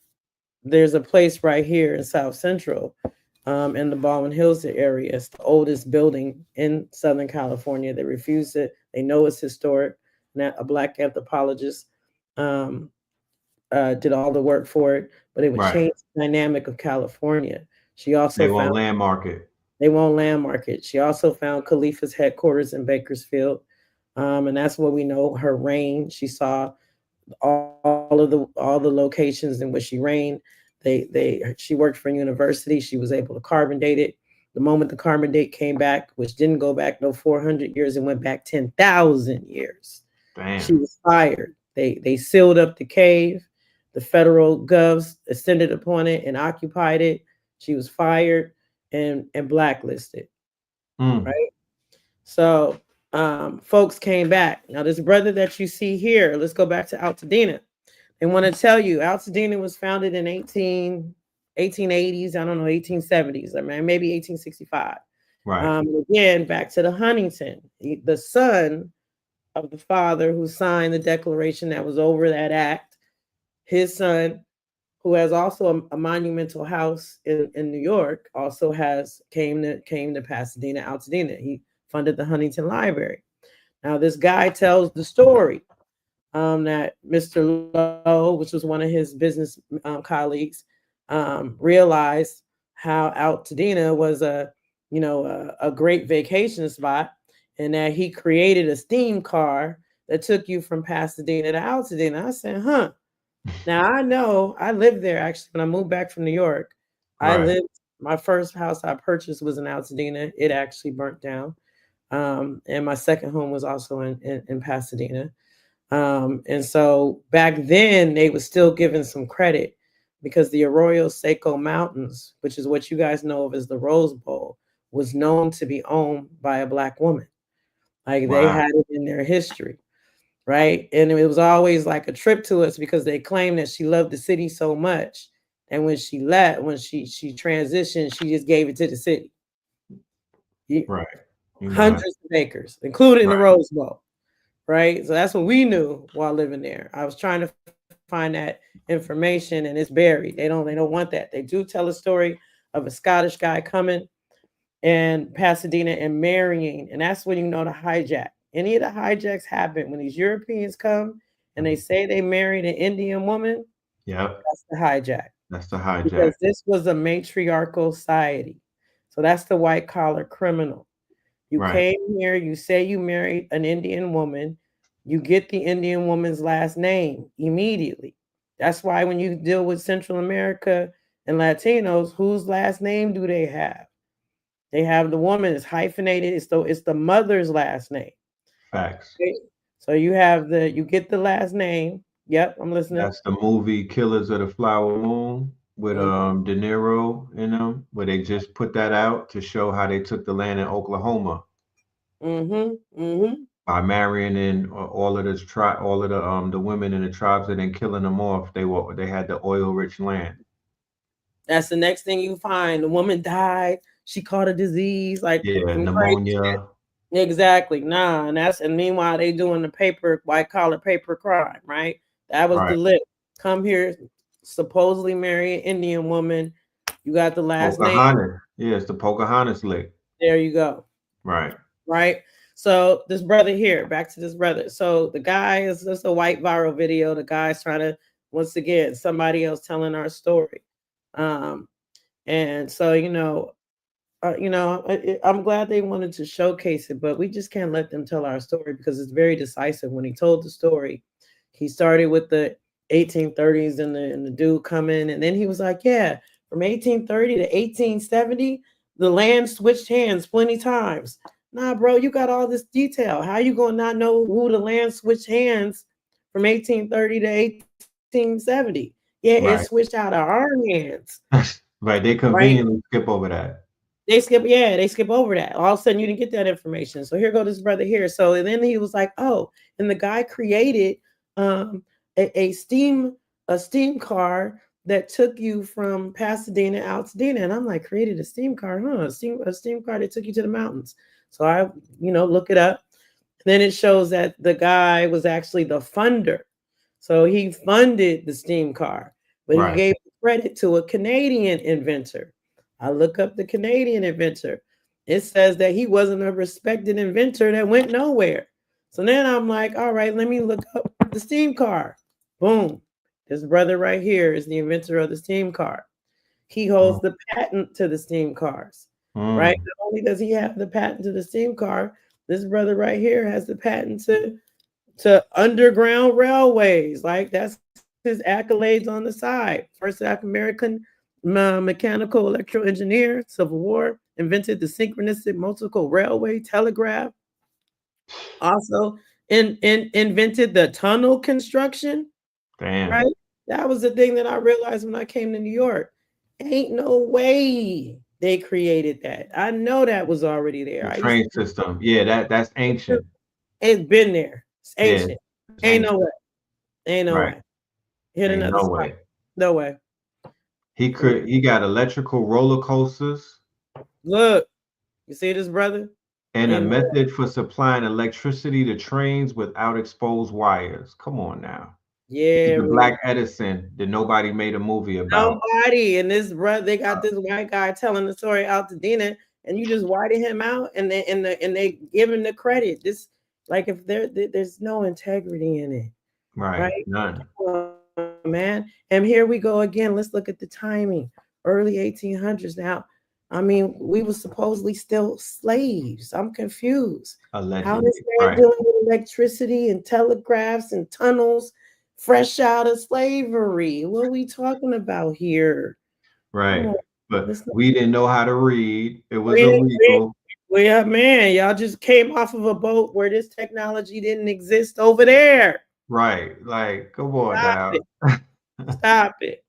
Speaker 7: there's a place right here in South Central, in the Baldwin Hills area. It's the oldest building in Southern California. They refused it. They know it's historic. Now, a Black anthropologist did all the work for it, but it would change the dynamic of California. She also
Speaker 6: they won't landmark it.
Speaker 7: They won't landmark it. She also found Khalifa's headquarters in Bakersfield, and that's where we know her reign. She saw all the locations in which she reigned. She worked for a university. She was able to carbon date it. The moment the carbon date came back, which didn't go back no 400 years, it went back 10,000 years.
Speaker 6: Damn.
Speaker 7: She was fired. They sealed up the cave. The federal govs ascended upon it and occupied it. She was fired and blacklisted. Right? So folks came back. Now, this brother that you see here, let's go back to Altadena. They want to tell you Altadena was founded in 1880s, I don't know, 1870s, I mean, maybe 1865.
Speaker 6: Right.
Speaker 7: Again, back to the Huntington, the son of the father who signed the declaration that was over that act, his son, who has also a monumental house in New York, also came to Pasadena, Altadena. He funded the Huntington Library. Now, this guy tells the story that Mr. Lowe, which was one of his business colleagues, realized how Altadena was a great vacation spot, and that he created a steam car that took you from Pasadena to Altadena. I said, huh. Now I lived there actually when I moved back from New York. My first house I purchased was in Altadena. It actually burnt down. And my second home was also in Pasadena. And so back then they were still given some credit because the Arroyo Seco Mountains, which is what you guys know of as the Rose Bowl, was known to be owned by a Black woman. Like they had it in their history. Right. And it was always like a trip to us because they claimed that she loved the city so much. And when she left, when she transitioned, she just gave it to the city.
Speaker 6: Right.
Speaker 7: Hundreds of acres, including the Rose Bowl. Right. So that's what we knew while living there. I was trying to find that information and it's buried. They don't want that. They do tell a story of a Scottish guy coming and Pasadena and marrying. And that's when you know the hijack. Any of the hijacks happen when these Europeans come and they say they married an Indian woman.
Speaker 6: Yep.
Speaker 7: That's the hijack.
Speaker 6: That's the hijack.
Speaker 7: Because this was a matriarchal society. So that's the white collar criminal. You came here, you say you married an Indian woman, you get the Indian woman's last name immediately. That's why when you deal with Central America and Latinos, whose last name do they have? They have the woman is hyphenated. It's the mother's last name.
Speaker 3: Facts.
Speaker 7: Okay? So you get the last name. Yep, I'm listening.
Speaker 3: That's the movie Killers of the Flower Moon with De Niro in them, where they just put that out to show how they took the land in Oklahoma by marrying in all of the women in the tribes and then killing them off. They had the oil rich land.
Speaker 7: That's the next thing you find. The woman died. She caught a disease like
Speaker 3: pneumonia.
Speaker 7: Exactly. And meanwhile they doing the white collar paper crime, right? That was the lip. Come here, supposedly marry an Indian woman. You got the last name.
Speaker 3: Yeah, it's the Pocahontas lick.
Speaker 7: There you go.
Speaker 3: Right.
Speaker 7: Right. So this brother here, back to this brother. So the guy is just a white viral video. The guy's trying to, once again, somebody else telling our story. And so, I'm glad they wanted to showcase it, but we just can't let them tell our story because it's very decisive. When he told the story, he started with the 1830s and the dude coming, and then he was like, yeah, from 1830 to 1870, the land switched hands plenty times. Nah, bro, you got all this detail. How you gonna not know who the land switched hands from 1830 to 1870? Yeah, it switched out of our hands.
Speaker 3: Right, they conveniently skip over that.
Speaker 7: They skip over that. All of a sudden, you didn't get that information. So here go this brother here. So and then he was like, oh, and the guy created a steam car that took you from Pasadena, Altadena. And I'm like, created a steam car, huh? A steam car that took you to the mountains. So I, look it up. Then it shows that the guy was actually the funder. So he funded the steam car, but he gave credit to a Canadian inventor. I look up the Canadian inventor. It says that he wasn't a respected inventor that went nowhere. So then I'm like, all right, let me look up the steam car. Boom. This brother right here is the inventor of the steam car. He holds the patent to the steam cars, right? Not only does he have the patent to the steam car, this brother right here has the patent to underground railways. Like that's his accolades on the side. First American mechanical electro engineer, Civil War, invented the synchronistic multiple railway telegraph. Also invented the tunnel construction.
Speaker 3: Damn.
Speaker 7: Right? That was the thing that I realized when I came to New York. Ain't no way they created that. I know that was already there.
Speaker 3: The train system. Yeah, that's ancient.
Speaker 7: It's been there. It's ancient.
Speaker 3: Yeah,
Speaker 7: Ain't no way. Ain't no way. Hit
Speaker 3: Ain't
Speaker 7: another
Speaker 3: no
Speaker 7: spot.
Speaker 3: way.
Speaker 7: No way.
Speaker 3: He got electrical roller coasters.
Speaker 7: Look, you see this brother?
Speaker 3: And a method for supplying electricity to trains without exposed wires. Come on now.
Speaker 7: Yeah,
Speaker 3: the Black Edison that nobody made a movie about.
Speaker 7: Nobody. And this brother, they got this white guy telling the story Altadena, and you just whited him out, and they give him the credit. This, like, if there's no integrity in it,
Speaker 3: right? None.
Speaker 7: Man, and here we go again. Let's look at the timing. Early 1800s. Now, I mean, we were supposedly still slaves. I'm confused.
Speaker 3: Allegedly.
Speaker 7: How is that dealing with electricity and telegraphs and tunnels fresh out of slavery? What are we talking about here?
Speaker 3: Right. But we didn't know how to read. It was illegal.
Speaker 7: Well, man, y'all just came off of a boat where this technology didn't exist over there.
Speaker 3: Right. Like, come on now.
Speaker 7: Stop it.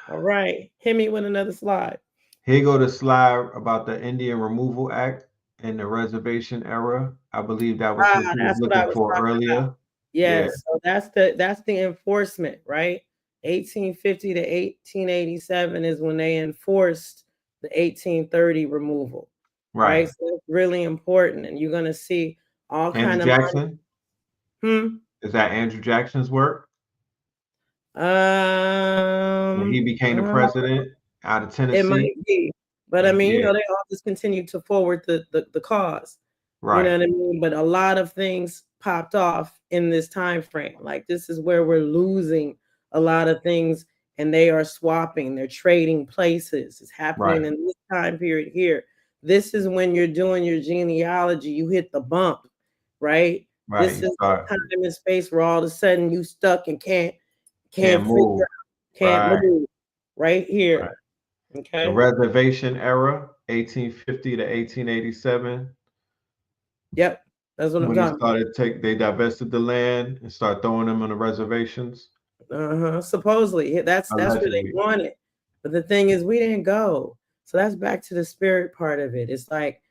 Speaker 7: All right. Hit me with another slide.
Speaker 3: Here go the slide about the Indian Removal Act in the reservation era. I believe that was what you was looking for earlier.
Speaker 7: About. Yes. Yeah. So that's the enforcement, right? 1850 to 1887 is when they enforced the 1830 removal. Right. So it's really important. And you're gonna see all kind of
Speaker 3: Jackson. Is that Andrew Jackson's work? When he became the president out of Tennessee.
Speaker 7: It might be. But I mean, they all just continue to forward the cause. Right. You know what I mean? But a lot of things popped off in this time frame. Like, this is where we're losing a lot of things, and they are swapping, they're trading places. It's happening in this time period here. This is when you're doing your genealogy, you hit the bump, right? This is the time and space where all of a sudden you stuck and can't move. Can't move. right here.
Speaker 6: Right.
Speaker 7: Okay.
Speaker 6: The reservation era, 1850 to 1887.
Speaker 7: Yep. That's what I'm
Speaker 6: When they
Speaker 7: talking about.
Speaker 6: started they divested the land and start throwing them on the reservations.
Speaker 7: Supposedly, that's where they
Speaker 6: Allegedly.
Speaker 7: want it. But the thing is, we didn't go. So that's back to the spirit part of it. It's like,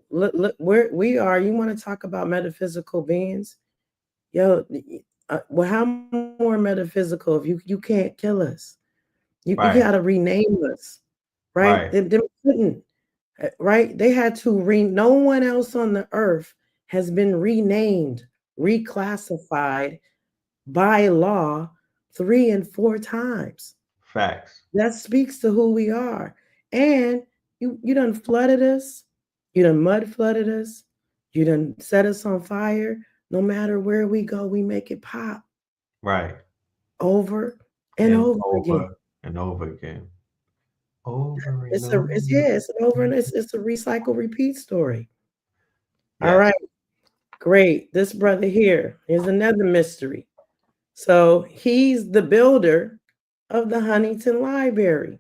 Speaker 7: look where we are. You want to talk about metaphysical beings? Yo, well, how more metaphysical if you can't kill us? You gotta rename us, right? They couldn't, right? They had to no one else on the earth has been renamed, reclassified by law 3 and 4 times.
Speaker 6: Facts.
Speaker 7: That speaks to who we are. And you done flooded us, you done mud flooded us, you done set us on fire. No matter where we go, we make it pop.
Speaker 6: Right.
Speaker 7: Over and over again.
Speaker 6: And over again. Over and
Speaker 7: It's
Speaker 6: over.
Speaker 7: it's an over and it's a recycle repeat story.
Speaker 6: Yes.
Speaker 7: All right. Great. This brother here is another mystery. So he's the builder of the Huntington Library.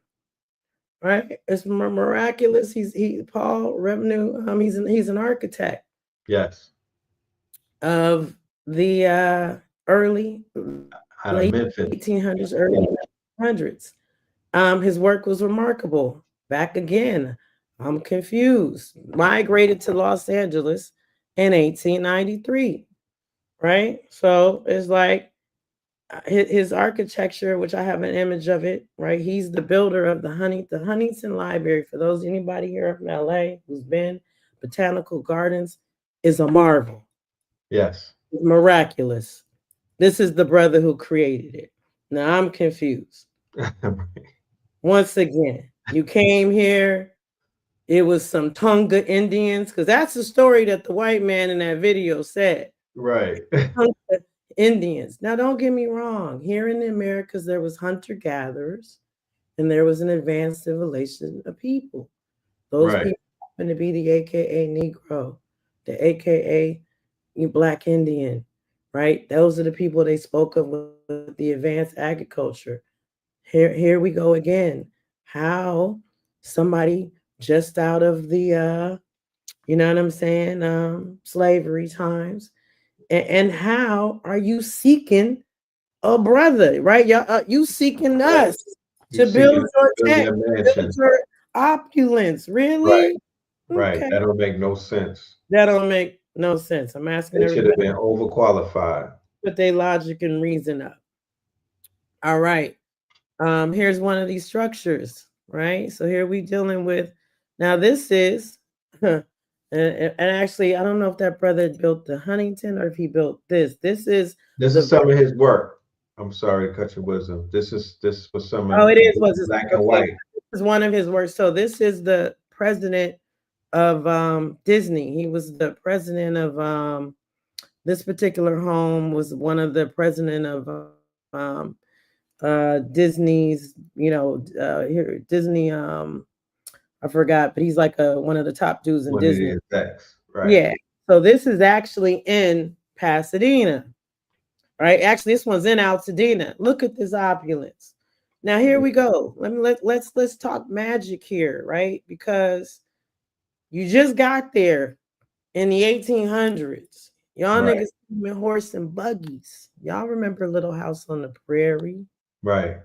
Speaker 7: Right? It's miraculous. He Paul Revenue. He's an architect.
Speaker 6: Yes.
Speaker 7: Of the early late
Speaker 6: Memphis.
Speaker 7: 1800s, early 1900s. His work was remarkable. Back again, I'm confused. Migrated to Los Angeles in 1893. Right? So it's like his architecture, which I have an image of it, right? He's the builder of the Huntington Library. For those anybody here from LA who's been, Botanical Gardens is a marvel.
Speaker 6: Yes.
Speaker 7: It's miraculous. This is the brother who created it. Now I'm confused. Once again, you came here, it was some Tonga Indians, because that's the story that the white man in that video said.
Speaker 6: Right.
Speaker 7: Tonga Indians. Now, don't get me wrong. Here in the Americas, there was hunter-gatherers, and there was an advanced civilization of people. Those people happen to be the AKA Negro, the AKA Black Indian, right? Those are the people they spoke of with the advanced agriculture. Here we go again. How somebody just out of the, you know what I'm saying, slavery times, and how are you seeking a brother, right? You seeking us to build your tech, build your opulence, really?
Speaker 6: Right.
Speaker 7: Okay.
Speaker 6: That don't make no sense.
Speaker 7: That don't make no sense. I'm asking
Speaker 6: They should
Speaker 7: everybody.
Speaker 6: have been overqualified.
Speaker 7: Put their logic and reason up. All right. Here's one of these structures, right? So here we dealing with, now this is, and actually, I don't know if that brother built the Huntington or if he built this. This is
Speaker 6: some of his work. I'm sorry to cut your wisdom. This was some of
Speaker 7: it is what's
Speaker 6: black and white.
Speaker 7: This is one of his works. So this is the president of Disney. He was the president of this particular home, was one of the president of Disney's, here Disney, I forgot, but he's like one of the top dudes in Disney.
Speaker 6: Right.
Speaker 7: Yeah. So this is actually in Pasadena, right? Actually, this one's in Altadena. Look at this opulence. Now here we go. Let's talk magic here, right? Because you just got there in the 1800s. Y'all niggas came in horse and buggies. Y'all remember Little House on the Prairie?
Speaker 6: Right.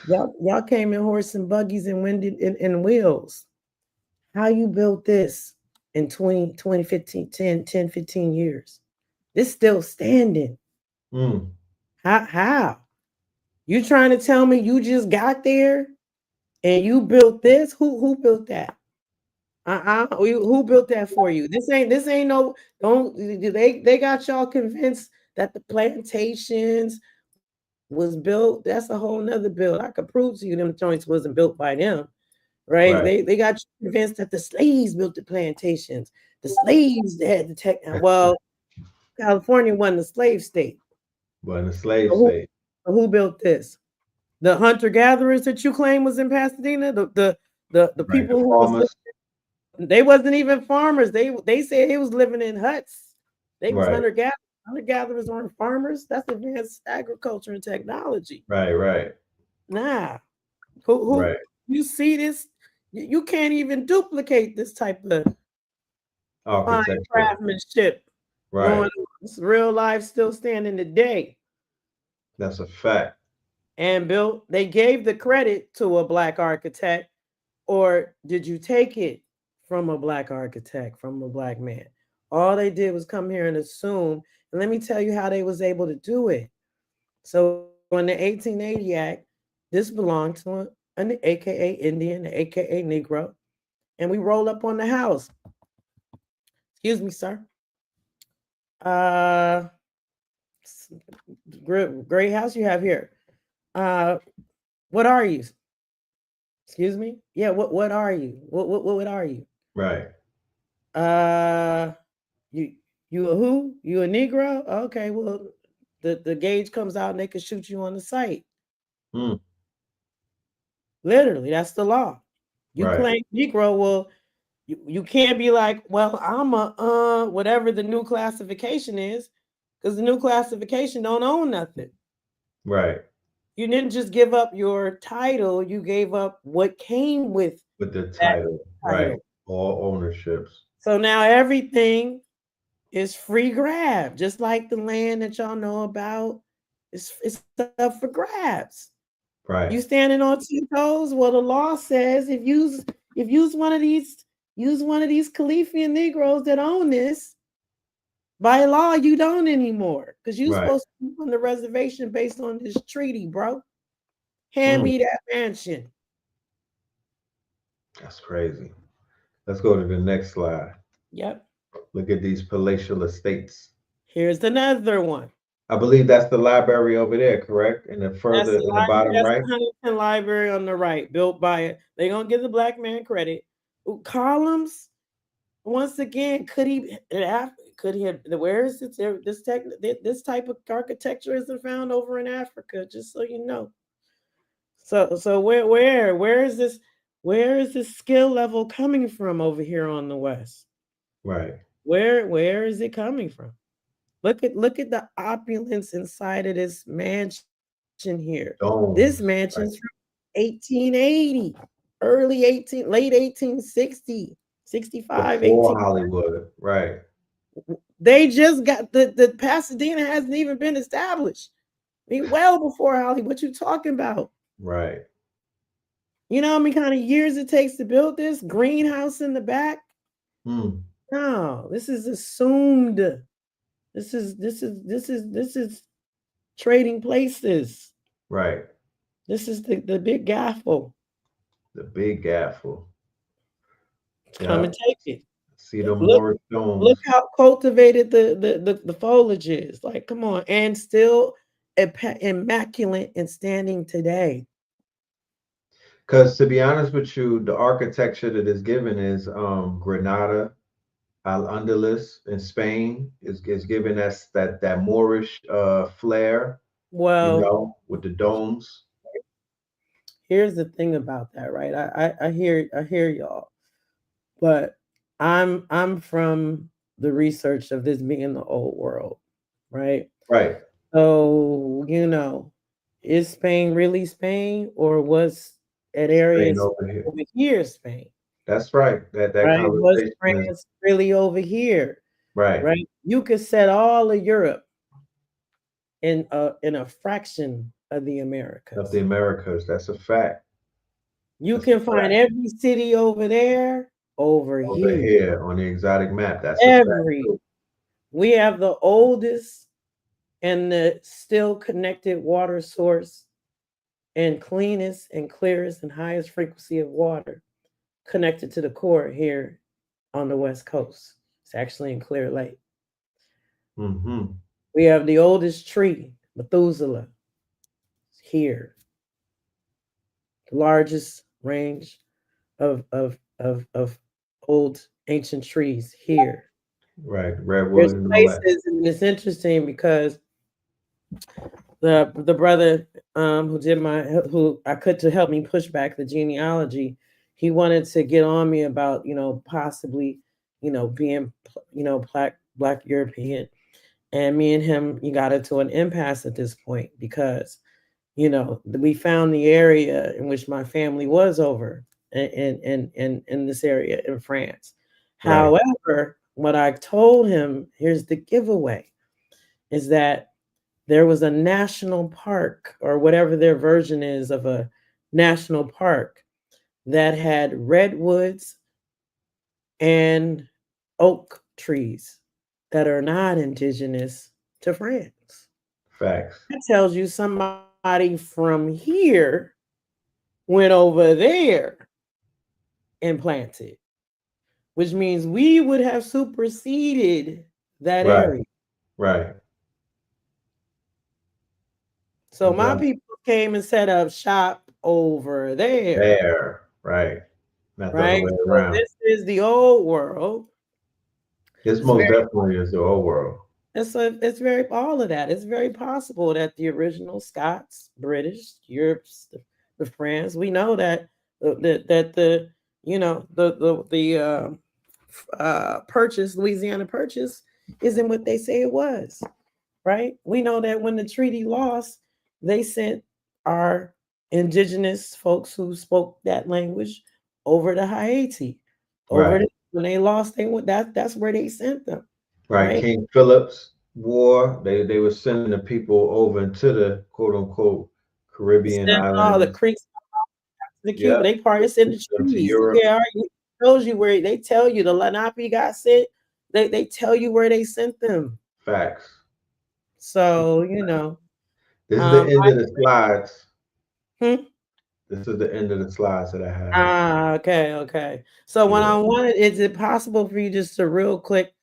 Speaker 7: Y'all came in horse and buggies and in wheels. How you built this in 2015, 10, 15 years? This still standing. How? You trying to tell me you just got there and you built this? Who built that? Who built that for you? This ain't no, they got y'all convinced that the plantations was built. That's a whole nother build. I could prove to you them joints wasn't built by them, right? They got you convinced that the slaves built the plantations. The slaves had the tech. Well, California wasn't a slave state.
Speaker 6: Wasn't a slave state.
Speaker 7: Who built this? The hunter-gatherers that you claim was in Pasadena? The people who was they wasn't even farmers. They said he was living in huts. They was hunter-gatherers. Hunter-gatherers aren't farmers. That's advanced agriculture and technology.
Speaker 6: Right.
Speaker 7: Nah. Who
Speaker 3: Right.
Speaker 7: you see this? You can't even duplicate this type of fine
Speaker 3: Architecture.
Speaker 7: craftsmanship.
Speaker 3: Right.
Speaker 7: Going on. It's real life still standing today.
Speaker 3: That's a fact.
Speaker 7: And Bill, they gave the credit to a black architect, or did you take it from a black architect, from a black man? All they did was come here and assume. And let me tell you how they was able to do it. So in the 1880 Act, this belonged to an AKA Indian, AKA Negro, and we roll up on the house. Excuse me, sir. Great house you have here. What are you? Excuse me? Yeah, what are you? What are you?
Speaker 3: Right.
Speaker 7: You a who? You a Negro? Okay, well, the gauge comes out and they can shoot you on the site.
Speaker 3: Mm.
Speaker 7: Literally, that's the law. You
Speaker 3: Right.
Speaker 7: claim Negro, well, you can't be like, well, I'm a whatever the new classification is, because the new classification don't own nothing.
Speaker 3: Right.
Speaker 7: You didn't just give up your title, you gave up what came with
Speaker 3: the title. Right.
Speaker 7: title.
Speaker 3: All ownerships.
Speaker 7: So now everything is free grab, just like the land that y'all know about. It's up for grabs.
Speaker 3: Right.
Speaker 7: You standing on 2 toes? Well, the law says if you use one of these Khalifian Negroes that own this, by law you don't anymore, because you're supposed to be on the reservation based on this treaty, bro. Hand me that mansion.
Speaker 3: That's crazy. Let's go to the next slide.
Speaker 7: Yep.
Speaker 3: Look at these palatial estates.
Speaker 7: Here's another one.
Speaker 3: I believe that's the library over there, correct? And the further in the bottom right.
Speaker 7: The Huntington Library on the right, built by they're gonna give the black man credit. Columns, once again, could he have? Where is it? This type of architecture isn't found over in Africa, just so you know. So where is this? Where is this skill level coming from over here on the West?
Speaker 3: Right.
Speaker 7: Where is it coming from? Look at the opulence inside of this mansion here. This mansion's from 1880, late 1860, 65,
Speaker 3: Before
Speaker 7: 18.
Speaker 3: Hollywood. Right.
Speaker 7: They just got the Pasadena hasn't even been established. I mean, well before Hollywood. What you talking about?
Speaker 3: Right.
Speaker 7: You know how many kind of years it takes to build this greenhouse in the back? No, this is assumed. This is trading places.
Speaker 3: Right.
Speaker 7: This is the big gaffle.
Speaker 3: The big gaffle.
Speaker 7: Come and take it.
Speaker 3: See the Moorish domes.
Speaker 7: Look how cultivated the foliage is. Like, come on, and still immaculate and standing today.
Speaker 3: Because to be honest with you, the architecture that is given is Granada, Al-Andalus in Spain is given us that Moorish flair.
Speaker 7: Well,
Speaker 3: you know, with the domes.
Speaker 7: Here's the thing about that, right? I hear y'all, but I'm from the research of this being the old world, right?
Speaker 3: Right.
Speaker 7: So, you know, is Spain really Spain, or was that area over here Spain?
Speaker 3: That's right. That
Speaker 7: right? Was
Speaker 3: conversation
Speaker 7: France really over here?
Speaker 3: Right.
Speaker 7: Right. You could set all of Europe in a fraction of the Americas.
Speaker 3: Of the Americas. That's a fact.
Speaker 7: You can find every city over there over here
Speaker 3: on the exotic map. That's
Speaker 7: every. We have the oldest and the still connected water source and cleanest and clearest and highest frequency of water connected to the core here on the West Coast. It's actually in Clear Lake.
Speaker 3: Mm-hmm.
Speaker 7: We have the oldest tree, Methuselah, here. The largest range of old ancient trees here.
Speaker 3: Right, redwood.
Speaker 7: There's places, and it's interesting because the brother who I could to help me push back the genealogy, he wanted to get on me about possibly being black European, and me and him got into an impasse at this point because you know, we found the area in which my family was over in this area in France.
Speaker 6: Right.
Speaker 7: However, what I told him, here's the giveaway, is that there was a national park, or whatever their version is of a national park, that had redwoods and oak trees that are not indigenous to France.
Speaker 6: Facts.
Speaker 7: That tells you somebody from here went over there and planted, which means we would have superseded that
Speaker 6: Right.
Speaker 7: area.
Speaker 6: Right.
Speaker 7: So my
Speaker 6: Exactly.
Speaker 7: people came and set up shop over there.
Speaker 6: There. Right. Not the other
Speaker 7: Right?
Speaker 6: way
Speaker 7: So
Speaker 6: around.
Speaker 7: this is the old world.
Speaker 6: This
Speaker 7: It's
Speaker 6: most
Speaker 7: very,
Speaker 6: definitely is the old world.
Speaker 7: it's very, all of that. It's very possible that the original Scots, British, Europe's, the France, we know that the you know the purchase, Louisiana Purchase, isn't what they say it was, right? We know that when the treaty lost, they sent our indigenous folks who spoke that language over to Haiti.
Speaker 6: Right.
Speaker 7: When they lost, they went, that's where they sent them,
Speaker 6: Right.
Speaker 7: right?
Speaker 6: King Philip's war, they were sending the people over into the quote unquote Caribbean
Speaker 7: Sent all the
Speaker 6: islands.
Speaker 7: Creeks, the Cuba,
Speaker 6: Yeah.
Speaker 7: they probably sent the
Speaker 6: Them to
Speaker 7: trees.
Speaker 6: Europe.
Speaker 7: Yeah, it tells you where, they tell you the Lenape got sent. They tell you where they sent them.
Speaker 6: Facts.
Speaker 7: So you know,
Speaker 6: This is the end of the
Speaker 7: I,
Speaker 6: slides.
Speaker 7: hmm?
Speaker 6: This is the end of the slides that I have.
Speaker 7: Okay. So when
Speaker 6: Yeah.
Speaker 7: I wanted, is it possible for you just to real quick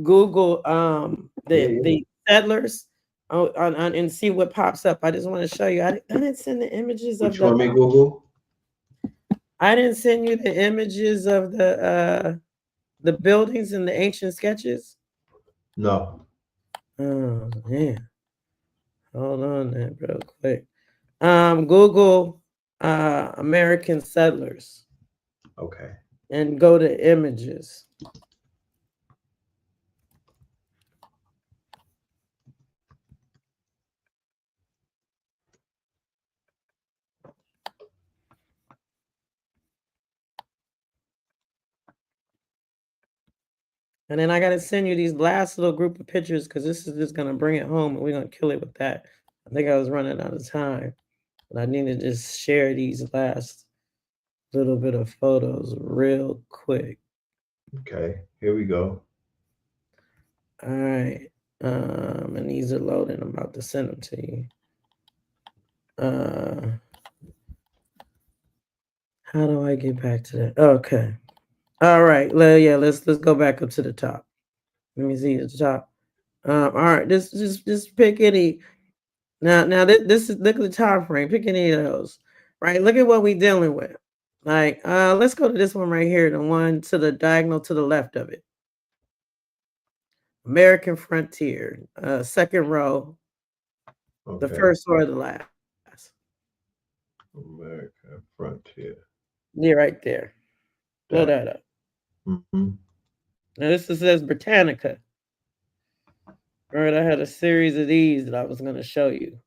Speaker 7: Google
Speaker 6: Yeah.
Speaker 7: the settlers on and see what pops up? I just want to show you. I didn't send the images of
Speaker 6: Which one, me Google?
Speaker 7: I didn't send you the images of the buildings and the ancient sketches.
Speaker 6: No.
Speaker 7: Oh man. Hold on there real quick. Google American settlers
Speaker 6: Okay.
Speaker 7: and go to images. And then I got to send you these last little group of pictures because this is just going to bring it home and we're going to kill it with that. I think I was running out of time, but I need to just share these last little bit of photos real quick.
Speaker 6: Okay. Here we go.
Speaker 7: All right. And these are loading. I'm about to send them to you. How do I get back to that? Okay. All right. Let's go back up to the top. Let me see at the top. All right. Just pick any. Now this is, look at the time frame. Pick any of those. Right. Look at what we're dealing with. Like, let's go to this one right here, the one to the diagonal to the left of it. American Frontier, second row,
Speaker 6: Okay.
Speaker 7: the first or the last.
Speaker 6: American Frontier.
Speaker 7: Yeah, right there. Blow that up.
Speaker 6: Mm-hmm.
Speaker 7: Now this says Britannica. All right, I had a series of these that I was going to show you.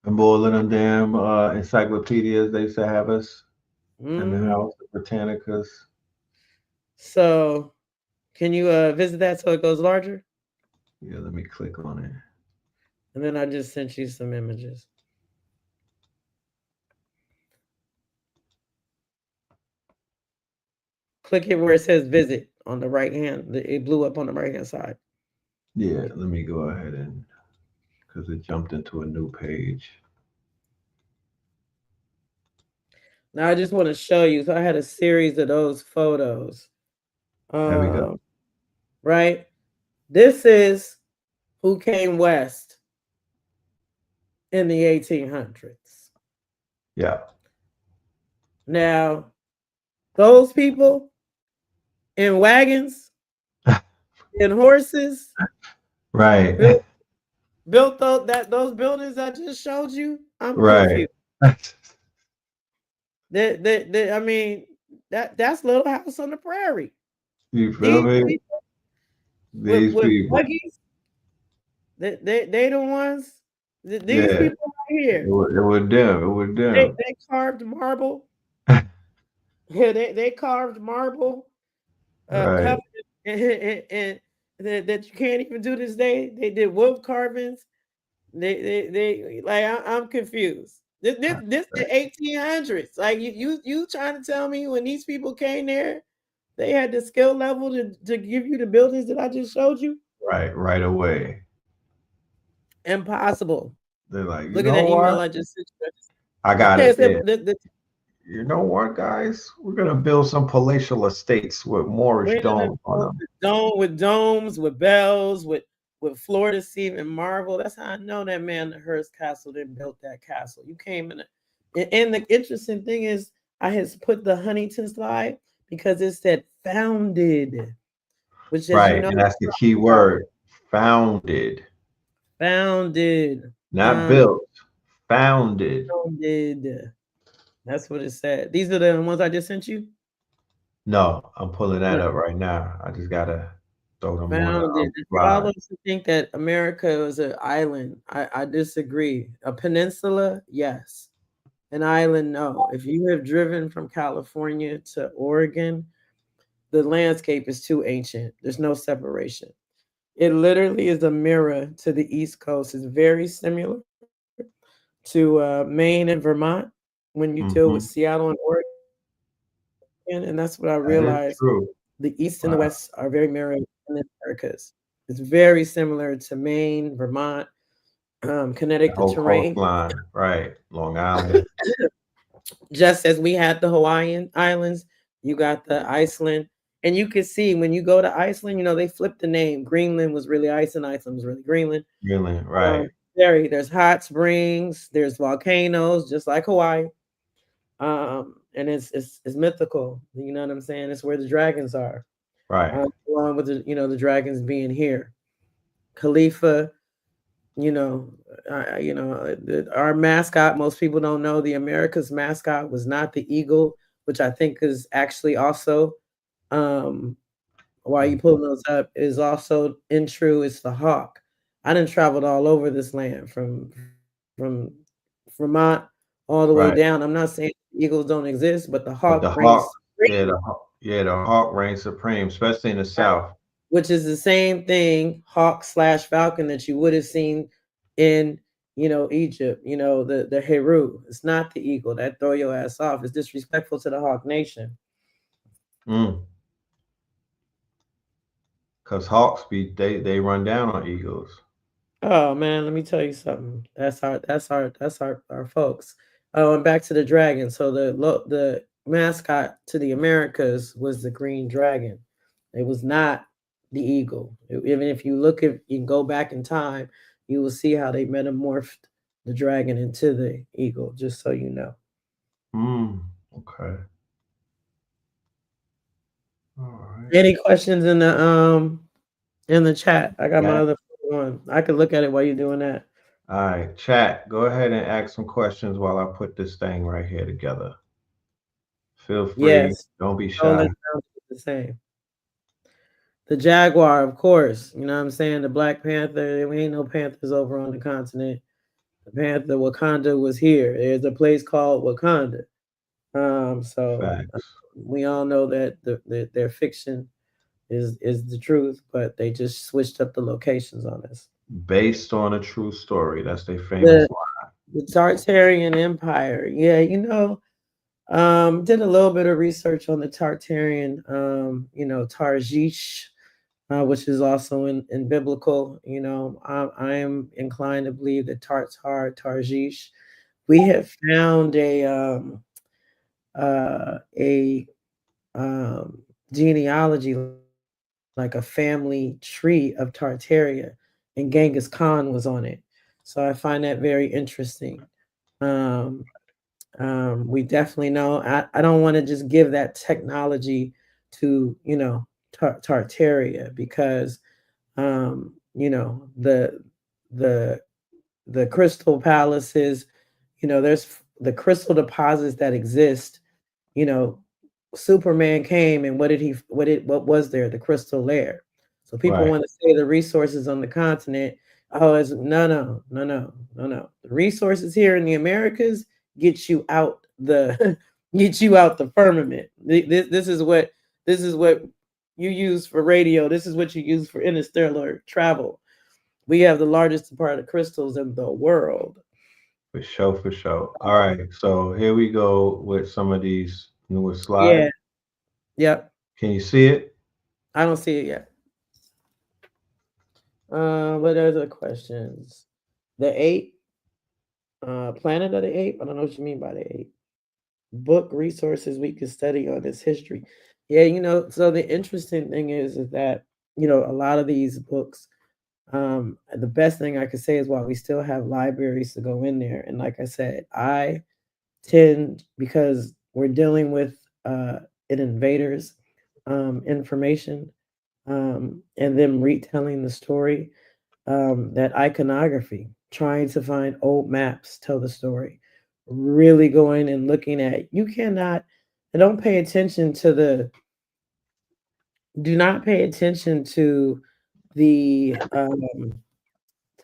Speaker 6: And all of them damn encyclopedias they used to have us in the house, the Britannicas.
Speaker 7: So, can you visit that so it goes larger?
Speaker 6: Yeah, let me click on it.
Speaker 7: And then I just sent you some images. Click it where it says visit on the right hand. It blew up on the right hand side.
Speaker 6: Yeah, let me go ahead and, because it jumped into a new page.
Speaker 7: Now I just want to show you. So I had a series of those photos.
Speaker 6: There we go.
Speaker 7: Right? This is who came west in the 1800s.
Speaker 6: Yeah.
Speaker 7: Now, those people in wagons, in horses,
Speaker 6: right,
Speaker 7: built those buildings I just showed you. I'm
Speaker 6: right.
Speaker 7: confused. I mean, that's Little House on the Prairie.
Speaker 6: You feel me? These
Speaker 7: with
Speaker 6: people.
Speaker 7: buggies, they the ones These
Speaker 6: Yeah.
Speaker 7: people right here,
Speaker 6: It was them. It was them.
Speaker 7: they carved marble. Yeah, they carved marble
Speaker 6: Right.
Speaker 7: covenant and that you can't even do this day. They did wood carvings. They like I'm confused. This the 1800s. Like you trying to tell me when these people came there, they had the skill level to give you the buildings that I just showed you?
Speaker 6: Right away.
Speaker 7: Impossible.
Speaker 6: They're like, you
Speaker 7: Look at
Speaker 6: know
Speaker 7: that email
Speaker 6: what?
Speaker 7: I just sent you.
Speaker 6: I got
Speaker 7: It
Speaker 6: it.
Speaker 7: said
Speaker 6: Yeah. You know what, guys? We're gonna build some palatial estates with Moorish domes on them.
Speaker 7: with domes, with bells, with floor to ceiling and marble. That's how I know that man, the Hearst Castle, didn't build that castle. You came in, and the interesting thing is, I has put the Huntington slide because it said founded, which as you
Speaker 6: Right,
Speaker 7: know,
Speaker 6: and that's the key word. Founded,
Speaker 7: founded,
Speaker 6: not built. Founded.
Speaker 7: founded. That's what it said. These are the ones I just sent you.
Speaker 6: No, I'm pulling that up right now. I just gotta throw them on
Speaker 7: Founded.
Speaker 6: the
Speaker 7: For all
Speaker 6: slide.
Speaker 7: those who think that America is an island, I disagree. A peninsula, yes. An island, no. If you have driven from California to Oregon, the landscape is too ancient. There's no separation. It literally is a mirror to the East Coast. It's very similar to Maine and Vermont when you deal with Seattle and Oregon. And that's what I
Speaker 6: That is
Speaker 7: realized.
Speaker 6: true.
Speaker 7: The East and the West are very mirrored in the Americas. It's very similar to Maine, Vermont, Connecticut,
Speaker 6: The whole
Speaker 7: terrain.
Speaker 6: coastline, right? Long Island.
Speaker 7: Just as we had the Hawaiian Islands, you got the Iceland. And you can see when you go to Iceland, they flipped the name. Greenland was really Iceland was really Greenland.
Speaker 6: Greenland, right.
Speaker 7: There's hot springs, there's volcanoes, just like Hawaii. And it's mythical. You know what I'm saying? It's where the dragons are.
Speaker 6: Right.
Speaker 7: Along with the dragons being here. Khalifa, our mascot, most people don't know the America's mascot was not the eagle, which I think is actually also why you pulling those up is also true. It's the hawk. I done traveled all over this land from Vermont all the way down. I'm not saying eagles don't exist, but the hawk reigns supreme.
Speaker 6: The hawk reigns supreme, especially in the South.
Speaker 7: Which is the same thing, hawk/falcon, that you would have seen in, Egypt, the heru. It's not the eagle. That throw your ass off. It's disrespectful to the hawk nation.
Speaker 6: Because hawks they run down on eagles.
Speaker 7: Oh man, let me tell you something. That's our folks. Oh, and back to the dragon. So the mascot to the Americas was the green dragon. It was not the eagle. Even if you you go back in time, you will see how they metamorphed the dragon into the eagle, just so you know.
Speaker 6: Okay. All right.
Speaker 7: Any questions in the chat? I got my other one. I could look at it while you're doing that.
Speaker 6: All right, chat. Go ahead and ask some questions while I put this thing right here together. Feel free.
Speaker 7: Yes.
Speaker 6: Don't be shy.
Speaker 7: The same. The jaguar, of course. You know what I'm saying? The Black Panther. There ain't no panthers over on the continent. The Panther, Wakanda was here. There's a place called Wakanda. So we all know that their fiction is the truth, but they just switched up the locations on us.
Speaker 6: Based on a true story. That's their famous line.
Speaker 7: The Tartarian Empire. Yeah, did a little bit of research on the Tartarian, Tarshish, which is also in biblical. I am inclined to believe that Tarshish. We have found a genealogy, like a family tree of Tartaria, and Genghis Khan was on it. So I find that very interesting. We definitely know. I don't want to just give that technology to Tartaria, because the crystal palaces, there's the crystal deposits that exist. Superman came, and what was there? The crystal layer. So people want to say the resources on the continent Oh, it's no. The resources here in the Americas get you out the get you out the firmament. This is what you use for radio. This is what you use for interstellar travel. We have the largest part of crystals in the world.
Speaker 6: For sure, for sure. All right, so here we go with some of these newer slides.
Speaker 7: Yeah. Yep.
Speaker 6: Can you see it?
Speaker 7: I don't see it yet. What other questions? The 8, Planet of the 8. I don't know what you mean by the 8. Book resources we can study on this history. Yeah, so the interesting thing is that, a lot of these books, the best thing I could say is while we still have libraries to go in there. And like I said, I tend, because we're dealing with an invader's information, and them retelling the story, that iconography, trying to find old maps, tell the story, really going and looking at, you cannot, and don't pay attention to do not pay attention to the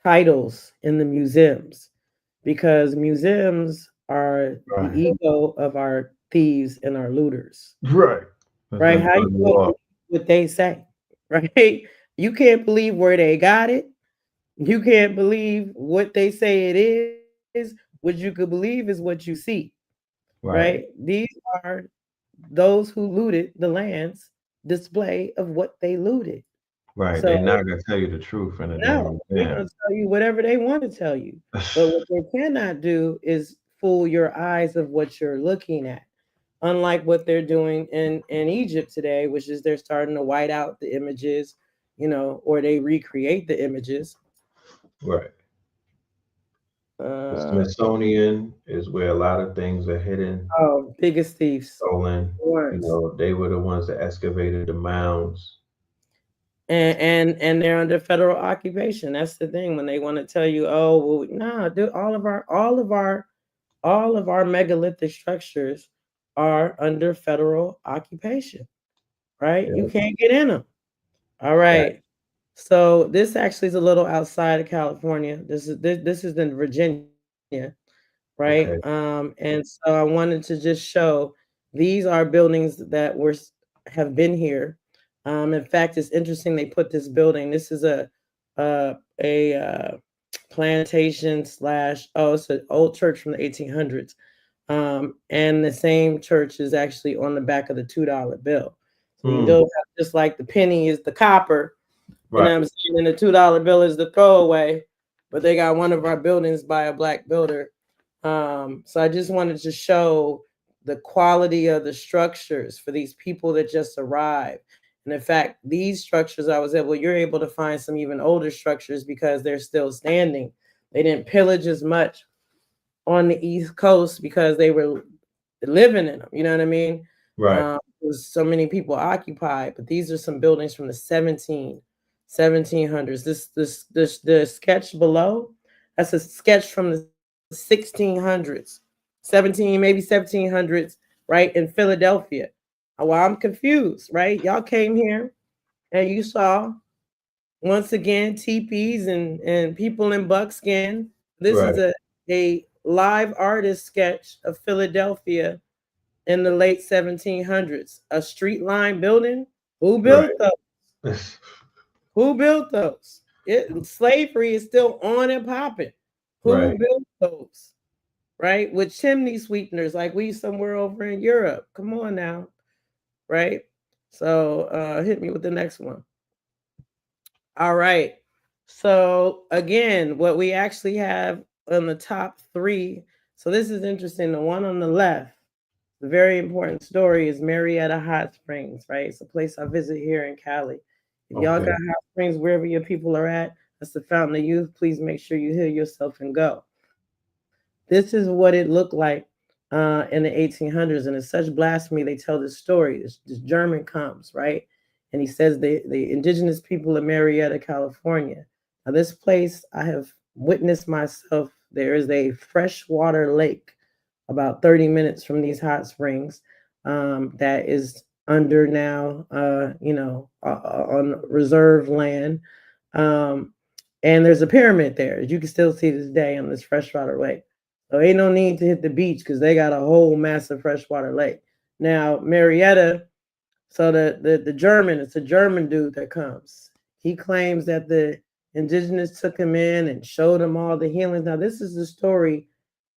Speaker 7: titles in the museums, because museums are the
Speaker 6: Right.
Speaker 7: ego of our thieves and our looters.
Speaker 6: Right.
Speaker 7: Right? How you gonna believe what they say? Right? You can't believe where they got it. You can't believe what they say it is. What you could believe is what you see. Right? These are those who looted the land's display of what they looted.
Speaker 6: Right.
Speaker 7: So
Speaker 6: They're not gonna tell you the truth in a damn
Speaker 7: no, they're gonna
Speaker 6: museum.
Speaker 7: tell you whatever they want to tell you. But what they cannot do is fool your eyes of what you're looking at. Unlike what they're doing in Egypt today, which is they're starting to white out the images, or they recreate the images.
Speaker 6: Right. The Smithsonian is where a lot of things are hidden,
Speaker 7: Oh, biggest thieves.
Speaker 6: stolen. They were the ones that excavated the mounds.
Speaker 7: And they're under federal occupation. That's the thing. When they want to tell you, oh, well, no, dude, all of our megalithic structures are under federal occupation, right? You can't get in them. All right. So this actually is a little outside of California. This is in Virginia, right?
Speaker 6: Okay.
Speaker 7: And so I wanted to just show these are buildings that have been here. In fact, it's interesting they put this building. This is a plantation slash, it's an old church from the 1800s. And the same church is actually on the back of the $2 bill. So you know, just like the penny is the copper, you know what I'm saying? And the $2 bill is the throwaway, but they got one of our buildings by a Black builder. So I just wanted to show the quality of the structures for these people that just arrived. And in fact, these structures, you're able to find some even older structures because they're still standing. They didn't pillage as much on the East Coast because they were living in them. You know what I mean?
Speaker 6: Right.
Speaker 7: There's so many people occupied, but these are some buildings from the 1700s. The sketch below, that's a sketch from the 1600s, maybe 1700s, right, in Philadelphia. Well, I'm confused, right? Y'all came here and you saw, once again, teepees and people in buckskin. This is a live artist sketch of Philadelphia in the late 1700s. A street line building. Who built those? Who built those? Slavery is still on and popping. Who built those? Right? With chimney sweeteners like we somewhere over in Europe. Come on now. Right? So hit me with the next one. All right. So again, what we actually have on the top 3. So this is interesting. The one on the left, the very important story, is Marietta Hot Springs, right? It's a place I visit here in Cali. If y'all got hot springs wherever your people are at, that's the fountain of youth. Please make sure you heal yourself and go. This is what it looked like in the 1800s. And it's such blasphemy. They tell this story. This German comes, right? And he says the indigenous people of Marietta, California. Now, this place I have witnessed myself. There is a freshwater lake about 30 minutes from these hot springs that is under now, on reserve land. And there's a pyramid there that you can still see this day on this freshwater lake. So ain't no need to hit the beach because they got a whole massive freshwater lake. Now, Marietta, so the German, it's a German dude that comes. He claims that the Indigenous took him in and showed him all the healings. Now, this is the story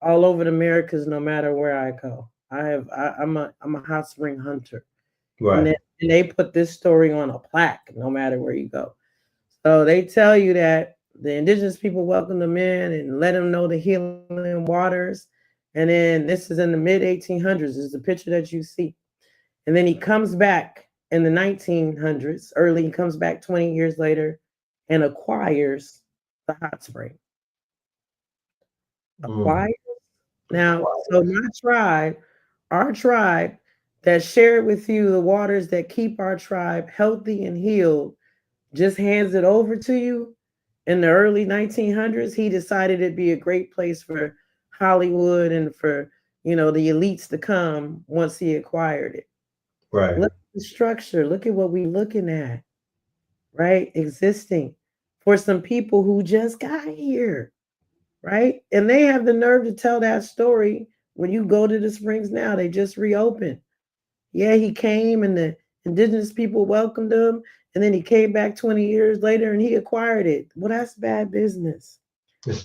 Speaker 7: all over the Americas, no matter where I go. I'm a hot spring hunter.
Speaker 6: Right.
Speaker 7: And they put this story on a plaque, no matter where you go. So they tell you that the Indigenous people welcomed them in and let them know the healing waters. And then this is in the mid 1800s. This is the picture that you see. And then he comes back in the 1900s, early, he comes back 20 years later and acquires the hot spring. Acquires. Now, so my tribe, our tribe that shared with you the waters that keep our tribe healthy and healed, just hands it over to you. In the early 1900s, he decided it'd be a great place for Hollywood and for, the elites to come once he acquired it.
Speaker 6: Right.
Speaker 7: Look at the structure. Look at what we're looking at, right? Existing for some people who just got here, right? And they have the nerve to tell that story when you go to the springs now. They just reopened. Yeah, he came and the Indigenous people welcomed him. And then he came back 20 years later and he acquired it. Well, that's bad business.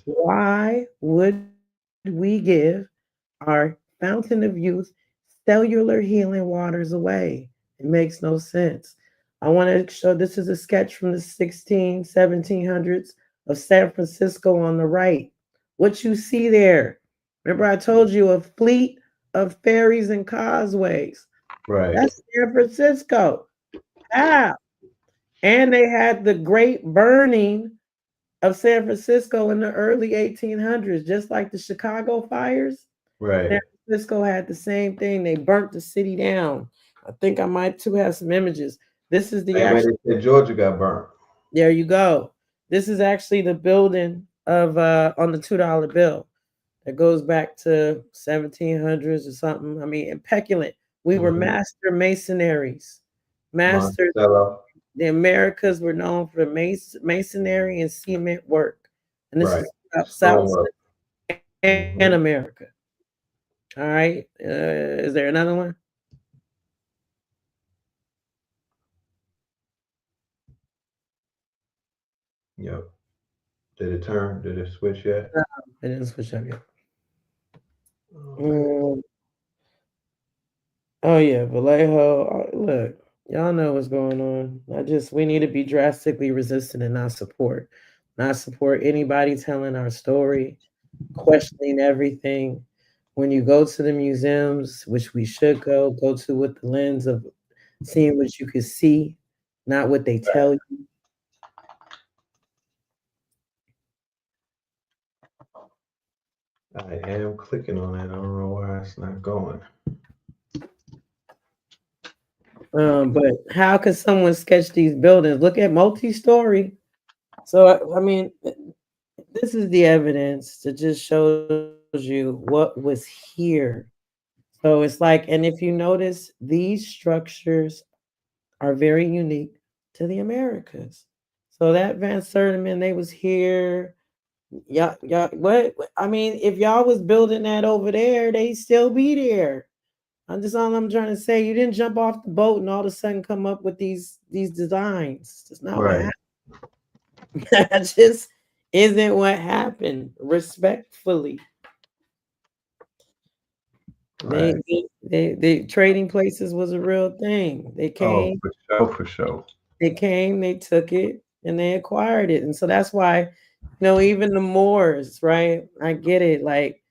Speaker 7: Why would we give our fountain of youth cellular healing waters away? It makes no sense. I want to show, this is a sketch from the 1700s of San Francisco on the right. What you see there, remember I told you a fleet of ferries and causeways.
Speaker 6: Right.
Speaker 7: That's San Francisco. How? And they had the great burning of San Francisco in the early 1800s, just like the Chicago fires.
Speaker 6: Right.
Speaker 7: San Francisco had the same thing. They burnt the city down. I think I might too have some images. This is the actual,
Speaker 6: Georgia got burnt.
Speaker 7: There you go. This is actually the building of on the $2 bill. It goes back to 1700s or something. I mean, impeccable. We were master masonaries. Master. The Americas were known for masonry and cement work. And this is South and America. All right. Is there another one?
Speaker 6: Yep. Did it turn? Did it switch yet?
Speaker 7: No, it didn't switch up yet. Oh yeah, Vallejo. Look, y'all know what's going on. We need to be drastically resistant and not support anybody telling our story, questioning everything. When you go to the museums, which we should go to with the lens of seeing what you can see, not what they tell you.
Speaker 6: I am clicking on it. I don't know why it's not going.
Speaker 7: But how could someone sketch these buildings? Look at multi-story. So, I mean, this is the evidence that just shows you what was here. So it's like, and if you notice, these structures are very unique to the Americas. So that Van Sertiman, they was here. Yeah, what? I mean, if y'all was building that over there, they still be there. All I'm trying to say. You didn't jump off the boat and all of a sudden come up with these designs. That's not what happened. That just isn't what happened. Respectfully. Right. They trading places was a real thing. They came.
Speaker 6: For sure.
Speaker 7: They came, they took it, and they acquired it. And so that's why, even the Moors, right? I get it. Like,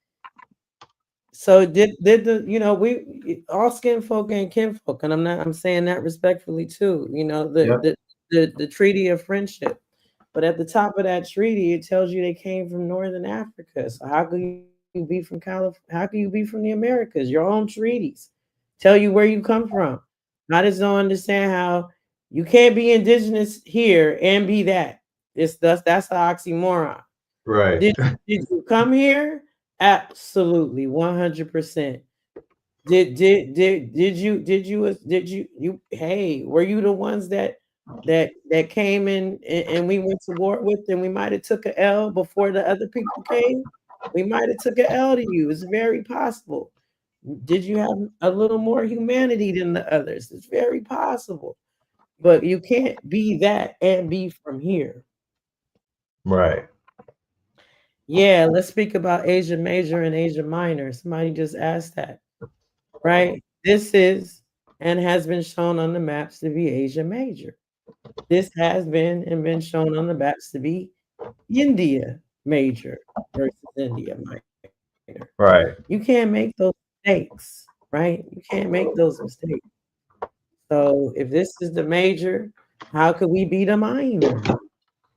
Speaker 7: so did the, we all skin folk and kinfolk, and I'm saying that respectfully too. The treaty of friendship. But at the top of that treaty, it tells you they came from Northern Africa. So how can you be from California? How can you be from the Americas? Your own treaties tell you where you come from. I just don't understand how you can't be indigenous here and be that. That's an oxymoron.
Speaker 6: Right.
Speaker 7: Did you come here? Absolutely, 100%. Did you hey, were you the ones that that came in and we went to war with, and we might have took an L before the other people came. We might have took an L to you. It's very possible. Did you have a little more humanity than the others? It's very possible. But you can't be that and be from here.
Speaker 6: Right.
Speaker 7: Yeah, let's speak about Asia Major and Asia Minor. Somebody just asked that, right? This is and has been shown on the maps to be Asia Major. This has been shown on the maps to be India Major versus India Minor.
Speaker 6: Right.
Speaker 7: You can't make those mistakes, right? You can't make those mistakes. So if this is the major, how could we be the minor?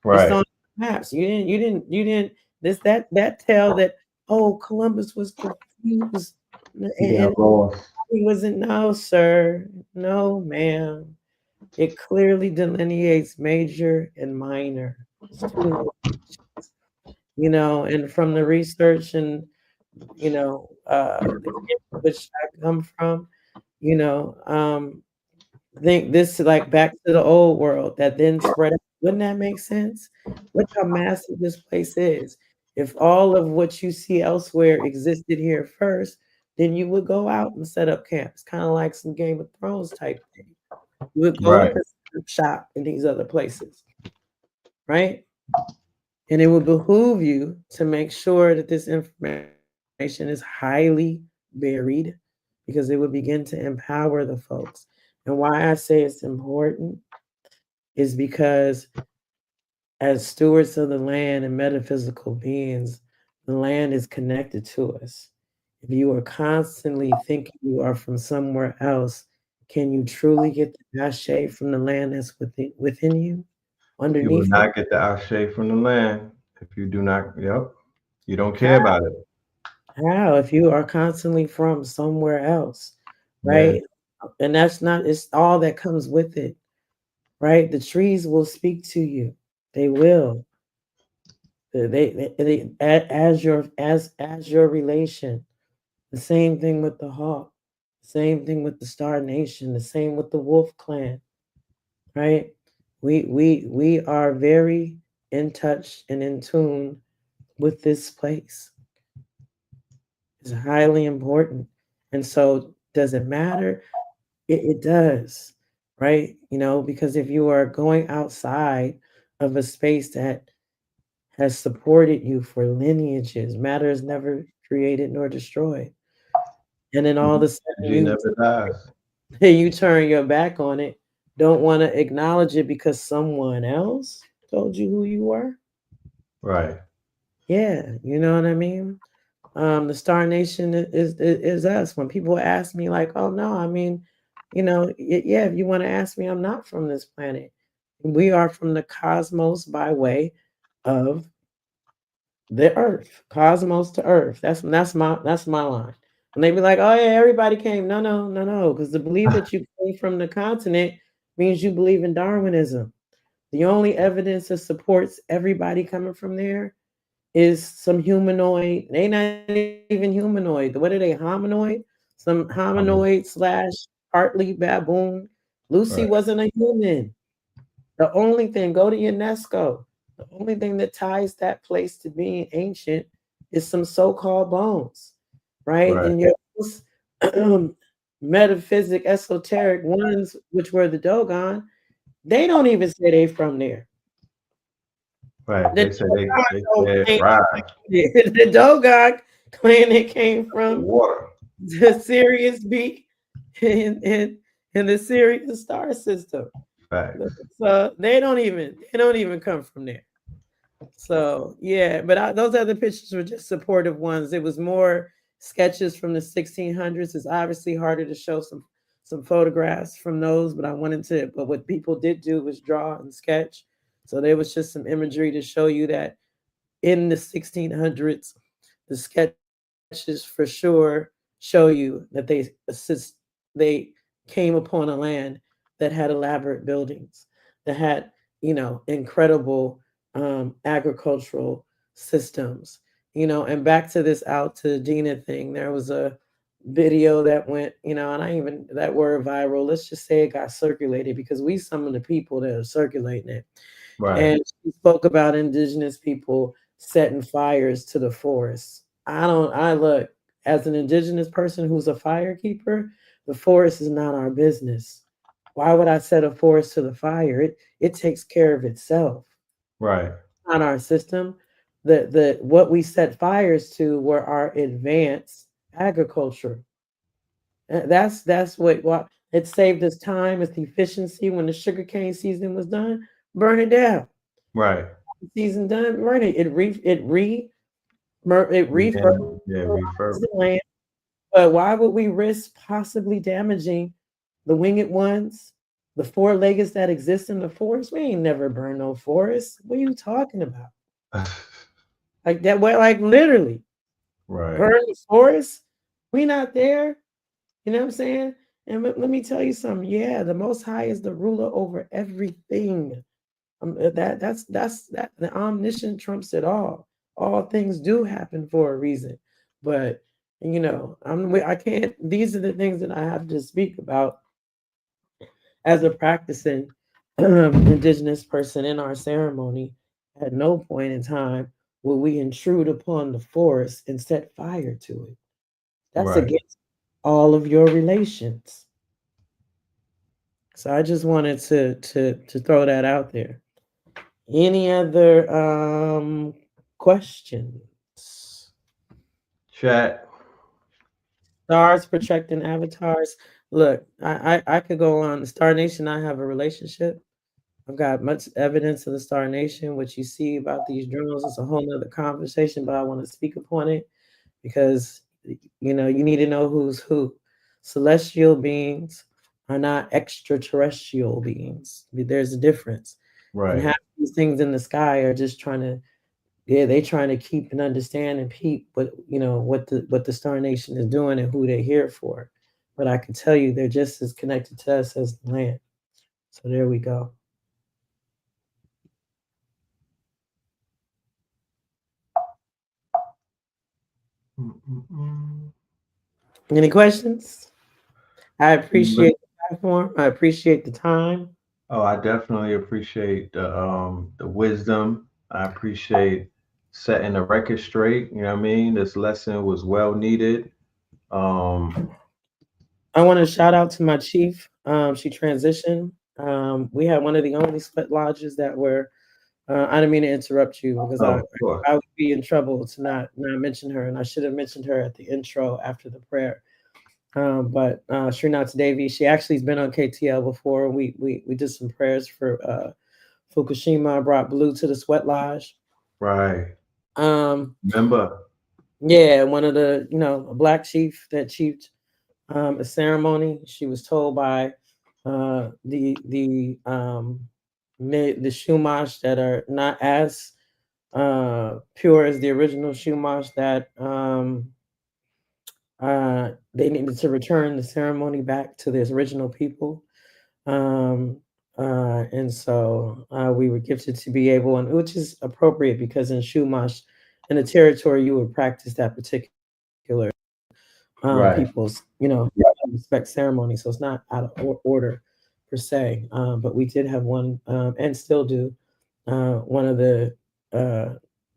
Speaker 7: It's on
Speaker 6: Right.
Speaker 7: maps. You didn't that tell that, oh, Columbus was confused
Speaker 6: He got
Speaker 7: and
Speaker 6: lost.
Speaker 7: he wasn't. No, sir. No, ma'am. It clearly delineates major and minor. It's two, and from the research and the which I come from, I think this is like back to the old world that then spread out. Wouldn't that make sense? Look how massive this place is. If all of what you see elsewhere existed here first, then you would go out and set up camps, kind of like some Game of Thrones type thing. You would go
Speaker 6: Right.
Speaker 7: up and set up shop in these other places, right? And it would behoove you to make sure that this information is highly buried because it would begin to empower the folks. And why I say it's important is because as stewards of the land and metaphysical beings, the land is connected to us. If you are constantly thinking you are from somewhere else, can you truly get the cachet from the land that's within you,
Speaker 6: You will
Speaker 7: underneath you?
Speaker 6: not get the ashe from the land if you do not. Yep. You don't care
Speaker 7: How?
Speaker 6: about it.
Speaker 7: How? If you are constantly from somewhere else,
Speaker 6: Yeah.
Speaker 7: right? And that's not, it's all that comes with it, right? The trees will speak to you. They will. They as your relation. The same thing with the hawk. Same thing with the Star Nation. The same with the Wolf Clan, right? We are very in touch and in tune with this place. It's highly important. And so does it matter? It does, right? Because if you are going outside of a space that has supported you for lineages, matter is never created nor destroyed. And then all of a sudden
Speaker 6: Energy never dies.
Speaker 7: you turn your back on it, don't want to acknowledge it because someone else told you who you were.
Speaker 6: Right.
Speaker 7: Yeah, you know what I mean? The Star Nation is us. When people ask me, like, oh no, I mean, yeah, if you want to ask me, I'm not from this planet. We are from the cosmos by way of the earth, cosmos to earth. That's my line. And they be like, oh yeah, everybody came. No, because to believe that you came from the continent means you believe in Darwinism. The only evidence that supports everybody coming from there is some humanoid. They not even humanoid. What are they? Hominoid? Some hominoid slash partly baboon. Lucy
Speaker 6: Right.
Speaker 7: wasn't a human. The only thing, go to UNESCO. The only thing that ties that place to being ancient is some so-called bones, right?
Speaker 6: Right.
Speaker 7: And your metaphysic, esoteric ones, which were the Dogon, they don't even say they from there.
Speaker 6: Right.
Speaker 7: The
Speaker 6: They say
Speaker 7: Dogon
Speaker 6: they fried
Speaker 7: the Dogon claim it came from
Speaker 6: water.
Speaker 7: the Sirius B in the Sirius star system.
Speaker 6: Facts.
Speaker 7: So they don't even come from there. So yeah, but those other pictures were just supportive ones. It was more sketches from the 1600s. It's obviously harder to show some photographs from those, but I wanted to. But what people did do was draw and sketch. So there was just some imagery to show you that in the 1600s, the sketches for sure show you that they came upon a land that had elaborate buildings, that had incredible agricultural systems, and back to this Altadena thing, there was a video that went, and I even that word viral, let's just say it got circulated because we some of the people that are circulating it.
Speaker 6: Right.
Speaker 7: And she spoke about indigenous people setting fires to the forest. I look, as an indigenous person who's a fire keeper, the forest is not our business. Why would I set a forest to the fire? It takes care of itself.
Speaker 6: Right.
Speaker 7: On our system. The what we set fires to were our advanced agriculture. That's what it saved us time, it's efficiency. When the sugarcane season was done, burn it down.
Speaker 6: Right.
Speaker 7: Season done, burn it. It refurbishes the land. But why would we risk possibly damaging the winged ones, the four-leggeds that exist in the forest? We ain't never burned no forest. What are you talking about? Like that, well, like literally,
Speaker 6: right.
Speaker 7: Burn the forest. We not there. You know what I'm saying? And let me tell you something. Yeah, the Most High is the ruler over everything. That's that. The omniscient trumps it all. All things do happen for a reason. But I can't. These are the things that I have to speak about as a practicing indigenous person in our ceremony. At no point in time will we intrude upon the forest and set fire to it. That's against all of your relations. So I just wanted to throw that out there. Any other questions?
Speaker 6: Chat.
Speaker 7: Stars projecting avatars. Look, I could go on. The Star Nation, I have a relationship. I've got much evidence of the Star Nation. What you see about these drones is a whole nother conversation, but I want to speak upon it because you need to know who's who. Celestial beings are not extraterrestrial beings. There's a difference.
Speaker 6: Right.
Speaker 7: And half these things in the sky are just trying to keep and understand and peep what the Star Nation is doing and who they're here for. But I can tell you they're just as connected to us as the land. So there we go. Any questions? I appreciate the platform. I appreciate the time.
Speaker 6: Oh, I definitely appreciate the wisdom. I appreciate setting the record straight. You know what I mean? This lesson was well needed.
Speaker 7: I want to shout out to my chief. She transitioned. We had one of the only sweat lodges that were. I didn't mean to interrupt you because I would be in trouble to not mention her, and I should have mentioned her at the intro after the prayer. But Srinath Devi, she actually has been on KTL before. We did some prayers for Fukushima. I brought blue to the sweat lodge.
Speaker 6: Right. Remember?
Speaker 7: Yeah, one of the a black chief that chiefed a ceremony. She was told by the Shumash that are not as pure as the original Shumash that they needed to return the ceremony back to the original people. And so we were gifted to be able, and which is appropriate because in Shumash, in the territory, you would practice that particular people's, respect ceremony. So it's not out of order per se. But we did have one, and still do, one of the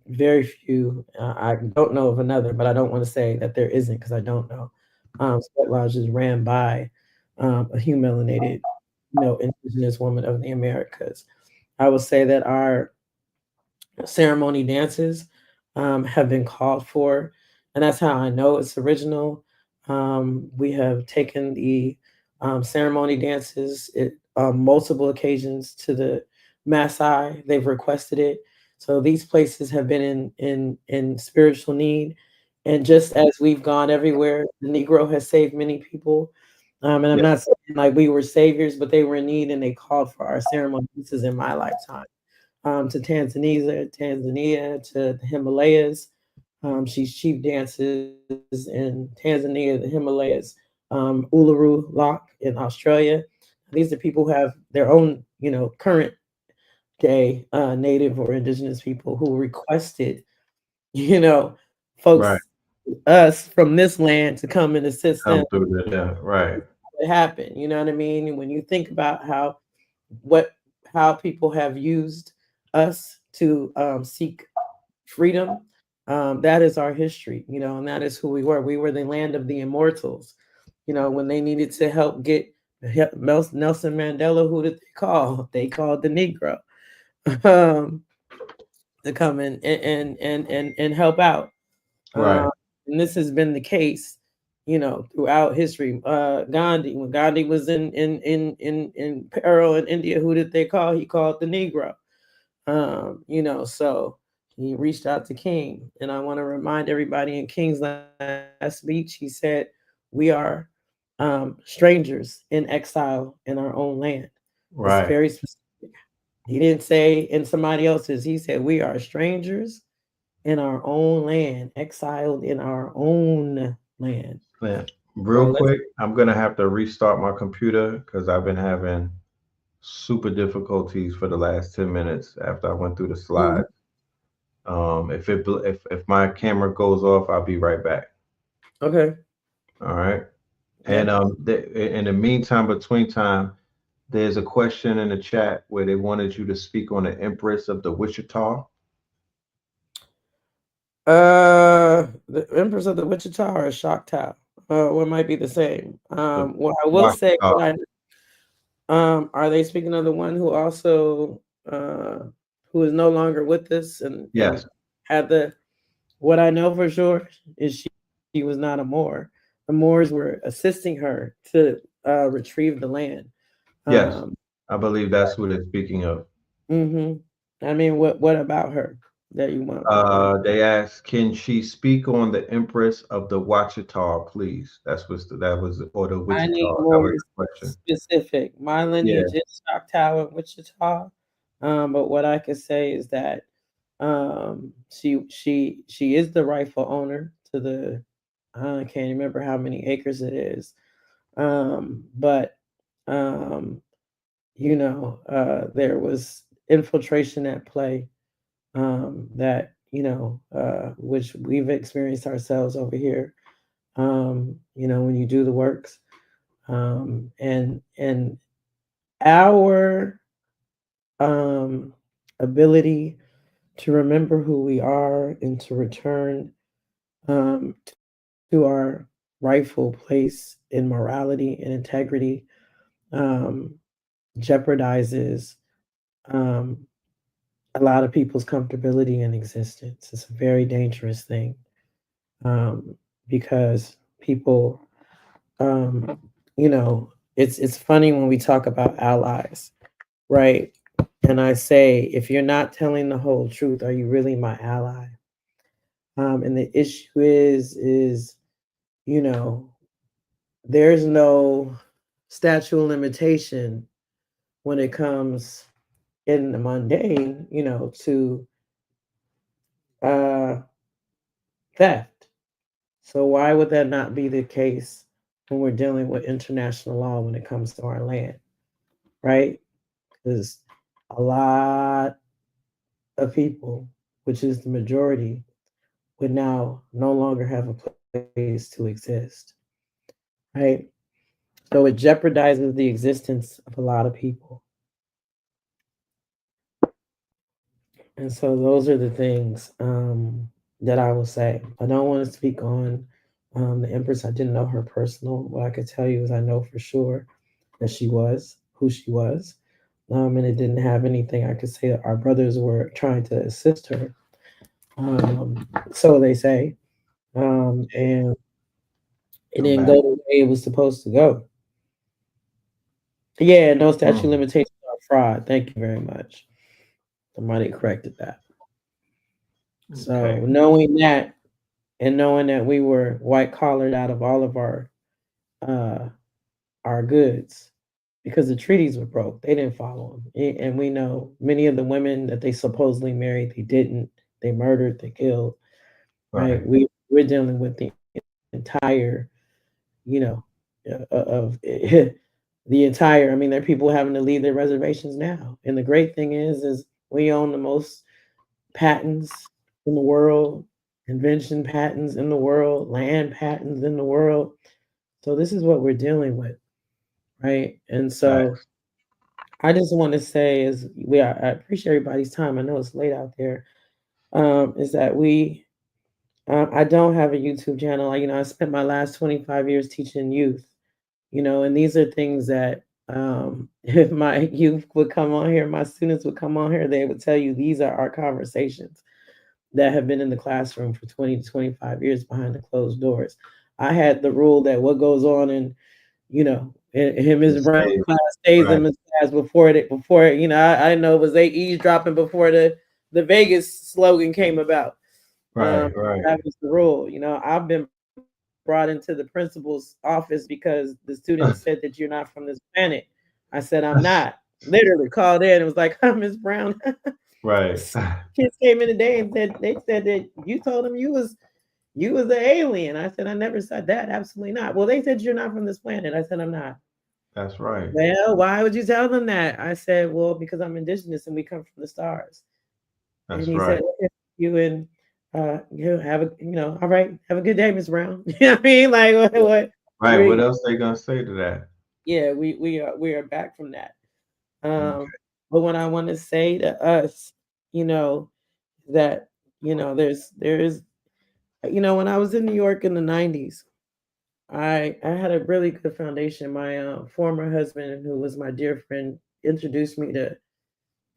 Speaker 7: very few. I don't know of another, but I don't want to say that there isn't because I don't know. Sweat lodges ran by a humilinated, indigenous woman of the Americas. I will say that our ceremony dances have been called for, and that's how I know it's original. We have taken the ceremony dances on multiple occasions to the Maasai. They've requested it. So these places have been in spiritual need. And just as we've gone everywhere, the Negro has saved many people. And I'm not saying like we were saviors, but they were in need and they called for our ceremony. This is in my lifetime. To Tanzania, to the Himalayas. She's chief dances in Tanzania, the Himalayas, Uluru Lock in Australia. These are people who have their own, current day native or indigenous people who requested, folks us from this land to come and assist them.
Speaker 6: Come through the, yeah, right.
Speaker 7: It happened. You know what I mean? When you think about how people have used us to seek freedom, that is our history, you know, and that is who we were. We were the land of the immortals. You know, when they needed to help get Nelson Mandela, who did they call? They called the Negro to come in and help out.
Speaker 6: Right.
Speaker 7: And this has been the case, you know, throughout history. Gandhi, when Gandhi was in peril in India, who did they call? He called the Negro. You know, so he reached out to King, and I want to remind everybody in King's last speech, he said, "We are strangers in exile in our own land."
Speaker 6: Right.
Speaker 7: It's very specific. He didn't say in somebody else's. He said, "We are strangers in our own land, exiled in our own land."
Speaker 6: Yeah. Real quick, I'm gonna have to restart my computer because I've been having super difficulties for the last 10 minutes after I went through the slides. If my camera goes off, I'll be right back.
Speaker 7: Okay.
Speaker 6: All right.
Speaker 7: Yeah.
Speaker 6: And in the meantime, between time, there's a question in the chat where they wanted you to speak on the Empress of the Wichita.
Speaker 7: The Empress of the Wichita or Choctaw? What might be the same? Well, I will say, are they speaking of the one who also who is no longer with us and
Speaker 6: yes,
Speaker 7: had the? What I know for sure is she was not a Moor. The Moors were assisting her to retrieve the land.
Speaker 6: Yes, I believe that's who they're speaking of.
Speaker 7: I mean, what about her that you want?
Speaker 6: They asked, can she speak on the Empress of the Wichita, please? That was or the Wichita.
Speaker 7: I need
Speaker 6: That
Speaker 7: more
Speaker 6: was the question.
Speaker 7: specific. My lineage is Choctaw and Wichita, but what I could say is that she is the rightful owner to the. I can't remember how many acres it is, but you know, there was infiltration at play that you know, which we've experienced ourselves over here. You know, when you do the works, and our ability to remember who we are and to return to our rightful place in morality and integrity jeopardizes a lot of people's comfortability in existence. It's a very dangerous thing because people, you know, it's funny when we talk about allies, right? And I say, if you're not telling the whole truth, are you really my ally? And the issue is, you know, there's no statute of limitation when it comes in the mundane, you know, to theft. So why would that not be the case when we're dealing with international law when it comes to our land, right? Because a lot of people, which is the majority, would now no longer have a place to exist, right? So it jeopardizes the existence of a lot of people. And so those are the things that I will say. I don't want to speak on the Empress. I didn't know her personal. What I could tell you is I know for sure that she was who she was. And it didn't have anything I could say that our brothers were trying to assist her. So they say. And it didn't go the way it was supposed to go. Yeah, no statute of limitations on fraud. Thank you very much. Somebody corrected that. So knowing that and knowing that we were white collared out of all of our goods because the treaties were broke. They didn't follow them. And we know many of the women that they supposedly married, they didn't. They murdered, they killed. Right. We're dealing with the entire, you know, of the entire. I mean, there are people having to leave their reservations now. And the great thing is we own the most patents in the world. invention patents in the world, land patents in the world. So this is what we're dealing with, right? And so I just want to say is I appreciate everybody's time. I know it's late out there. Is that I don't have a YouTube channel. I spent my last 25 years teaching youth, and these are things that if my youth would come on here, my students would come on here, they would tell you these are our conversations that have been in the classroom for 20 to 25 years behind the closed doors. I had the rule that what goes on in him is Brown class stays in the class before I know it was they eavesdropping before the Vegas slogan came about. That was the rule. I've been brought into the principal's office because the student said that you're not from this planet. I said I'm not. Literally called in and was like, Miss Brown. Kids came in today and they said that you told them you was the alien. I said I never said that. Absolutely not. Well, they said you're not from this planet. I said I'm not.
Speaker 6: That's right.
Speaker 7: Well, why would you tell them that? I said, well, because I'm indigenous and we come from the stars.
Speaker 6: That's
Speaker 7: and he
Speaker 6: right.
Speaker 7: said, okay, you and you have all right, have a good day, Miss Brown. You know what I mean? Like what?
Speaker 6: Right. What else they gonna say to that?
Speaker 7: Yeah, we are back from that. But what I want to say to us, that there's when I was in New York in the 90s, I had a really good foundation. My former husband, who was my dear friend, introduced me to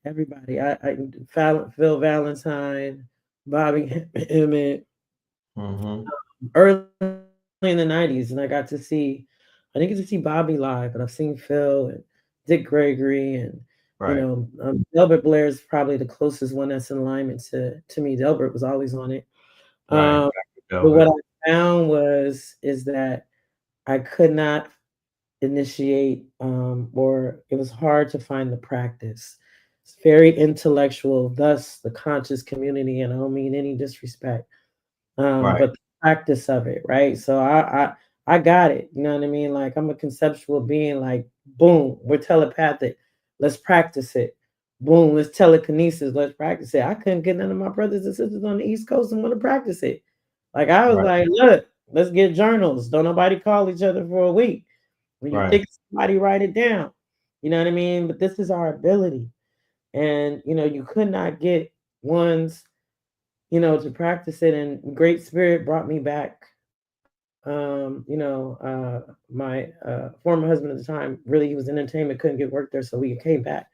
Speaker 7: everybody. Phil Valentine, Bobby Emmett, early in the 90s, and I didn't get to see Bobby live, but I've seen Phil and Dick Gregory, and Delbert Blair is probably the closest one that's in alignment to me. Delbert was always on it. But what I found is that I could not initiate, or it was hard to find the practice. It's very intellectual, thus the conscious community, and I don't mean any disrespect, but the practice of it, right? So I got it, you know what I mean? Like I'm a conceptual being, like boom, we're telepathic, let's practice it. Boom, let's telekinesis, let's practice it. I couldn't get none of my brothers and sisters on the East Coast and want to practice it. Like I was like, look, let's get journals. Don't nobody call each other for a week. When you think somebody, write it down. You know what I mean? But this is our ability. And, you could not get ones, to practice it. And Great Spirit brought me back. My former husband at the time, really, he was in entertainment, couldn't get work there. So we came back,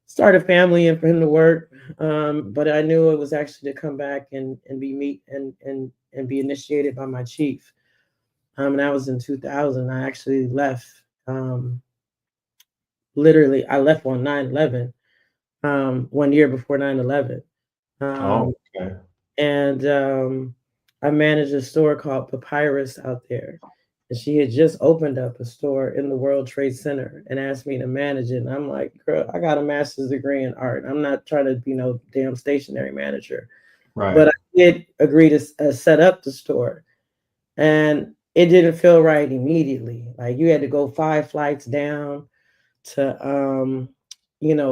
Speaker 7: started family and for him to work. But I knew it was actually to come back and be be initiated by my chief. And that was in 2000. I actually left. Literally, I left on 9/11, 1 year before 9/11. And I managed a store called Papyrus out there. And she had just opened up a store in the World Trade Center and asked me to manage it. And I'm like, girl, I got a master's degree in art. I'm not trying to be no damn stationary manager. But I did agree to set up the store. And it didn't feel right immediately. Like you had to go 5 flights down to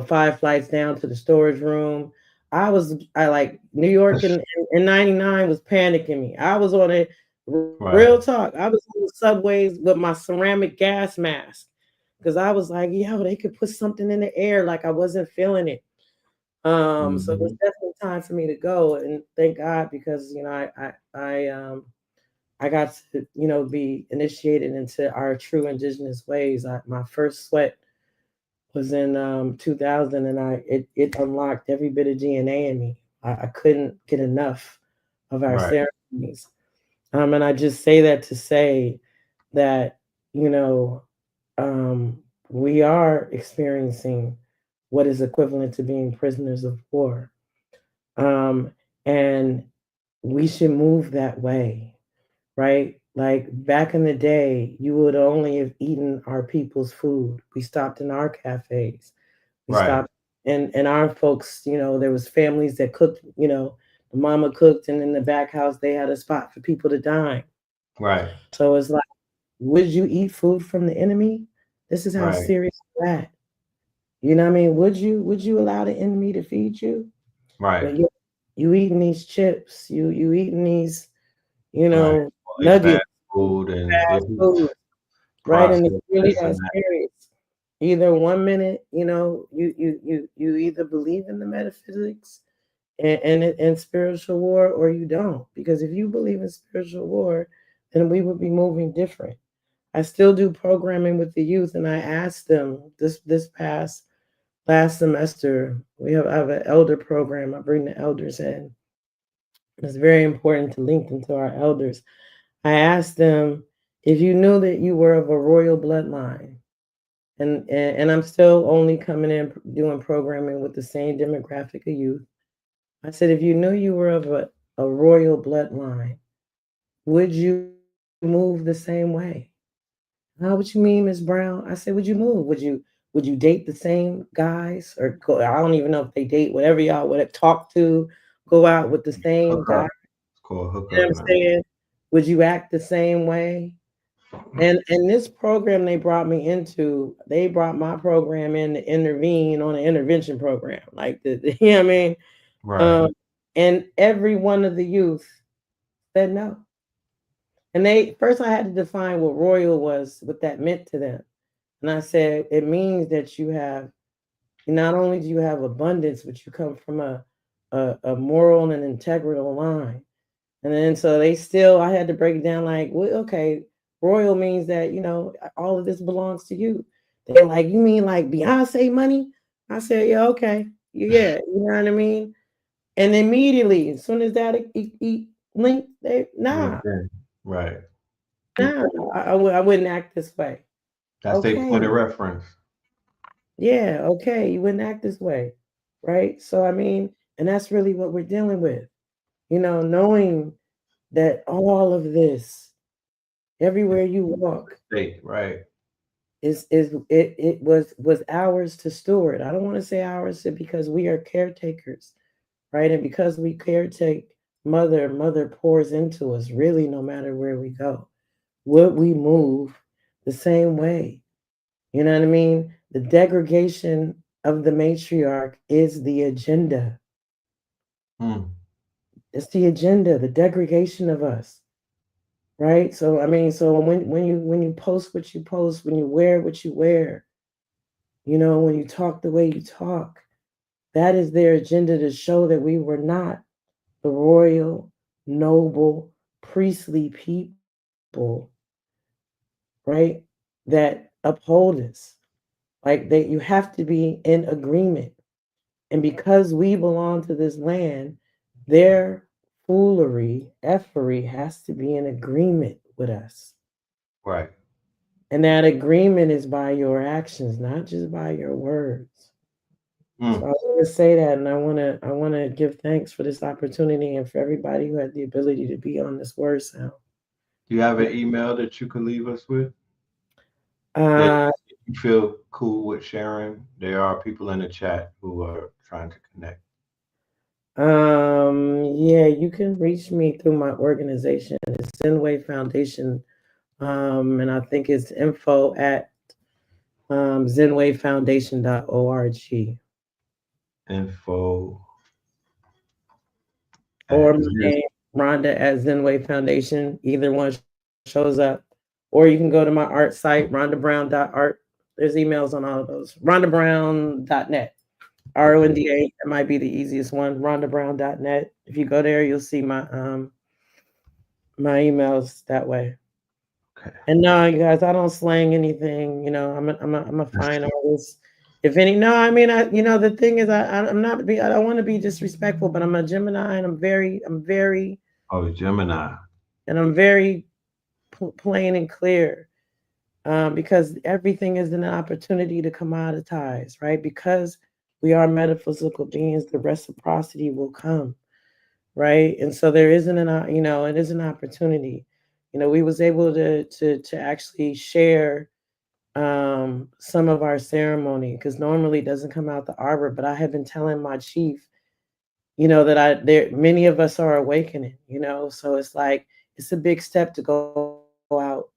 Speaker 7: 5 flights down to the storage room. I like New York in 99 was panicking me. I was on it, real talk. I was on the subways with my ceramic gas mask because I was like, yo, they could put something in the air. Like I wasn't feeling it. So it was definitely time for me to go, and thank God because I got to, be initiated into our true indigenous ways. My first sweat was in 2000, and it unlocked every bit of DNA in me. I couldn't get enough of our ceremonies. And I just say that to say that, we are experiencing what is equivalent to being prisoners of war. And we should move that way. Right? Like back in the day, you would only have eaten our people's food. We stopped in our cafes. We stopped, and our folks, there was families that cooked, the mama cooked, and in the back house, they had a spot for people to dine. So it's like, would you eat food from the enemy? This is how serious we're at. You know what I mean? Would you allow the enemy to feed you? But you eating these chips, you eating these, you
Speaker 6: Right.
Speaker 7: know,
Speaker 6: All these
Speaker 7: nuggets,
Speaker 6: fast food and
Speaker 7: fast food, right? And it's
Speaker 6: processed
Speaker 7: really
Speaker 6: this
Speaker 7: that
Speaker 6: and that.
Speaker 7: serious. Either 1 minute, you know, you either believe in the metaphysics and spiritual war, or you don't. Because if you believe in spiritual war, then we would be moving different. I still do programming with the youth, and I asked them this past last semester. I have an elder program. I bring the elders in. It's very important to link them to our elders. I asked them, if you knew that you were of a royal bloodline, and I'm still only coming in doing programming with the same demographic of youth. I said, if you knew you were of a royal bloodline, would you move the same way? How would you mean, Miss Brown? I said, would you move? Would you date the same guys, or go? I don't even know if they date. Whatever y'all would talk to, go out with the same guy.
Speaker 6: It's called
Speaker 7: You know
Speaker 6: hookup.
Speaker 7: what I'm saying? Would you act the same way? And this program they brought me into, they brought my program in to intervene on an intervention program, like you know what I mean?
Speaker 6: Right.
Speaker 7: And every one of the youth said no. And they first I had to define what royal was, what that meant to them. And I said, it means that you have, not only do you have abundance, but you come from a moral and integral line. And then so I had to break it down like, well, okay, royal means that, you know, all of this belongs to you. They're like, you mean like Beyonce money? I said, yeah, okay. Yeah, you know what I mean? And immediately, as soon as that link,
Speaker 6: Right.
Speaker 7: I wouldn't act this way.
Speaker 6: That's their
Speaker 7: Okay.
Speaker 6: point of reference.
Speaker 7: Yeah, okay, you wouldn't act this way. Right? So, I mean, and that's really what we're dealing with. You know, knowing that all of this, everywhere you walk,
Speaker 6: Right.
Speaker 7: it was ours to steward. I don't want to say ours because we are caretakers, right? And because we caretake, mother pours into us, really, no matter where we go. Would we move the same way? You know what I mean? The degradation of the matriarch is the agenda. It's the agenda, the degradation of us. Right? So I mean, so when you post what you post, when you wear what you wear, you know, when you talk the way you talk, that is their agenda to show that we were not the royal, noble, priestly people, right? That uphold us. Like that you have to be in agreement. And because we belong to this land, their foolery, effery has to be in agreement with us.
Speaker 6: Right.
Speaker 7: And that agreement is by your actions, not just by your words. So I want to say that, and I want to give thanks for this opportunity and for everybody who had the ability to be on this word sound.
Speaker 6: Do you have an email that you can leave us with?
Speaker 7: If
Speaker 6: you feel cool with sharing? There are people in the chat who are trying to connect.
Speaker 7: Yeah, you can reach me through my organization. It's Zenway Foundation. And I think it's info at zenwayfoundation.org.
Speaker 6: Info.
Speaker 7: Or my name, Rhonda at Zenway Foundation. Either one shows up. Or you can go to my art site, rhondabrown.art. There's emails on all of those. rhondabrown.net. RONDA, that might be the easiest one. rhondabrown.net. If you go there, you'll see my my emails that way.
Speaker 6: Okay.
Speaker 7: And no, you guys, I don't slang anything. You know, I'm a fine artist. If any, no, I mean, the thing is, I'm not. I don't want to be disrespectful, but I'm a Gemini, and I'm very.
Speaker 6: Oh, Gemini.
Speaker 7: And I'm very plain and clear, because everything is an opportunity to commoditize, right? Because we are metaphysical beings, the reciprocity will come, right? And so there isn't it is an opportunity. You know, we was able to actually share some of our ceremony, because normally it doesn't come out the arbor, but I have been telling my chief, that many of us are awakening, so it's like it's a big step to go out,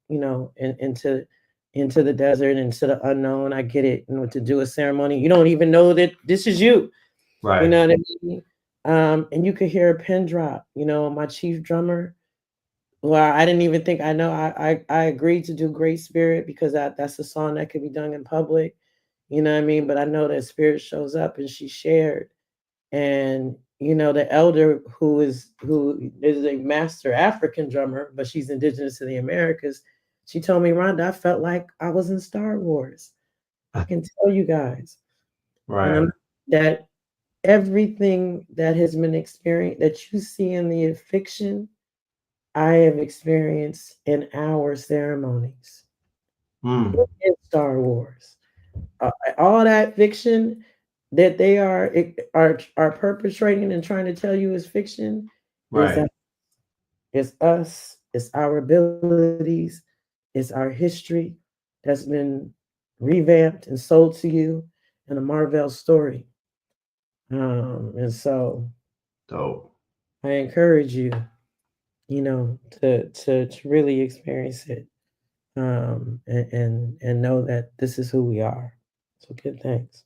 Speaker 7: into the desert, into the unknown. I get it, to do a ceremony, you don't even know that this is you.
Speaker 6: Right.
Speaker 7: You know what I mean? And you could hear a pin drop. You know, my chief drummer. Well, I didn't even think I know. I agreed to do Great Spirit because that's a song that could be done in public. You know what I mean? But I know that Spirit shows up and she shared. And you know, the elder who is a master African drummer, but she's indigenous to the Americas, she told me, Rhonda, I felt like I was in Star Wars. I can tell you guys.
Speaker 6: Right.
Speaker 7: That everything that has been experienced that you see in the fiction, I have experienced in our ceremonies in Star Wars. All that fiction that they are perpetrating and trying to tell you is fiction is
Speaker 6: Right.
Speaker 7: it's us, it's our abilities, it's our history that's been revamped and sold to you in a Marvel story. And so
Speaker 6: Dope.
Speaker 7: I encourage you, you know, to really experience it, and know that this is who we are. So good thanks.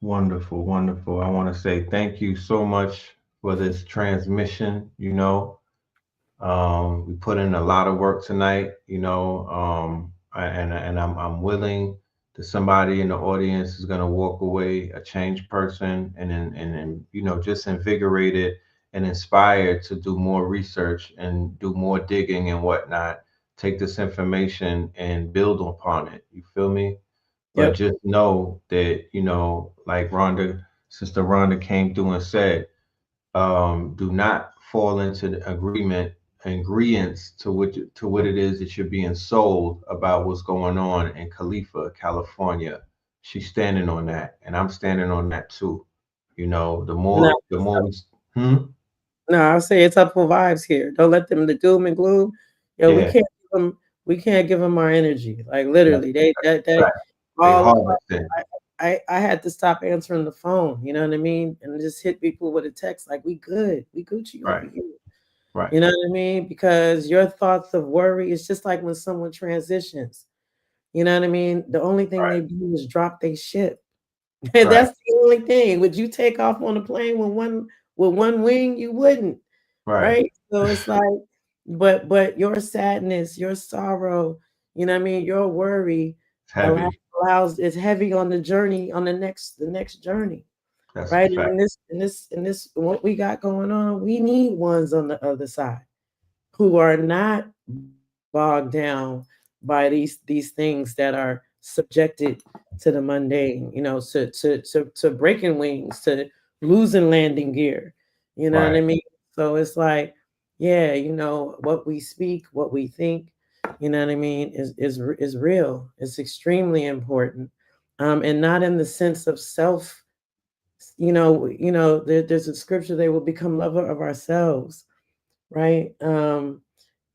Speaker 6: Wonderful, wonderful. I want to say thank you so much for this transmission. You know, we put in a lot of work tonight. You know, and I'm willing that somebody in the audience is going to walk away a changed person, and you know, just invigorated and inspired to do more research and do more digging and whatnot. Take this information and build upon it. You feel me? But
Speaker 7: Yep.
Speaker 6: just know that, you know, like Sister Rhonda came through and said, do not fall into the ingredients to what it is that you're being sold about what's going on in Khalifa, California. She's standing on that, and I'm standing on that too. You know,
Speaker 7: No,
Speaker 6: the more we, hmm?
Speaker 7: no, I'll say it's up for vibes here. Don't let them the doom and gloom. Yo,
Speaker 6: Yeah,
Speaker 7: we can't give them our energy. Like
Speaker 6: that's
Speaker 7: literally, they
Speaker 6: right. They
Speaker 7: all
Speaker 6: harvesting.
Speaker 7: I had to stop answering the phone, you know what I mean? And just hit people with a text like we good, we Gucci over
Speaker 6: Right,
Speaker 7: here.
Speaker 6: right,
Speaker 7: You know what I mean? Because your thoughts of worry is just like when someone transitions. You know what I mean? The only thing
Speaker 6: right,
Speaker 7: they do is drop their ship.
Speaker 6: right,
Speaker 7: That's the only thing. Would you take off on a plane with one wing? You wouldn't,
Speaker 6: right.
Speaker 7: right? So it's like, but your sadness, your sorrow, you know what I mean, your worry
Speaker 6: It's heavy.
Speaker 7: allows it's heavy on the journey, on the next journey.
Speaker 6: That's a
Speaker 7: Right. And
Speaker 6: fact.
Speaker 7: in this what we got going on, we need ones on the other side who are not bogged down by these things that are subjected to the mundane, you know, to breaking wings, to losing landing gear. You know what
Speaker 6: Right,
Speaker 7: I mean? So it's like, yeah, you know, what we speak, what we think, you know what I mean, is real. It's extremely important. And not in the sense of self, there's a scripture, they will become lover of ourselves, right? And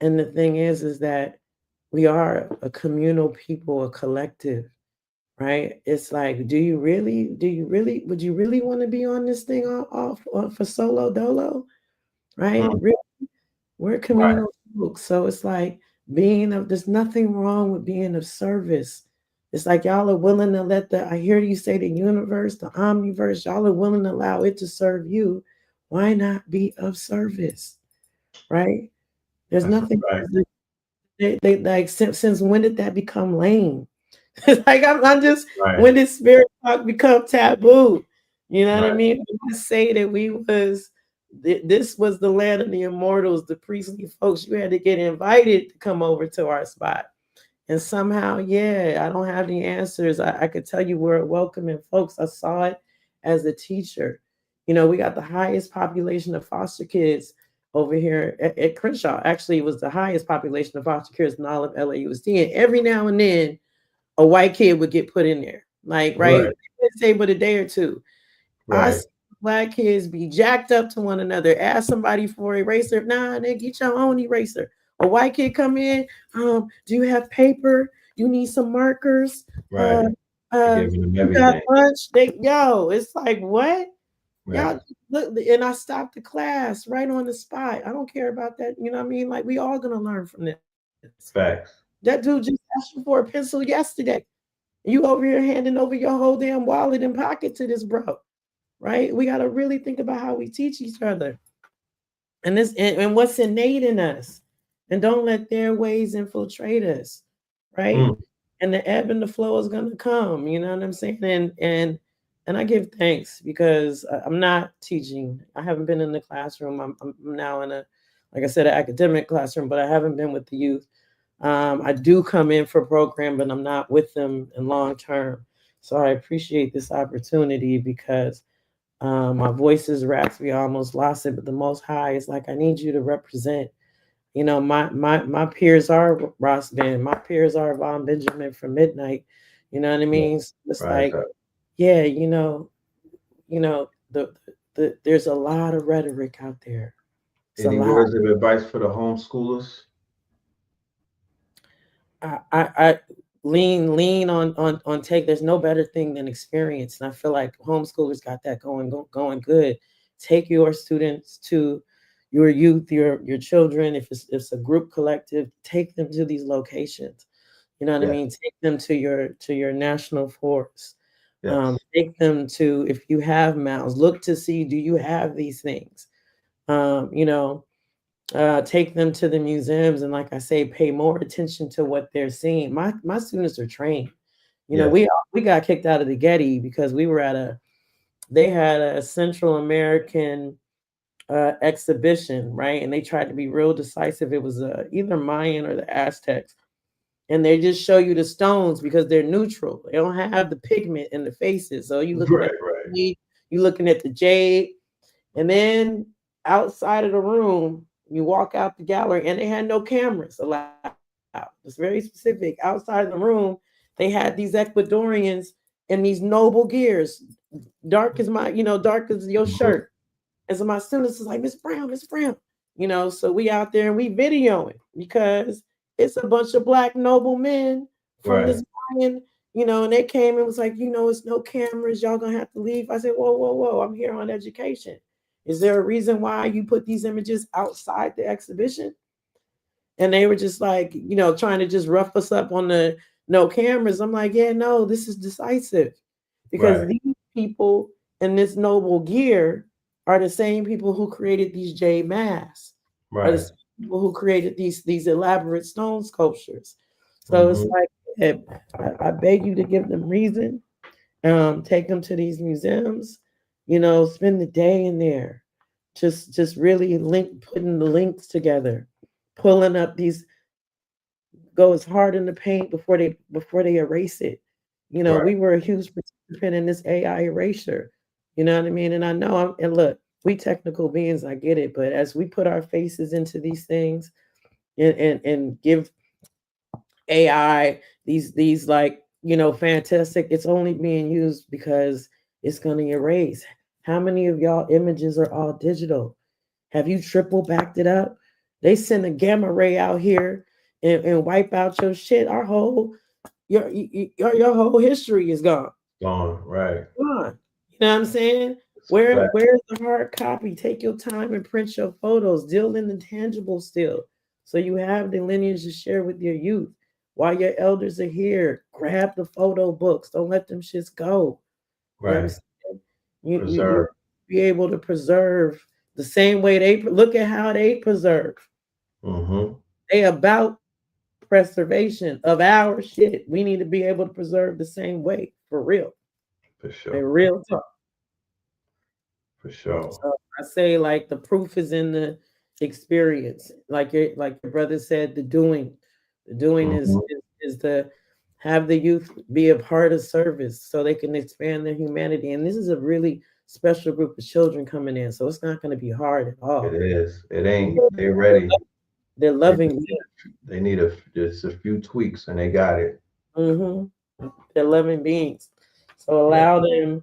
Speaker 7: the thing is that we are a communal people, a collective, right? It's like, would you really want to be on this thing for solo dolo, right?
Speaker 6: mm,
Speaker 7: We're
Speaker 6: right,
Speaker 7: communal folks. So it's like there's nothing wrong with being of service. It's like y'all are willing to I hear you say the universe, the omniverse, y'all are willing to allow it to serve you. Why not be of service, right? There's
Speaker 6: that's a
Speaker 7: nothing,
Speaker 6: fact.
Speaker 7: they like, since when did that become lame? It's like I'm just,
Speaker 6: Right,
Speaker 7: when did spirit talk become taboo? You know what I
Speaker 6: right,
Speaker 7: mean? When I say that this was the land of the immortals, the priestly folks, you had to get invited to come over to our spot. And somehow, yeah, I don't have the answers. I could tell you we're welcoming folks. I saw it as a teacher. You know, we got the highest population of foster kids over here at Crenshaw. Actually, it was the highest population of foster kids in all of LAUSD. And every now and then, a white kid would get put in there. Like, right?
Speaker 6: right,
Speaker 7: Say, but a day or two. I
Speaker 6: right.
Speaker 7: see black kids be jacked up to one another. Ask somebody for an eraser. Nah, they get your own eraser. A white kid come in. Do you have paper? You need some markers.
Speaker 6: Right. You're giving them
Speaker 7: You got
Speaker 6: everything.
Speaker 7: lunch. It's like, what?
Speaker 6: Right.
Speaker 7: Y'all look, and I stopped the class right on the spot. I don't care about that. You know what I mean? Like, we all gonna learn from this.
Speaker 6: Facts.
Speaker 7: That dude just asked you for a pencil yesterday. You over here handing over your whole damn wallet and pocket to this bro. right? We got to really think about how we teach each other and this and what's innate in us, and don't let their ways infiltrate us, right? And the ebb and the flow is going to come, you know what I'm saying? And I give thanks because I'm not teaching. I haven't been in the classroom. I'm now in a, like I said, an academic classroom, but I haven't been with the youth. I do come in for program, but I'm not with them in long term. So I appreciate this opportunity because my voice is raspy. I almost lost it, but the Most High is like, I need you to represent. You know, my peers are Ross Ben. My peers are Von Benjamin from Midnight. You know what I mean? So it's like, yeah, the there's a lot of rhetoric out there.
Speaker 6: Any words of advice for the homeschoolers?
Speaker 7: I lean on take. There's no better thing than experience, and I feel like homeschoolers got that going good. Take your students to your youth, your children. If it's a group collective, take them to these locations. You know what I mean? Take them to your national forests. Take them to, if you have mountains, look to see, do you have these things? Take them to the museums, and like I say, pay more attention to what they're seeing. My students are trained. You know, we got kicked out of the Getty because we were they had a Central American exhibition, right? And they tried to be real decisive. It was either Mayan or the Aztecs. And they just show you the stones because they're neutral. They don't have the pigment in the faces. So you looking you're looking at the jade, and then outside of the room, you walk out the gallery, and they had no cameras allowed. It's very specific. Outside of the room, they had these Ecuadorians in these noble gears, dark as dark as your shirt. And so my students is like, Miss Brown, so we out there and we videoing because it's a bunch of Black noble men from this Mayan, and they came and was like, it's no cameras, y'all gonna have to leave. I said, whoa, I'm here on education. Is there a reason why you put these images outside the exhibition? And they were just like, trying to just rough us up on the no cameras. I'm like, yeah, no, this is decisive because these people in this noble gear are the same people who created these jade masks, are the same people who created these elaborate stone sculptures. So it's like, I beg you to give them reason. Take them to these museums, spend the day in there, just really putting the links together, pulling up these, go as hard in the paint before they erase it. We were a huge participant in this AI erasure. You know what I mean? And I know and look, we technical beings, I get it, but as we put our faces into these things and give AI these like, fantastic, it's only being used because it's going to erase. How many of y'all images are all digital? Have you triple backed it up? They send a gamma ray out here and wipe out your shit. Your whole history is gone.
Speaker 6: Gone.
Speaker 7: Gone. You know what I'm saying? Where's the hard copy? Take your time and print your photos. Deal in the tangible still, so you have the lineage to share with your youth. While your elders are here, grab the photo books. Don't let them shits go. You be able to preserve the same way they look at how they preserve. They about preservation of our shit. We need to be able to preserve the same way, for real.
Speaker 6: For sure.
Speaker 7: In real talk.
Speaker 6: For sure.
Speaker 7: So I say, like, the proof is in the experience. Like your brother said, the doing. The doing is to have the youth be a part of service so they can expand their humanity. And this is a really special group of children coming in, so it's not going to be hard at all.
Speaker 6: It is. It ain't. They're ready.
Speaker 7: They're loving.
Speaker 6: They need just a few tweaks, and they got it.
Speaker 7: They're loving beings. So allow them,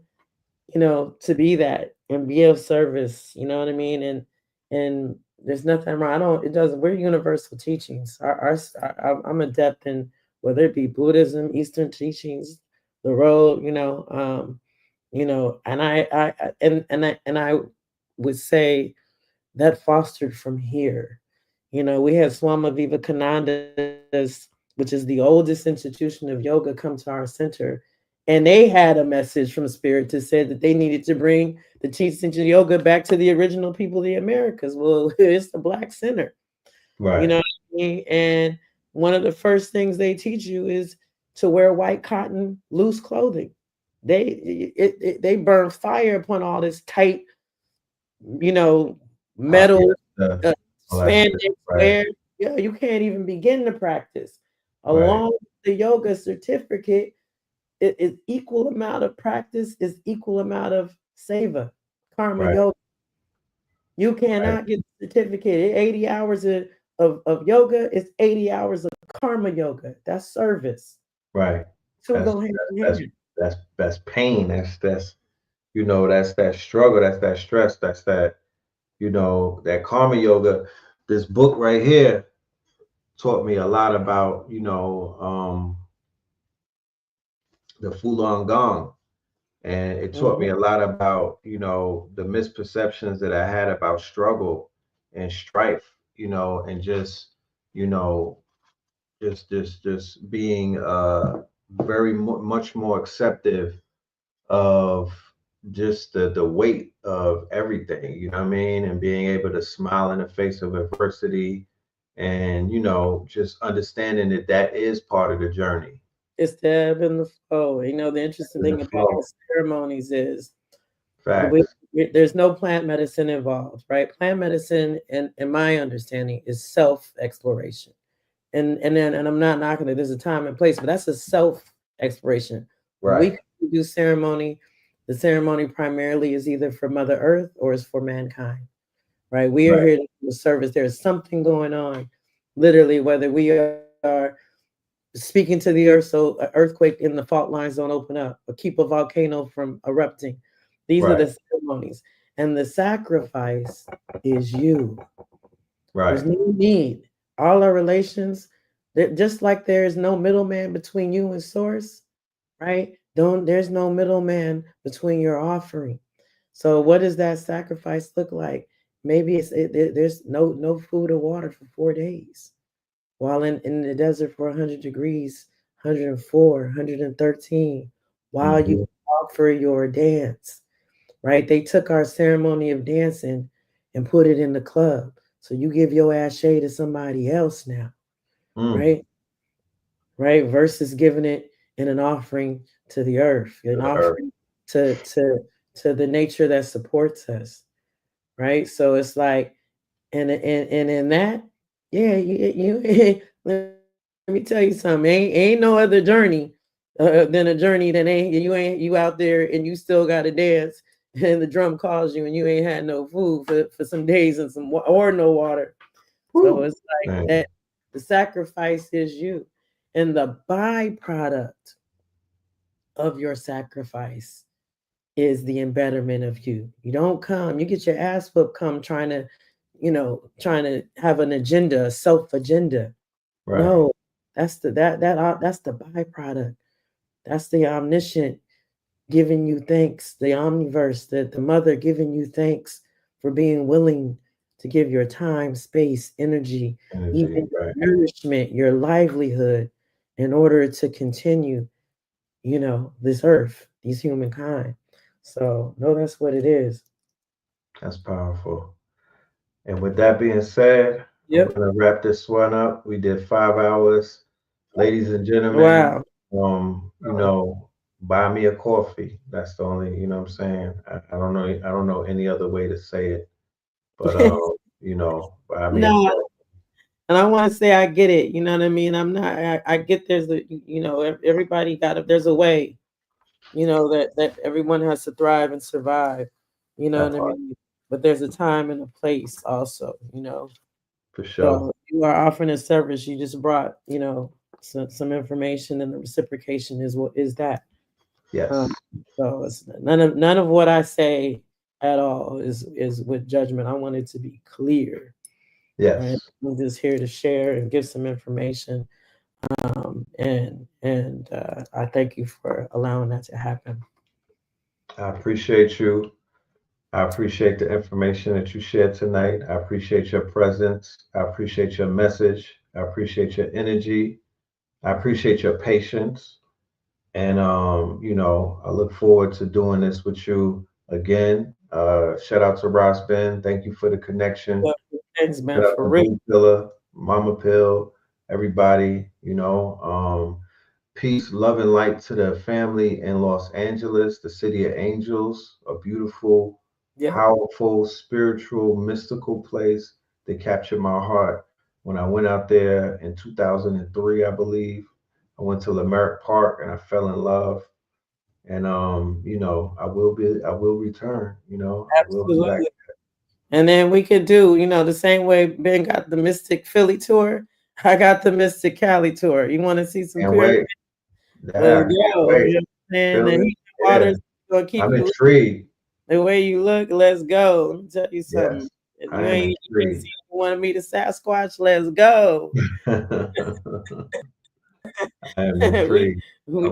Speaker 7: to be that and be of service. You know what I mean? And there's nothing wrong. We're universal teachings. I'm adept in whether it be Buddhism, Eastern teachings, the road, and I would say that fostered from here. We have Swami Vivekananda's, which is the oldest institution of yoga, come to our center. And they had a message from spirit to say that they needed to bring the teachings of yoga back to the original people of the Americas. Well, it's the Black Center.
Speaker 6: Right.
Speaker 7: You know what I mean? And one of the first things they teach you is to wear white cotton loose clothing. They burn fire upon all this tight, metal spandex wear. Yeah, you can't even begin to practice. Along with the yoga certificate, it is equal amount of practice is equal amount of seva, karma yoga. You cannot get the certificate. 80 hours of yoga is 80 hours of karma yoga. That's service.
Speaker 6: Right. That's pain. That's that's that struggle. That's that stress. That's that that karma yoga. This book right here taught me a lot about the Falun Gong, and it taught me a lot about the misperceptions that I had about struggle and strife, and just just being very much more acceptive of just the weight of everything, you know what I mean, and being able to smile in the face of adversity, and just understanding that that is part of the journey.
Speaker 7: It's the ebb and the flow. The interesting thing about the ceremonies is there's no plant medicine involved, right? Plant medicine, in my understanding, is self-exploration. And I'm not knocking it. There's a time and place, but that's a self-exploration.
Speaker 6: Right.
Speaker 7: We do ceremony. The ceremony primarily is either for Mother Earth or is for mankind, right? We are here to do a service. There's something going on, literally, whether we are speaking to the earth so an earthquake in the fault lines don't open up or keep a volcano from erupting. These are the ceremonies. And the sacrifice is you.
Speaker 6: Right.
Speaker 7: There's no need. All our relations, just like there is no middleman between you and source, right? There's no middleman between your offering. So what does that sacrifice look like? Maybe there's no food or water for 4 days. While in the desert for 100 degrees, 104, 113, while you offer your dance, right? They took our ceremony of dancing and put it in the club. So you give your ashe to somebody else now, right? Right, versus giving it in an offering to the earth, an offering to the nature that supports us, right? So it's like, and in that, yeah, you let me tell you something. Ain't no other journey than a journey that ain't you out there and you still got to dance and the drum calls you and you ain't had no food for some days and or no water. So it's like that. The sacrifice is you, and the byproduct of your sacrifice is the embetterment of you. You don't come, you get your ass whooped, come trying to have an agenda, a self agenda. Right. No, that's the byproduct. That's the omniscient giving you thanks, the omniverse, the mother giving you thanks for being willing to give your time, space, energy, even your nourishment, your livelihood, in order to continue, this earth, these humankind. So no, that's what it is.
Speaker 6: That's powerful. And with that being said, I'm gonna wrap this one up. We did 5 hours, ladies and gentlemen. Wow. Buy me a coffee. That's the only, what I'm saying. I don't know any other way to say it. But buy me a coffee.
Speaker 7: And I want to say I get it. You know what I mean? I get there's everybody there's a way, that everyone has to thrive and survive. You know what I mean? But there's a time and a place also,
Speaker 6: For sure.
Speaker 7: So you are offering a service. You just brought, some information, and the reciprocation is that.
Speaker 6: Yes.
Speaker 7: So it's none of what I say at all is with judgment. I want it to be clear.
Speaker 6: Yes.
Speaker 7: Right? I'm just here to share and give some information. And I thank you for allowing that to happen.
Speaker 6: I appreciate you. I appreciate the information that you shared tonight. I appreciate your presence. I appreciate your message. I appreciate your energy. I appreciate your patience. And you know, I look forward to doing this with you again. Shout out to Ross Ben. Thank you for the connection.
Speaker 7: Thanks, man,
Speaker 6: Shout out
Speaker 7: for
Speaker 6: to
Speaker 7: real.
Speaker 6: Blue Pillar, Mama Pill, everybody, you know. Peace, love, and light to the family in Los Angeles, the city of angels, a beautiful, powerful, spiritual, mystical place that captured my heart. When I went out there in 2003, I believe, I went to Lamerick Park and I fell in love. And you know, I will return, you know.
Speaker 7: Absolutely.
Speaker 6: I will be back.
Speaker 7: And then we could do, you know, the same way Ben got the Mystic Philly tour, I got the Mystic Cali tour. You want to see some pyramids? Let's go. You know what I'm saying? The heat and water's gonna keep
Speaker 6: I'm
Speaker 7: you
Speaker 6: intrigued.
Speaker 7: The way you look, let's go. Let me tell you something.
Speaker 6: Yes,
Speaker 7: If
Speaker 6: I
Speaker 7: you
Speaker 6: am
Speaker 7: ain't
Speaker 6: intrigued.
Speaker 7: seen want to meet a Sasquatch, let's go.
Speaker 6: I am intrigued.
Speaker 7: We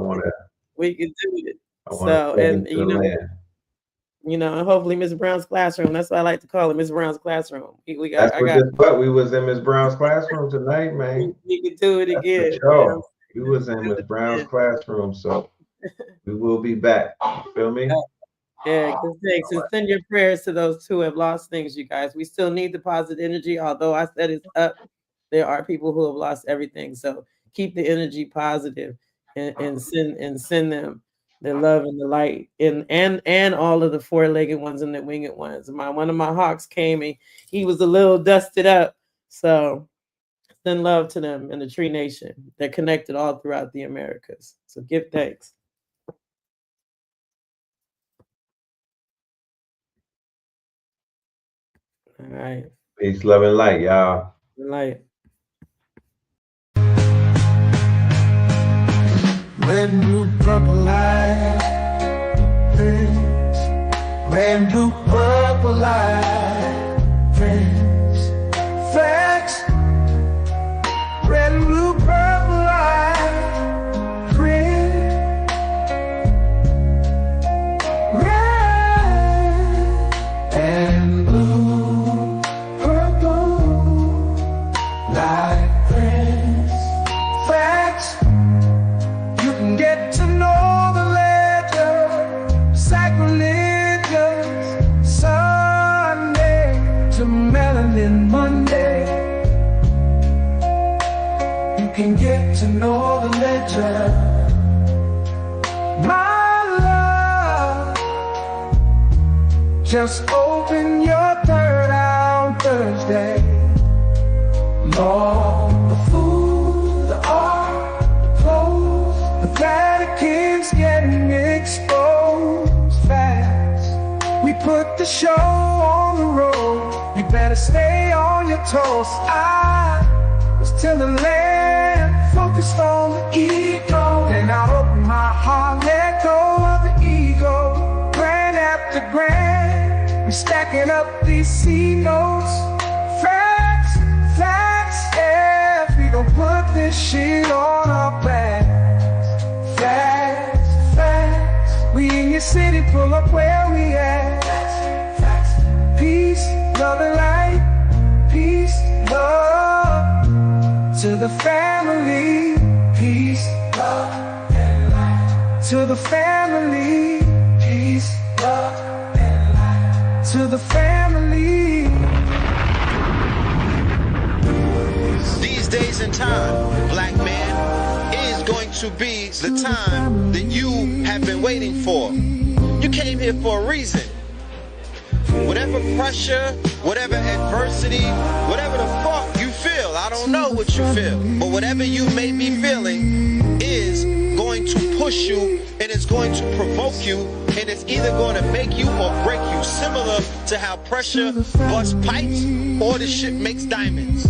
Speaker 7: can do it.
Speaker 6: I want to plug into the land.
Speaker 7: You know, and hopefully Miss Brown's classroom. That's what I like to call it, Miss Brown's classroom. We was
Speaker 6: in Miss Brown's classroom tonight, man.
Speaker 7: We can do it again.
Speaker 6: Sure. We was in Miss Brown's classroom, so we will be back. You feel me?
Speaker 7: Yeah, thanks. And send your prayers to those who have lost things, you guys. We still need the positive energy. Although I said it's up, there are people who have lost everything. So keep the energy positive and send them the love and the light and all of the four-legged ones and the winged ones. One of my hawks came and he was a little dusted up. So send love to them in the Tree Nation. They're connected all throughout the Americas. So give thanks. All right.
Speaker 6: Peace, love, and light, y'all.
Speaker 7: Light.
Speaker 1: Red, blue, purple light. Friends. Red, blue, purple light. Friends. Facts. Red, blue, purple light. Friends. Red and blue, purple light. Friends. Facts. You can get to know the ledger, sacrilegious, Sunday to melanin Monday. You can get to know the ledger, my love. Just open your third eye on Thursday. Lord, the food, the art, the clothes, the Vatican's getting exposed fast. We put the show on the road. You better stay on your toes. I was till the land focused on the ego. Then I open my heart, let go of the ego. Grand after grand, we're stacking up these C notes. Facts, facts, yeah. We gon' put this shit on our backs. Facts, facts. We in your city, pull up where we at. Facts, facts. Peace, love and light. Peace, love to the family. Peace, love and light to the family. Peace, love and light to the family.
Speaker 2: These days and time, black man, is going to be the time that you have been waiting for. You came here for a reason. Whatever pressure, whatever adversity, whatever the fuck you feel, I don't know what you feel, but whatever you may be feeling is going to push you and it's going to provoke you and it's either going to make you or break you, similar to how pressure busts pipes or the shit makes diamonds.